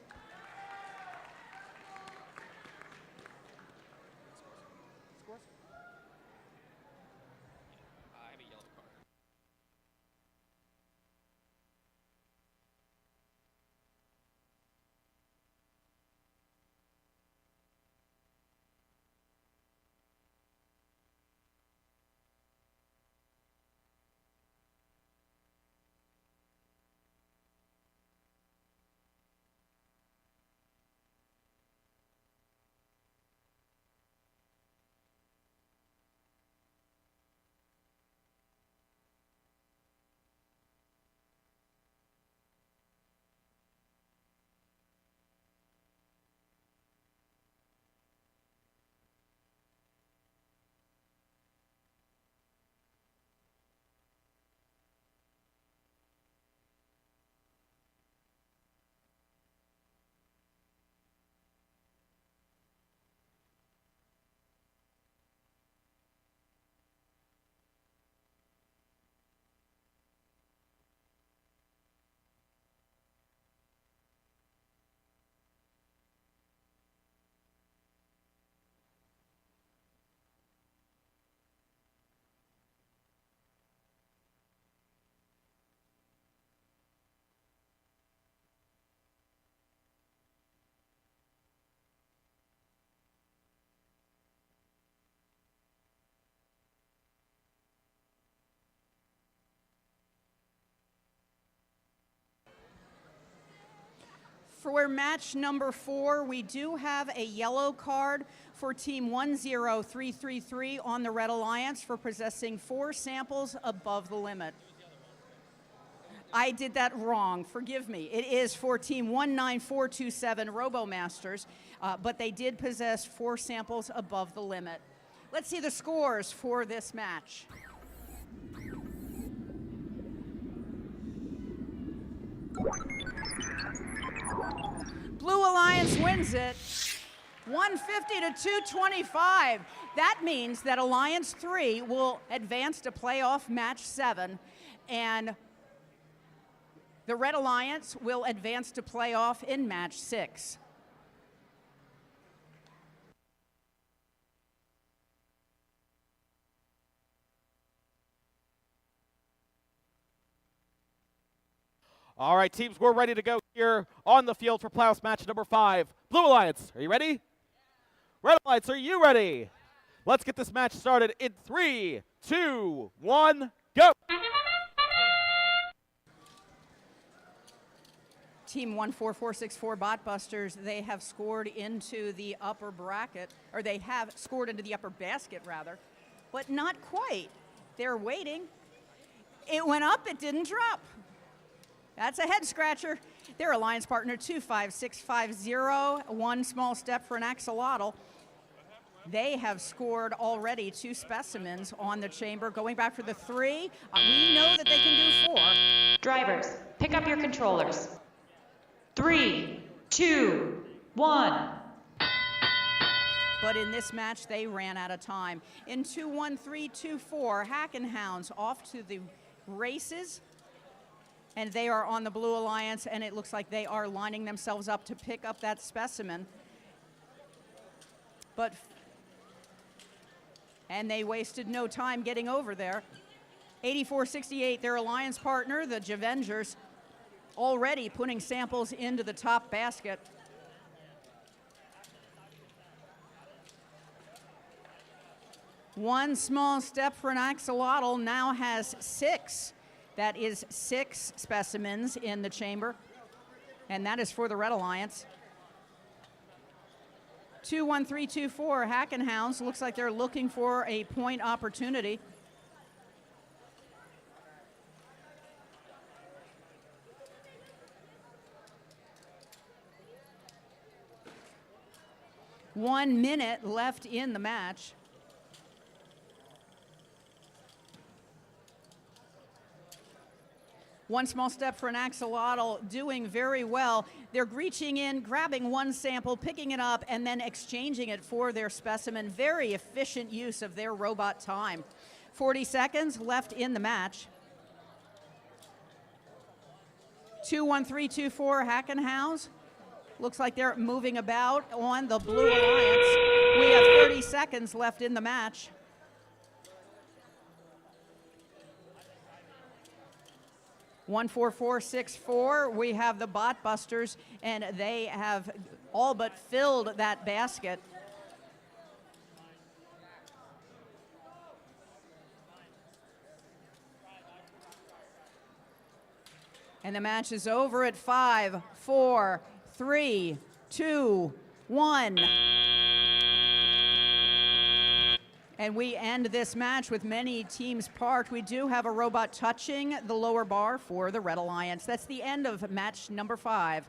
For match number 4, we do have a yellow card for team 10333 on the Red Alliance for possessing 4 samples above the limit. I did that wrong. Forgive me. It is for team 19427 RoboMasters, but they did possess 4 samples above the limit. Let's see the scores for this match. Blue Alliance wins it, 150 to 225. That means that Alliance 3 will advance to playoff match 7, and the Red Alliance will advance to playoff in match 6. All right, teams, we're ready to go here on the field for playoffs match number 5. Blue Alliance, are you ready? Red Alliance, are you ready? Let's get this match started in 3, 2, 1, go! Team 14464 Botbusters, they have scored into the upper bracket, or they have scored into the upper basket, rather, but not quite. They're waiting. It went up, it didn't drop. That's a head scratcher. Their alliance partner, 25650, one small step for an axolotl. They have scored already 2 specimens on the chamber. Going back for the 3, we know that they can do 4. Drivers, pick up your controllers. 3, 2, 1. But in this match, they ran out of time. In 2-1-3-2-4, Hackenhounds off to the races. And they are on the Blue Alliance, and it looks like they are lining themselves up to pick up that specimen. And they wasted no time getting over there. 8468, their alliance partner, the Javengers, already putting samples into the top basket. One small step for an axolotl now has 6. That is 6 specimens in the chamber, and that is for the Red Alliance. 2-1-3-2-4 Hackenhounds. Looks like they're looking for a point opportunity. One minute left in the match. One small step for an axolotl, doing very well. They're reaching in, grabbing one sample, picking it up, and then exchanging it for their specimen. Very efficient use of their robot time. 40 seconds left in the match. 2-1-3-2-4 Hackenhounds. Looks like they're moving about on the Blue Alliance. We have 30 seconds left in the match. One, 4, 4, 6, 4. We have the Bot Busters, and they have all but filled that basket. And the match is over at 5, 4, 3, 2, 1. And we end this match with many teams parked. We do have a robot touching the lower bar for the Red Alliance. That's the end of match number 5.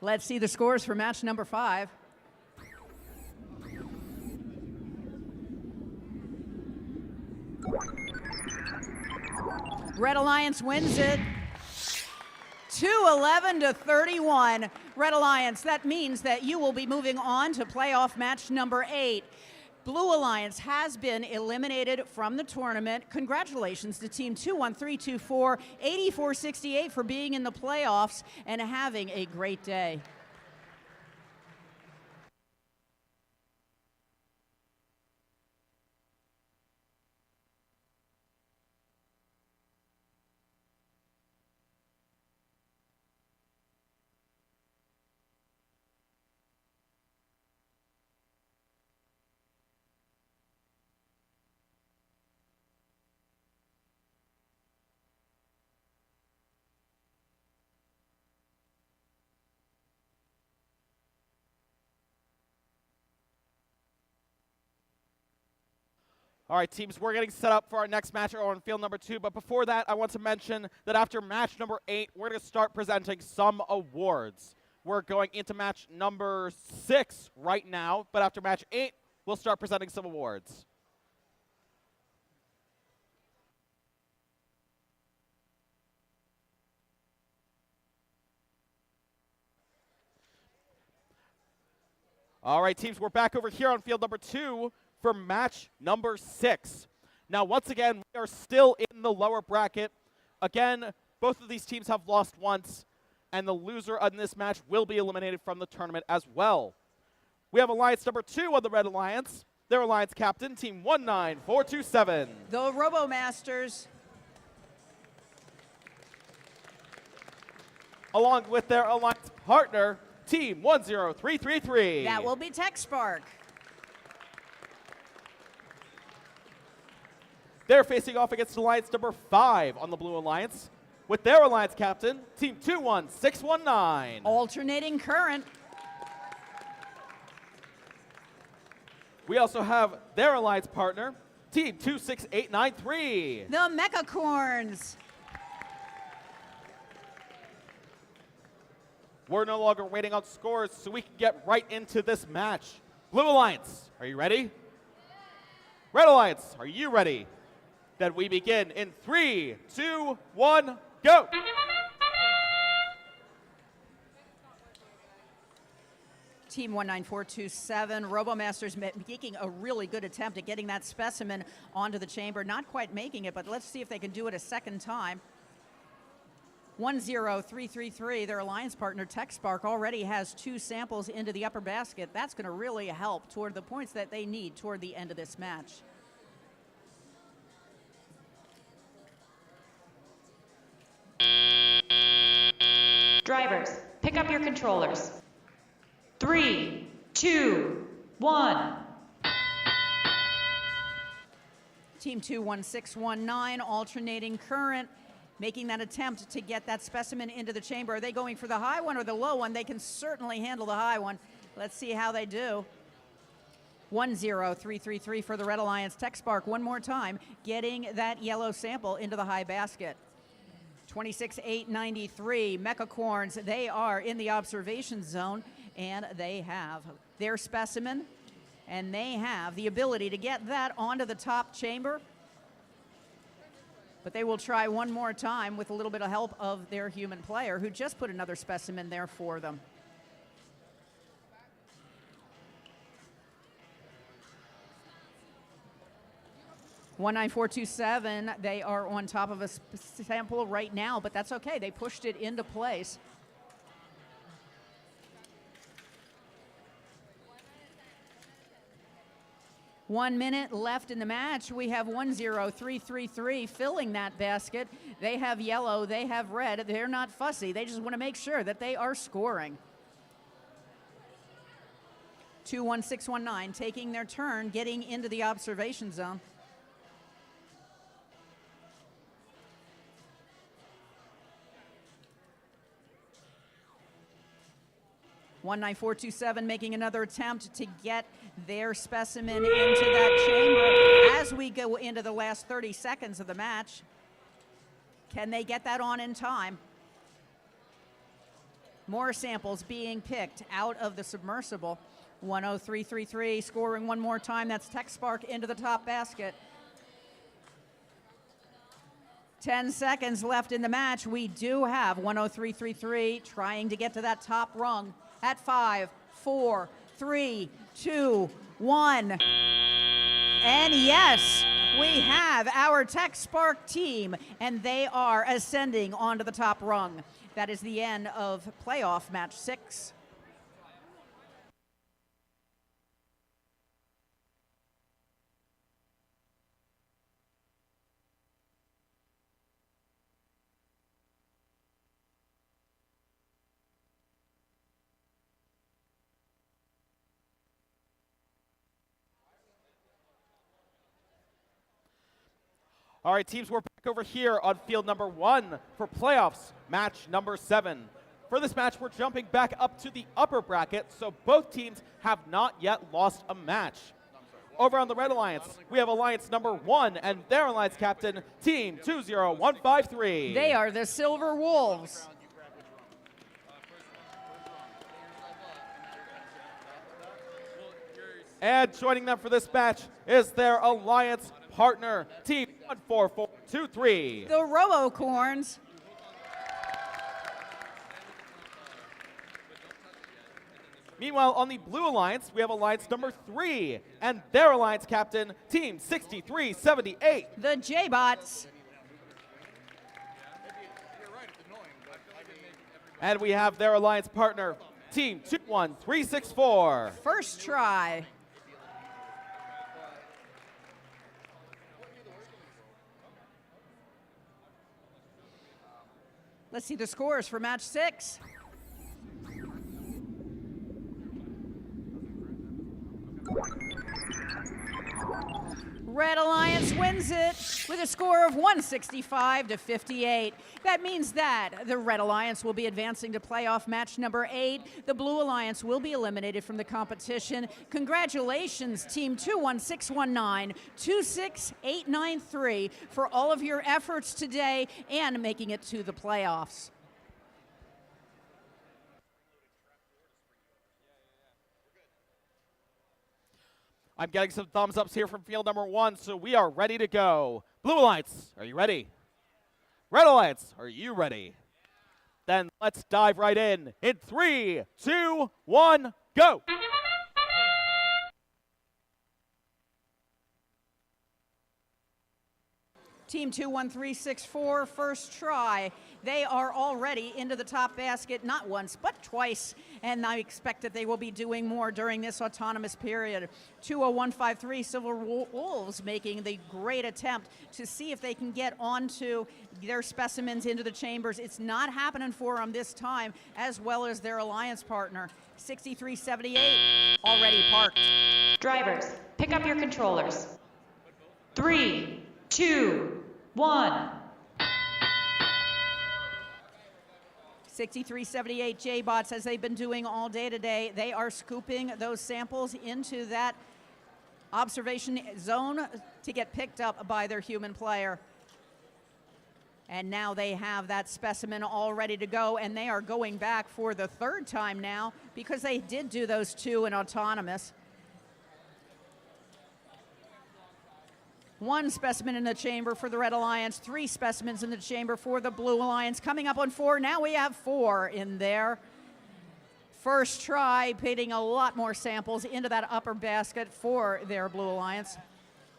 Let's see the scores for match number 5. Red Alliance wins it 211-31. Red Alliance, that means that you will be moving on to playoff match number 8. Blue Alliance has been eliminated from the tournament. Congratulations to Team 21324, 8468 for being in the playoffs and having a great day. All right, teams, we're getting set up for our next match on field number 2. But before that, I want to mention that after match number 8, we're going to start presenting some awards. We're going into match number 6 right now, but after match 8, we'll start presenting some awards. All right, teams, we're back over here on field number 2 for match number 6. Now, once again, we are still in the lower bracket. Again, both of these teams have lost once, and the loser in this match will be eliminated from the tournament as well. We have Alliance number 2 on the Red Alliance. Their Alliance captain, Team 19427. The RoboMasters. Along with their Alliance partner, Team 10333. That will be TechSpark. They're facing off against Alliance number 5 on the Blue Alliance with their Alliance captain, Team 21619. Alternating current. We also have their Alliance partner, Team 26893. The Mechacorns. We're no longer waiting on scores, so we can get right into this match. Blue Alliance, are you ready? Red Alliance, are you ready? Then we begin in 3, 2, 1, go! Team 19427, RoboMasters making a really good attempt at getting that specimen onto the chamber. Not quite making it, but let's see if they can do it a second time. 10333, their alliance partner, TechSpark, already has 2 samples into the upper basket. That's going to really help toward the points that they need toward the end of this match. Drivers, pick up your controllers. 3, 2, 1. Team 21619, alternating current, making that attempt to get that specimen into the chamber. Are they going for the high one or the low one? They can certainly handle the high one. Let's see how they do. 10333 for the Red Alliance. TechSpark one more time, getting that yellow sample into the high basket. 26893, Mechacorns, they are in the observation zone, and they have their specimen, and they have the ability to get that onto the top chamber. But they will try one more time with a little bit of help of their human player, who just put another specimen there for them. (19427), they are on top of a sample right now, but that's okay. They pushed it into place. One minute left in the match. We have 10333 filling that basket. They have yellow, they have red. They're not fussy. They just want to make sure that they are scoring. 21619 taking their turn, getting into the observation zone. (19427) making another attempt to get their specimen into that chamber as we go into the last 30 seconds of the match. Can they get that on in time? More samples being picked out of the submersible. 10333 scoring one more time. That's TechSpark into the top basket. 10 seconds left in the match. We do have 10333 trying to get to that top rung at 5, 4, 3, 2, 1. And yes, we have our TechSpark team, and they are ascending onto the top rung. That is the end of playoff match 6. All right, teams, we're back over here on field number 1 for playoffs, match number 7. For this match, we're jumping back up to the upper bracket, so both teams have not yet lost a match. Over on the Red Alliance, we have Alliance number 1 and their Alliance captain, Team 20153. They are the Silver Wolves. And joining them for this match is their Alliance partner, Team 14423. The RoboCorns. Meanwhile, on the Blue Alliance, we have Alliance number 3 and their Alliance captain, Team 6378. The J-Bots. And we have their Alliance partner, Team 21364. First try. Let's see the scores for match 6. Red Alliance wins it with a score of 165 to 58. That means that the Red Alliance will be advancing to playoff match number 8. The Blue Alliance will be eliminated from the competition. Congratulations, Team 21619, 26893, for all of your efforts today and making it to the playoffs. I'm getting some thumbs ups here from field number 1, so we are ready to go. Blue Alliance, are you ready? Red Alliance, are you ready? Then let's dive right in. In 3, 2, 1, go! Team 21364, first try. They are already into the top basket, not once, but twice. And I expect that they will be doing more during this autonomous period. 20153, Silver Wolves making the great attempt to see if they can get onto their specimens into the chambers. It's not happening for them this time, as well as their alliance partner. 6378, already parked. Drivers, pick up your controllers. 3, 2, 1. 6378 J-Bots, as they've been doing all day today, they are scooping those samples into that observation zone to get picked up by their human player. And now they have that specimen all ready to go, and they are going back for the third time now because they did do those 2 in autonomous. 1 specimen in the chamber for the Red Alliance, 3 specimens in the chamber for the Blue Alliance. Coming up on 4, now we have 4 in there. First try, pitting a lot more samples into that upper basket for their Blue Alliance.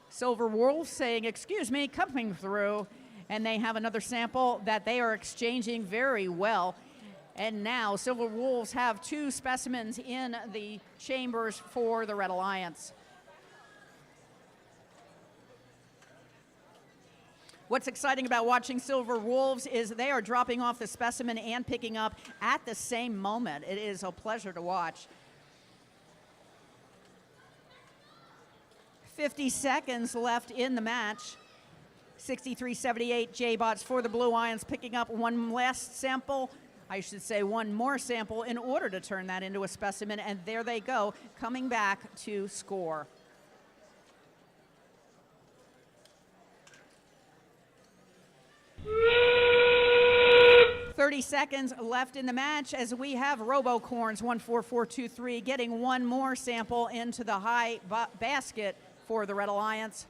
Silver Wolves saying, excuse me, coming through. And they have another sample that they are exchanging very well. And now Silver Wolves have 2 specimens in the chambers for the Red Alliance. What's exciting about watching Silver Wolves is they are dropping off the specimen and picking up at the same moment. It is a pleasure to watch. 50 seconds left in the match. 6378 J-Bots for the Blue Alliance, picking up 1 last sample. I should say 1 more sample in order to turn that into a specimen. And there they go, coming back to score. 30 seconds left in the match as we have Robocorns 14423 getting 1 more sample into the high basket for the Red Alliance.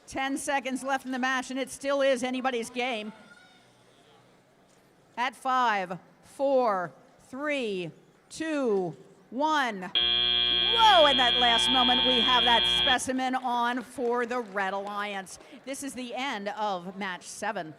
Ten seconds left in the match, and it still is anybody's game. At 5, 4, 3, 2, 1. Whoa, in that last moment, we have that specimen on for the Red Alliance. This is the end of match 7.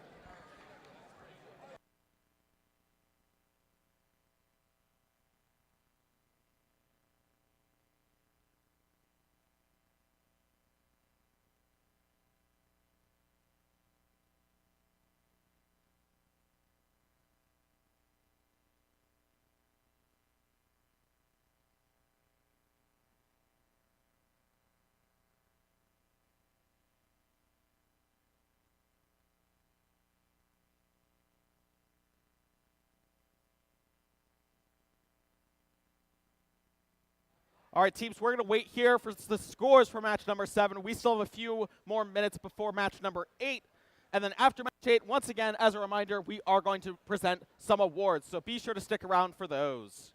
All right, teams, we're going to wait here for the scores for match number 7. We still have a few more minutes before match number 8. And then after match 8, once again, as a reminder, we are going to present some awards. So be sure to stick around for those.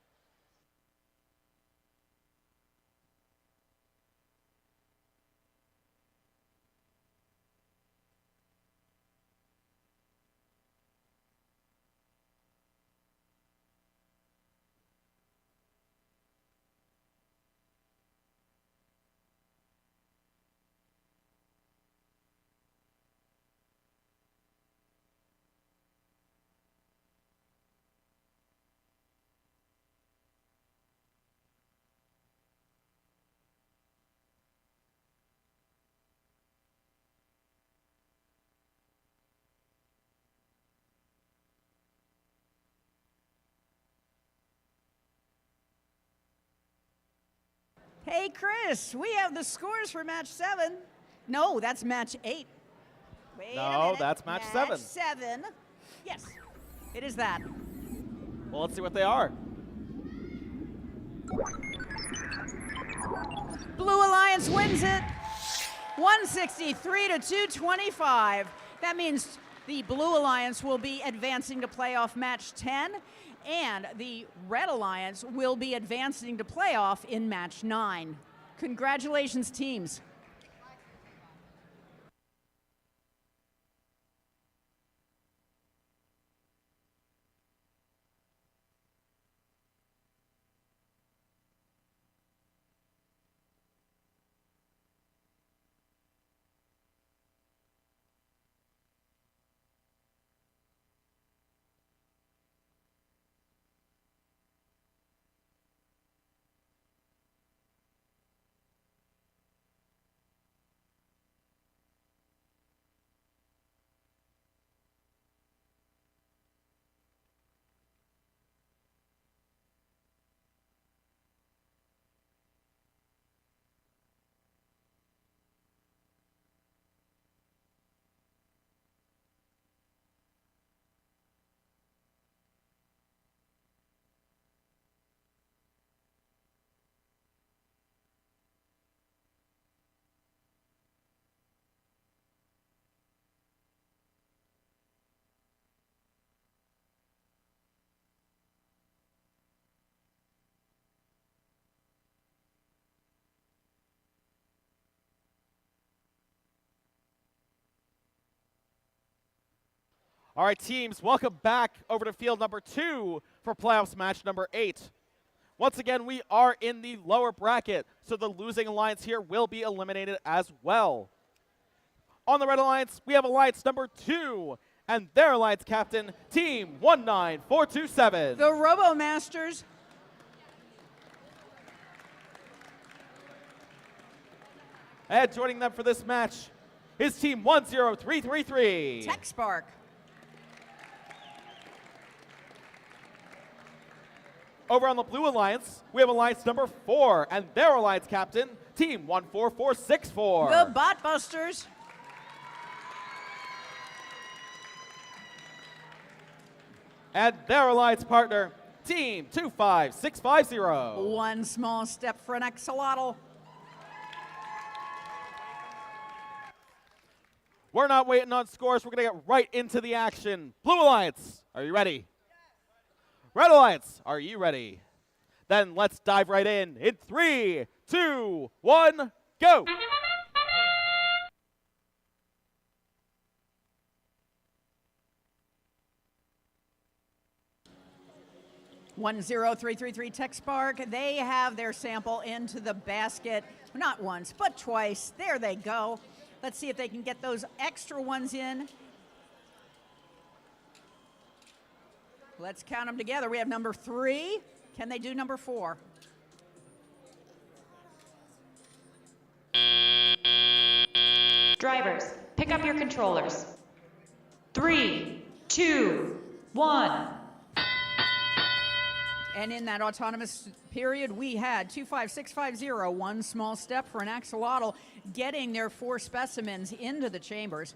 Hey, Chris, we have the scores for match 7. No, that's match 8. Wait a No, minute. that's match 7. Match 7. Yes, it is that. Well, let's see what they are. Blue Alliance wins it 163 to 225. That means the Blue Alliance will be advancing to playoff match 10, and the Red Alliance will be advancing to playoff in match 9. Congratulations, teams. All right, teams, welcome back over to field number 2 for playoffs match number 8. Once again, we are in the lower bracket, so the losing alliance here will be eliminated as well. On the Red Alliance, we have alliance number 2, and their alliance captain, team 19427. The Robo Masters. And joining them for this match is team 10333. Tech Spark. Over on the Blue Alliance, we have alliance number 4, and their alliance captain, team 14464. The Bot Busters. And their alliance partner, team 25650. One small step for an axolotl. We're not waiting on scores. We're going to get right into the action. Blue Alliance, are you ready? Red Alliance, are you ready? Then let's dive right in 3, 2, 1, go! One 10333 Tech Spark. They have their sample into the basket, not once, but twice. There they go. Let's see if they can get those extra ones in. Let's count them together. We have number 3. Can they do number 4? Drivers, pick up your controllers. 3, 2, 1. And in that autonomous period, we had 25650, one small step for an axolotl, getting their 4 specimens into the chambers.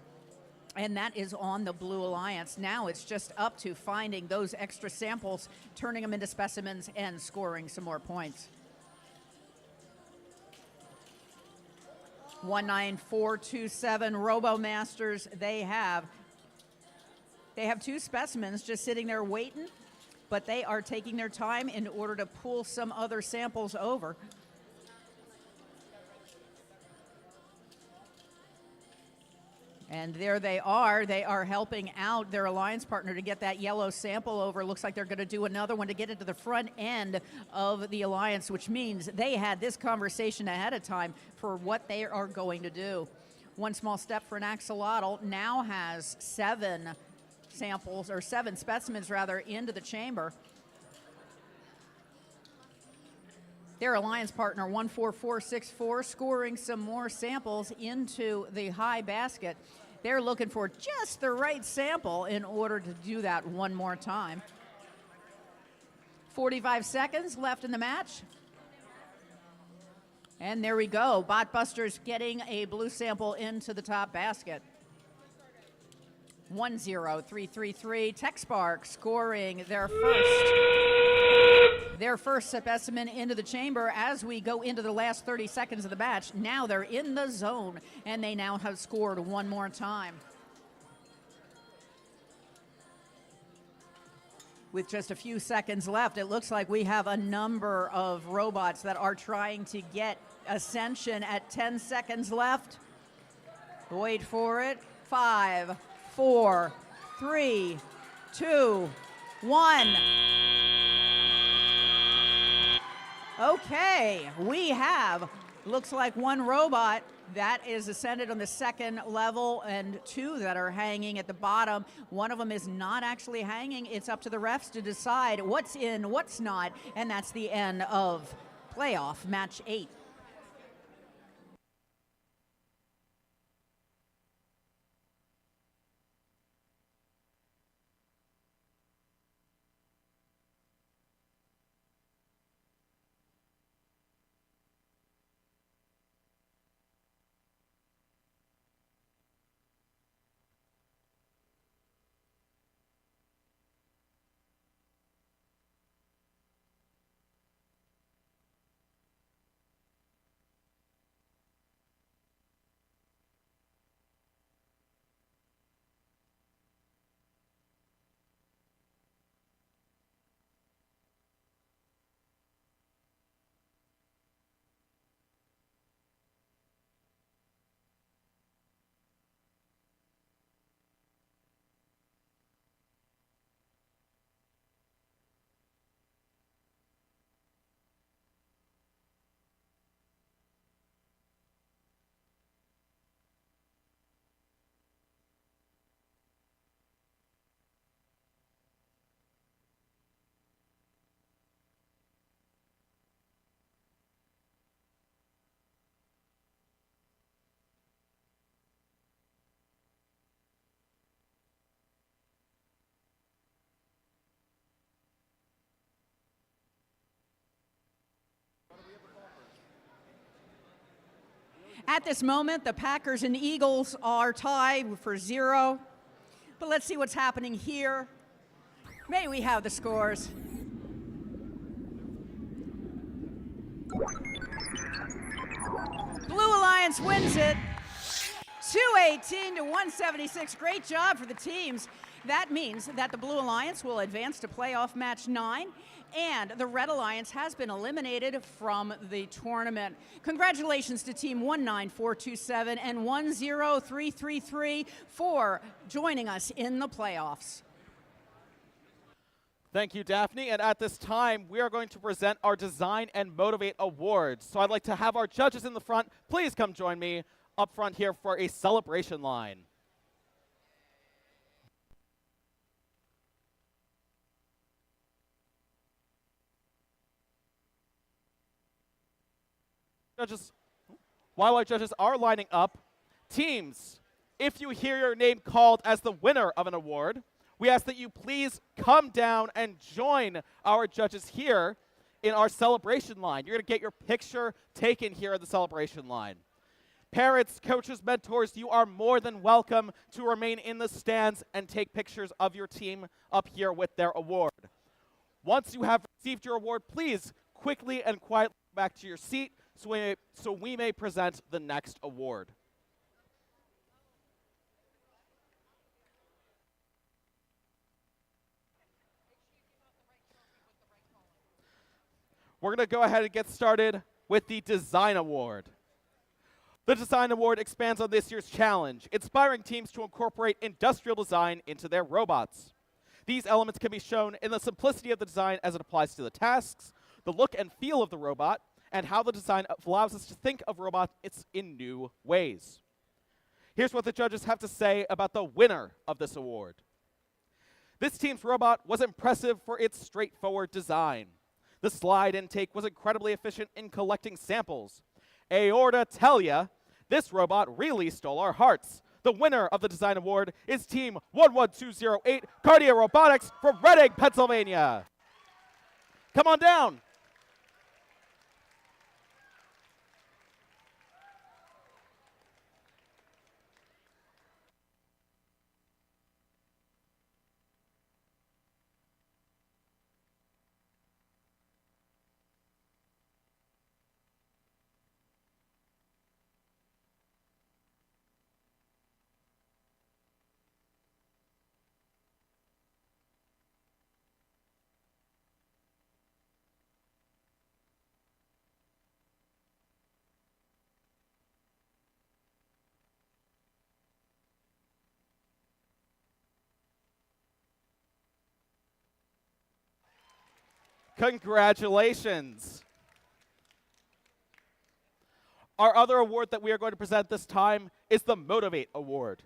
And that is on the Blue Alliance. Now it's just up to finding those extra samples, turning them into specimens, and scoring some more points. 19427 Robo Masters. They have 2 specimens just sitting there waiting, but they are taking their time in order to pull some other samples over. And there they are. They are helping out their alliance partner to get that yellow sample over. Looks like they're going to do another one to get into the front end of the alliance, which means they had this conversation ahead of time for what they are going to do. One small step for an axolotl now has 7 samples, or 7 specimens rather, into the chamber. Their alliance partner 14464 scoring some more samples into the high basket. They're looking for just the right sample in order to do that one more time. 45 seconds left in the match. And there we go. Botbusters getting a blue sample into the top basket. 10333. TechSpark scoring their first specimen into the chamber as we go into the last 30 seconds of the match. Now they're in the zone, and they now have scored one more time. With just a few seconds left, it looks like we have a number of robots that are trying to get ascension at 10 seconds left. Wait for it. 5, 4, 3, 2, 1. Okay, we have, looks like one robot that is ascended on the second level and 2 that are hanging at the bottom. One of them is not actually hanging. It's up to the refs to decide what's in, what's not, and that's the end of playoff match 8. At this moment, the Packers and Eagles are tied for 0. But let's see what's happening here. May we have the scores. Blue Alliance wins it, 218 to 176. Great job for the teams. That means that the Blue Alliance will advance to playoff match 9, and the Red Alliance has been eliminated from the tournament. Congratulations to Team 19427 and 10333 for joining us in the playoffs. Thank you, Daphne. And at this time, we are going to present our Design and Motivate Awards. So I'd like to have our judges in the front. Please come join me up front here for a celebration line. Judges, while our judges are lining up, teams, if you hear your name called as the winner of an award, we ask that you please come down and join our judges here in our celebration line. You're going to get your picture taken here at the celebration line. Parents, coaches, mentors, you are more than welcome to remain in the stands and take pictures of your team up here with their award. Once you have received your award, please quickly and quietly go back to your seat so we may present the next award. We're going to go ahead and get started with the Design Award. The Design Award expands on this year's challenge, inspiring teams to incorporate industrial design into their robots. These elements can be shown in the simplicity of the design as it applies to the tasks, the look and feel of the robot, and how the design allows us to think of robots in new ways. Here's what the judges have to say about the winner of this award. This team's robot was impressive for its straightforward design. The slide intake was incredibly efficient in collecting samples. Aorta tell ya, this robot really stole our hearts. The winner of the Design Award is Team 11208 Cardia Robotics from Reading, Pennsylvania. Come on down. Congratulations. Our other award that we are going to present this time is the Motivate Award.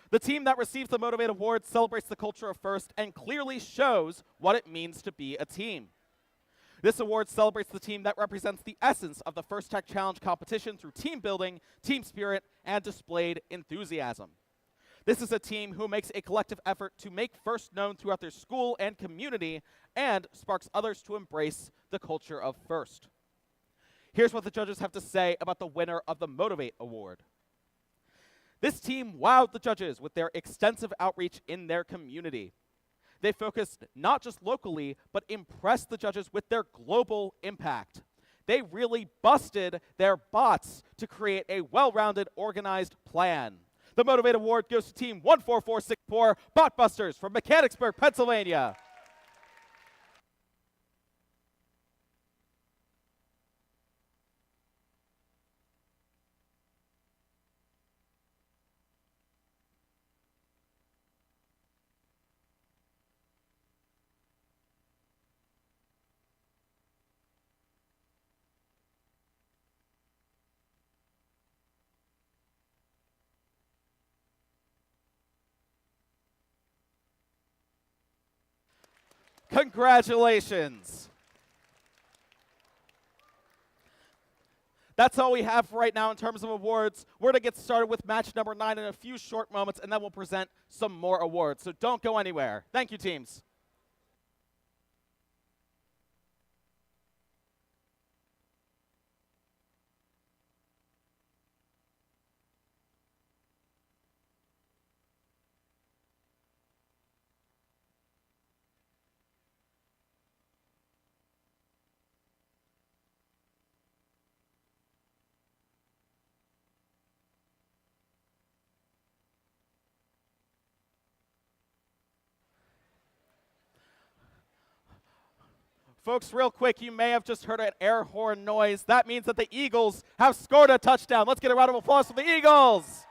The team that receives the Motivate Award celebrates the culture of FIRST and clearly shows what it means to be a team. This award celebrates the team that represents the essence of the First Tech Challenge competition through team building, team spirit, and displayed enthusiasm. This is a team who makes a collective effort to make FIRST known throughout their school and community and sparks others to embrace the culture of FIRST. Here's what the judges have to say about the winner of the Motivate Award. This team wowed the judges with their extensive outreach in their community. They focused not just locally, but impressed the judges with their global impact. They really busted their bots to create a well-rounded, organized plan. The Motivate Award goes to Team 14464 Botbusters from Mechanicsburg, Pennsylvania. Congratulations. That's all we have right now in terms of awards. We're going to get started with match number 9 in a few short moments, and then we'll present some more awards. So don't go anywhere. Thank you, teams. Folks, real quick, you may have just heard an air horn noise. That means that the Eagles have scored a touchdown. Let's get a round of applause for the Eagles.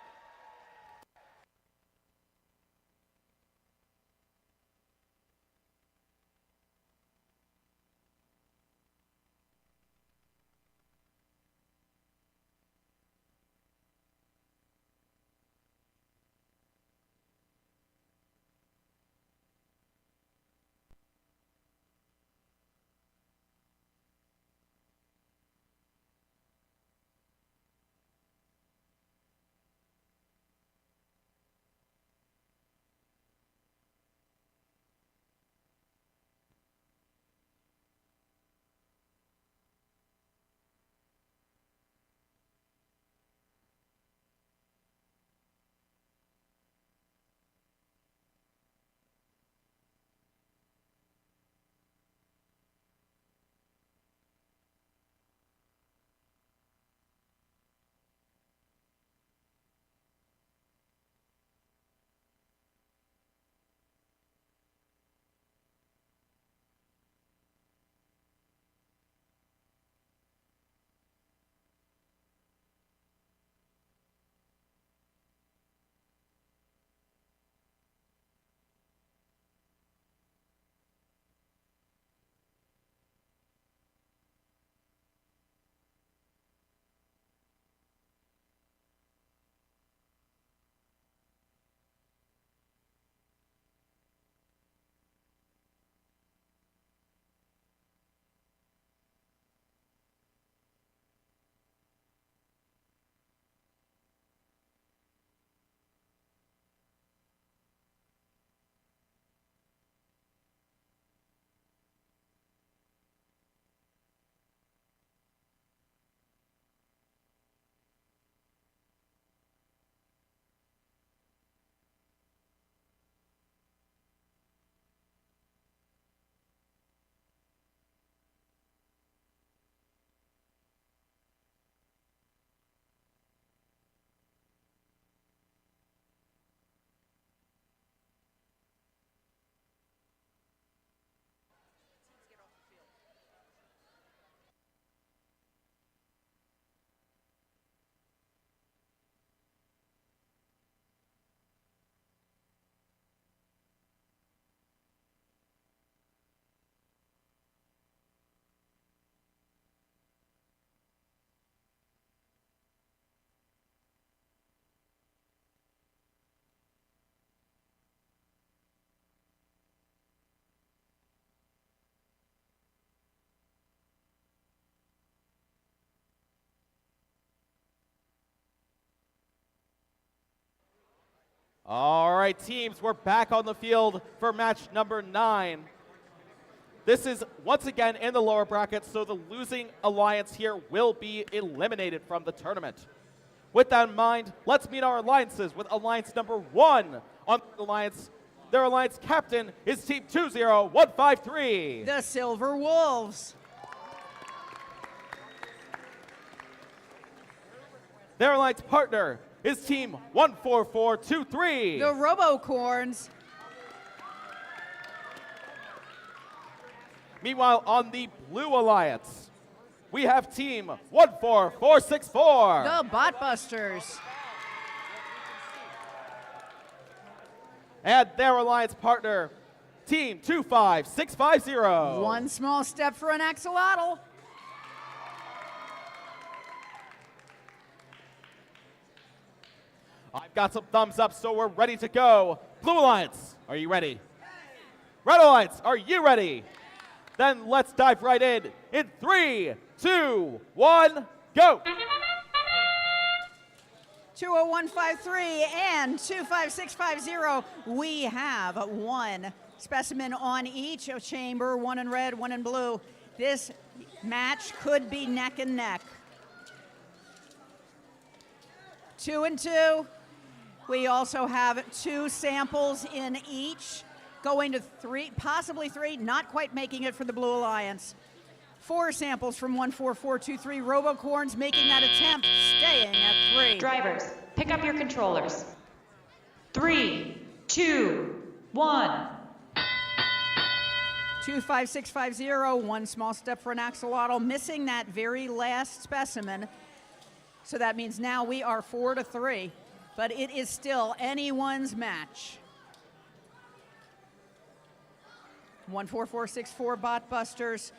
All right, teams, we're back on the field for match number 9. This is once again in the lower bracket, so the losing alliance here will be eliminated from the tournament. With that in mind, let's meet our alliances with alliance number 1 on the alliance. Their alliance captain is team 20153. The Silver Wolves. Their alliance partner is team 14423. The Robocorns. Meanwhile, on the blue alliance, we have team 14464. The Botbusters. And their alliance partner, team 25650. One small step for an axolotl. I've got some thumbs up, so we're ready to go. Blue Alliance, are you ready? Red Alliance, are you ready? Then let's dive right in 3, 2, 1, go. 20153 and 25650. We have one specimen on each chamber, one in red, one in blue. This match could be neck and neck. 2 and 2. We also have 2 samples in each, going to 3, possibly 3, not quite making it for the Blue Alliance. 4 samples from 14423 Robocorns making that attempt, staying at 3. Drivers, pick up your controllers. 3, 2, 1. 25650, one small step for an axolotl, missing that very last specimen. So that means now we are 4 to 3, but it is still anyone's match. 14464 Botbusters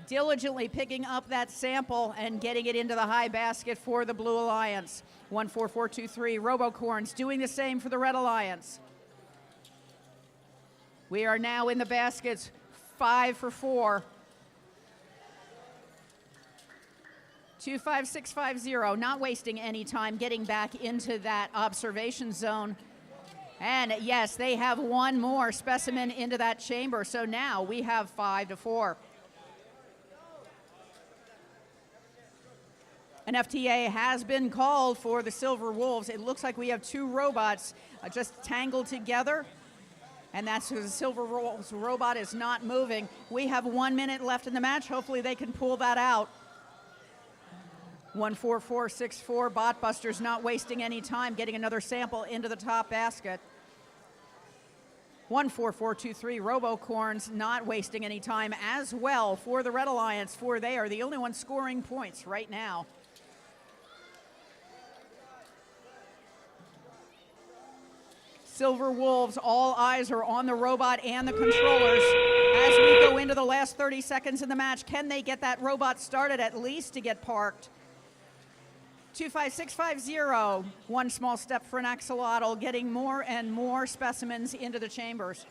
diligently picking up that sample and getting it into the high basket for the Blue Alliance. 14423 Robocorns doing the same for the Red Alliance. We are now in the baskets, 5 for 4. 25650, not wasting any time getting back into that observation zone. And yes, they have one more specimen into that chamber, so now we have 5 to 4. An FTA has been called for the Silver Wolves. It looks like we have 2 robots just tangled together, and that's because the Silver Wolves robot is not moving. We have 1 minute left in the match. Hopefully they can pull that out. 14464 Botbusters not wasting any time, getting another sample into the top basket. 14423 Robocorns not wasting any time as well for the Red Alliance, for they are the only ones scoring points right now. Silver Wolves, all eyes are on the robot and the controllers as we go into the last 30 seconds in the match. Can they get that robot started at least to get parked? 25650, one small step for an axolotl, getting more and more specimens into the chambers.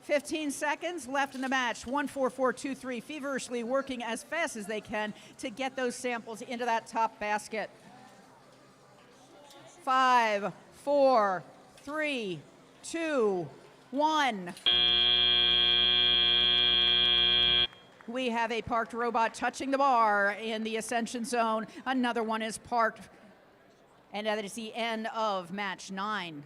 15 seconds left in the match. 14423 feverishly working as fast as they can to get those samples into that top basket. 5, 4, 3, 2, 1. We have a parked robot touching the bar in the ascension zone. Another one is parked. And that is the end of match 9.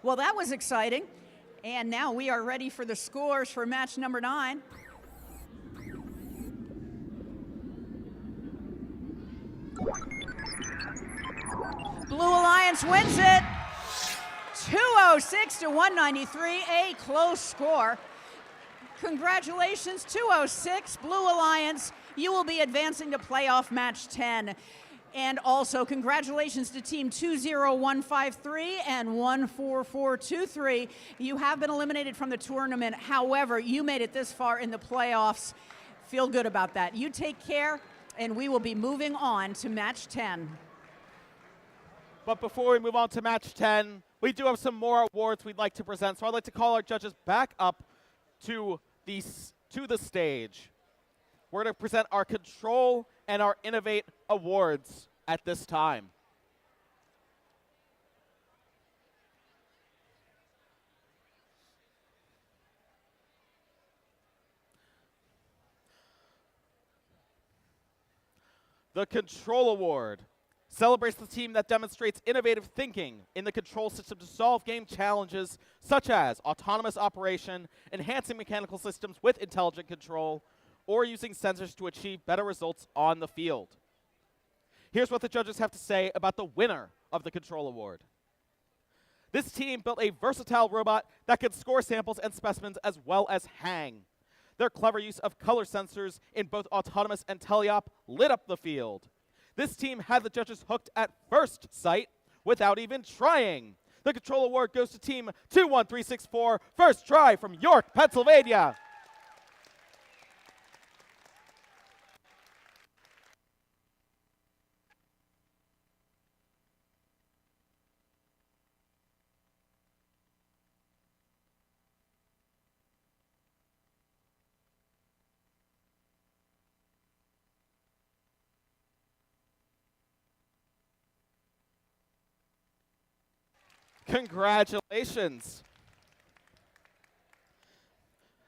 Well, that was exciting. And now we are ready for the scores for match number 9. Blue Alliance wins it 206 to 193, a close score. Congratulations, 206, Blue Alliance. You will be advancing to playoff match 10. And also, congratulations to Team 20153 and 14423. You have been eliminated from the tournament. However, you made it this far in the playoffs. Feel good about that. You take care, and we will be moving on to match 10. But before we move on to match 10, we do have some more awards we'd like to present. So I'd like to call our judges back up to the stage. We're going to present our Control and our Innovate awards at this time. The Control Award celebrates the team that demonstrates innovative thinking in the control system to solve game challenges such as autonomous operation, enhancing mechanical systems with intelligent control, or using sensors to achieve better results on the field. Here's what the judges have to say about the winner of the Control Award. This team built a versatile robot that can score samples and specimens as well as hang. Their clever use of color sensors in both autonomous and teleop lit up the field. This team had the judges hooked at first sight without even trying. The Control Award goes to Team 21364, First Try from York, Pennsylvania. Congratulations.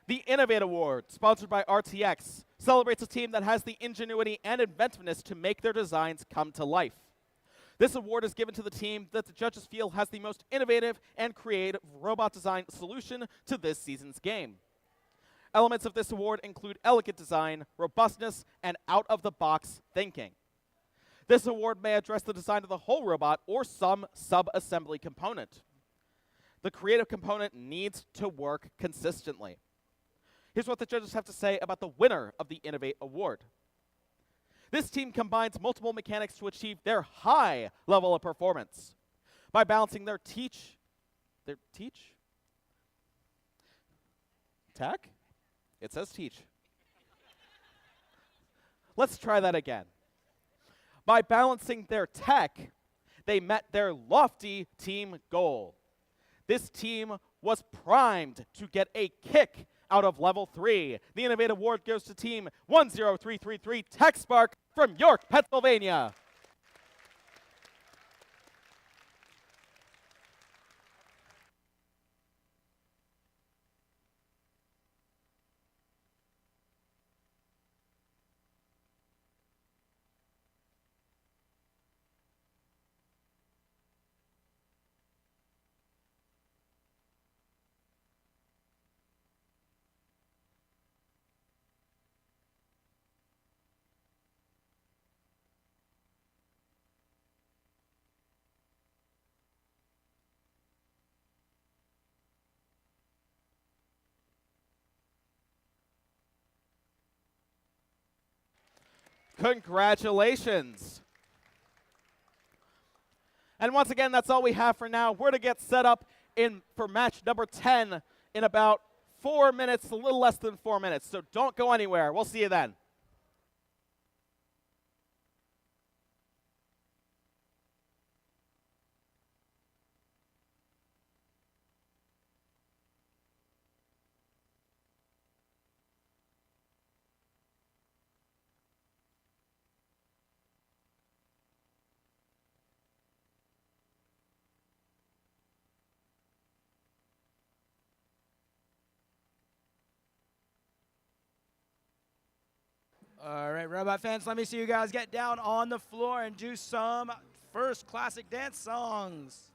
The Innovate Award, sponsored by RTX, celebrates a team that has the ingenuity and inventiveness to make their designs come to life. This award is given to the team that the judges feel has the most innovative and creative robot design solution to this season's game. Elements of this award include elegant design, robustness, and out-of-the-box thinking. This award may address the design of the whole robot or some sub-assembly component. The creative component needs to work consistently. Here's what the judges have to say about the winner of the Innovate Award. This team combines multiple mechanics to achieve their high level of performance by balancing their tech? It says teach. Let's try that again. By balancing their tech, they met their lofty team goal. This team was primed to get a kick out of level 3. The Innovate Award goes to Team 10333 TechSpark from York, Pennsylvania. Congratulations. And once again, that's all we have for now. We're to get set up for match number 10 in about 4 minutes, a little less than 4 minutes. So don't go anywhere. We'll see you then. All right, robot fans, let me see you guys get down on the floor and do some first classic dance songs.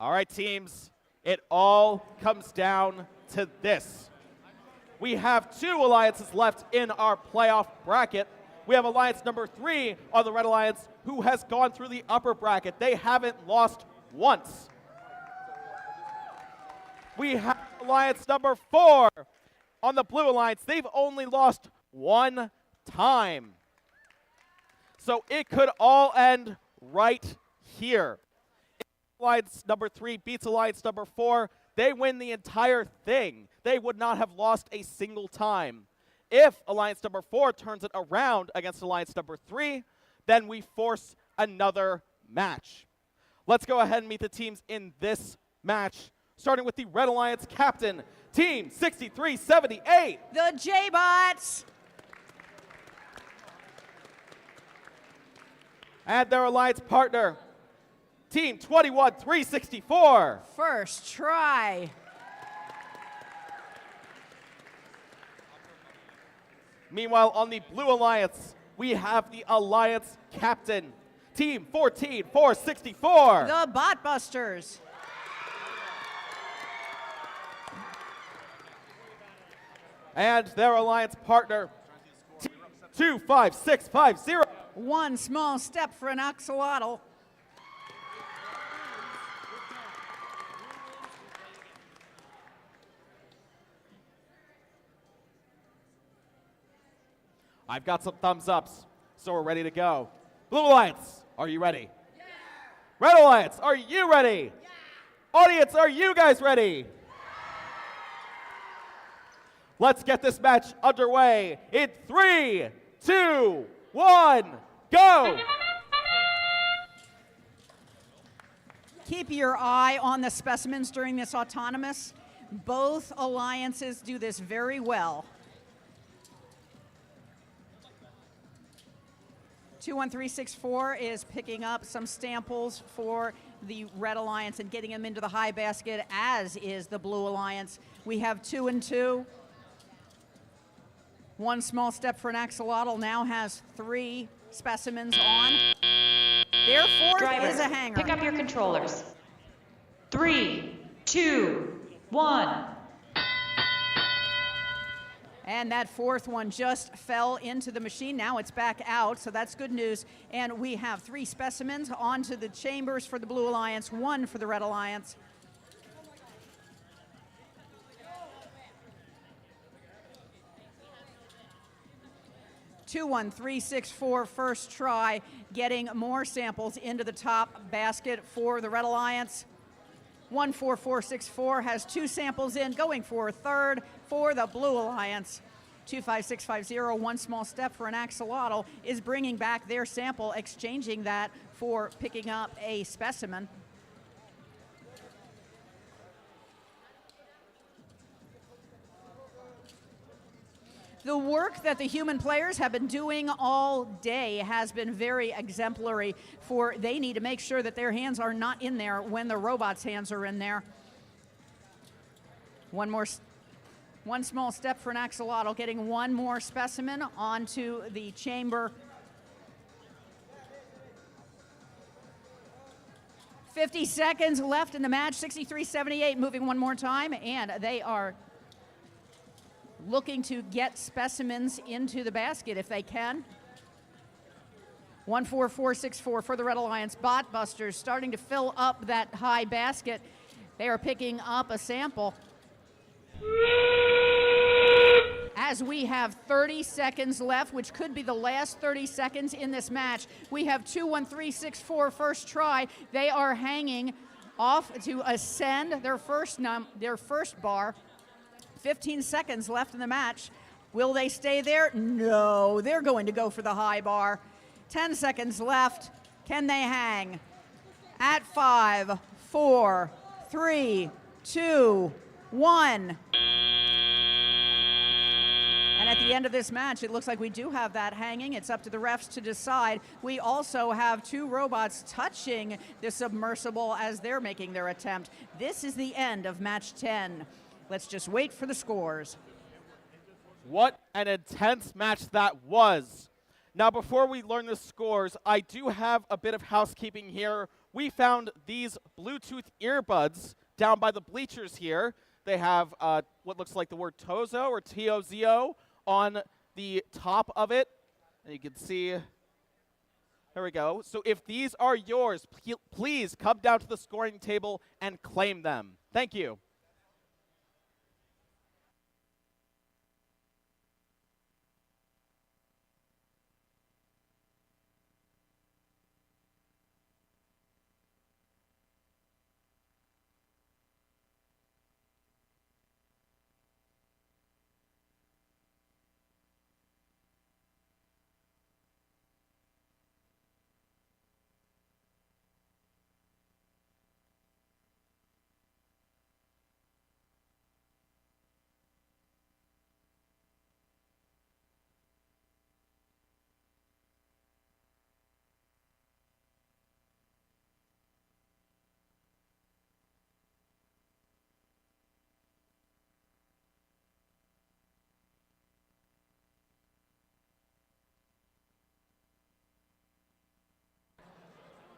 All right, teams, it all comes down to this. We have 2 alliances left in our playoff bracket. We have alliance number 3 on the Red Alliance, who has gone through the upper bracket. They haven't lost once. We have alliance number 4 on the Blue Alliance. They've only lost 1 time. So it could all end right here. If alliance number 3 beats alliance number 4, they win the entire thing. They would not have lost a single time. If alliance number 4 turns it around against alliance number 3, then we force another match. Let's go ahead and meet the teams in this match, starting with the Red Alliance captain, Team 6378. The J-Bots. And their alliance partner, Team 21364. First try. Meanwhile, on the Blue Alliance, we have the alliance captain, Team 14464. The Botbusters. And their alliance partner, Team 25650. One small step for an axolotl. I've got some thumbs ups, so we're ready to go. Blue Alliance, are you ready? Yeah. Red Alliance, are you ready? Yeah. Audience, are you guys ready? Yeah. Let's get this match underway in 3, 2, 1, go! Keep your eye on the specimens during this autonomous. Both alliances do this very well. 21364 is picking up some samples for the Red Alliance and getting them into the high basket, as is the Blue Alliance. We have 2 and 2. One small step for an axolotl now has 3 specimens on. Their fourth Driver, is a hanger. pick up your controllers. 3, 2, 1. And that fourth one just fell into the machine. Now it's back out, so that's good news. And we have 3 specimens onto the chambers for the Blue Alliance, 1 for the Red Alliance. Two, 1, 3, 6, 4, first try, getting more samples into the top basket for the Red Alliance. 14464 has 2 samples in, going for a third for the Blue Alliance. 25650, one small step for an axolotl, is bringing back their sample, exchanging that for picking up a specimen. The work that the human players have been doing all day has been very exemplary, for they need to make sure that their hands are not in there when the robots' hands are in there. One small step for an axolotl, getting 1 more specimen onto the chamber. 50 seconds left in the match. 6378 moving one more time, and they are looking to get specimens into the basket if they can. 14464 for the Red Alliance. Botbusters starting to fill up that high basket. They are picking up a sample. As we have 30 seconds left, which could be the last 30 seconds in this match, we have 21364 first try. They are hanging off to ascend their first bar. 15 seconds left in the match. Will they stay there? No, they're going to go for the high bar. 10 seconds left. Can they hang? At 5, 4, 3, 2, 1. And at the end of this match, it looks like we do have that hanging. It's up to the refs to decide. We also have 2 robots touching the submersible as they're making their attempt. This is the end of match 10. Let's just wait for the scores. What an intense match that was. Now, before we learn the scores, I do have a bit of housekeeping here we found these Bluetooth earbuds down by the bleachers here. They have what looks like the word Tozo or T-O-Z-O on the top of it. And you can see, there we go. So if these are yours, please come down to the scoring table and claim them. Thank you.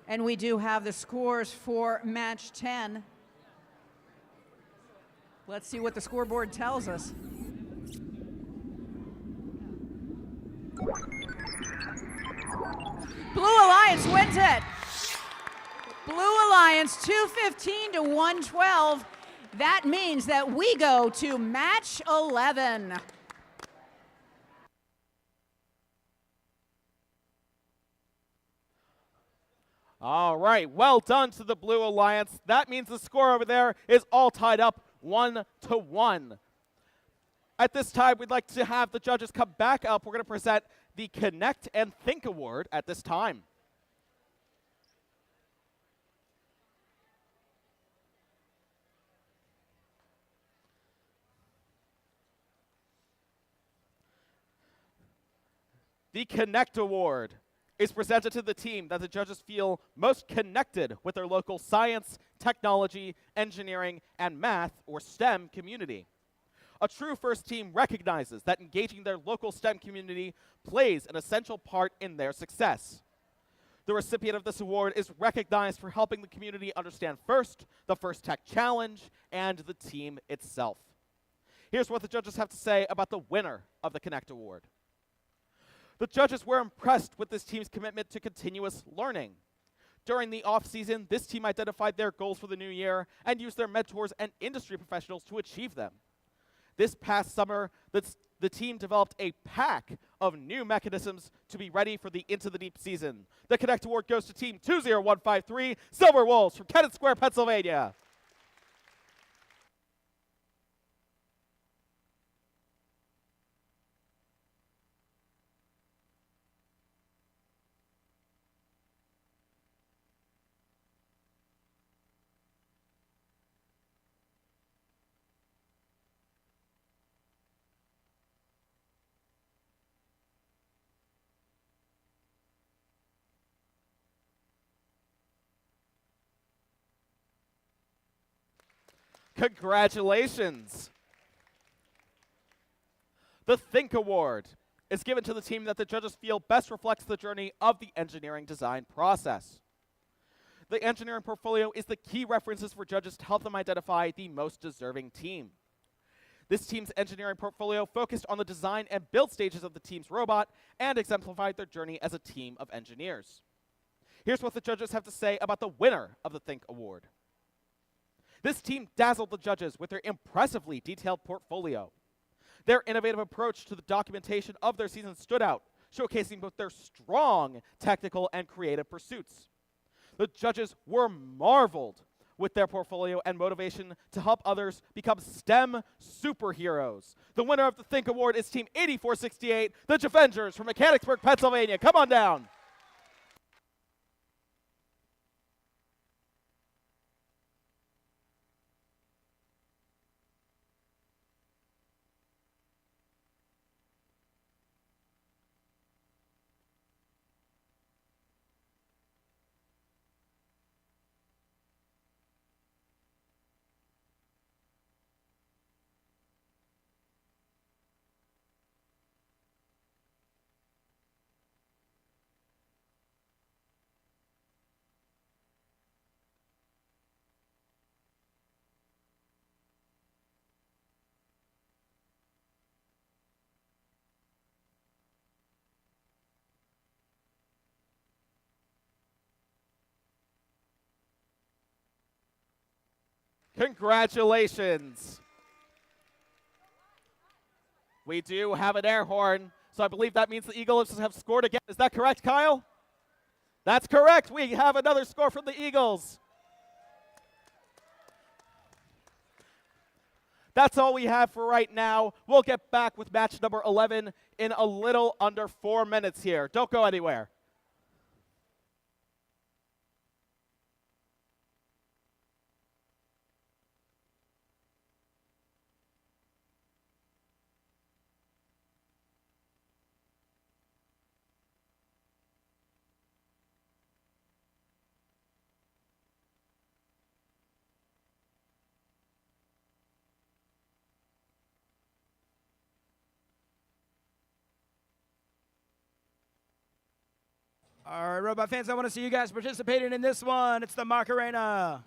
And we do have the scores for match 10. Let's see what the scoreboard tells us. Blue Alliance wins it. Blue Alliance 215 to 112. That means that we go to match 11. All right, well done to the Blue Alliance. That means the score over there is all tied up 1-1. At this time, we'd like to have the judges come back up. We're going to present the Connect and Think Award at this time. The Connect Award is presented to the team that the judges feel most connected with their local science, technology, engineering, and math, or STEM community. A true FIRST team recognizes that engaging their local STEM community plays an essential part in their success. The recipient of this award is recognized for helping the community understand FIRST, the FIRST Tech Challenge, and the team itself. Here's what the judges have to say about the winner of the Connect Award. The judges were impressed with this team's commitment to continuous learning. During the off-season, this team identified their goals for the new year and used their mentors and industry professionals to achieve them. This past summer, the team developed a pack of new mechanisms to be ready for the Into the Deep season. The Connect Award goes to Team 20153, Silver Wolves from Kennett Square, Pennsylvania. Congratulations. The Think Award is given to the team that the judges feel best reflects the journey of the engineering design process. The engineering portfolio is the key references for judges to help them identify the most deserving team. This team's engineering portfolio focused on the design and build stages of the team's robot and exemplified their journey as a team of engineers. Here's what the judges have to say about the winner of the Think Award. This team dazzled the judges with their impressively detailed portfolio. Their innovative approach to the documentation of their season stood out, showcasing both their strong technical and creative pursuits. The judges were marveled with their portfolio and motivation to help others become STEM superheroes. The winner of the Think Award is Team 8468, the Javengers from Mechanicsburg, Pennsylvania. Come on down. Congratulations. We do have an air horn, so I believe that means the Eagles have scored again. Is that correct, Kyle? That's correct. We have another score from the Eagles. That's all we have for right now. We'll get back with match number 11 in a little under 4 minutes here. Don't go anywhere. All right, Robot fans, I want to see you guys participating in this one. It's the Macarena.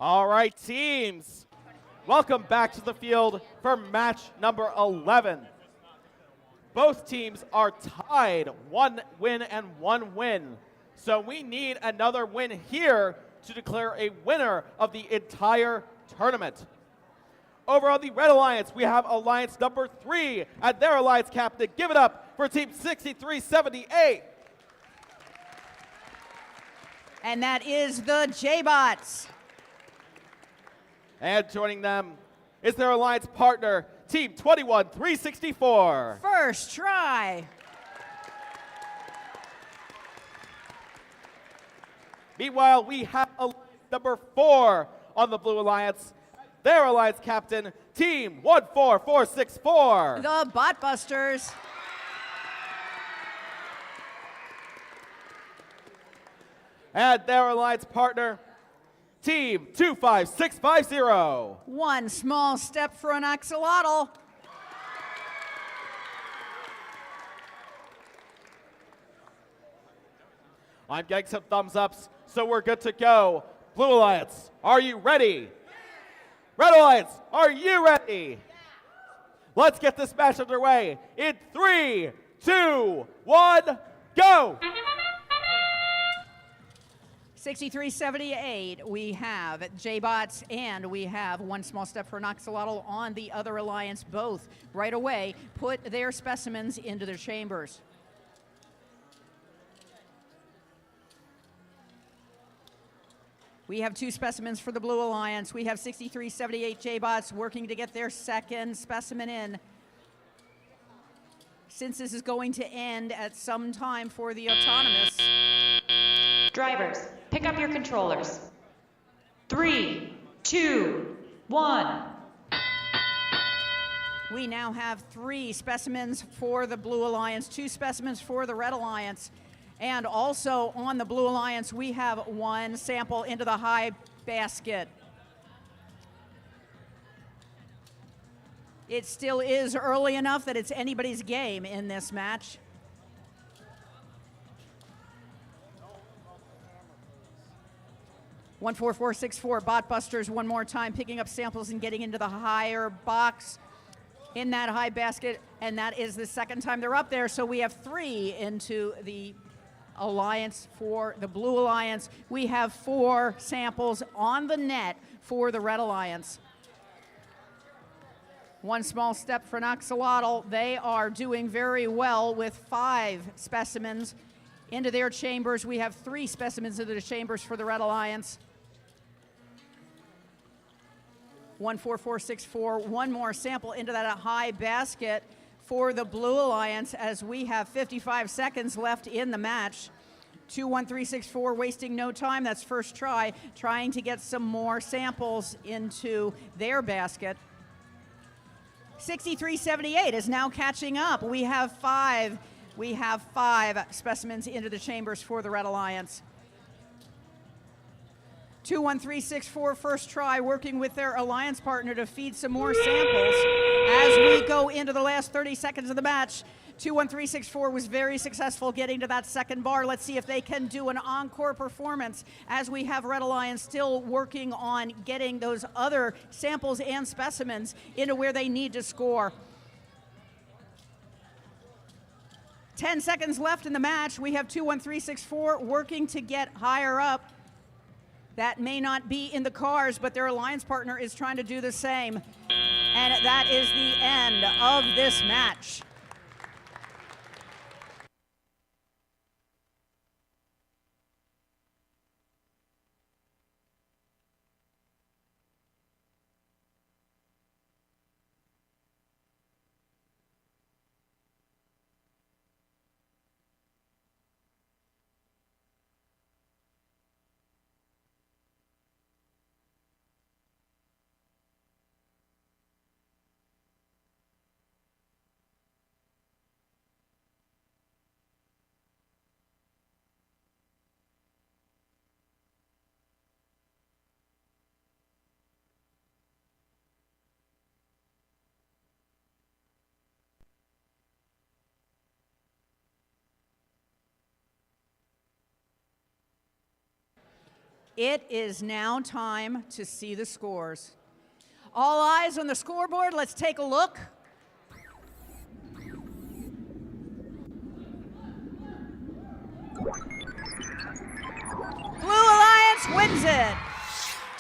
All right, teams. Welcome back to the field for match number 11. Both teams are tied, 1 win and 1 win. So we need another win here to declare a winner of the entire tournament. Over on the Red Alliance, we have Alliance number 3 and their Alliance captain. Give it up for Team 6378. And that is the J-Bots. And joining them is their Alliance partner, Team 21364. First try. Meanwhile, we have Alliance number 4 on the Blue Alliance. Their Alliance captain, Team 14464. The Botbusters. And their Alliance partner, Team 25650. One small step for an axolotl. I'm getting some thumbs ups, so we're good to go. Blue Alliance, are you ready? Red Alliance, are you ready? Let's get this match underway in 3, 2, 1, go! 6378, we have J-Bots and we have One Small Step for an Axolotl on the other alliance. Both right away put their specimens into their chambers. We have 2 specimens for the Blue Alliance. We have 6378 J-Bots working to get their second specimen in. Since this is going to end at some time for the autonomous. Drivers, pick up your controllers. 3, 2, 1. We now have 3 specimens for the Blue Alliance, 2 specimens for the Red Alliance. And also on the Blue Alliance, we have 1 sample into the high basket. It still is early enough that it's anybody's game in this match. One 4-4-6-4 Botbusters one more time, picking up samples and getting into the higher box in that high basket, and that is the second time they're up there. So we have 3 into the Alliance for the Blue Alliance. We have 4 samples on the net for the Red Alliance. One small step for an axolotl. They are doing very well with 5 specimens into their chambers. We have 3 specimens into the chambers for the Red Alliance. 1-4-4-6-4, 1 more sample into that high basket for the Blue Alliance as we have 55 seconds left in the match. 2-1-3-6-4, wasting no time. That's first try, trying to get some more samples into their basket. 6378 is now catching up. We have 5 specimens into the chambers for the Red Alliance. 2-1-3-6-4, first try, working with their alliance partner to feed some more samples as we go into the last 30 seconds of the match. 2-1-3-6-4 was very successful getting to that second bar. Let's see if they can do an encore performance as we have Red Alliance still working on getting those other samples and specimens into where they need to score. 10 seconds left in the match. We have 2-1-3-6-4 working to get higher up. That may not be in the cars, but their alliance partner is trying to do the same. And that is the end of this match. It is now time to see the scores. All eyes on the scoreboard. Let's take a look. Blue Alliance wins it.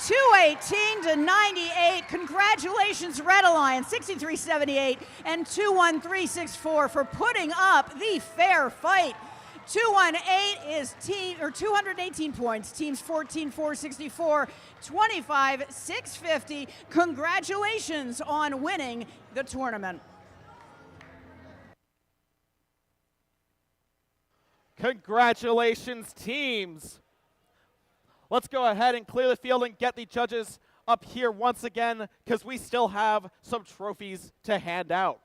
218 to 98. Congratulations, Red Alliance, 63-78 and 213-64 for putting up the fair fight. 218 is 218 points. Teams 14-4-64, 25-650. Congratulations on winning the tournament. Congratulations, teams. Let's go ahead and clear the field and get the judges up here once again, because we still have some trophies to hand out.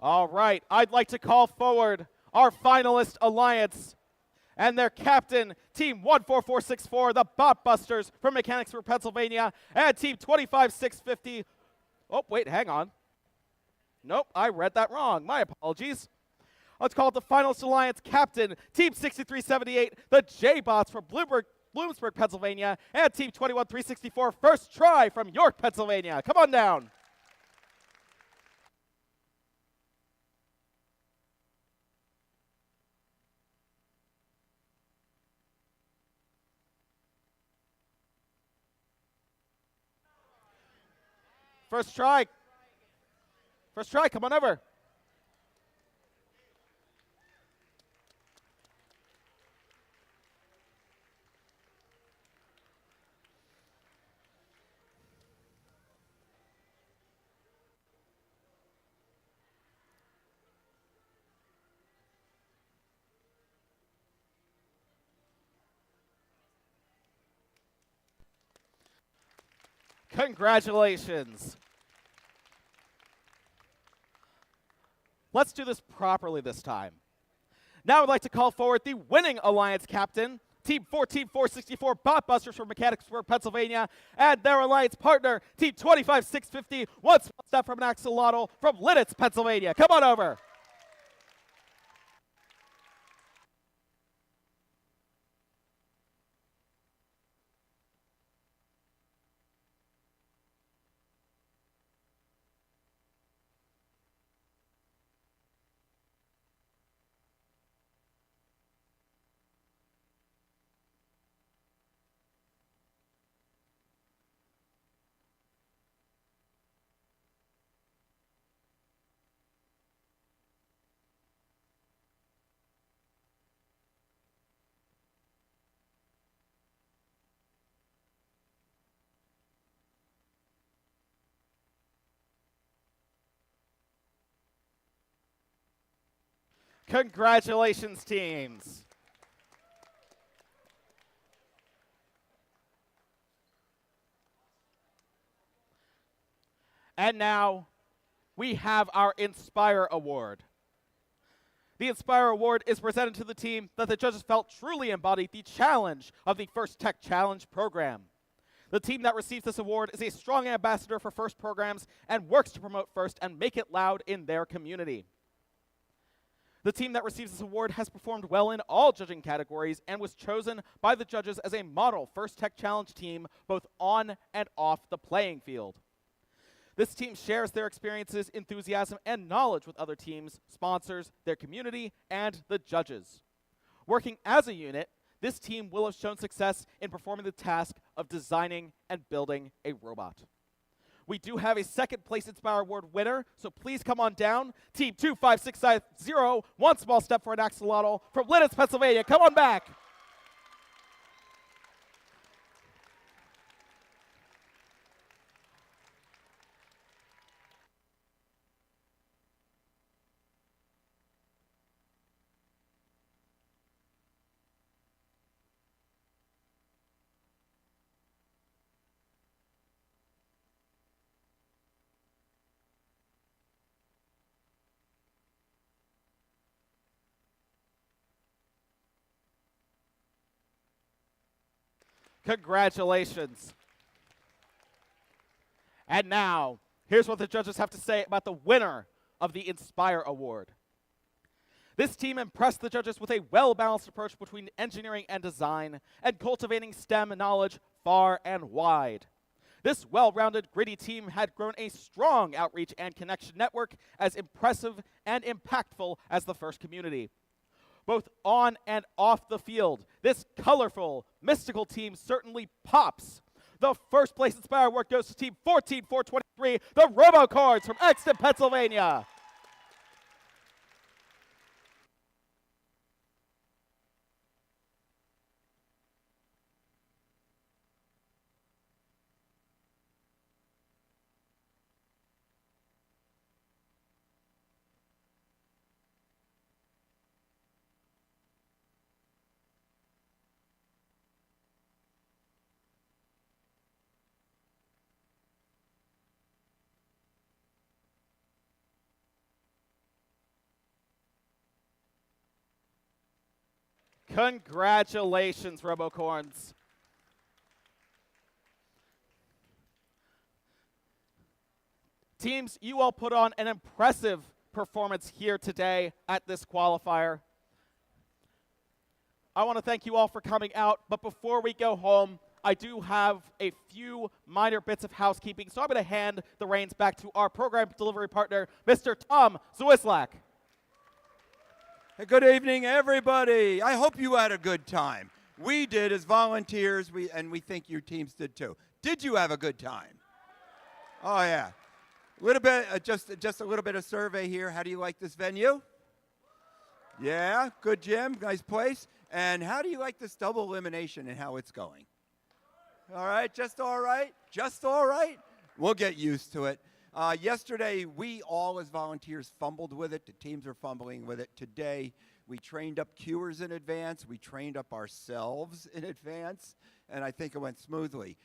All right, I'd like to call forward our finalist alliance and their captain, Team 14464, the Botbusters from Mechanicsburg, Pennsylvania, and Team 25650. Oh, wait, hang on. Nope, I read that wrong. My apologies. Let's call it the finalist alliance captain, Team 6378, the J-Bots from Bloomsburg, Pennsylvania, and Team 21364, First Try from York, Pennsylvania. Come on down. First try. First try, come on over. Congratulations. Let's do this properly this time. Now I'd like to call forward the winning alliance captain, Team 14464 Botbusters from Mechanicsburg, Pennsylvania, and their alliance partner, Team 25650, one small step from an axolotl from Lidditz, Pennsylvania. Come on over. Congratulations, teams. And now we have our Inspire Award. The Inspire Award is presented to the team that the judges felt truly embodied the challenge of the First Tech Challenge program. The team that receives this award is a strong ambassador for FIRST programs and works to promote FIRST and make it loud in their community. The team that receives this award has performed well in all judging categories and was chosen by the judges as a model First Tech Challenge team both on and off the playing field. This team shares their experiences, enthusiasm, and knowledge with other teams, sponsors, their community, and the judges. Working as a unit, this team will have shown success in performing the task of designing and building a robot. We do have a second place Inspire Award winner, so please come on down. Team 25650, one small step for an axolotl from Lidditz, Pennsylvania. Come on back. Congratulations. And now, here's what the judges have to say about the winner of the Inspire Award. This team impressed the judges with a well-balanced approach between engineering and design and cultivating STEM knowledge far and wide. This well-rounded, gritty team had grown a strong outreach and connection network as impressive and impactful as the first community. Both on and off the field, this colorful, mystical team certainly pops. The first place Inspire Award goes to Team 14423, the Robocards from Exton, Pennsylvania. Congratulations, Robocorns. Teams, you all put on an impressive performance here today at this qualifier. I want to thank you all for coming out, but before we go home, I do have a few minor bits of housekeeping, so I'm going to hand the reins back to our program delivery partner, Mr. Tom Zwislak. Good evening, everybody. I hope you had a good time. We did as volunteers, and we think your teams did too. Did you have a good time? Oh, yeah. A little bit, just a little bit of survey here. How do you like this venue? Yeah, good gym, nice place. And how do you like this double elimination and how it's going? All right, just all right? Just all right? We'll get used to it. Yesterday, we all as volunteers fumbled with it. The teams are fumbling with it. Today, we trained up cuers in advance. We trained up ourselves in advance, and I think it went smoothly.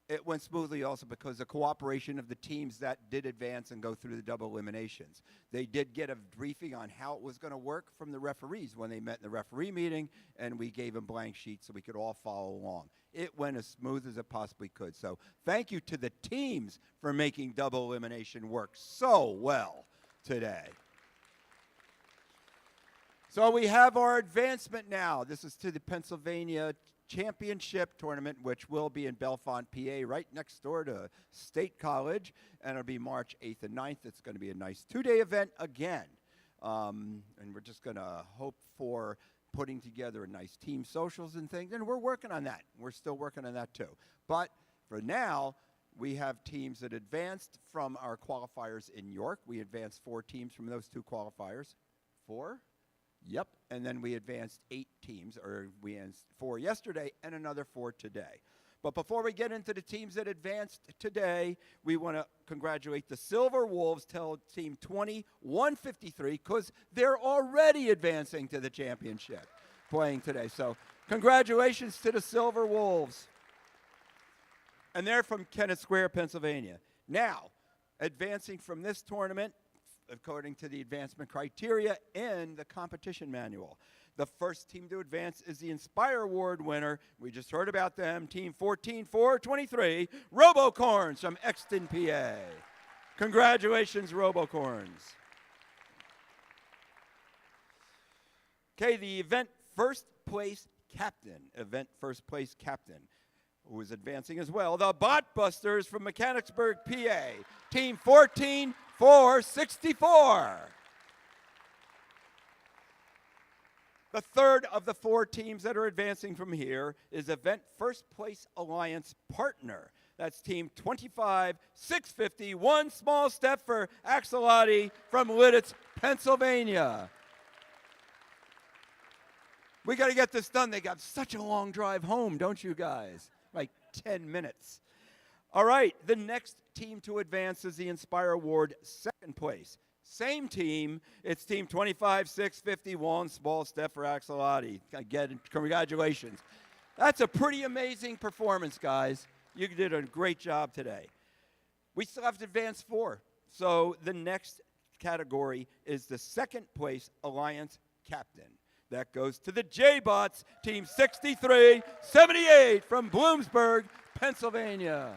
It went smoothly also because the cooperation of the teams that did advance and go through the double eliminations. They did get a briefing on how it was going to work from the referees when they met in the referee meeting, and we gave them blank sheets so we could all follow along. It went as smooth as it possibly could. So thank you to the teams for making double elimination work so well today. So we have our advancement now. This is to the Pennsylvania Championship Tournament, which will be in Bellefonte, PA, right next door to State College, and it'll be March 8th and 9th. It's going to be a nice two-day event again, and we're just going to hope for putting together a nice team socials and things, and we're working on that. We're still working on that too. But for now, we have teams that advanced from our qualifiers in York. We advanced 4 teams from those 2 qualifiers. 4? Yep, and then we advanced 8 teams, or we advanced 4 yesterday and another 4 today. But before we get into the teams that advanced today, we want to congratulate the Silver Wolves, tell Team 2153, because they're already advancing to the championship playing today. So congratulations to the Silver Wolves. And they're from Kennett Square, Pennsylvania. Now, advancing from this tournament, according to the advancement criteria in the competition manual. The first team to advance is the Inspire Award winner. We just heard about them, Team 14423, Robocorns from Exton, PA. Congratulations, Robocorns. Okay, the event first place captain, who is advancing as well, the Bot Busters from Mechanicsburg, PA, Team 14464. The third of the 4 teams that are advancing from here is Event First Place Alliance Partner. That's team 25-650. One small step for Axelati from Lidditz, Pennsylvania. We got to get this done. They got such a long drive home, don't you guys? Like 10 minutes. All right, the next team to advance is the Inspire Award, second place. Same team. It's team 25-650. One small step for Axelati. Again, congratulations. That's a pretty amazing performance, guys. You did a great job today. We still have to advance 4. So the next category is the second place Alliance Captain. That goes to the J-Bots, team 63-78 from Bloomsburg, Pennsylvania.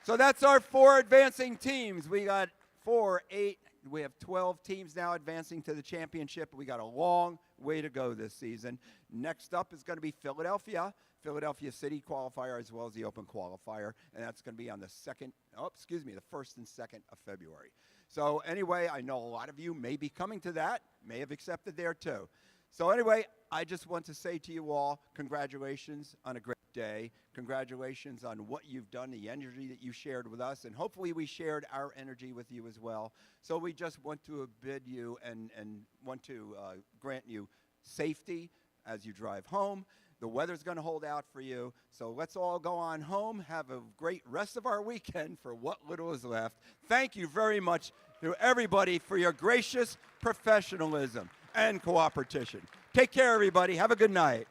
So that's our 4 advancing teams. We got 4, 8, we have 12 teams now advancing to the championship. We got a long way to go this season. Next up is going to be Philadelphia City Qualifier as well as the Open Qualifier, and that's going to be on the 1st and 2nd of February. So anyway, I know a lot of you may be coming to that, may have accepted there too. So anyway, I just want to say to you all, congratulations on a great day. Congratulations on what you've done, the energy that you shared with us, and hopefully we shared our energy with you as well. So we just want to bid you and want to grant you safety as you drive home. The weather's going to hold out for you, so let's all go on home. Have a great rest of our weekend for what little is left. Thank you very much to everybody for your gracious professionalism and cooperation. Take care, everybody. Have a good night.